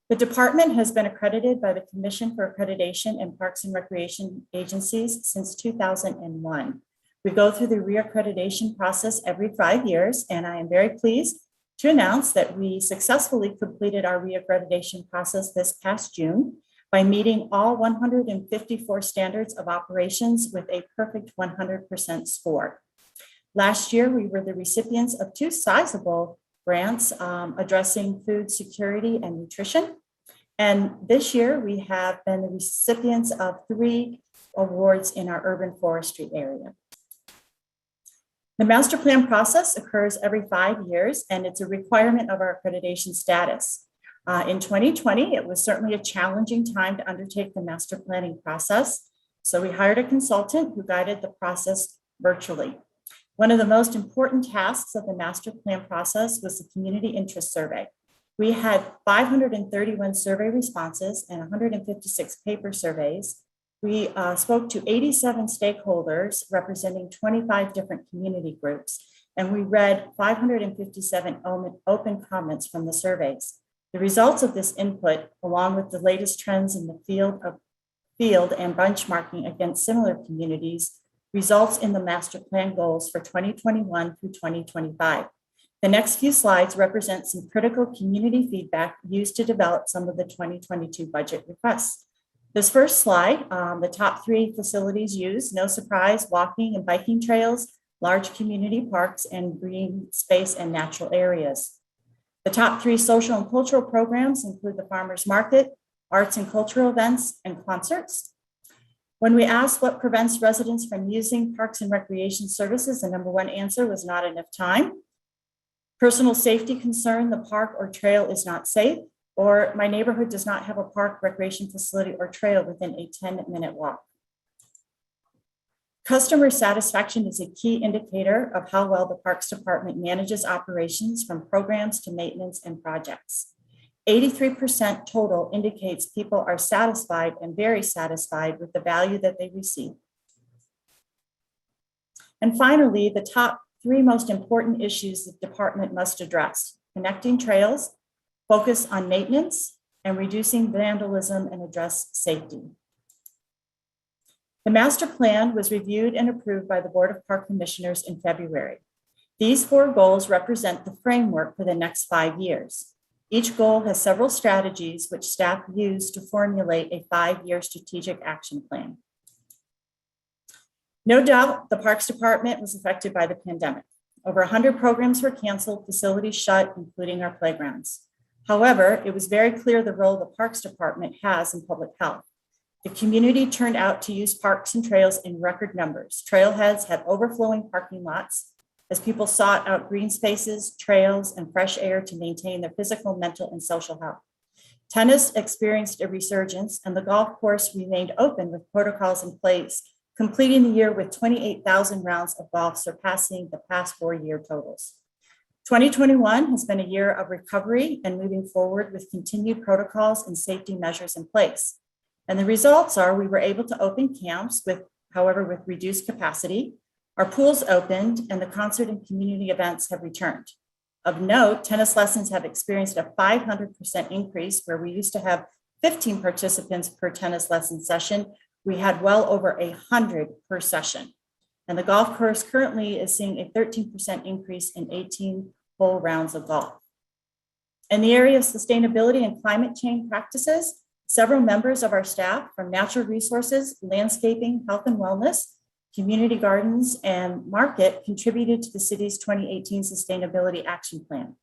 The department has been accredited by the Commission for Accreditation in Parks and Recreation Agencies since 2001. We go through the reaccreditation process every 5 years, and I am very pleased to announce that we successfully completed our reaccreditation process this past June by meeting all 154 standards of operations with a perfect 100% score. Last year, we were the recipients of 2 sizable grants addressing food security and nutrition. And this year, we have been the recipients of 3 awards in our urban forestry area. The master plan process occurs every 5 years, and it's a requirement of our accreditation status. In 2020, it was certainly a challenging time to undertake the master planning process. So we hired a consultant who guided the process virtually. One of the most important tasks of the master plan process was the community interest survey. We had 531 survey responses and 156 paper surveys. We spoke to 87 stakeholders representing 25 different community groups, and we read 557 open comments from the surveys. The results of this input, along with the latest trends in the field and benchmarking against similar communities, results in the master plan goals for 2021 through 2025. The next few slides represent some critical community feedback used to develop some of the 2022 budget requests. This first slide, the top 3 facilities used, no surprise, walking and biking trails, large community parks, and green space and natural areas. The top 3 social and cultural programs include the farmers market, arts and cultural events, and concerts. When we asked what prevents residents from using parks and recreation services, the number 1 answer was not enough time. Personal safety concern, the park or trail is not safe, or my neighborhood does not have a park, recreation facility, or trail within a 10-minute walk. Customer satisfaction is a key indicator of how well the Parks Department manages operations from programs to maintenance and projects. 83% total indicates people are satisfied and very satisfied with the value that they receive. And finally, the top 3 most important issues the department must address: connecting trails, focus on maintenance, and reducing vandalism and address safety. The master plan was reviewed and approved by the Board of Park Commissioners in February. These 4 goals represent the framework for the next 5 years. Each goal has several strategies which staff use to formulate a 5-year strategic action plan. No doubt, the Parks Department was affected by the pandemic. Over 100 programs were canceled, facilities shut, including our playgrounds. However, it was very clear the role the Parks Department has in public health. The community turned out to use parks and trails in record numbers. Trailheads had overflowing parking lots as people sought out green spaces, trails, and fresh air to maintain their physical, mental, and social health. Tennis experienced a resurgence, and the golf course remained open with protocols in place, completing the year with 28,000 rounds of golf, surpassing the past 4-year totals. 2021 has been a year of recovery and moving forward with continued protocols and safety measures in place. And the results are we were able to open camps with reduced capacity. Our pools opened and the concert and community events have returned. Of note, tennis lessons have experienced a 500% increase where we used to have 15 participants per tennis lesson session. We had well over 100 per session. And the golf course currently is seeing a 13% increase in 18-hole rounds of golf. In the area of sustainability and climate change practices, several members of our staff from natural resources, landscaping, health and wellness, community gardens, and market contributed to the city's 2018 Sustainability Action Plan.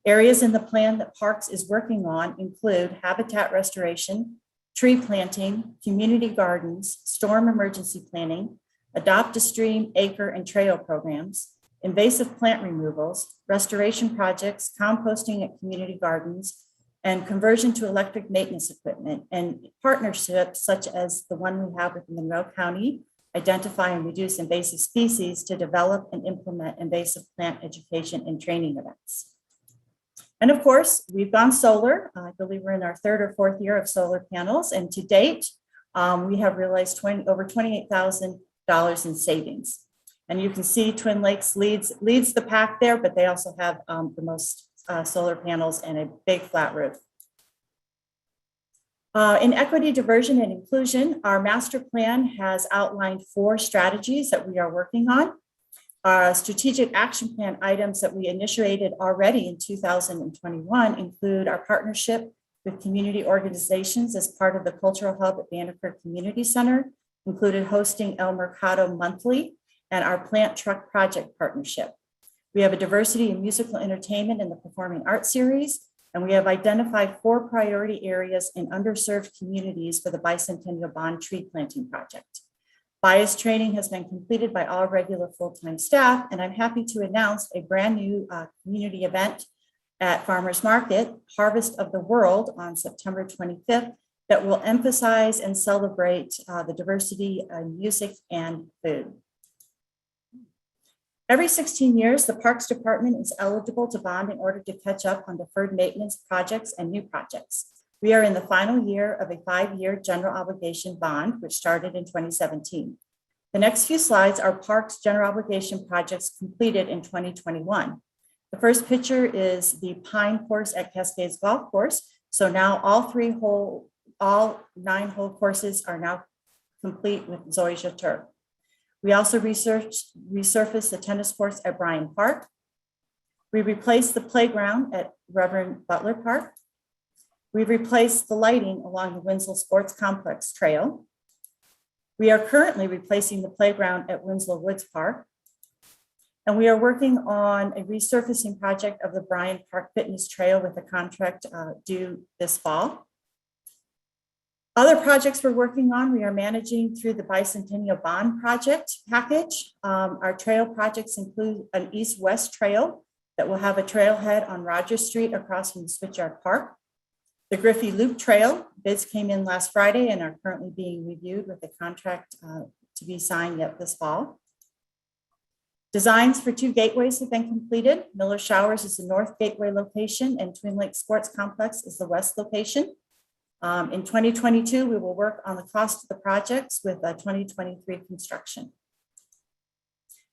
Areas in the plan that Parks is working on include habitat restoration, tree planting, community gardens, storm emergency planning, adopt a stream, acre, and trail programs, invasive plant removals, restoration projects, composting at community gardens, and conversion to electric maintenance equipment, and partnerships such as the one we have with Monroe County, identify and reduce invasive species to develop and implement invasive plant education and training events. And of course, we've gone solar. I believe we're in our 3rd or 4th year of solar panels. And to date, we have realized over $28,000 in savings. And you can see Twin Lakes leads the pack there, but they also have the most solar panels and a big flat roof. In equity, diversion, and inclusion, our master plan has outlined 4 strategies that we are working on. Strategic action plan items that we initiated already in 2021 include our partnership with community organizations as part of the Cultural Hub at Banneker Community Center, included hosting El Mercado Monthly, and our Plant Truck Project partnership. We have a diversity in musical entertainment in the Performing Arts Series, and we have identified 4 priority areas in underserved communities for the Bicentennial Bond Tree Planting Project. Bias training has been completed by all regular full-time staff, and I'm happy to announce a brand new community event at Farmers Market, Harvest of the World, on September 25th, that will emphasize and celebrate the diversity in music and food. Every 16 years, the Parks Department is eligible to bond in order to catch up on deferred maintenance projects and new projects. We are in the final year of a 5-year general obligation bond, which started in 2017. The next few slides are Parks general obligation projects completed in 2021. The first picture is the Pine Course at Cascades Golf Course. So now all 9-hole courses are now complete with zoysia turf. We also resurfaced the tennis courts at Bryan Park. We replaced the playground at Reverend Butler Park. We replaced the lighting along the Winslow Sports Complex Trail. We are currently replacing the playground at Winslow Woods Park. And we are working on a resurfacing project of the Bryan Park Fitness Trail with a contract due this fall. Other projects we're working on, we are managing through the Bicentennial Bond Project package. Our trail projects include an east-west trail that will have a trailhead on Rogers Street across from Switchyard Park. The Griffey Loop Trail, bids came in last Friday and are currently being reviewed with a contract to be signed yet this fall. Designs for 2 gateways have been completed. Miller Showers is the north gateway location and Twin Lakes Sports Complex is the west location. In 2022, we will work on the cost of the projects with 2023 construction.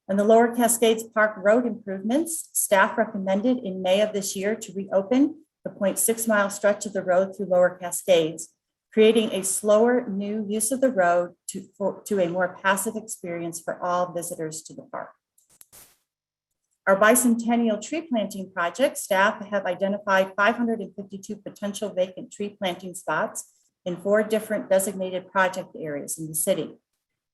And the Lower Cascades Park road improvements, staff recommended in May of this year to reopen the 0.6-mile stretch of the road through Lower Cascades, creating a slower new use of the road to a more passive experience for all visitors to the park. Our bicentennial tree planting project, staff have identified 552 potential vacant tree planting spots in 4 different designated project areas in the city.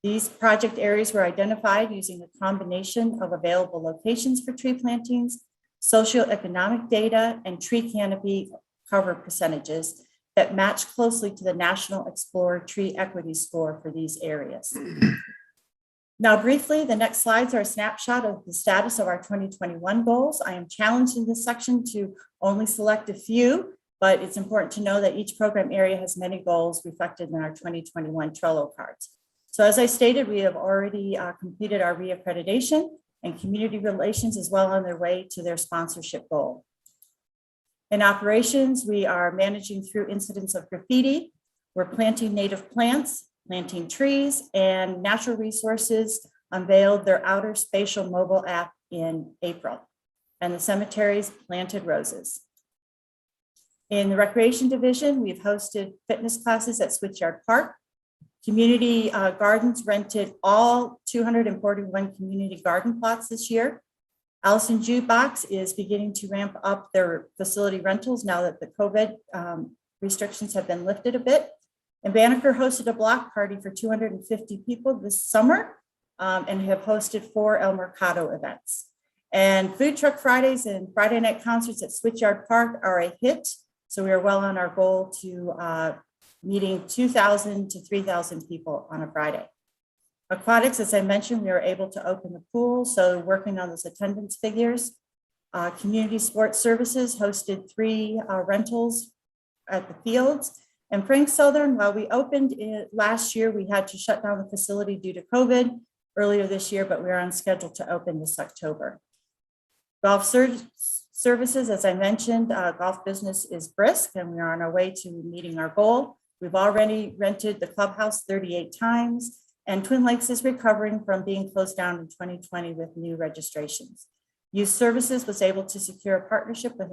These project areas were identified using a combination of available locations for tree plantings, socioeconomic data, and tree canopy cover percentages that match closely to the National Explorer Tree Equity Score for these areas. Now, briefly, the next slides are a snapshot of the status of our 2021 goals. I am challenged in this section to only select a few, but it's important to know that each program area has many goals reflected in our 2021 Trello cards. So as I stated, we have already completed our reaccreditation, and community relations is well on their way to their sponsorship goal. In operations, we are managing through incidents of graffiti. We're planting native plants, planting trees, and Natural Resources unveiled their outer spatial mobile app in April, and the cemeteries planted roses. In the recreation division, we've hosted fitness classes at Switchyard Park. Community gardens rented all 241 community garden plots this year. Allison Jukebox is beginning to ramp up their facility rentals now that the COVID restrictions have been lifted a bit. And Banneker hosted a block party for 250 people this summer and have hosted 4 El Mercado events. And Food Truck Fridays and Friday night concerts at Switchyard Park are a hit. So we are well on our goal to meeting 2,000 to 3,000 people on a Friday. Aquatics, as I mentioned, we were able to open the pool, so working on those attendance figures. Community Sports Services hosted 3 rentals at the fields. And Frank Southern, while we opened it last year, we had to shut down the facility due to COVID earlier this year, but we're on schedule to open this October. Golf Services, as I mentioned, golf business is brisk and we are on our way to meeting our goal. We've already rented the clubhouse 38 times, and Twin Lakes is recovering from being closed down in 2020 with new registrations. Youth Services was able to secure a partnership with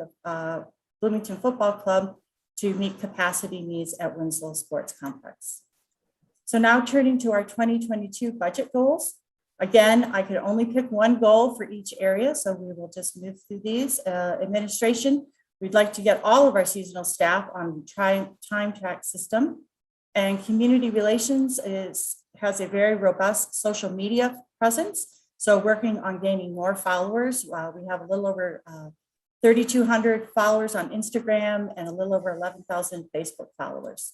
Bloomington Football Club to meet capacity needs at Winslow Sports Complex. So now turning to our 2022 budget goals. Again, I could only pick one goal for each area, so we will just move through these. Administration, we'd like to get all of our seasonal staff on time track system. And community relations has a very robust social media presence. So working on gaining more followers. We have a little over 3,200 followers on Instagram and a little over 11,000 Facebook followers.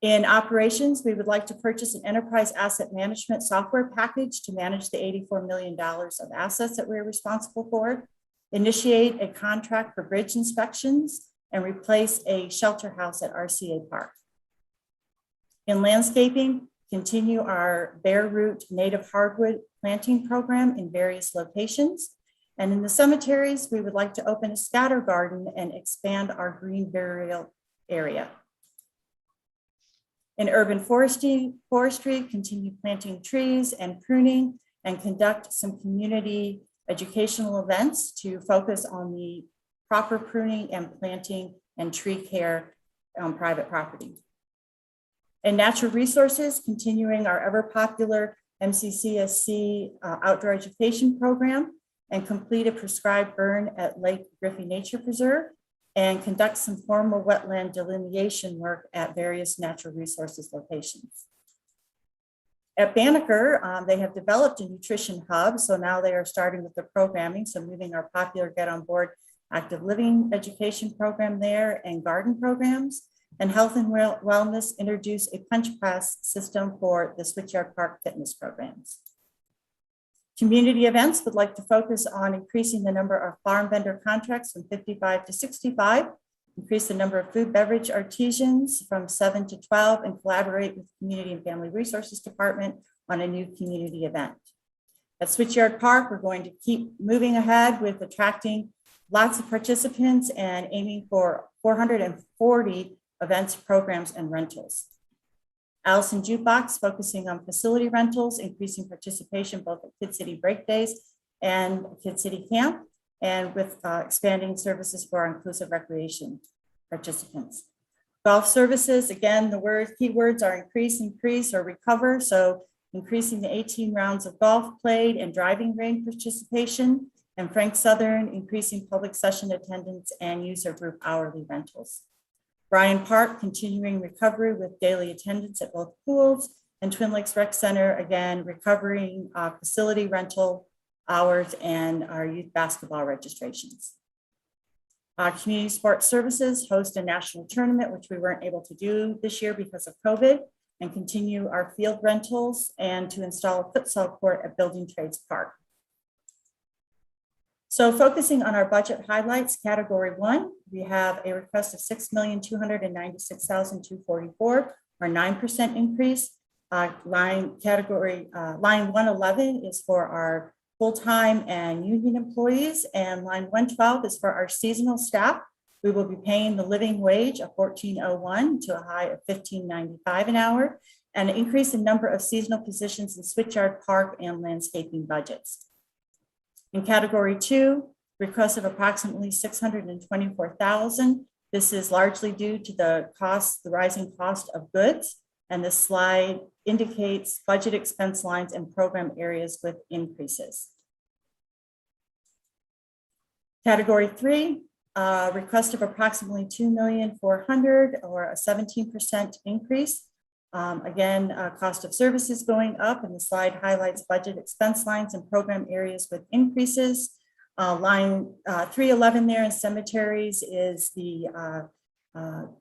In operations, we would like to purchase an enterprise asset management software package to manage the $84 million of assets that we're responsible for, initiate a contract for bridge inspections, and replace a shelter house at RCA Park. In landscaping, continue our bare root native hardwood planting program in various locations. And in the cemeteries, we would like to open a scatter garden and expand our green burial area. In urban forestry, continue planting trees and pruning and conduct some community educational events to focus on the proper pruning and planting and tree care on private property. In natural resources, continuing our ever popular MCCSC outdoor education program and complete a prescribed burn at Lake Griffey Nature Preserve and conduct some formal wetland delineation work at various natural resources locations. At Banneker, they have developed a nutrition hub, so now they are starting with the programming, so moving our popular Get On Board active living education program there and garden programs. And health and wellness introduce a punch pass system for the Switchyard Park fitness programs. Community events would like to focus on increasing the number of farm vendor contracts from 55 to 65, increase the number of food beverage artisans from 7 to 12, and collaborate with Community and Family Resources Department on a new community event. At Switchyard Park, we're going to keep moving ahead with attracting lots of participants and aiming for 440 events, programs, and rentals. Allison Jukebox focusing on facility rentals, increasing participation both at Kid City Break Days and Kid City Camp, and with expanding services for our inclusive recreation participants. Golf services, again, the keywords are increase, or recover. So increasing the 18 rounds of golf played and driving range participation, and Frank Southern increasing public session attendance and user group hourly rentals. Bryan Park continuing recovery with daily attendance at both pools, and Twin Lakes Rec Center, again, recovering facility rental hours and our youth basketball registrations. Community Sports Services host a national tournament, which we weren't able to do this year because of COVID, and continue our field rentals and to install a futsal court at Building Trades Park. So focusing on our budget highlights, category 1, we have a request of $6,296,244, or 9% increase. Line 111 is for our full-time and union employees, and line 112 is for our seasonal staff. We will be paying the living wage of $14.01 to a high of $15.95 an hour, and an increase in number of seasonal positions in Switchyard Park and landscaping budgets. In category 2, request of approximately $624,000. This is largely due to the rising cost of goods, and this slide indicates budget expense lines and program areas with increases. Category 3, request of approximately $2,400,000, or a 17% increase. Again, cost of services going up, and the slide highlights budget expense lines and program areas with increases. Line 311 there in cemeteries is the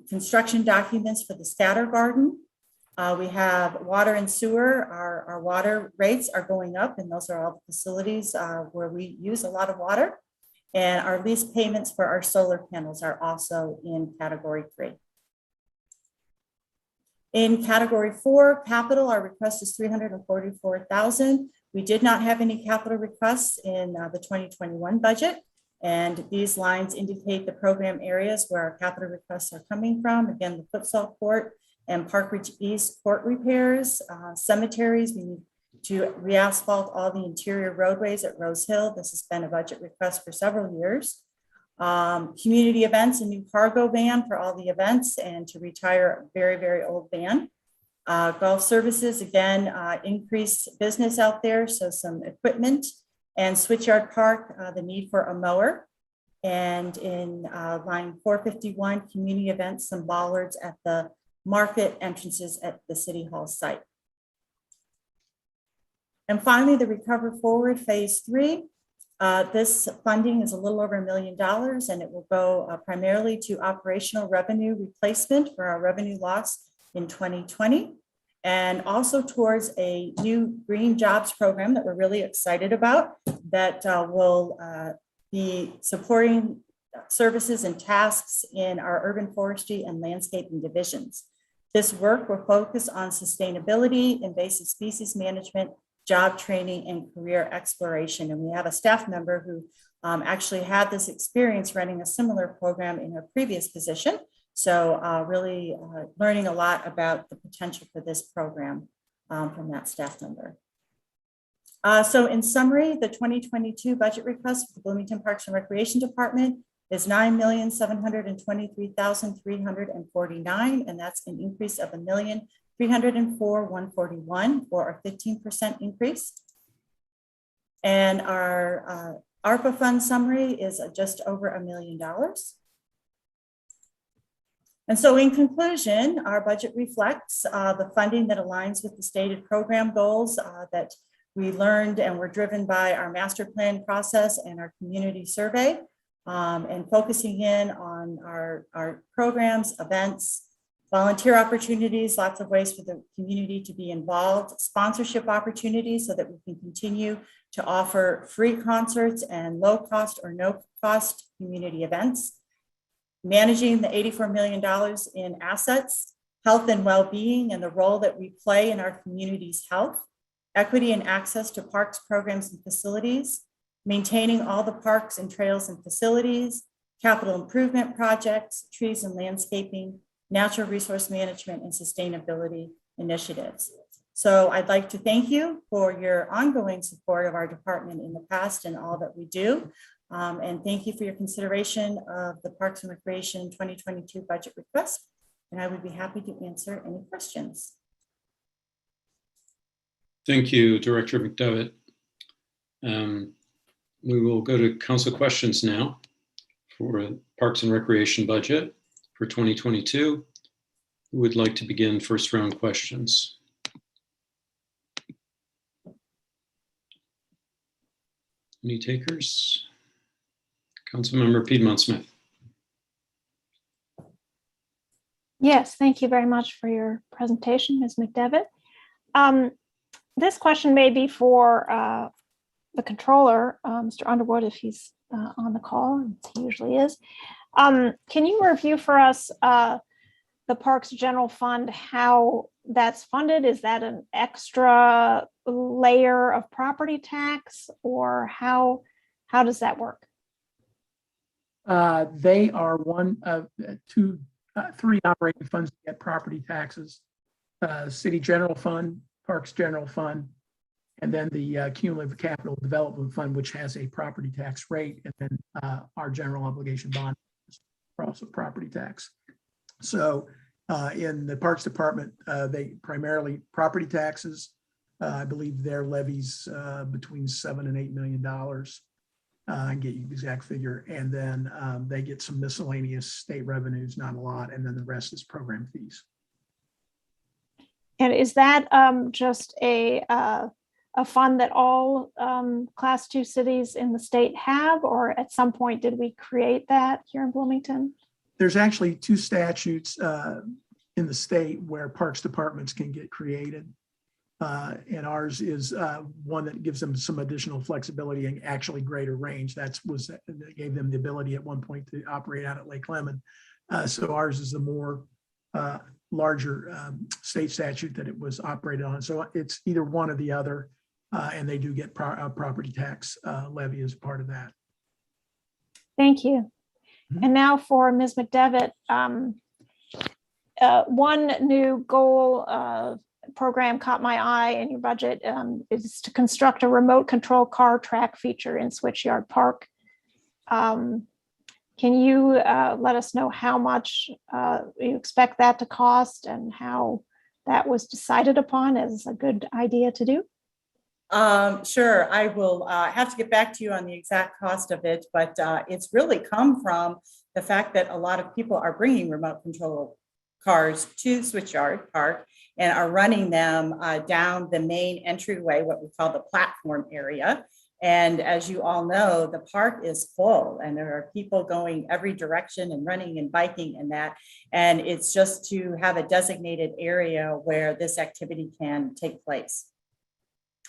construction documents for the scatter garden. We have water and sewer. Our water rates are going up, and those are all the facilities where we use a lot of water. And our lease payments for our solar panels are also in category 3. In category 4, capital, our request is $344,000. We did not have any capital requests in the 2021 budget, and these lines indicate the program areas where our capital requests are coming from. Again, the futsal court and Park Ridge East court repairs, cemeteries. We need to re-asphalt all the interior roadways at Rose Hill. This has been a budget request for several years. Community events, a new cargo van for all the events, and to retire a very, very old van. Golf services, again, increased business out there, so some equipment. And Switchyard Park, the need for a mower. And in line 451, community events, some bollards at the market entrances at the City Hall site. And finally, the Recover Forward Phase 3. This funding is a little over $1 million, and it will go primarily to operational revenue replacement for our revenue loss in 2020, and also towards a new green jobs program that we're really excited about that will be supporting services and tasks in our urban forestry and landscaping divisions. This work will focus on sustainability, invasive species management, job training, and career exploration. And we have a staff member who actually had this experience running a similar program in her previous position. So really learning a lot about the potential for this program from that staff member. So in summary, the 2022 budget request for the Bloomington Parks and Recreation Department is $9,723,349, and that's an increase of $1,304,141, or a 15% increase. And our ARPA fund summary is just over $1 million. And so in conclusion, our budget reflects the funding that aligns with the stated program goals that we learned and were driven by our master plan process and our community survey, and focusing in on our programs, events, volunteer opportunities, lots of ways for the community to be involved, sponsorship opportunities so that we can continue to offer free concerts and low cost or no cost community events, managing the $84 million in assets, health and well-being, and the role that we play in our community's health, equity and access to parks, programs, and facilities, maintaining all the parks and trails and facilities, capital improvement projects, trees and landscaping, natural resource management, and sustainability initiatives. So I'd like to thank you for your ongoing support of our department in the past and all that we do. And thank you for your consideration of the Parks and Recreation 2022 budget request. And I would be happy to answer any questions. Thank you, Director McDevitt. We will go to council questions now for Parks and Recreation budget for 2022. Who would like to begin first round questions? Any takers? Councilmember Piedmont Smith. Yes, thank you very much for your presentation, Ms. McDevitt. This question may be for the controller, Mr. Underwood, if he's on the call, as he usually is. Can you review for us the Parks General Fund, how that's funded? Is that an extra layer of property tax, or how does that work? They are one of three operating funds that get property taxes. City General Fund, Parks General Fund, and then the Cumulative Capital Development Fund, which has a property tax rate, and then our general obligation bond is also property tax. So in the Parks Department, they primarily property taxes. I believe their levies between $7 and $8 million. I can get you the exact figure. And then they get some miscellaneous state revenues, not a lot. And then the rest is program fees. And is that just a fund that all Class 2 cities in the state have, or at some point did we create that here in Bloomington? There's actually two statutes in the state where parks departments can get created. And ours is one that gives them some additional flexibility and actually greater range. That gave them the ability at one point to operate out at Lake Lemon. So ours is the more larger state statute that it was operated on. So it's either one or the other, and they do get property tax levy as part of that. Thank you. And now for Ms. McDevitt, one new goal program caught my eye in your budget is to construct a remote control car track feature in Switchyard Park. Can you let us know how much you expect that to cost and how that was decided upon as a good idea to do? Sure, I will have to get back to you on the exact cost of it, but it's really come from the fact that a lot of people are bringing remote control cars to Switchyard Park and are running them down the main entryway, what we call the platform area. And as you all know, the park is full and there are people going every direction and running and biking and that. And it's just to have a designated area where this activity can take place.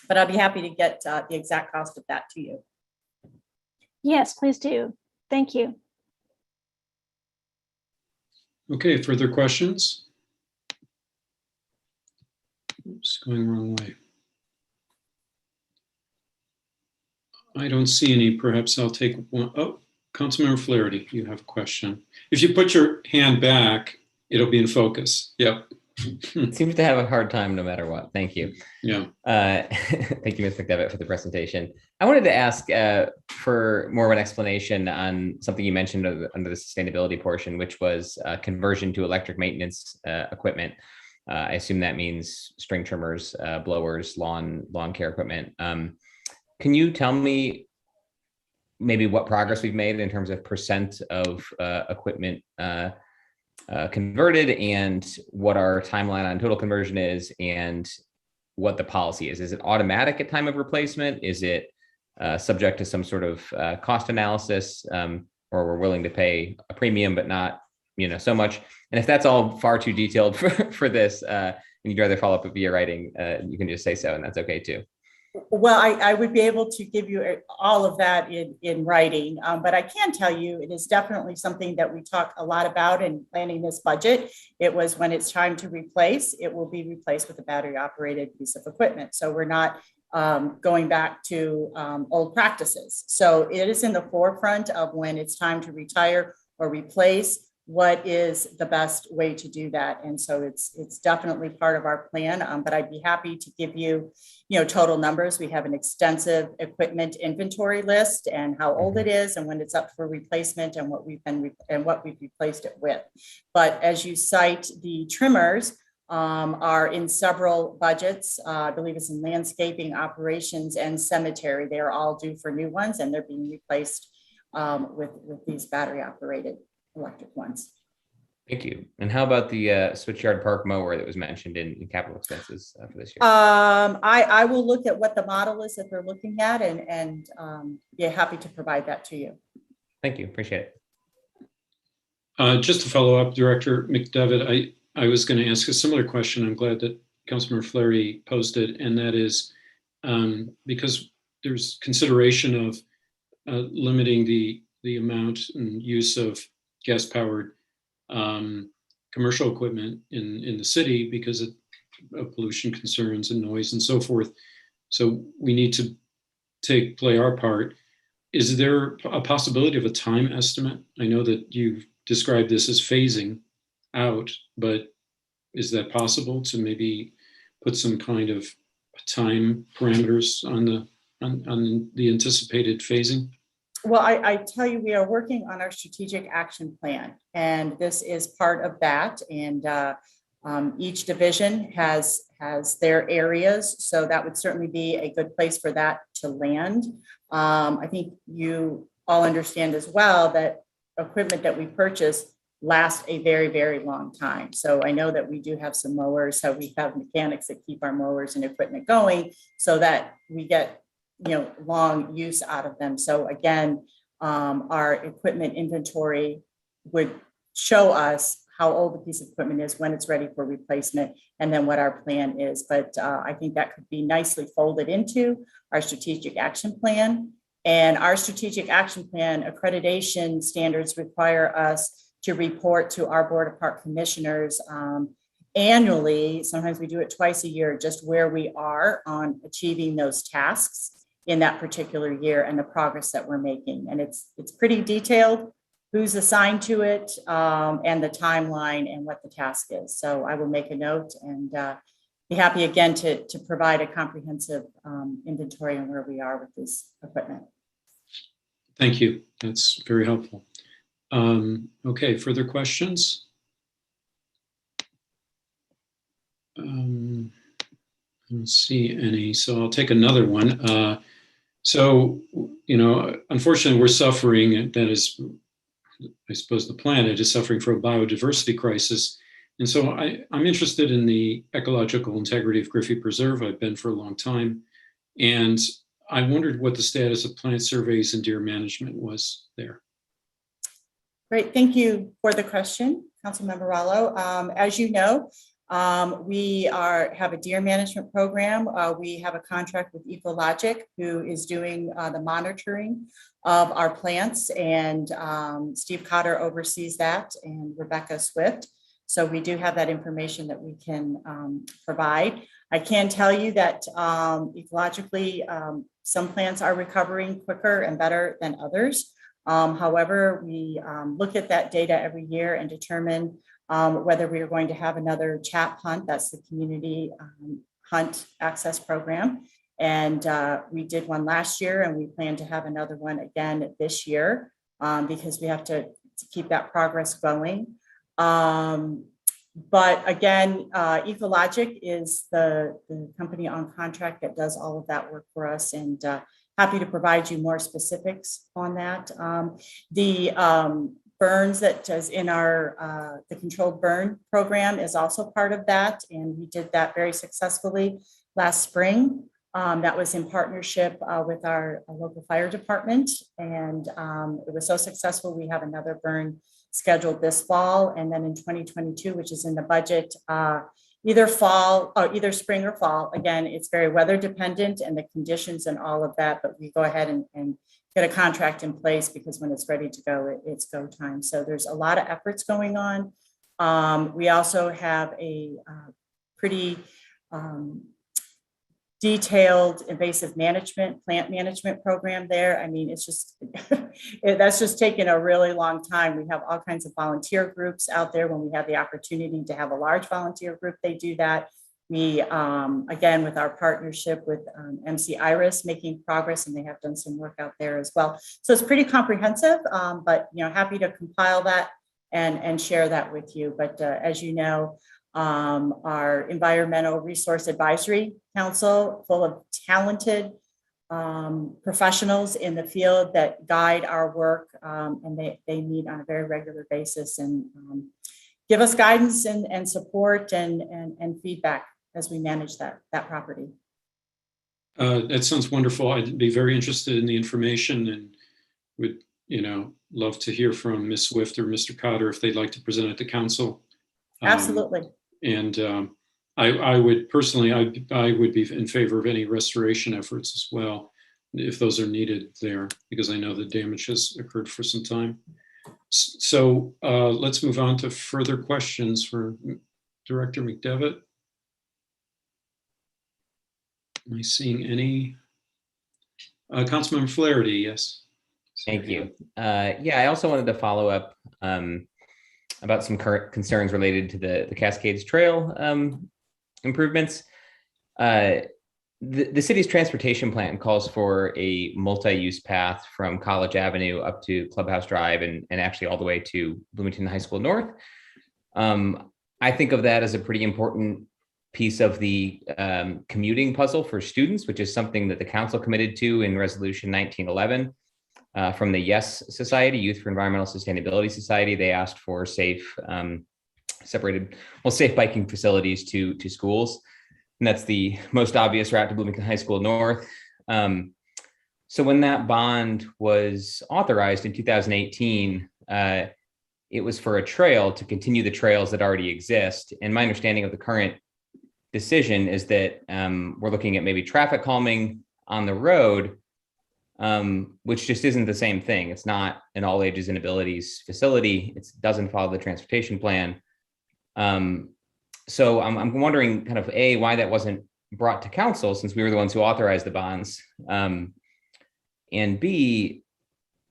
But I'll be happy to get the exact cost of that to you. Yes, please do. Thank you. Okay, further questions? Oops, going the wrong way. I don't see any. Perhaps I'll take one. Oh, Councilmember Flaherty, you have a question. If you put your hand back, it'll be in focus. Yep. It seems to have a hard time no matter what. Thank you. Yeah. Thank you, Ms. McDevitt, for the presentation. I wanted to ask for more of an explanation on something you mentioned under the sustainability portion, which was conversion to electric maintenance equipment. I assume that means string trimmers, blowers, lawn care equipment. Can you tell me maybe what progress we've made in terms of percent of equipment converted and what our timeline on total conversion is and what the policy is? Is it automatic at time of replacement? Is it subject to some sort of cost analysis, or we're willing to pay a premium but not so much? And if that's all far too detailed for this and you'd rather follow up via writing, you can just say so, and that's okay too. Well, I would be able to give you all of that in writing, but I can tell you it is definitely something that we talk a lot about in planning this budget. It was when it's time to replace, it will be replaced with a battery operated piece of equipment. So we're not going back to old practices. So it is in the forefront of when it's time to retire or replace. What is the best way to do that? And so it's definitely part of our plan, but I'd be happy to give you, total numbers. We have an extensive equipment inventory list and how old it is and when it's up for replacement and what we've replaced it with. But as you cite, the trimmers are in several budgets. I believe it's in landscaping, operations, and cemetery. They are all due for new ones and they're being replaced with these battery operated electric ones. Thank you. And how about the Switchyard Park mower that was mentioned in capital expenses for this year? I will look at what the model is that they're looking at and be happy to provide that to you. Thank you. Appreciate it. Just to follow up, Director McDevitt, I was going to ask a similar question. I'm glad that Councilmember Flaherty posed it, and that is because there's consideration of limiting the amount and use of gas-powered commercial equipment in the city because of pollution concerns and noise and so forth. So we need to play our part. Is there a possibility of a time estimate? I know that you've described this as phasing out, but is that possible to maybe put some kind of time parameters on the anticipated phasing? Well, I tell you, we are working on our strategic action plan, and this is part of that. And each division has their areas, so that would certainly be a good place for that to land. I think you all understand as well that equipment that we purchase lasts a very, very long time. So I know that we do have some mowers, so we have mechanics that keep our mowers and equipment going so that we get long use out of them. So again, our equipment inventory would show us how old the piece of equipment is, when it's ready for replacement, and then what our plan is. But I think that could be nicely folded into our strategic action plan. And our strategic action plan accreditation standards require us to report to our Board of Park Commissioners annually. Sometimes we do it twice a year, just where we are on achieving those tasks in that particular year and the progress that we're making. And it's pretty detailed, who's assigned to it, and the timeline and what the task is. So I will make a note and be happy again to provide a comprehensive inventory on where we are with this equipment. Thank you. That's very helpful. Okay, further questions? I don't see any, so I'll take another one. So, unfortunately, we're suffering, that is, I suppose the planet is suffering from a biodiversity crisis. And so I'm interested in the ecological integrity of Griffey Preserve. I've been for a long time. And I wondered what the status of plant surveys and deer management was there. Great, thank you for the question, Councilmember Rallo. As you know, we have a deer management program. We have a contract with Ecologic, who is doing the monitoring of our plants, and Steve Cotter oversees that, and Rebecca Swift. So we do have that information that we can provide. I can tell you that ecologically, some plants are recovering quicker and better than others. However, we look at that data every year and determine whether we are going to have another CHAP hunt. That's the community hunt access program. And we did one last year, and we plan to have another one again this year because we have to keep that progress going. But again, Ecologic is the company on contract that does all of that work for us, and happy to provide you more specifics on that. The burns that is in our the controlled burn program is also part of that, and we did that very successfully last spring. That was in partnership with our local fire department, and it was so successful. We have another burn scheduled this fall, and then in 2022, which is in the budget, either fall or either spring or fall. Again, it's very weather dependent and the conditions and all of that, but we go ahead and get a contract in place because when it's ready to go, it's go time. So there's a lot of efforts going on. We also have a pretty detailed invasive management, plant management program there. I mean, it's just, that's just taken a really long time. We have all kinds of volunteer groups out there. When we have the opportunity to have a large volunteer group, they do that. We, again, with our partnership with MC Iris, making progress, and they have done some work out there as well. So it's pretty comprehensive, but happy to compile that and share that with you. But as you know, our Environmental Resource Advisory Council, full of talented professionals in the field that guide our work, and they meet on a very regular basis and give us guidance and support and feedback as we manage that property. That sounds wonderful. I'd be very interested in the information and would love to hear from Ms. Swift or Mr. Cotter if they'd like to present it to council. Absolutely. And I would personally, I would be in favor of any restoration efforts as well, if those are needed there, because I know the damage has occurred for some time. So let's move on to further questions for Director McDevitt. Am I seeing any? Councilmember Flaherty, yes. Thank you. Yeah, I also wanted to follow up about some current concerns related to the Cascades Trail improvements. The city's transportation plan calls for a multi-use path from College Avenue up to Clubhouse Drive and actually all the way to Bloomington High School North. I think of that as a pretty important piece of the commuting puzzle for students, which is something that the council committed to in Resolution 1911 from the YES Society, Youth for Environmental Sustainability Society. They asked for safe, safe biking facilities to schools. And that's the most obvious route to Bloomington High School North. So when that bond was authorized in 2018, it was for a trail to continue the trails that already exist. And my understanding of the current decision is that we're looking at maybe traffic calming on the road, which just isn't the same thing. It's not an all ages and abilities facility. It doesn't follow the transportation plan. So I'm wondering kind of A, why that wasn't brought to council since we were the ones who authorized the bonds. And B,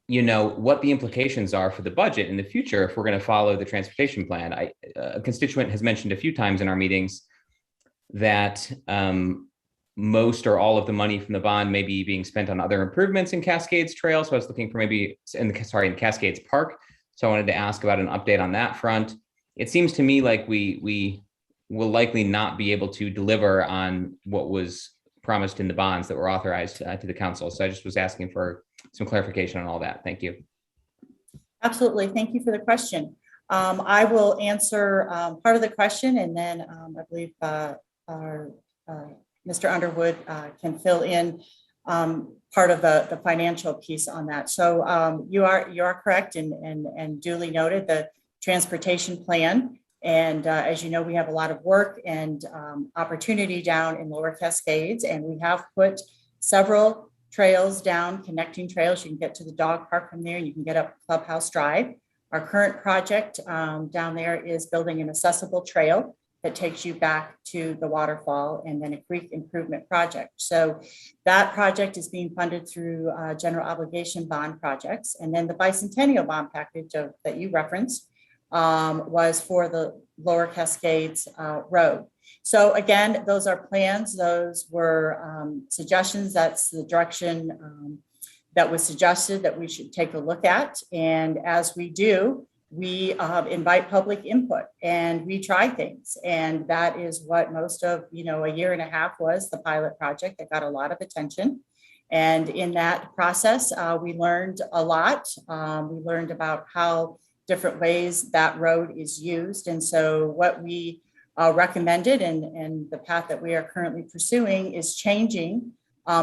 what the implications are for the budget in the future if we're going to follow the transportation plan. A constituent has mentioned a few times in our meetings that most or all of the money from the bond may be being spent on other improvements in Cascades Trail. So I was looking for maybe in Cascades Park. So I wanted to ask about an update on that front. It seems to me like we will likely not be able to deliver on what was promised in the bonds that were authorized to the council. So I just was asking for some clarification on all that. Thank you. Absolutely. Thank you for the question. I will answer part of the question, and then I believe our Mr. Underwood can fill in part of the financial piece on that. So you are correct and duly noted the transportation plan. And as you know, we have a lot of work and opportunity down in Lower Cascades, and we have put several trails down, connecting trails. You can get to the dog park from there. You can get up Clubhouse Drive. Our current project down there is building an accessible trail that takes you back to the waterfall, and then a creek improvement project. So that project is being funded through general obligation bond projects. And then the bicentennial bond package that you referenced was for the Lower Cascades Road. So again, those are plans. Those were suggestions. That's the direction that was suggested that we should take a look at. And as we do, we invite public input and we try things. And that is what most of, a year and a half was the pilot project that got a lot of attention. And in that process, we learned a lot. We learned about how different ways that road is used. And so what we recommended and the path that we are currently pursuing is changing,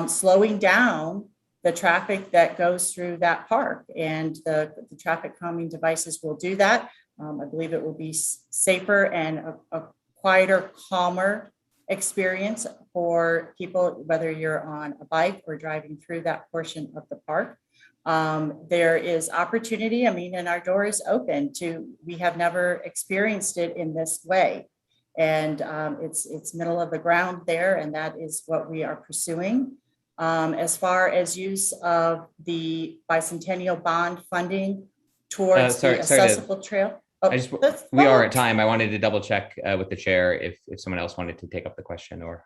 slowing down the traffic that goes through that park, and the traffic calming devices will do that. I believe it will be safer and a quieter, calmer experience for people, whether you're on a bike or driving through that portion of the park. There is opportunity. And our door is open we have never experienced it in this way. And it's middle of the ground there, and that is what we are pursuing. As far as use of the bicentennial bond funding towards the accessible trail. We are at time. I wanted to double check with the chair if someone else wanted to take up the question, or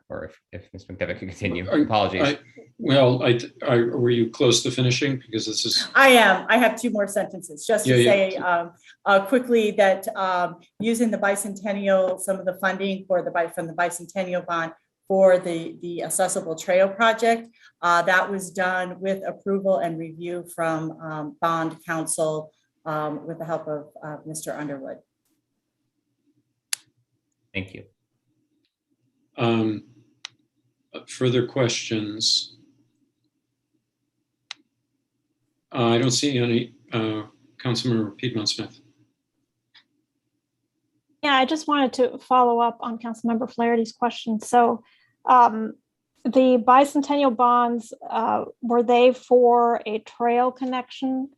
if Ms. McDevitt could continue. Apologies. Were you close to finishing? Because this is. I am. I have two more sentences just to say quickly that using the bicentennial, some of the funding from the bicentennial bond for the accessible trail project, that was done with approval and review from bond counsel with the help of Mr. Underwood. Thank you. Further questions? I don't see any. Councilmember Piedmont Smith. Yeah, I just wanted to follow up on Councilmember Flaherty's question. So the bicentennial bonds, were they for a trail connection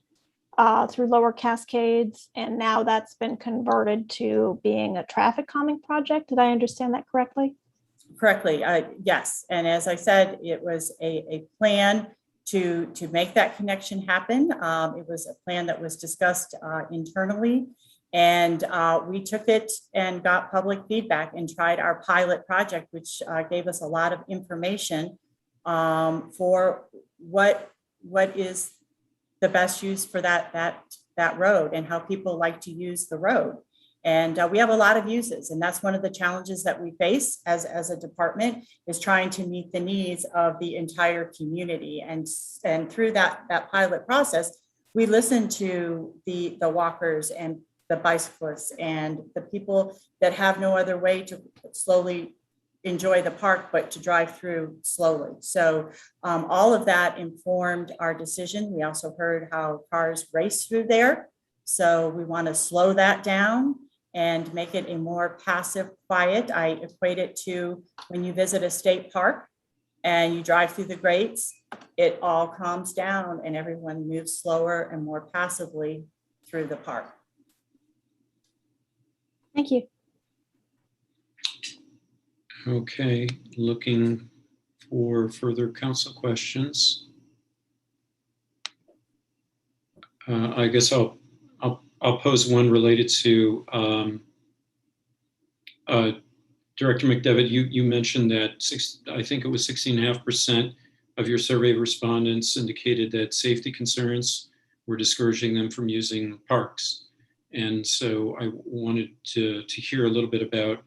through Lower Cascades? And now that's been converted to being a traffic calming project. Did I understand that correctly? Correctly, yes. And as I said, it was a plan to make that connection happen. It was a plan that was discussed internally. And we took it and got public feedback and tried our pilot project, which gave us a lot of information for what is the best use for that road and how people like to use the road. And we have a lot of uses, and that's one of the challenges that we face as a department, is trying to meet the needs of the entire community. And through that pilot process, we listened to the walkers and the bicyclists and the people that have no other way to slowly enjoy the park but to drive through slowly. So all of that informed our decision. We also heard how cars race through there. So we want to slow that down and make it a more passive, quiet. I equate it to when you visit a state park and you drive through the grates, it all calms down and everyone moves slower and more passively through the park. Thank you. Okay, looking for further council questions. I guess I'll pose one related to Director McDevitt. You mentioned that I think it was 16.5% of your survey respondents indicated that safety concerns were discouraging them from using parks. And so I wanted to hear a little bit about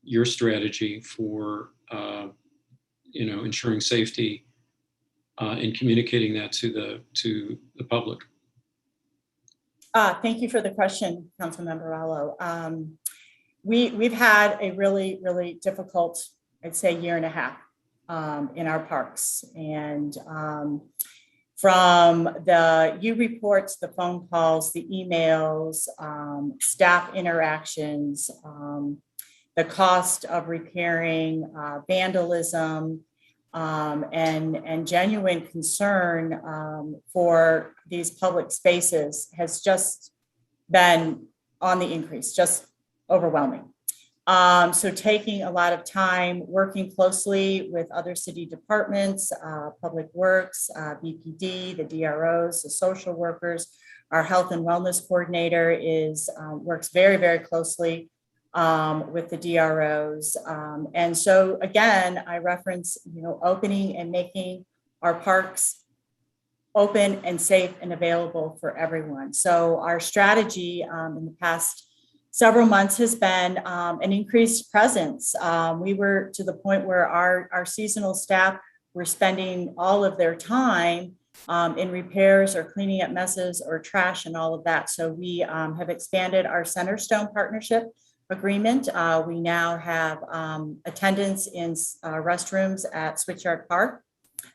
your strategy for ensuring safety and communicating that to the public. Thank you for the question, Councilmember Rallo. We've had a really, really difficult, I'd say, year and a half in our parks. And from the U reports, the phone calls, the emails, staff interactions, the cost of repairing, vandalism, and genuine concern for these public spaces has just been on the increase, just overwhelming. So taking a lot of time working closely with other city departments, Public Works, BPD, the DROs, the social workers, our health and wellness coordinator works very, very closely with the DROs. And so again, I reference, opening and making our parks open and safe and available for everyone. So our strategy in the past several months has been an increased presence. We were to the point where our seasonal staff were spending all of their time in repairs or cleaning up messes or trash and all of that. So we have expanded our Centerstone partnership agreement. We now have attendance in restrooms at Switchyard Park.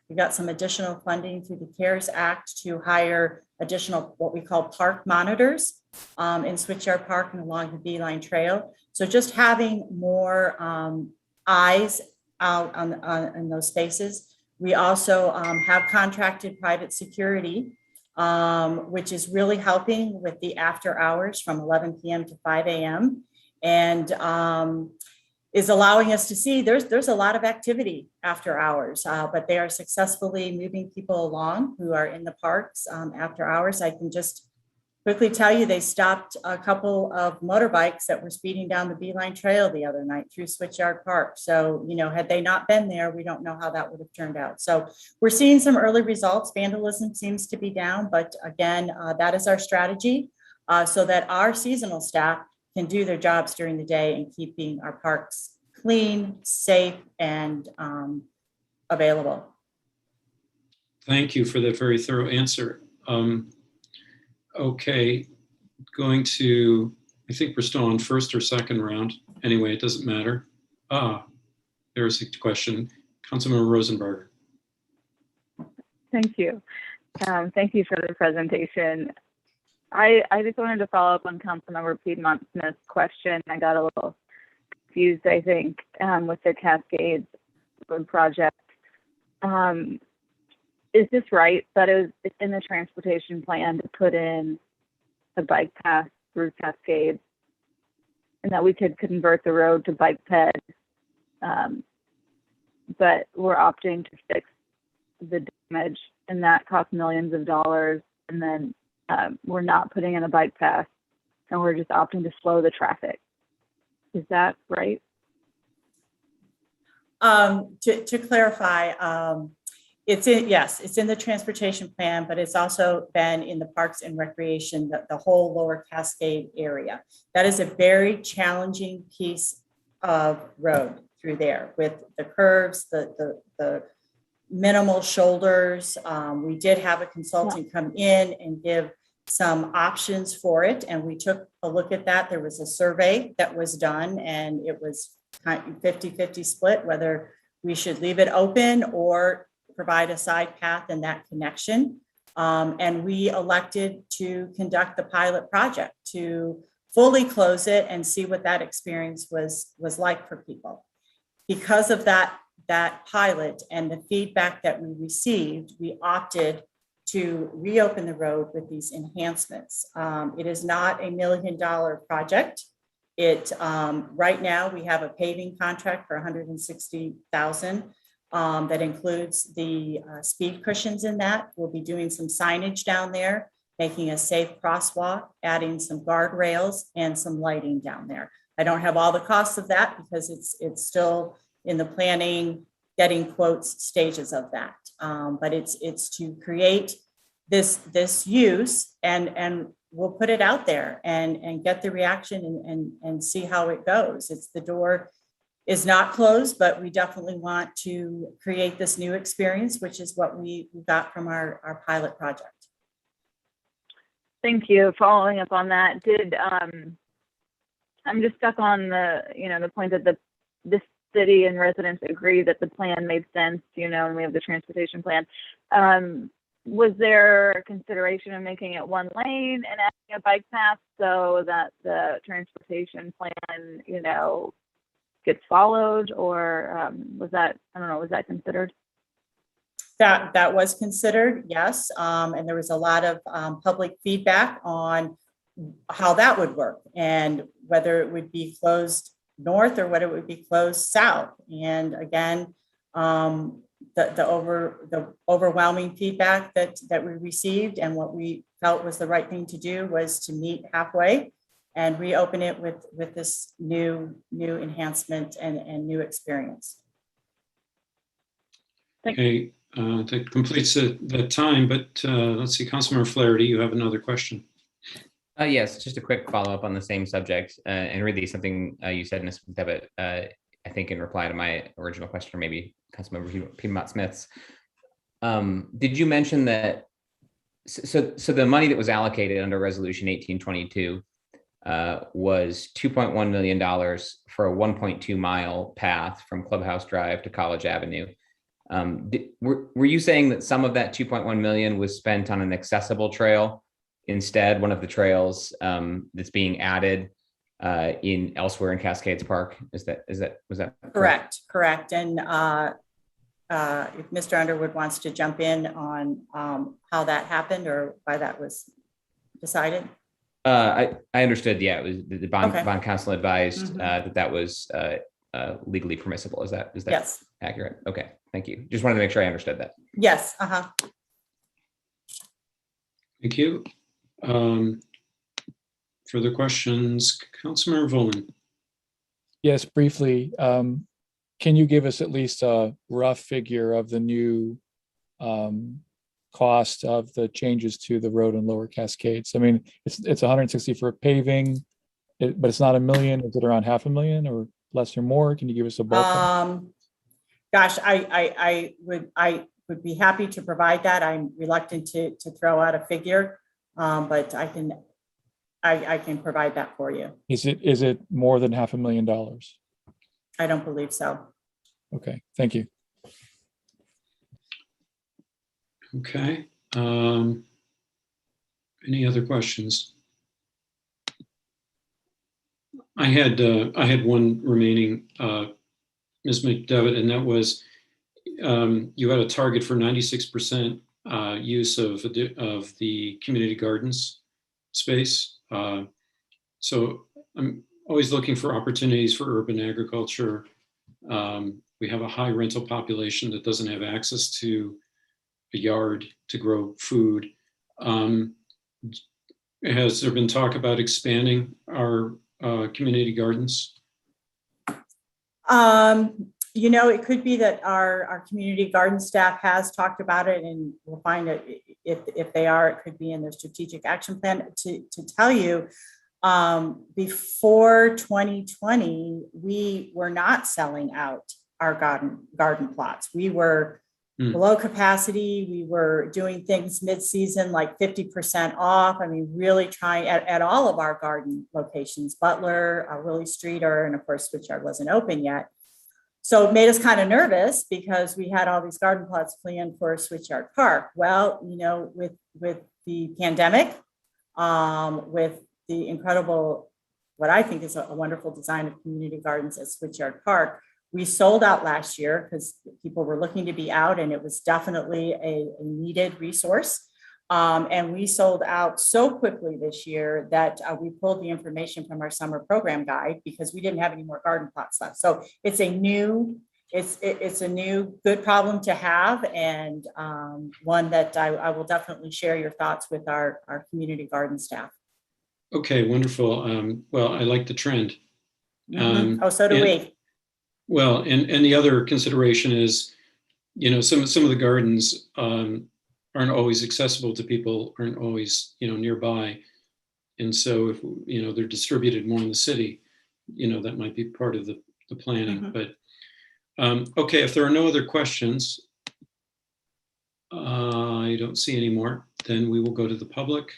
We got some additional funding through the CARES Act to hire additional what we call park monitors in Switchyard Park and along the Beeline Trail. So just having more eyes out in those spaces. We also have contracted private security, which is really helping with the after hours from 11 p.m. to 5 a.m. and is allowing us to see there's a lot of activity after hours, but they are successfully moving people along who are in the parks after hours. I can just quickly tell you they stopped a couple of motorbikes that were speeding down the Beeline Trail the other night through Switchyard Park. So, had they not been there, we don't know how that would have turned out. So we're seeing some early results. Vandalism seems to be down, but again, that is our strategy so that our seasonal staff can do their jobs during the day and keeping our parks clean, safe, and available. Thank you for that very thorough answer. Okay, going to, I think we're still on first or second round. Anyway, it doesn't matter. There's a question. Councilmember Rosenberger. Thank you. Thank you for the presentation. I just wanted to follow up on Councilmember Piedmont Smith's question. I got a little confused, I think, with the Cascades Road project. Is this right that it's in the transportation plan to put in a bike path through Cascades, and that we could convert the road to bike ped, but we're opting to fix the damage, and that costs millions of dollars, and then we're not putting in a bike path, and we're just opting to slow the traffic? Is that right? To clarify, it's in the transportation plan, but it's also been in the Parks and Recreation, the whole Lower Cascade area. That is a very challenging piece of road through there with the curves, the minimal shoulders. We did have a consultant come in and give some options for it, and we took a look at that. There was a survey that was done, and it was kind of 50-50 split whether we should leave it open or provide a side path in that connection. And we elected to conduct the pilot project to fully close it and see what that experience was like for people. Because of that pilot and the feedback that we received, we opted to reopen the road with these enhancements. It is not $1 million project. Right now we have a paving contract for $160,000 that includes the speed cushions in that. We'll be doing some signage down there, making a safe crosswalk, adding some guardrails and some lighting down there. I don't have all the costs of that because it's still in the planning, getting quotes stages of that. But it's to create this use, and we'll put it out there and get the reaction and see how it goes. The door is not closed, but we definitely want to create this new experience, which is what we got from our pilot project. Thank you. Following up on that, I'm just stuck on the point that the city and residents agree that the plan made sense, and we have the transportation plan. Was there consideration of making it one lane and adding a bike path so that the transportation plan, gets followed, or was that considered? That was considered, yes. And there was a lot of public feedback on how that would work and whether it would be closed north or whether it would be closed south. And again, the overwhelming feedback that we received and what we felt was the right thing to do was to meet halfway and reopen it with this new enhancement and new experience. Okay, that completes the time, but let's see, Councilmember Flaherty, you have another question. Yes, just a quick follow-up on the same subject, and really something you said in a debit, I think in reply to my original question, or maybe Councilmember Piedmont Smith's. Did you mention that, so the money that was allocated under Resolution 1822 was $2.1 million for a 1.2 mile path from Clubhouse Drive to College Avenue. Were you saying that some of that 2.1 million was spent on an accessible trail instead, one of the trails that's being added elsewhere in Cascades Park? Was that correct? Correct. And if Mr. Underwood wants to jump in on how that happened or why that was decided. I understood. Yeah, it was the bond council advised that was legally permissible. Is that yes. Accurate? Okay, thank you. Just wanted to make sure I understood that. Yes. Thank you. Further questions, Councilmember Volin? Yes, briefly. Can you give us at least a rough figure of the new cost of the changes to the road in Lower Cascades? I mean, it's 160 for paving, but it's not $1 million. Is it around $500,000 or less or more? Can you give us a ballpark? Gosh, I would be happy to provide that. I'm reluctant to throw out a figure, but I can provide that for you. Is it more than $500,000? I don't believe so. Okay, thank you. Okay. Any other questions? I had one remaining, Ms. McDevitt, and that was you had a target for 96% use of the community gardens space. So I'm always looking for opportunities for urban agriculture. We have a high rental population that doesn't have access to a yard to grow food. Has there been talk about expanding our community gardens? You know, it could be that our community garden staff has talked about it, and we'll find it if they are, it could be in their strategic action plan. To tell you, before 2020, we were not selling out our garden plots. We were below capacity. We were doing things mid-season, like 50% off. I mean, really trying at all of our garden locations, Butler, Willie Streeter, and of course, Switchyard wasn't open yet. So it made us kind of nervous because we had all these garden plots planned for Switchyard Park. Well, you know, with the pandemic, with the incredible, what I think is a wonderful design of community gardens at Switchyard Park, we sold out last year because people were looking to be out, and it was definitely a needed resource. And we sold out so quickly this year that we pulled the information from our summer program guide because we didn't have any more garden plots left. So it's a new, it's a new good problem to have, and one that I will definitely share your thoughts with our community garden staff. Okay, wonderful. Well, I like the trend. Oh, so do we. Well, and the other consideration is, you know, some of the gardens aren't always accessible to people, aren't always, you know, nearby. And so if, you know, they're distributed more in the city, you know, that might be part of the planning. But okay, if there are no other questions, I don't see any more, then we will go to the public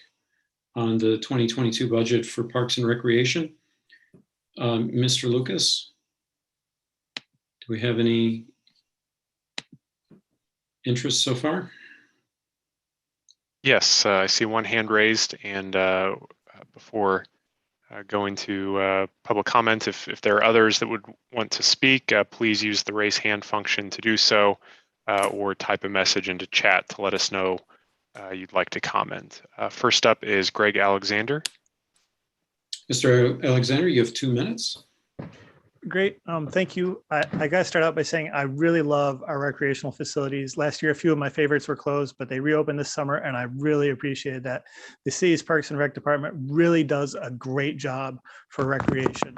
on the 2022 budget for Parks and Recreation. Mr. Lucas, do we have any interest so far? Yes, I see one hand raised, and before going to public comment, if there are others that would want to speak, please use the raise hand function to do so, or type a message into chat to let us know you'd like to comment. First up is Greg Alexander. Mr. Alexander, you have 2 minutes. Great. Thank you. I got to start out by saying I really love our recreational facilities. Last year, a few of my favorites were closed, but they reopened this summer, and I really appreciated that. The city's Parks and Rec department really does a great job for recreation.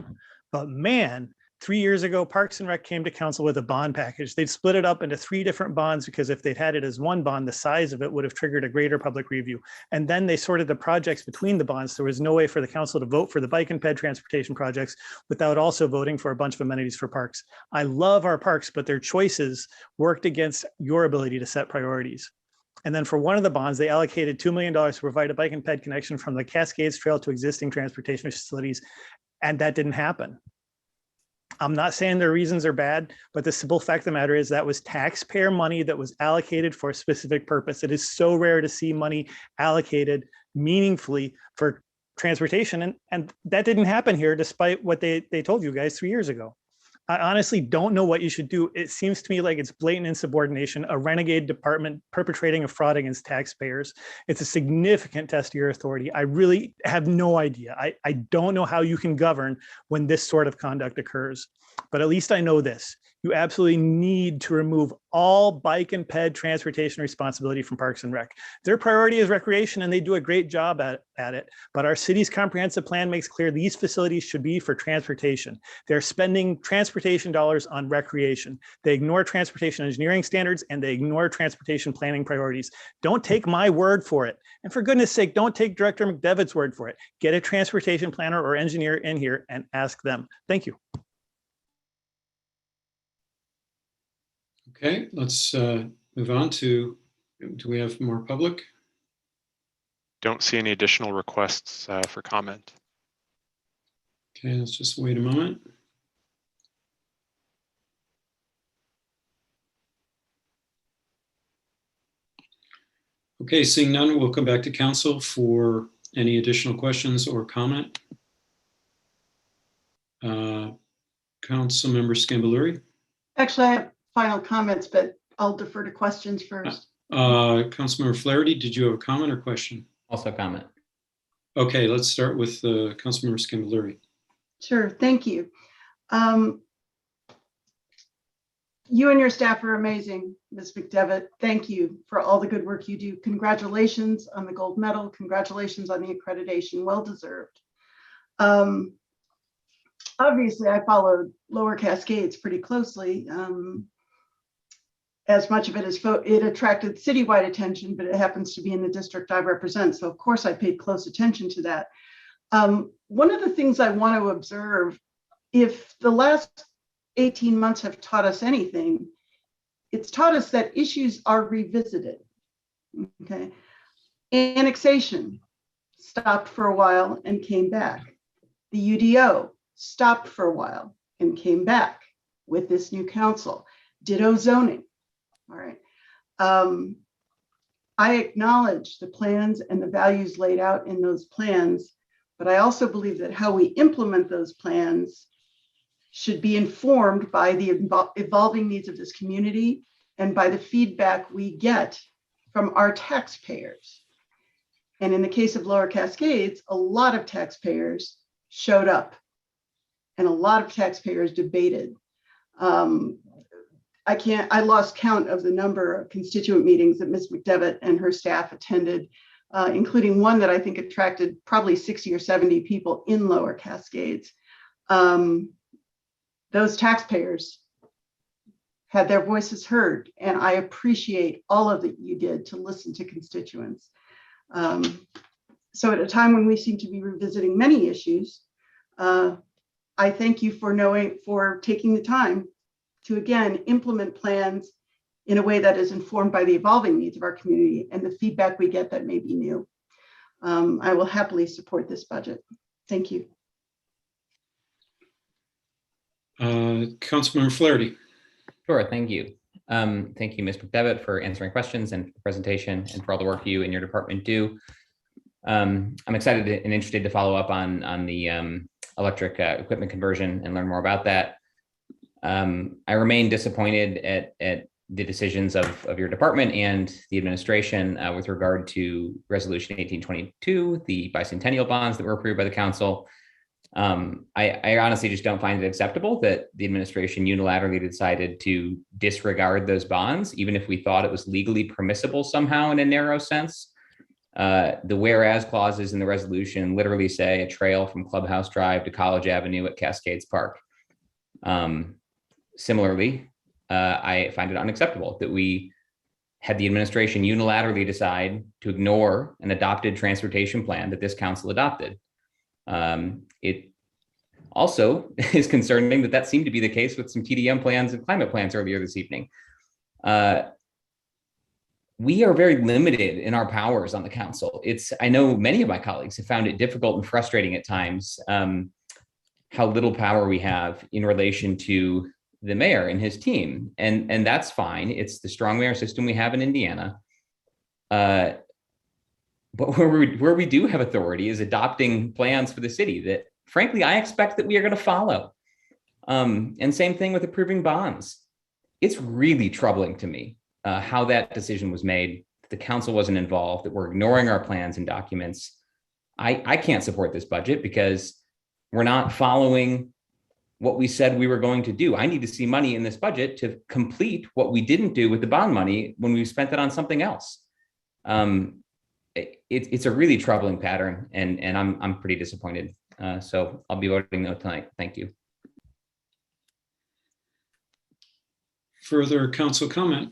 But man, 3 years ago, Parks and Rec came to council with a bond package. They'd split it up into 3 different bonds because if they'd had it as one bond, the size of it would have triggered a greater public review. And then they sorted the projects between the bonds. There was no way for the council to vote for the bike and ped transportation projects without also voting for a bunch of amenities for parks. I love our parks, but their choices worked against your ability to set priorities. And then for one of the bonds, they allocated $2 million to provide a bike and ped connection from the Cascades Trail to existing transportation facilities. And that didn't happen. I'm not saying their reasons are bad, but the simple fact of the matter is that was taxpayer money that was allocated for a specific purpose. It is so rare to see money allocated meaningfully for transportation. And that didn't happen here, despite what they told you guys 3 years ago. I honestly don't know what you should do. It seems to me like it's blatant insubordination, a renegade department perpetrating a fraud against taxpayers. It's a significant test of your authority. I really have no idea. I don't know how you can govern when this sort of conduct occurs, but at least I know this. You absolutely need to remove all bike and ped transportation responsibility from Parks and Rec. Their priority is recreation, and they do a great job at it. But our city's comprehensive plan makes clear these facilities should be for transportation. They're spending transportation dollars on recreation. They ignore transportation engineering standards, and they ignore transportation planning priorities. Don't take my word for it. And for goodness sake, don't take Director McDevitt's word for it. Get a transportation planner or engineer in here and ask them. Thank you. Okay, let's move on to, do we have more public? Don't see any additional requests for comment. Okay, let's just wait a moment. Okay, seeing none, we'll come back to council for any additional questions or comment. Councilmember Scambaluri. Actually, I have final comments, but I'll defer to questions first. Councilmember Flaherty, did you have a comment or question? Also comment. Okay, let's start with Councilmember Scambaluri. Sure, thank you. You and your staff are amazing, Ms. McDevitt. Thank you for all the good work you do. Congratulations on the gold medal. Congratulations on the accreditation, well deserved. Obviously, I followed Lower Cascades pretty closely. As much of it as it attracted citywide attention, but it happens to be in the district I represent. So of course I paid close attention to that. One of the things I want to observe, if the last 18 months have taught us anything, it's taught us that issues are revisited. Okay. Annexation stopped for a while and came back. The UDO stopped for a while and came back with this new council. Ditto zoning. All right. I acknowledge the plans and the values laid out in those plans, but I also believe that how we implement those plans should be informed by the evolving needs of this community and by the feedback we get from our taxpayers. And in the case of Lower Cascades, a lot of taxpayers showed up and a lot of taxpayers debated. I lost count of the number of constituent meetings that Ms. McDevitt and her staff attended, including one that I think attracted probably 60 or 70 people in Lower Cascades. Those taxpayers had their voices heard, and I appreciate all of that you did to listen to constituents. So at a time when we seem to be revisiting many issues, I thank you for taking the time to again implement plans in a way that is informed by the evolving needs of our community and the feedback we get that may be new. I will happily support this budget. Thank you. Councilmember Flaherty. Sure, thank you. Thank you, Ms. McDevitt, for answering questions and for the presentation and for all the work you and your department do. I'm excited and interested to follow up on the electric equipment conversion and learn more about that. I remain disappointed at the decisions of your department and the administration with regard to Resolution 1822, the bicentennial bonds that were approved by the council. I honestly just don't find it acceptable that the administration unilaterally decided to disregard those bonds, even if we thought it was legally permissible somehow in a narrow sense. The whereas clauses in the resolution literally say a trail from Clubhouse Drive to College Avenue at Cascades Park. Similarly, I find it unacceptable that we had the administration unilaterally decide to ignore an adopted transportation plan that this council adopted. It also is concerning that seemed to be the case with some TDM plans and climate plans earlier this evening. We are very limited in our powers on the council. I know many of my colleagues have found it difficult and frustrating at times how little power we have in relation to the mayor and his team. And that's fine. It's the strong mayor system we have in Indiana. But where we do have authority is adopting plans for the city that, frankly, I expect that we are going to follow. And same thing with approving bonds. It's really troubling to me how that decision was made, that the council wasn't involved, that we're ignoring our plans and documents. I can't support this budget because we're not following what we said we were going to do. I need to see money in this budget to complete what we didn't do with the bond money when we spent it on something else. It's a really troubling pattern, and I'm pretty disappointed. So I'll be voting no tonight. Thank you. Further council comment?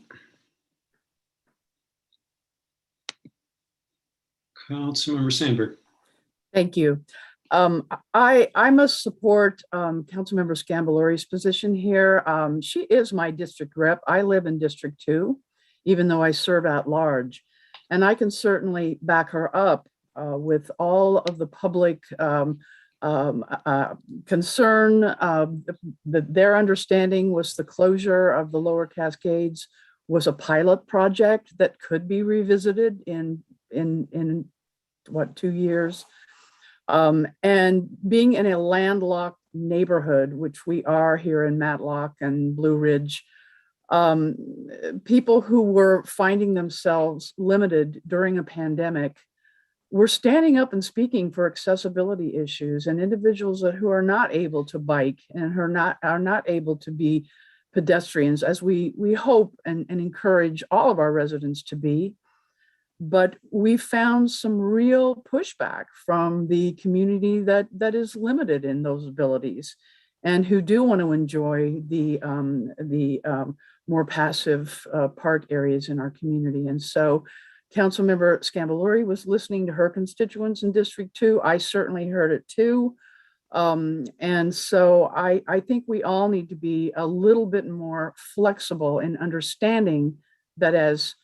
Councilmember Sandberg. Thank you. I must support Councilmember Scambaluri's position here. She is my district rep. I live in District 2, even though I serve at large. And I can certainly back her up with all of the public concern that their understanding was the closure of the Lower Cascades was a pilot project that could be revisited in what, 2 years. And being in a landlocked neighborhood, which we are here in Matlock and Blue Ridge, people who were finding themselves limited during a pandemic were standing up and speaking for accessibility issues, and individuals who are not able to bike and who are not able to be pedestrians, as we hope and encourage all of our residents to be. But we found some real pushback from the community that is limited in those abilities and who do want to enjoy the more passive park areas in our community. And so Councilmember Scambalori was listening to her constituents in District 2. I certainly heard it too. And so I think we all need to be a little bit more flexible in understanding that as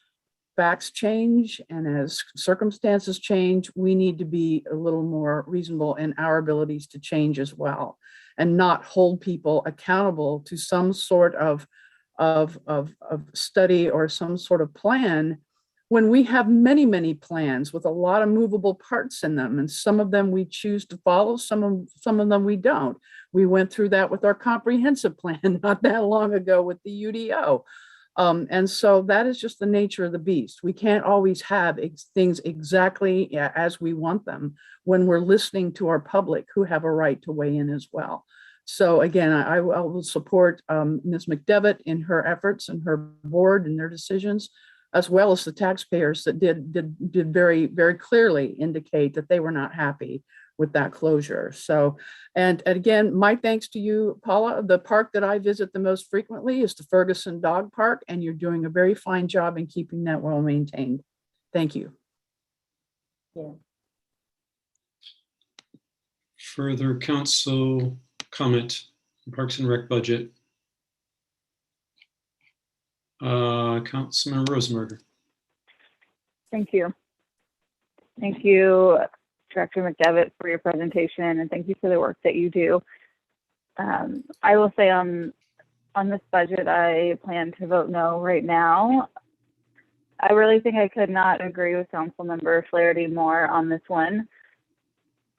facts change and as circumstances change, we need to be a little more reasonable in our abilities to change as well, and not hold people accountable to some sort of study or some sort of plan when we have many, many plans with a lot of movable parts in them. And some of them we choose to follow, some of them we don't. We went through that with our comprehensive plan not that long ago with the UDO. And so that is just the nature of the beast. We can't always have things exactly as we want them when we're listening to our public who have a right to weigh in as well. So again, I will support Ms. McDevitt in her efforts and her board and their decisions, as well as the taxpayers that did very, very clearly indicate that they were not happy with that closure. So, and again, my thanks to you, Paula. The park that I visit the most frequently is the Ferguson Dog Park, and you're doing a very fine job in keeping that well maintained. Thank you. Yeah. Further council comment, Parks and Rec budget. Councilmember Rosenberger. Thank you. Thank you, Director McDevitt, for your presentation, and thank you for the work that you do. I will say on this budget, I plan to vote no right now. I really think I could not agree with Councilmember Flaherty more on this one.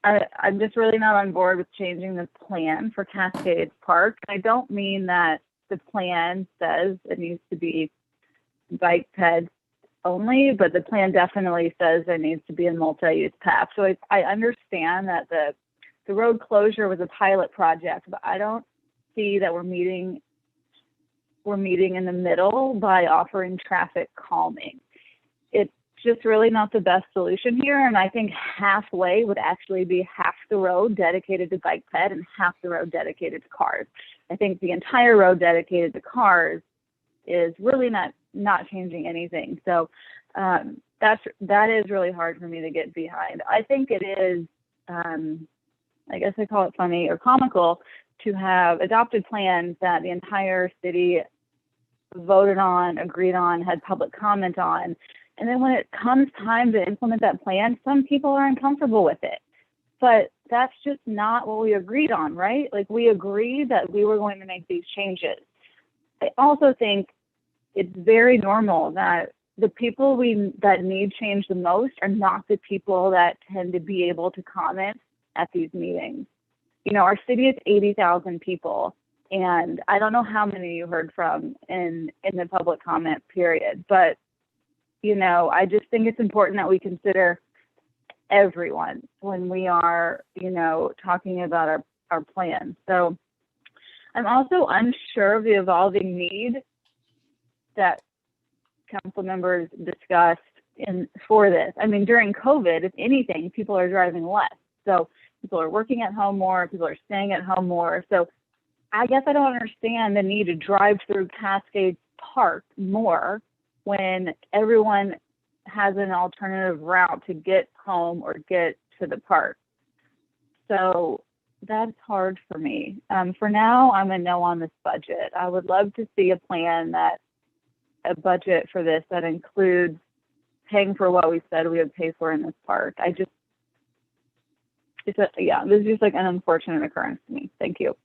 I'm just really not on board with changing the plan for Cascades Park. I don't mean that the plan says it needs to be bike ped only, but the plan definitely says there needs to be a multi-use path. So I understand that the road closure was a pilot project, but I don't see that we're meeting in the middle by offering traffic calming. It's just really not the best solution here. And I think halfway would actually be half the road dedicated to bike ped and half the road dedicated to cars. I think the entire road dedicated to cars is really not changing anything. So that is really hard for me to get behind. I think it is, I guess I call it funny or comical, to have adopted plans that the entire city voted on, agreed on, had public comment on. And then when it comes time to implement that plan, some people are uncomfortable with it. But that's just not what we agreed on, right? Like, we agreed that we were going to make these changes. I also think it's very normal that the people that need change the most are not the people that tend to be able to comment at these meetings. You know, our city is 80,000 people, and I don't know how many you heard from in the public comment period, but, you know, I just think it's important that we consider everyone when we are, you know, talking about our plan. So I'm also unsure of the evolving need that council members discussed for this. I mean, during COVID, if anything, people are driving less. So people are working at home more, people are staying at home more. So I guess I don't understand the need to drive through Cascades Park more when everyone has an alternative route to get home or get to the park. So that's hard for me. For now, I'm a no on this budget. I would love to see a budget for this that includes paying for what we said we would pay for in this park. This is just like an unfortunate occurrence to me. Thank you.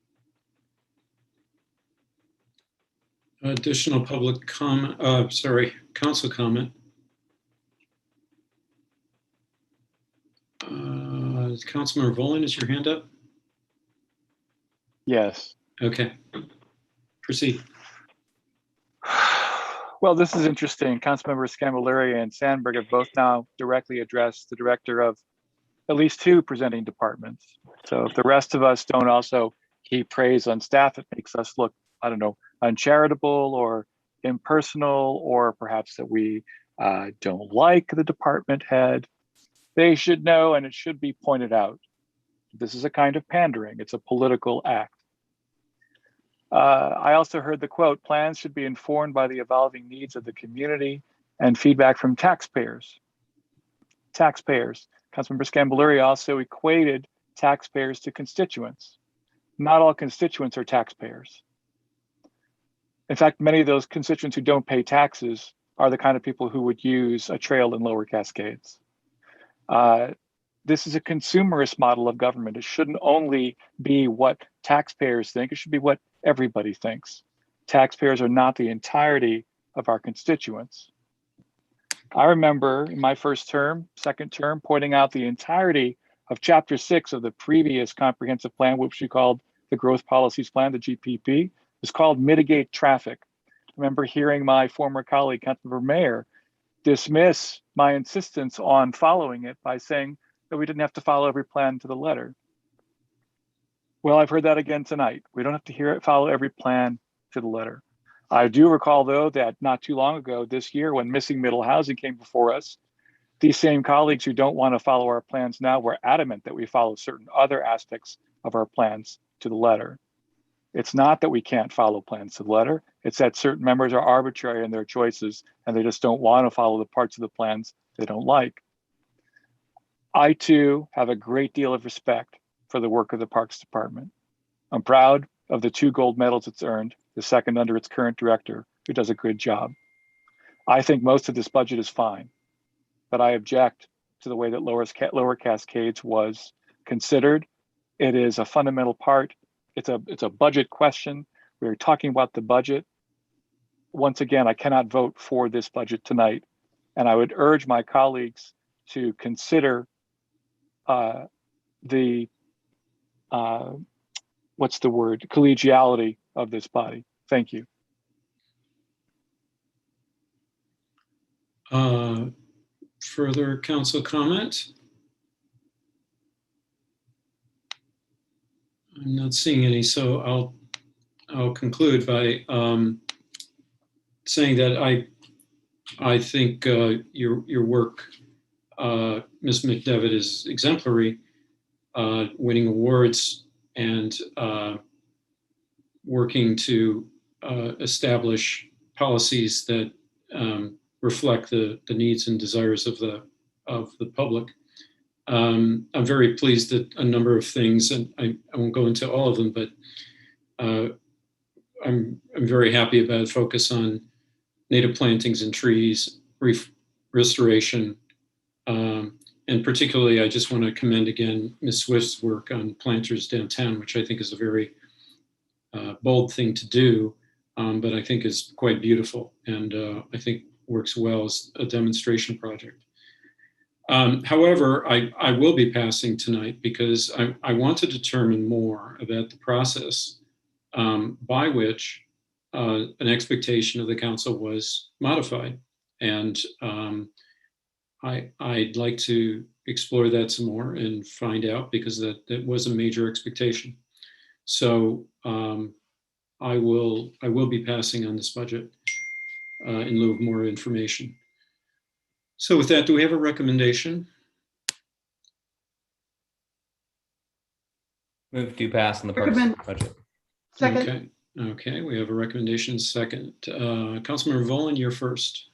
Additional public comment, council comment. Councilmember Volin, is your hand up? Yes. Okay. Proceed. Well, this is interesting. Councilmember Scamboleria and Sandberg have both now directly addressed the director of at least two presenting departments. So if the rest of us don't also heap praise on staff, it makes us look, I don't know, uncharitable or impersonal, or perhaps that we don't like the department head. They should know, and it should be pointed out. This is a kind of pandering. It's a political act. I also heard the quote, plans should be informed by the evolving needs of the community and feedback from taxpayers. Taxpayers. Councilmember Scamboleria also equated taxpayers to constituents. Not all constituents are taxpayers. In fact, many of those constituents who don't pay taxes are the kind of people who would use a trail in Lower Cascades. This is a consumerist model of government. It shouldn't only be what taxpayers think, it should be what everybody thinks. Taxpayers are not the entirety of our constituents. I remember in my first term, second term, pointing out the entirety of Chapter 6 of the previous comprehensive plan, which we called the Growth Policies Plan, the GPP. It's called Mitigate Traffic. I remember hearing my former colleague, Councilmember Mayer, dismiss my insistence on following it by saying that we didn't have to follow every plan to the letter. Well, I've heard that again tonight. We don't have to follow every plan to the letter. I do recall, though, that not too long ago this year, when missing middle housing came before us, these same colleagues who don't want to follow our plans now were adamant that we follow certain other aspects of our plans to the letter. It's not that we can't follow plans to the letter. It's that certain members are arbitrary in their choices and they just don't want to follow the parts of the plans they don't like. I, too, have a great deal of respect for the work of the Parks Department. I'm proud of the 2 gold medals it's earned, the second under its current director, who does a good job. I think most of this budget is fine, but I object to the way that Lower Cascades was considered. It is a fundamental part. It's a budget question. We're talking about the budget. Once again, I cannot vote for this budget tonight, and I would urge my colleagues to consider the collegiality of this body. Thank you. Further council comment? I'm not seeing any, so I'll conclude by saying that I think your work, Ms. McDevitt, is exemplary, winning awards and working to establish policies that reflect the needs and desires of the public. I'm very pleased that a number of things, and I won't go into all of them, but I'm very happy about focus on native plantings and trees, restoration, and particularly I just want to commend again Ms. Swift's work on planters downtown, which I think is a very bold thing to do, but I think is quite beautiful and I think works well as a demonstration project. However, I will be passing tonight because I want to determine more about the process by which an expectation of the council was modified. And I'd like to explore that some more and find out, because that was a major expectation. So I will be passing on this budget in lieu of more information. So with that, do we have a recommendation? Move to pass on the Parks budget. Second. Okay, we have a recommendation second. Councilmember Volin, you're first.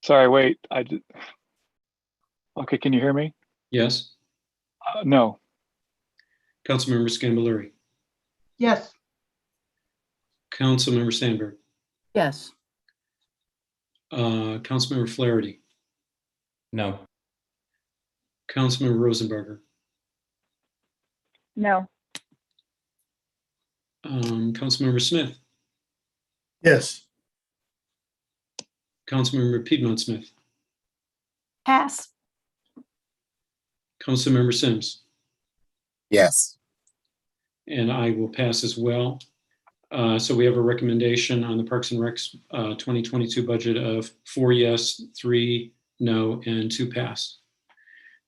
Sorry, wait. Okay, can you hear me? Yes. No. Councilmember Scamboleria. Yes. Councilmember Sandberg. Yes. Councilmember Flaherty. No. Councilmember Rosenberger. No. Councilmember Smith, Yes. Councilmember Piedmont Smith, Pass. Councilmember Sims, Yes. and I will pass as well. So we have a recommendation on the Parks and Recs 2022 budget of 4 yes, 3 no, and 2 pass.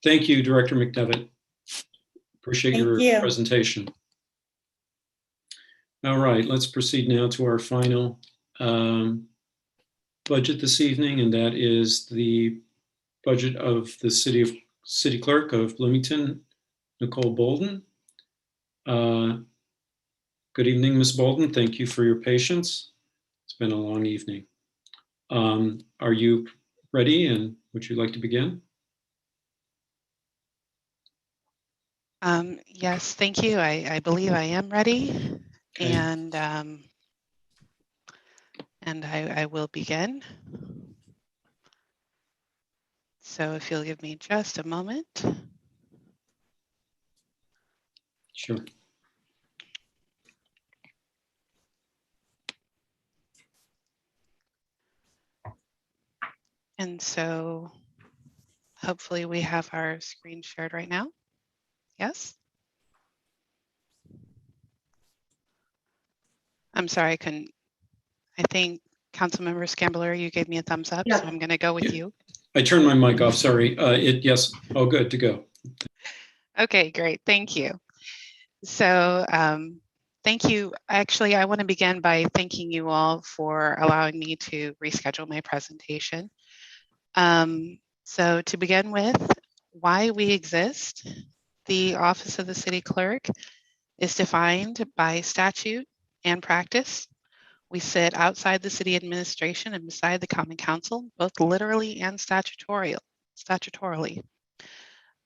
Thank you, Director McDevitt. Appreciate Thank your you. presentation. All right, let's proceed now to our final budget this evening, and that is the budget of the City Clerk of Bloomington, Nicole Bolden. Good evening, Ms. Bolden. Thank you for your patience. It's been a long evening. Are you ready, and would you like to begin? Yes, thank you. I believe I am ready, Okay. and I will begin. So if you'll give me just a moment. Sure. And so hopefully we have our screen shared right now. Yes? I'm sorry, I think Councilmember Scambler, you gave me a thumbs up, Yeah. so I'm going to go with you. I turned my mic off, sorry. Yes, oh, good to go. Okay, great. Thank you. So thank you. Actually, I want to begin by thanking you all for allowing me to reschedule my presentation. So to begin with, why we exist. The Office of the City Clerk is defined by statute and practice. We sit outside the city administration and beside the Common Council, both literally and statutorily.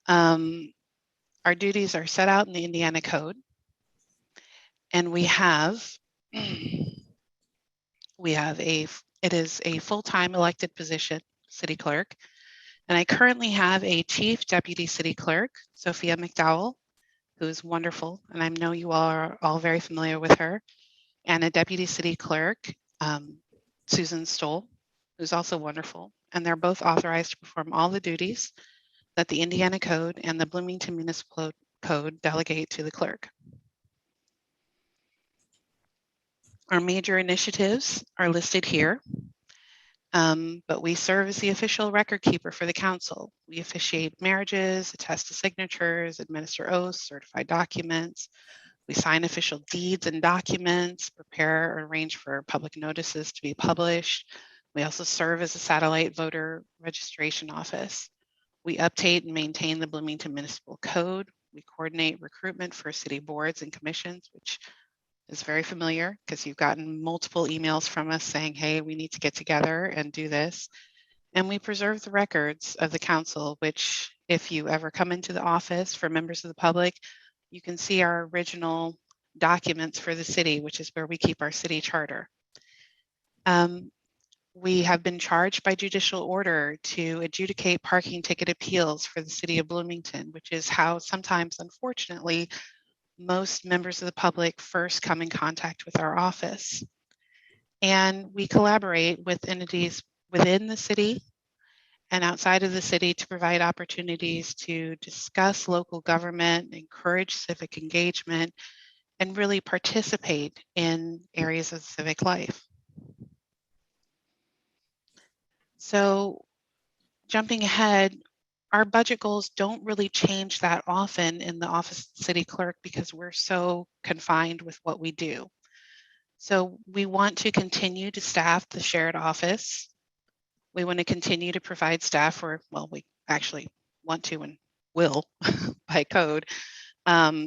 Our duties are set out in the Indiana Code, and it is a full-time elected position, city clerk, and I currently have a chief deputy city clerk, Sophia McDowell, who is wonderful, and I know you all are all very familiar with her, and a deputy city clerk, Susan Stoll, who's also wonderful, and they're both authorized to perform all the duties that the Indiana Code and the Bloomington Municipal Code delegate to the clerk. Our major initiatives are listed here, but we serve as the official record keeper for the council. We officiate marriages, attest to signatures, administer oaths, certify documents. We sign official deeds and documents, prepare or arrange for public notices to be published. We also serve as a satellite voter registration office. We update and maintain the Bloomington Municipal Code. We coordinate recruitment for city boards and commissions, which is very familiar because you've gotten multiple emails from us saying, hey, we need to get together and do this. And we preserve the records of the council, which if you ever come into the office for members of the public, you can see our original documents for the city, which is where we keep our city charter. We have been charged by judicial order to adjudicate parking ticket appeals for the city of Bloomington, which is how sometimes, unfortunately, most members of the public first come in contact with our office. And we collaborate with entities within the city and outside of the city to provide opportunities to discuss local government, encourage civic engagement, and really participate in areas of civic life. So jumping ahead, our budget goals don't really change that often in the Office of the City Clerk because we're so confined with what we do. So we want to continue to staff the shared office. We want to continue to provide staff, or well, we actually want to and will by code,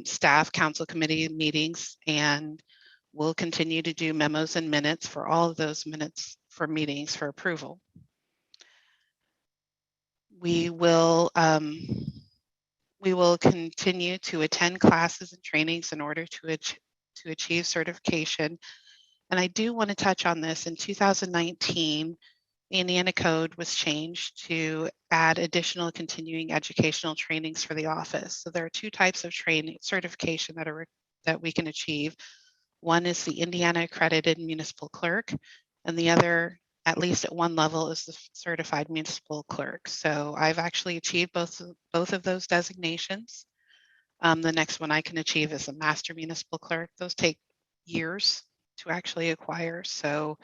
staff council committee meetings, and we'll continue to do memos and minutes for all of those minutes for meetings for approval. We will continue to attend classes and trainings in order to achieve certification. And I do want to touch on this. In 2019, the Indiana Code was changed to add additional continuing educational trainings for the office. So there are two types of training certification that we can achieve. One is the Indiana accredited municipal clerk, and the other, at least at one level, is the certified municipal clerk. So I've actually achieved both of those designations. The next one I can achieve is a master municipal clerk. Those take years to actually acquire, so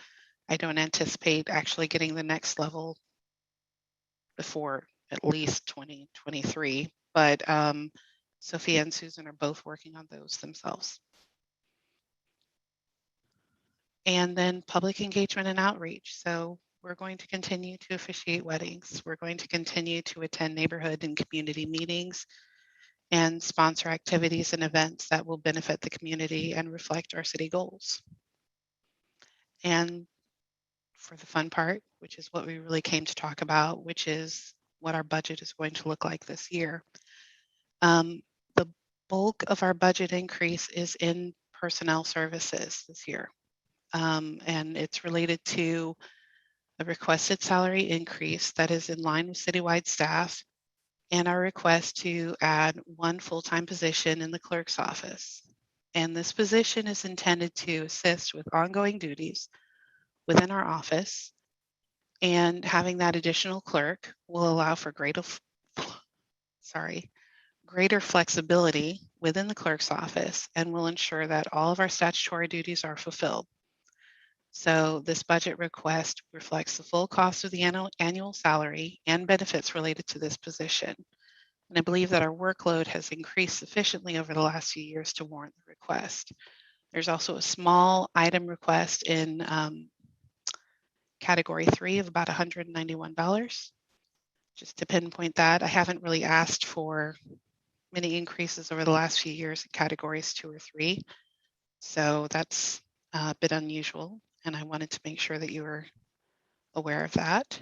I don't anticipate actually getting the next level before at least 2023. But Sophia and Susan are both working on those themselves. And then public engagement and outreach. So we're going to continue to officiate weddings. We're going to continue to attend neighborhood and community meetings and sponsor activities and events that will benefit the community and reflect our city goals. And for the fun part, which is what we really came to talk about, which is what our budget is going to look like this year. The bulk of our budget increase is in personnel services this year. And it's related to a requested salary increase that is in line with citywide staff and our request to add one full-time position in the clerk's office. And this position is intended to assist with ongoing duties within our office, and having that additional clerk will allow for greater flexibility within the clerk's office and will ensure that all of our statutory duties are fulfilled. So this budget request reflects the full cost of the annual salary and benefits related to this position. And I believe that our workload has increased sufficiently over the last few years to warrant the request. There's also a small item request in category 3 of about $191. Just to pinpoint that, I haven't really asked for many increases over the last few years in categories 2 or 3. So that's a bit unusual. And I wanted to make sure that you were aware of that.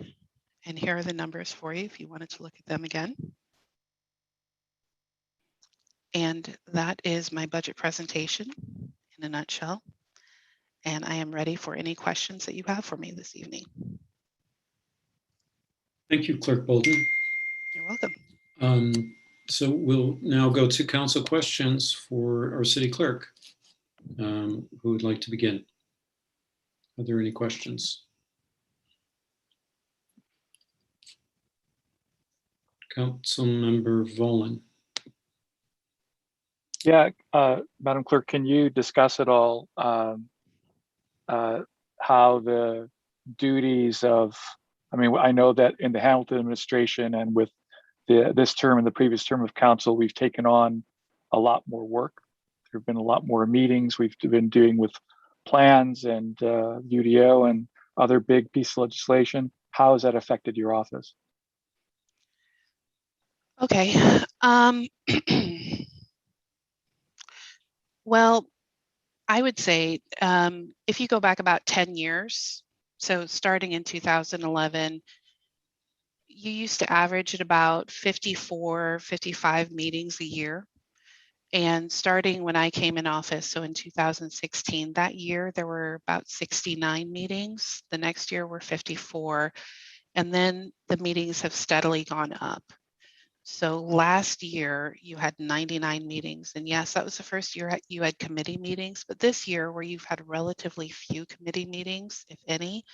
And here are the numbers for you if you wanted to look at them again. And that is my budget presentation in a nutshell. And I am ready for any questions that you have for me this evening. Thank you, Clerk Bolden. You're welcome. So we'll now go to council questions for our city clerk. Who would like to begin? Are there any questions? Councilmember Volin. Yeah, Madam Clerk, can you discuss at all how the duties of, I mean, I know that in the Hamilton administration and with this term and the previous term of council, we've taken on a lot more work. There have been a lot more meetings we've been doing with plans and UDO and other big pieces of legislation. How has that affected your office? Okay. Well, I would say if you go back about 10 years, so starting in 2011, you used to average at about 54, 55 meetings a year. And starting when I came in office, so in 2016, that year, there were about 69 meetings. The next year were 54. And then the meetings have steadily gone up. So last year you had 99 meetings, and yes, that was the first year you had committee meetings, but this year where you've had relatively few committee meetings, if any,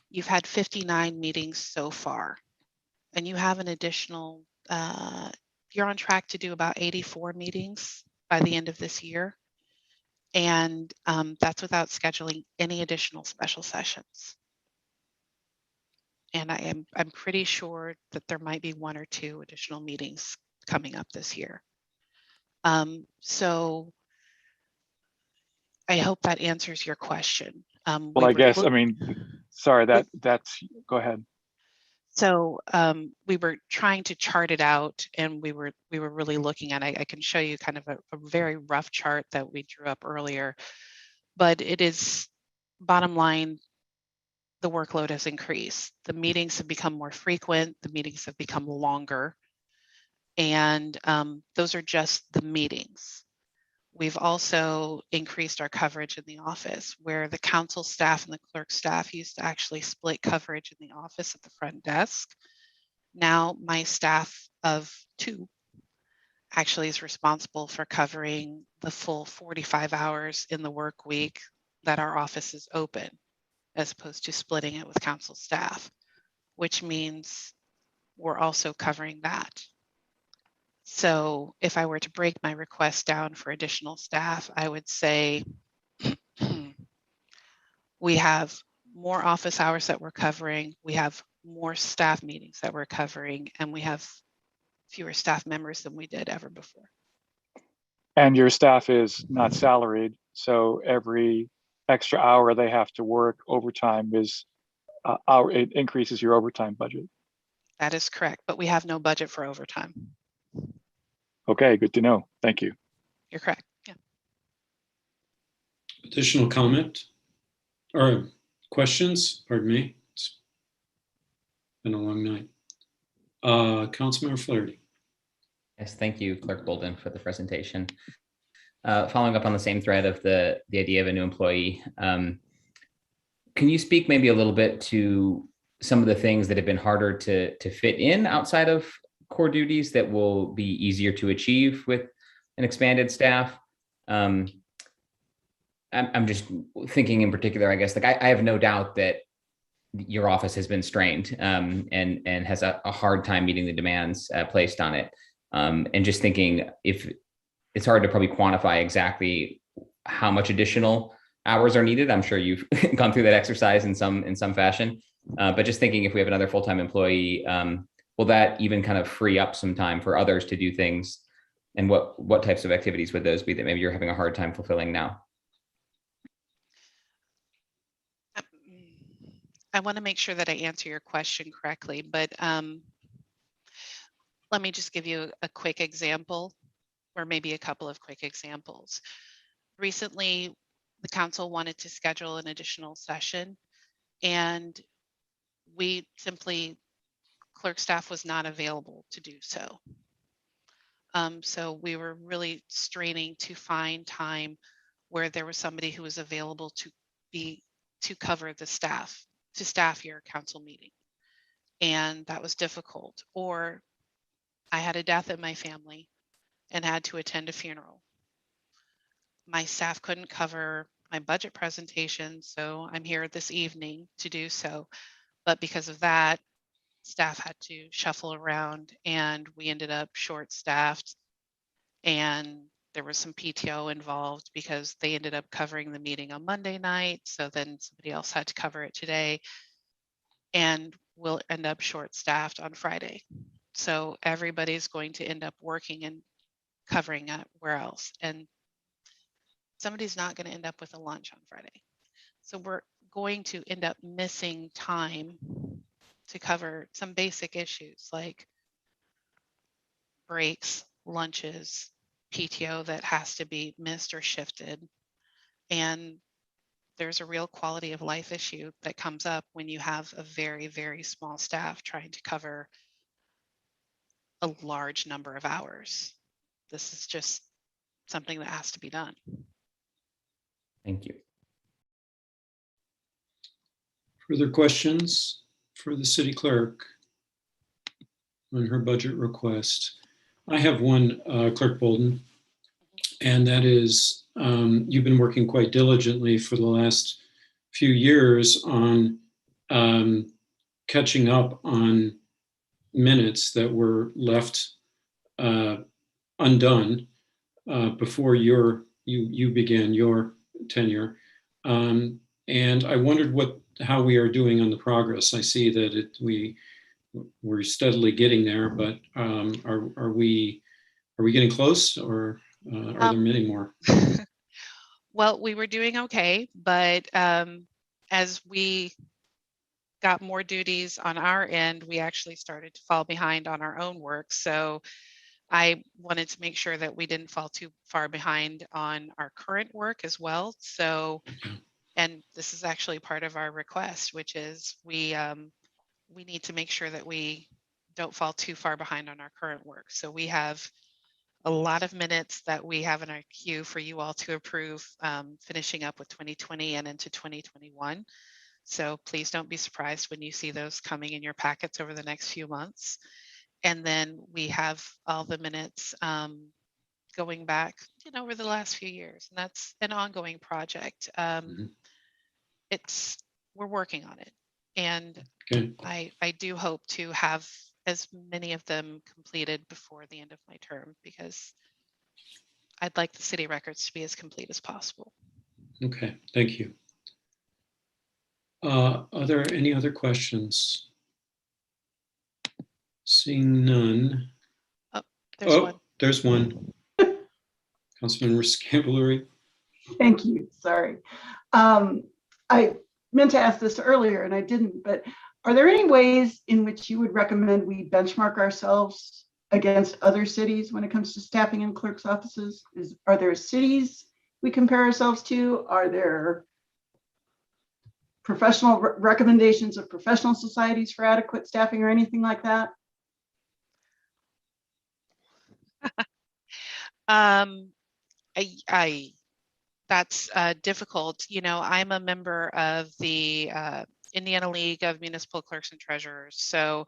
you've had 59 meetings so far, and you have an additional, you're on track to do about 84 meetings by the end of this year, and that's without scheduling any additional special sessions. And I'm pretty sure that there might be 1 or 2 additional meetings coming up this year. So I hope that answers your question. Well, I guess, I mean, sorry, that's, go ahead. So we were trying to chart it out, and we were really looking at, I can show you kind of a very rough chart that we drew up earlier, but it is, bottom line, the workload has increased. The meetings have become more frequent. The meetings have become longer. And those are just the meetings. We've also increased our coverage in the office, where the council staff and the clerk staff used to actually split coverage in the office at the front desk. Now my staff of 2 actually is responsible for covering the full 45 hours in the work week that our office is open, as opposed to splitting it with council staff, which means we're also covering that. So if I were to break my request down for additional staff, I would say we have more office hours that we're covering, we have more staff meetings that we're covering, and we have fewer staff members than we did ever before. And your staff is not salaried, so every extra hour they have to work overtime is it increases your overtime budget. That is correct, but we have no budget for overtime. Okay, good to know. Thank you. You're correct. Yeah. Additional comment or questions? Pardon me. It's been a long night. Councilmember Flaherty. Yes, thank you, Clerk Bolden, for the presentation. Following up on the same thread of the idea of a new employee, can you speak maybe a little bit to some of the things that have been harder to fit in outside of core duties that will be easier to achieve with an expanded staff? I'm just thinking in particular, I guess, like I have no doubt that your office has been strained and has a hard time meeting the demands placed on it. And just thinking, if it's hard to probably quantify exactly how much additional hours are needed. I'm sure you've gone through that exercise in some fashion, but just thinking if we have another full-time employee, will that even kind of free up some time for others to do things? And what types of activities would those be that maybe you're having a hard time fulfilling now? I want to make sure that I answer your question correctly, but let me just give you a quick example, or maybe a couple of quick examples. Recently, the council wanted to schedule an additional session, and we simply, clerk staff was not available to do so. So we were really straining to find time where there was somebody who was available to cover the staff, to staff your council meeting. And that was difficult. Or I had a death in my family and had to attend a funeral. My staff couldn't cover my budget presentation, so I'm here this evening to do so. But because of that, staff had to shuffle around and we ended up short-staffed, and there was some PTO involved because they ended up covering the meeting on Monday night. So then somebody else had to cover it today, and we'll end up short-staffed on Friday. So everybody's going to end up working and covering it where else. And somebody's not going to end up with a lunch on Friday. So we're going to end up missing time to cover some basic issues like breaks, lunches, PTO that has to be missed or shifted. And there's a real quality of life issue that comes up when you have a very, very small staff trying to cover a large number of hours. This is just something that has to be done. Thank you. Further questions for the city clerk on her budget request? I have one, Clerk Bolden, and that is you've been working quite diligently for the last few years on catching up on minutes that were left undone before you began your tenure. And I wondered how we are doing on the progress. I see that we're steadily getting there, but are we getting close, or are there many more? Well, we were doing okay, but as we got more duties on our end, we actually started to fall behind on our own work. So I wanted to make sure that we didn't fall too far behind on our current work as well. So, and this is actually part of our request, which is we need to make sure that we don't fall too far behind on our current work. So we have a lot of minutes that we have in our queue for you all to approve, finishing up with 2020 and into 2021. So please don't be surprised when you see those coming in your packets over the next few months. And then we have all the minutes going back, over the last few years, and that's an ongoing project. We're working on it, and Okay. I do hope to have as many of them completed before the end of my term, because I'd like the city records to be as complete as possible. Okay, thank you. Are there any other questions? Seeing none. There's one. Councilmember Scambolery. Thank you. Sorry. I meant to ask this earlier and I didn't, but are there any ways in which you would recommend we benchmark ourselves against other cities when it comes to staffing in clerk's offices? Are there cities we compare ourselves to? Are there professional recommendations of professional societies for adequate staffing or anything like that? That's difficult. I'm a member of the Indiana League of Municipal Clerks and Treasurers, so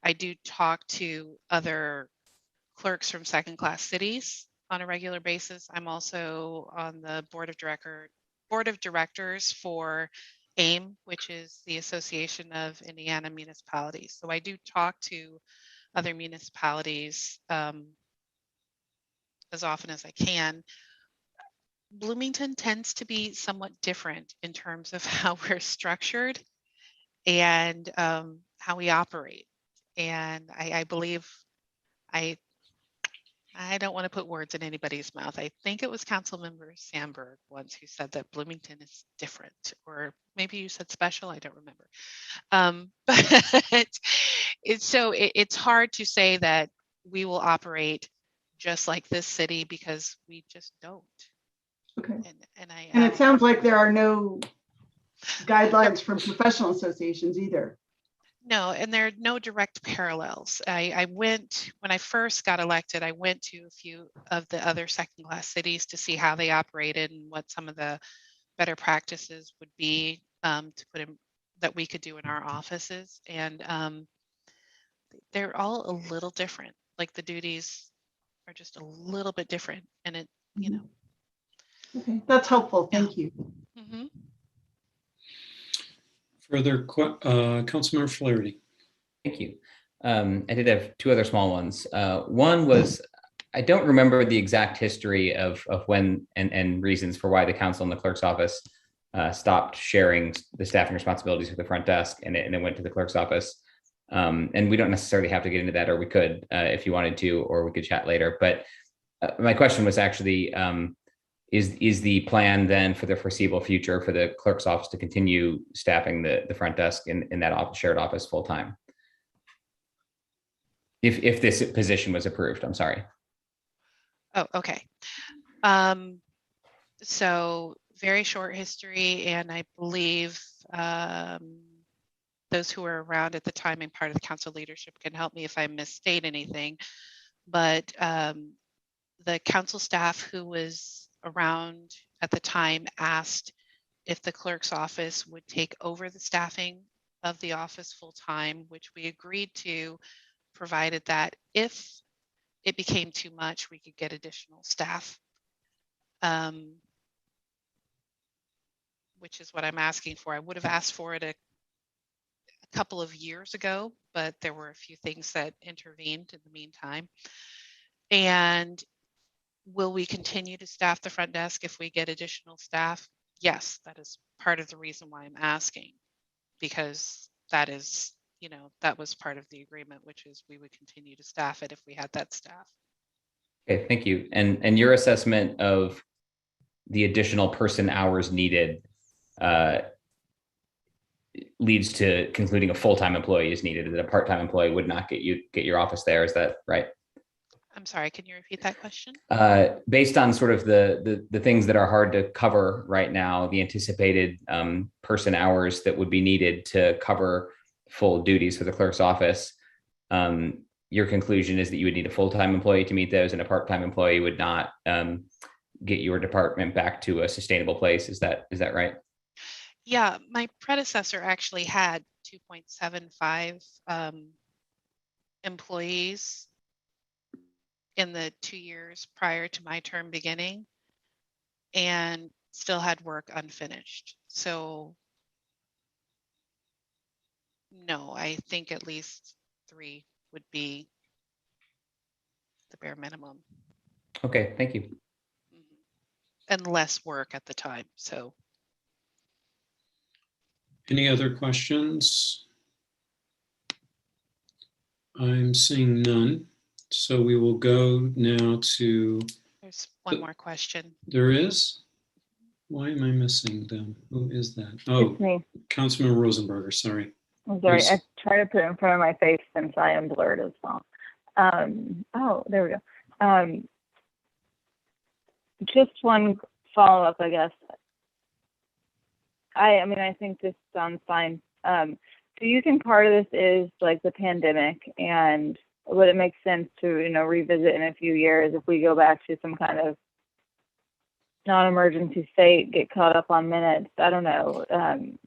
I do talk to other clerks from second-class cities on a regular basis. I'm also on the board of directors for AIM, which is the Association of Indiana Municipalities. So I do talk to other municipalities as often as I can. Bloomington tends to be somewhat different in terms of how we're structured and how we operate. And I believe I don't want to put words in anybody's mouth. I think it was Councilmember Sandberg once who said that Bloomington is different, or maybe you said special, I don't remember. But it's hard to say that we will operate just like this city, because we just don't. Okay. And it sounds like there are no guidelines from professional associations either. No, and there are no direct parallels. I went, when I first got elected, I went to a few of the other second-class cities to see how they operated and what some of the better practices would be to put in, that we could do in our offices. And they're all a little different. Like the duties are just a little bit different. And it, Okay, that's helpful. Thank you. Mm-hmm. Further, Councilmember Flaherty. Thank you. I did have two other small ones. One was, I don't remember the exact history of when and reasons for why the council and the clerk's office stopped sharing the staffing responsibilities for the front desk, and it went to the clerk's office. And we don't necessarily have to get into that, or we could if you wanted to, or we could chat later. But my question was actually, is the plan then for the foreseeable future for the clerk's office to continue staffing the front desk in that shared office full time? If this position was approved, I'm sorry. Oh, okay. So very short history, and I believe those who were around at the time and part of the council leadership can help me if I misstate anything. But the council staff who was around at the time asked if the clerk's office would take over the staffing of the office full time, which we agreed to, provided that if it became too much, we could get additional staff, which is what I'm asking for. I would have asked for it a couple of years ago, but there were a few things that intervened in the meantime. And will we continue to staff the front desk if we get additional staff? Yes, that is part of the reason why I'm asking, because that is, that was part of the agreement, which is we would continue to staff it if we had that staff. Okay, thank you. And your assessment of the additional person hours needed leads to concluding a full-time employee is needed, that a part-time employee would not get your office there. Is that right? I'm sorry, can you repeat that question? Based on sort of the things that are hard to cover right now, the anticipated person hours that would be needed to cover full duties for the clerk's office, your conclusion is that you would need a full-time employee to meet those, and a part-time employee would not get your department back to a sustainable place. Is that right? Yeah, my predecessor actually had 2.75 employees in the 2 years prior to my term beginning and still had work unfinished. So no, I think at least 3 would be the bare minimum. Okay, thank you. And less work at the time. So Any other questions? I'm seeing none. So we will go now to. there's one more question. There is? Why am I missing them? Who is that? Oh, It's me. Councilman Rosenberger, sorry. I'm sorry. Yes. I try to put it in front of my face since I am blurred as well. Oh, there we go. Just one follow-up, I guess. I mean, I think this sounds fine. Do you think part of this is like the pandemic, and would it make sense to, revisit in a few years if we go back to some kind of non-emergency state, get caught up on minutes? I don't know.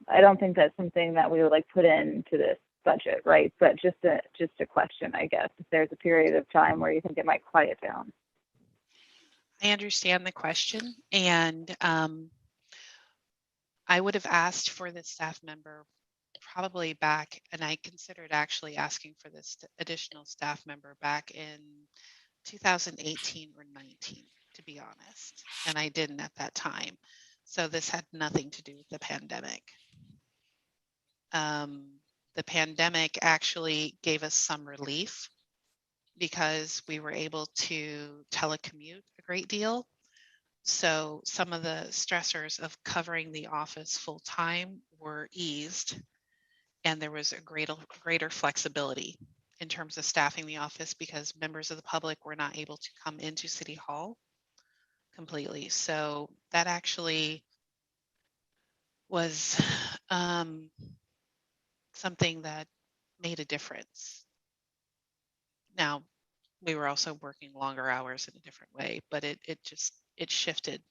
I don't think that's something that we would like put into this budget, right? But just a question, I guess, if there's a period of time where you think it might quiet down. I understand the question, and I would have asked for the staff member probably back, and I considered actually asking for this additional staff member back in 2018 or 19, to be honest, and I didn't at that time. So this had nothing to do with the pandemic. The pandemic actually gave us some relief because we were able to telecommute a great deal. So some of the stressors of covering the office full time were eased, and there was a greater flexibility in terms of staffing the office because members of the public were not able to come into City Hall completely. So that actually was something that made a difference. Now, we were also working longer hours in a different way, but it shifted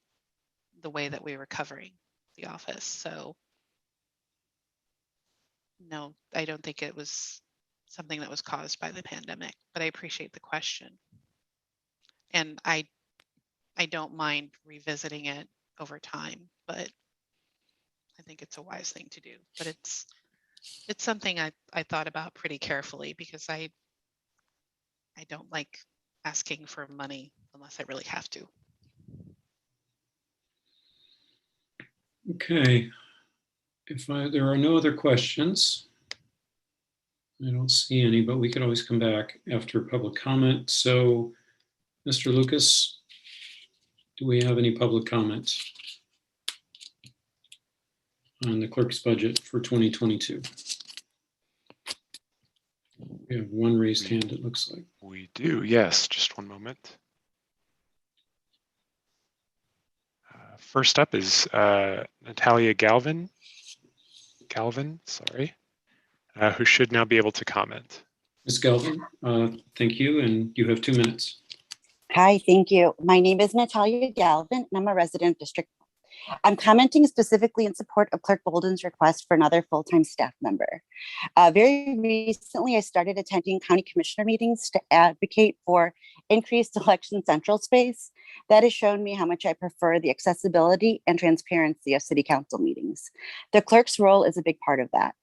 the way that we were covering the office. So no, I don't think it was something that was caused by the pandemic, but I appreciate the question. And I don't mind revisiting it over time, but I think it's a wise thing to do. But it's something I thought about pretty carefully because I don't like asking for money unless I really have to. Okay. There are no other questions, I don't see any, but we could always come back after public comment. So, Mr. Lucas, do we have any public comments on the clerk's budget for 2022? We have one raised hand, it looks like. We do, yes. Just one moment. First up is Natalia Galvin, sorry, who should now be able to comment. Ms. Galvin, thank you, and you have 2 minutes. Hi, thank you. My name is Natalia Galvin, and I'm a resident of District. I'm commenting specifically in support of Clerk Bolden's request for another full-time staff member. Very recently, I started attending county commissioner meetings to advocate for increased election central space. That has shown me how much I prefer the accessibility and transparency of city council meetings. The clerk's role is a big part of that.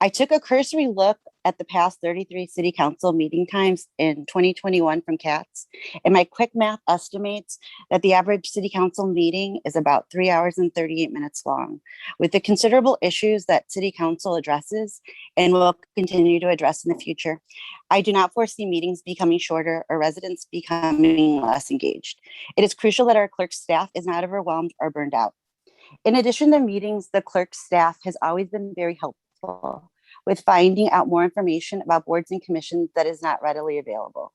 I took a cursory look at the past 33 city council meeting times in 2021 from CATS, and my quick math estimates that the average city council meeting is about 3 hours and 38 minutes long. With the considerable issues that city council addresses and will continue to address in the future, I do not foresee meetings becoming shorter or residents becoming less engaged. It is crucial that our clerk staff is not overwhelmed or burned out. In addition to meetings, the clerk staff has always been very helpful with finding out more information about boards and commissions that is not readily available.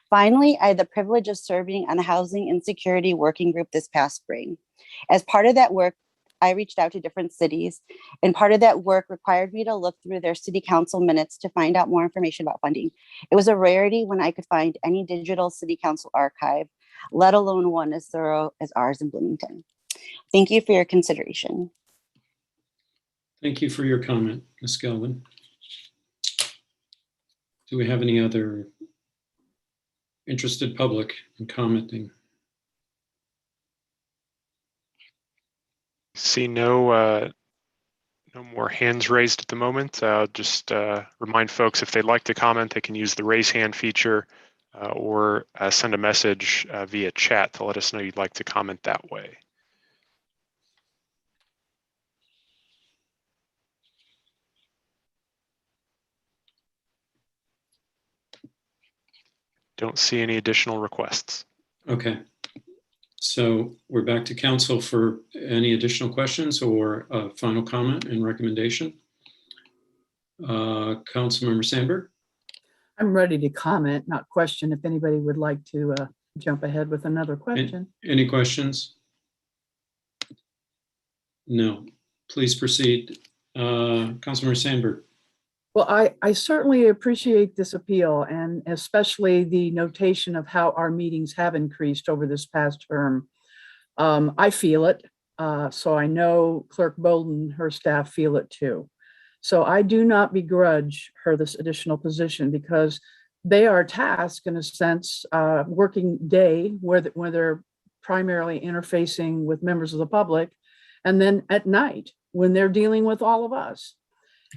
Finally, I had the privilege of serving on the Housing Insecurity Working Group this past spring. As part of that work, I reached out to different cities, and part of that work required me to look through their city council minutes to find out more information about funding. It was a rarity when I could find any digital city council archive, let alone one as thorough as ours in Bloomington. Thank you for your consideration. Thank you for your comment, Ms. Galvin. Do we have any other interested public in commenting? See no more hands raised at the moment. Just remind folks if they'd like to comment, they can use the raise hand feature or send a message via chat to let us know you'd like to comment that way. Don't see any additional requests. Okay. So we're back to council for any additional questions or a final comment and recommendation. Councilmember Sandberg. I'm ready to comment, not question, if anybody would like to jump ahead with another question. Any questions? No. Please proceed. Councilmember Sandberg. Well, I certainly appreciate this appeal, and especially the notation of how our meetings have increased over this past term. I feel it, so I know Clerk Bolden, her staff feel it too. So I do not begrudge her this additional position because they are tasked in a sense, working day where they're primarily interfacing with members of the public, and then at night when they're dealing with all of us.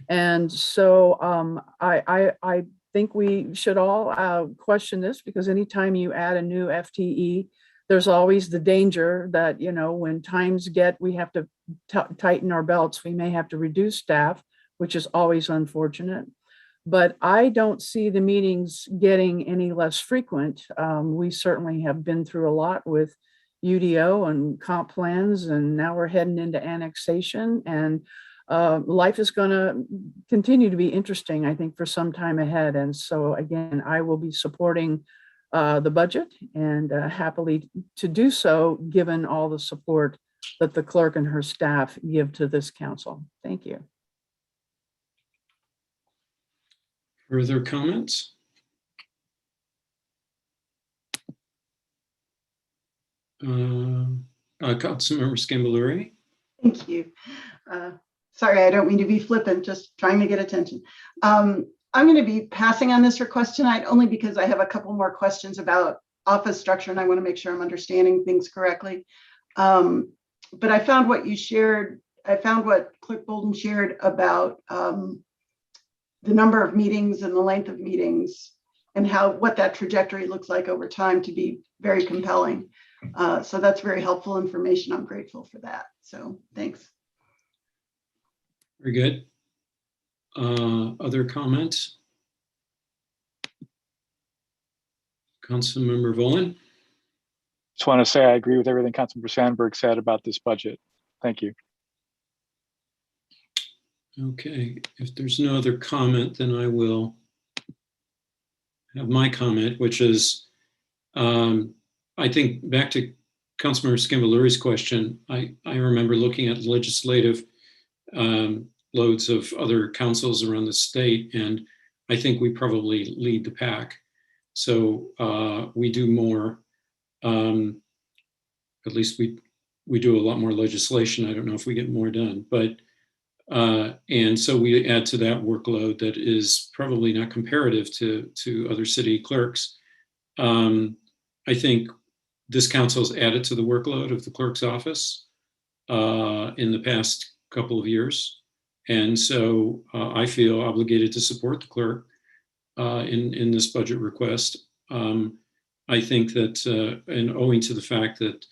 And so I think we should all question this, because anytime you add a new FTE, there's always the danger that, you know, when times get, we have to tighten our belts, we may have to reduce staff, which is always unfortunate. But I don't see the meetings getting any less frequent. We certainly have been through a lot with UDO and comp plans, and now we're heading into annexation, and life is going to continue to be interesting, I think, for some time ahead. And so again, I will be supporting the budget, and happily to do so, given all the support that the clerk and her staff give to this council. Thank you. Further comments? Councilmember Scambaluri. Thank you. Sorry, I don't mean to be flippant, just trying to get attention. I'm going to be passing on this request tonight only because I have a couple more questions about office structure, and I want to make sure I'm understanding things correctly. But I found what you shared, I found what Clerk Bolden shared about the number of meetings and the length of meetings and what that trajectory looks like over time to be very compelling. So that's very helpful information. I'm grateful for that. So thanks. Very good. Other comments? Councilmember Volin. Just want to say I agree with everything Councilmember Sandberg said about this budget. Thank you. Okay, if there's no other comment, then I will have my comment, which is, I think back to Councilmember Scambaluri's question, I remember looking at legislative loads of other councils around the state, and I think we probably lead the pack. So we do more, at least we do a lot more legislation. I don't know if we get more done, but and so we add to that workload that is probably not comparative to other city clerks. I think this council has added to the workload of the clerk's office in the past couple of years. And so I feel obligated to support the clerk in this budget request. I think that, and owing to the fact that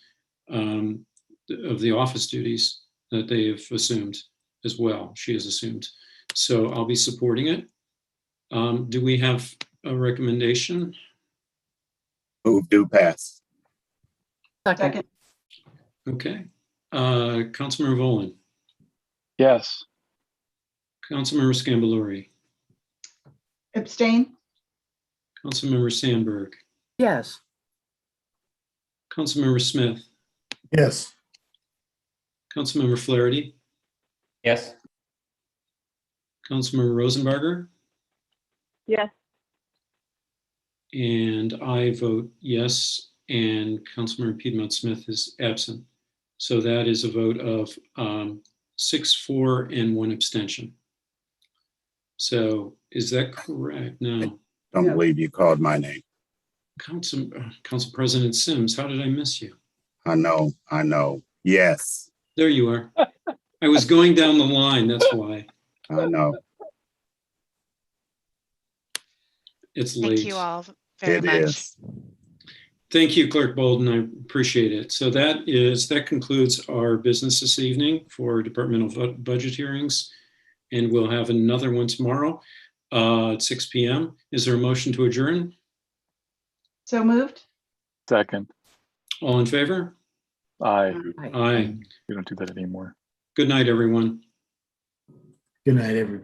of the office duties that they have assumed as well, she has assumed. So I'll be supporting it. Do we have a recommendation? Move to pass. Second. Okay. Councilmember Volin. Yes. Councilmember Scambaluri. Abstain. Councilmember Sandberg. Yes. Councilmember Smith. Yes. Councilmember Flaherty. Yes. Councilmember Rosenbarger. Yes. And I vote yes, and Councilmember Piedmont Smith is absent. So that is a vote of 6-4 and 1 abstention. So is that correct? No. Don't Yeah. believe you called my name. Council President Sims, how did I miss you? I know. Yes, There you are. I was going down the line, that's why. I know. It's late. Thank you all very It much. is. Thank you, Clerk Bolden. I appreciate it. So that concludes our business this evening for departmental budget hearings. And we'll have another one tomorrow at 6 p.m. Is there a motion to adjourn? So moved? Second. All in favor? Aye. Aye. We don't do that anymore. Good night, everyone. Good night, everybody.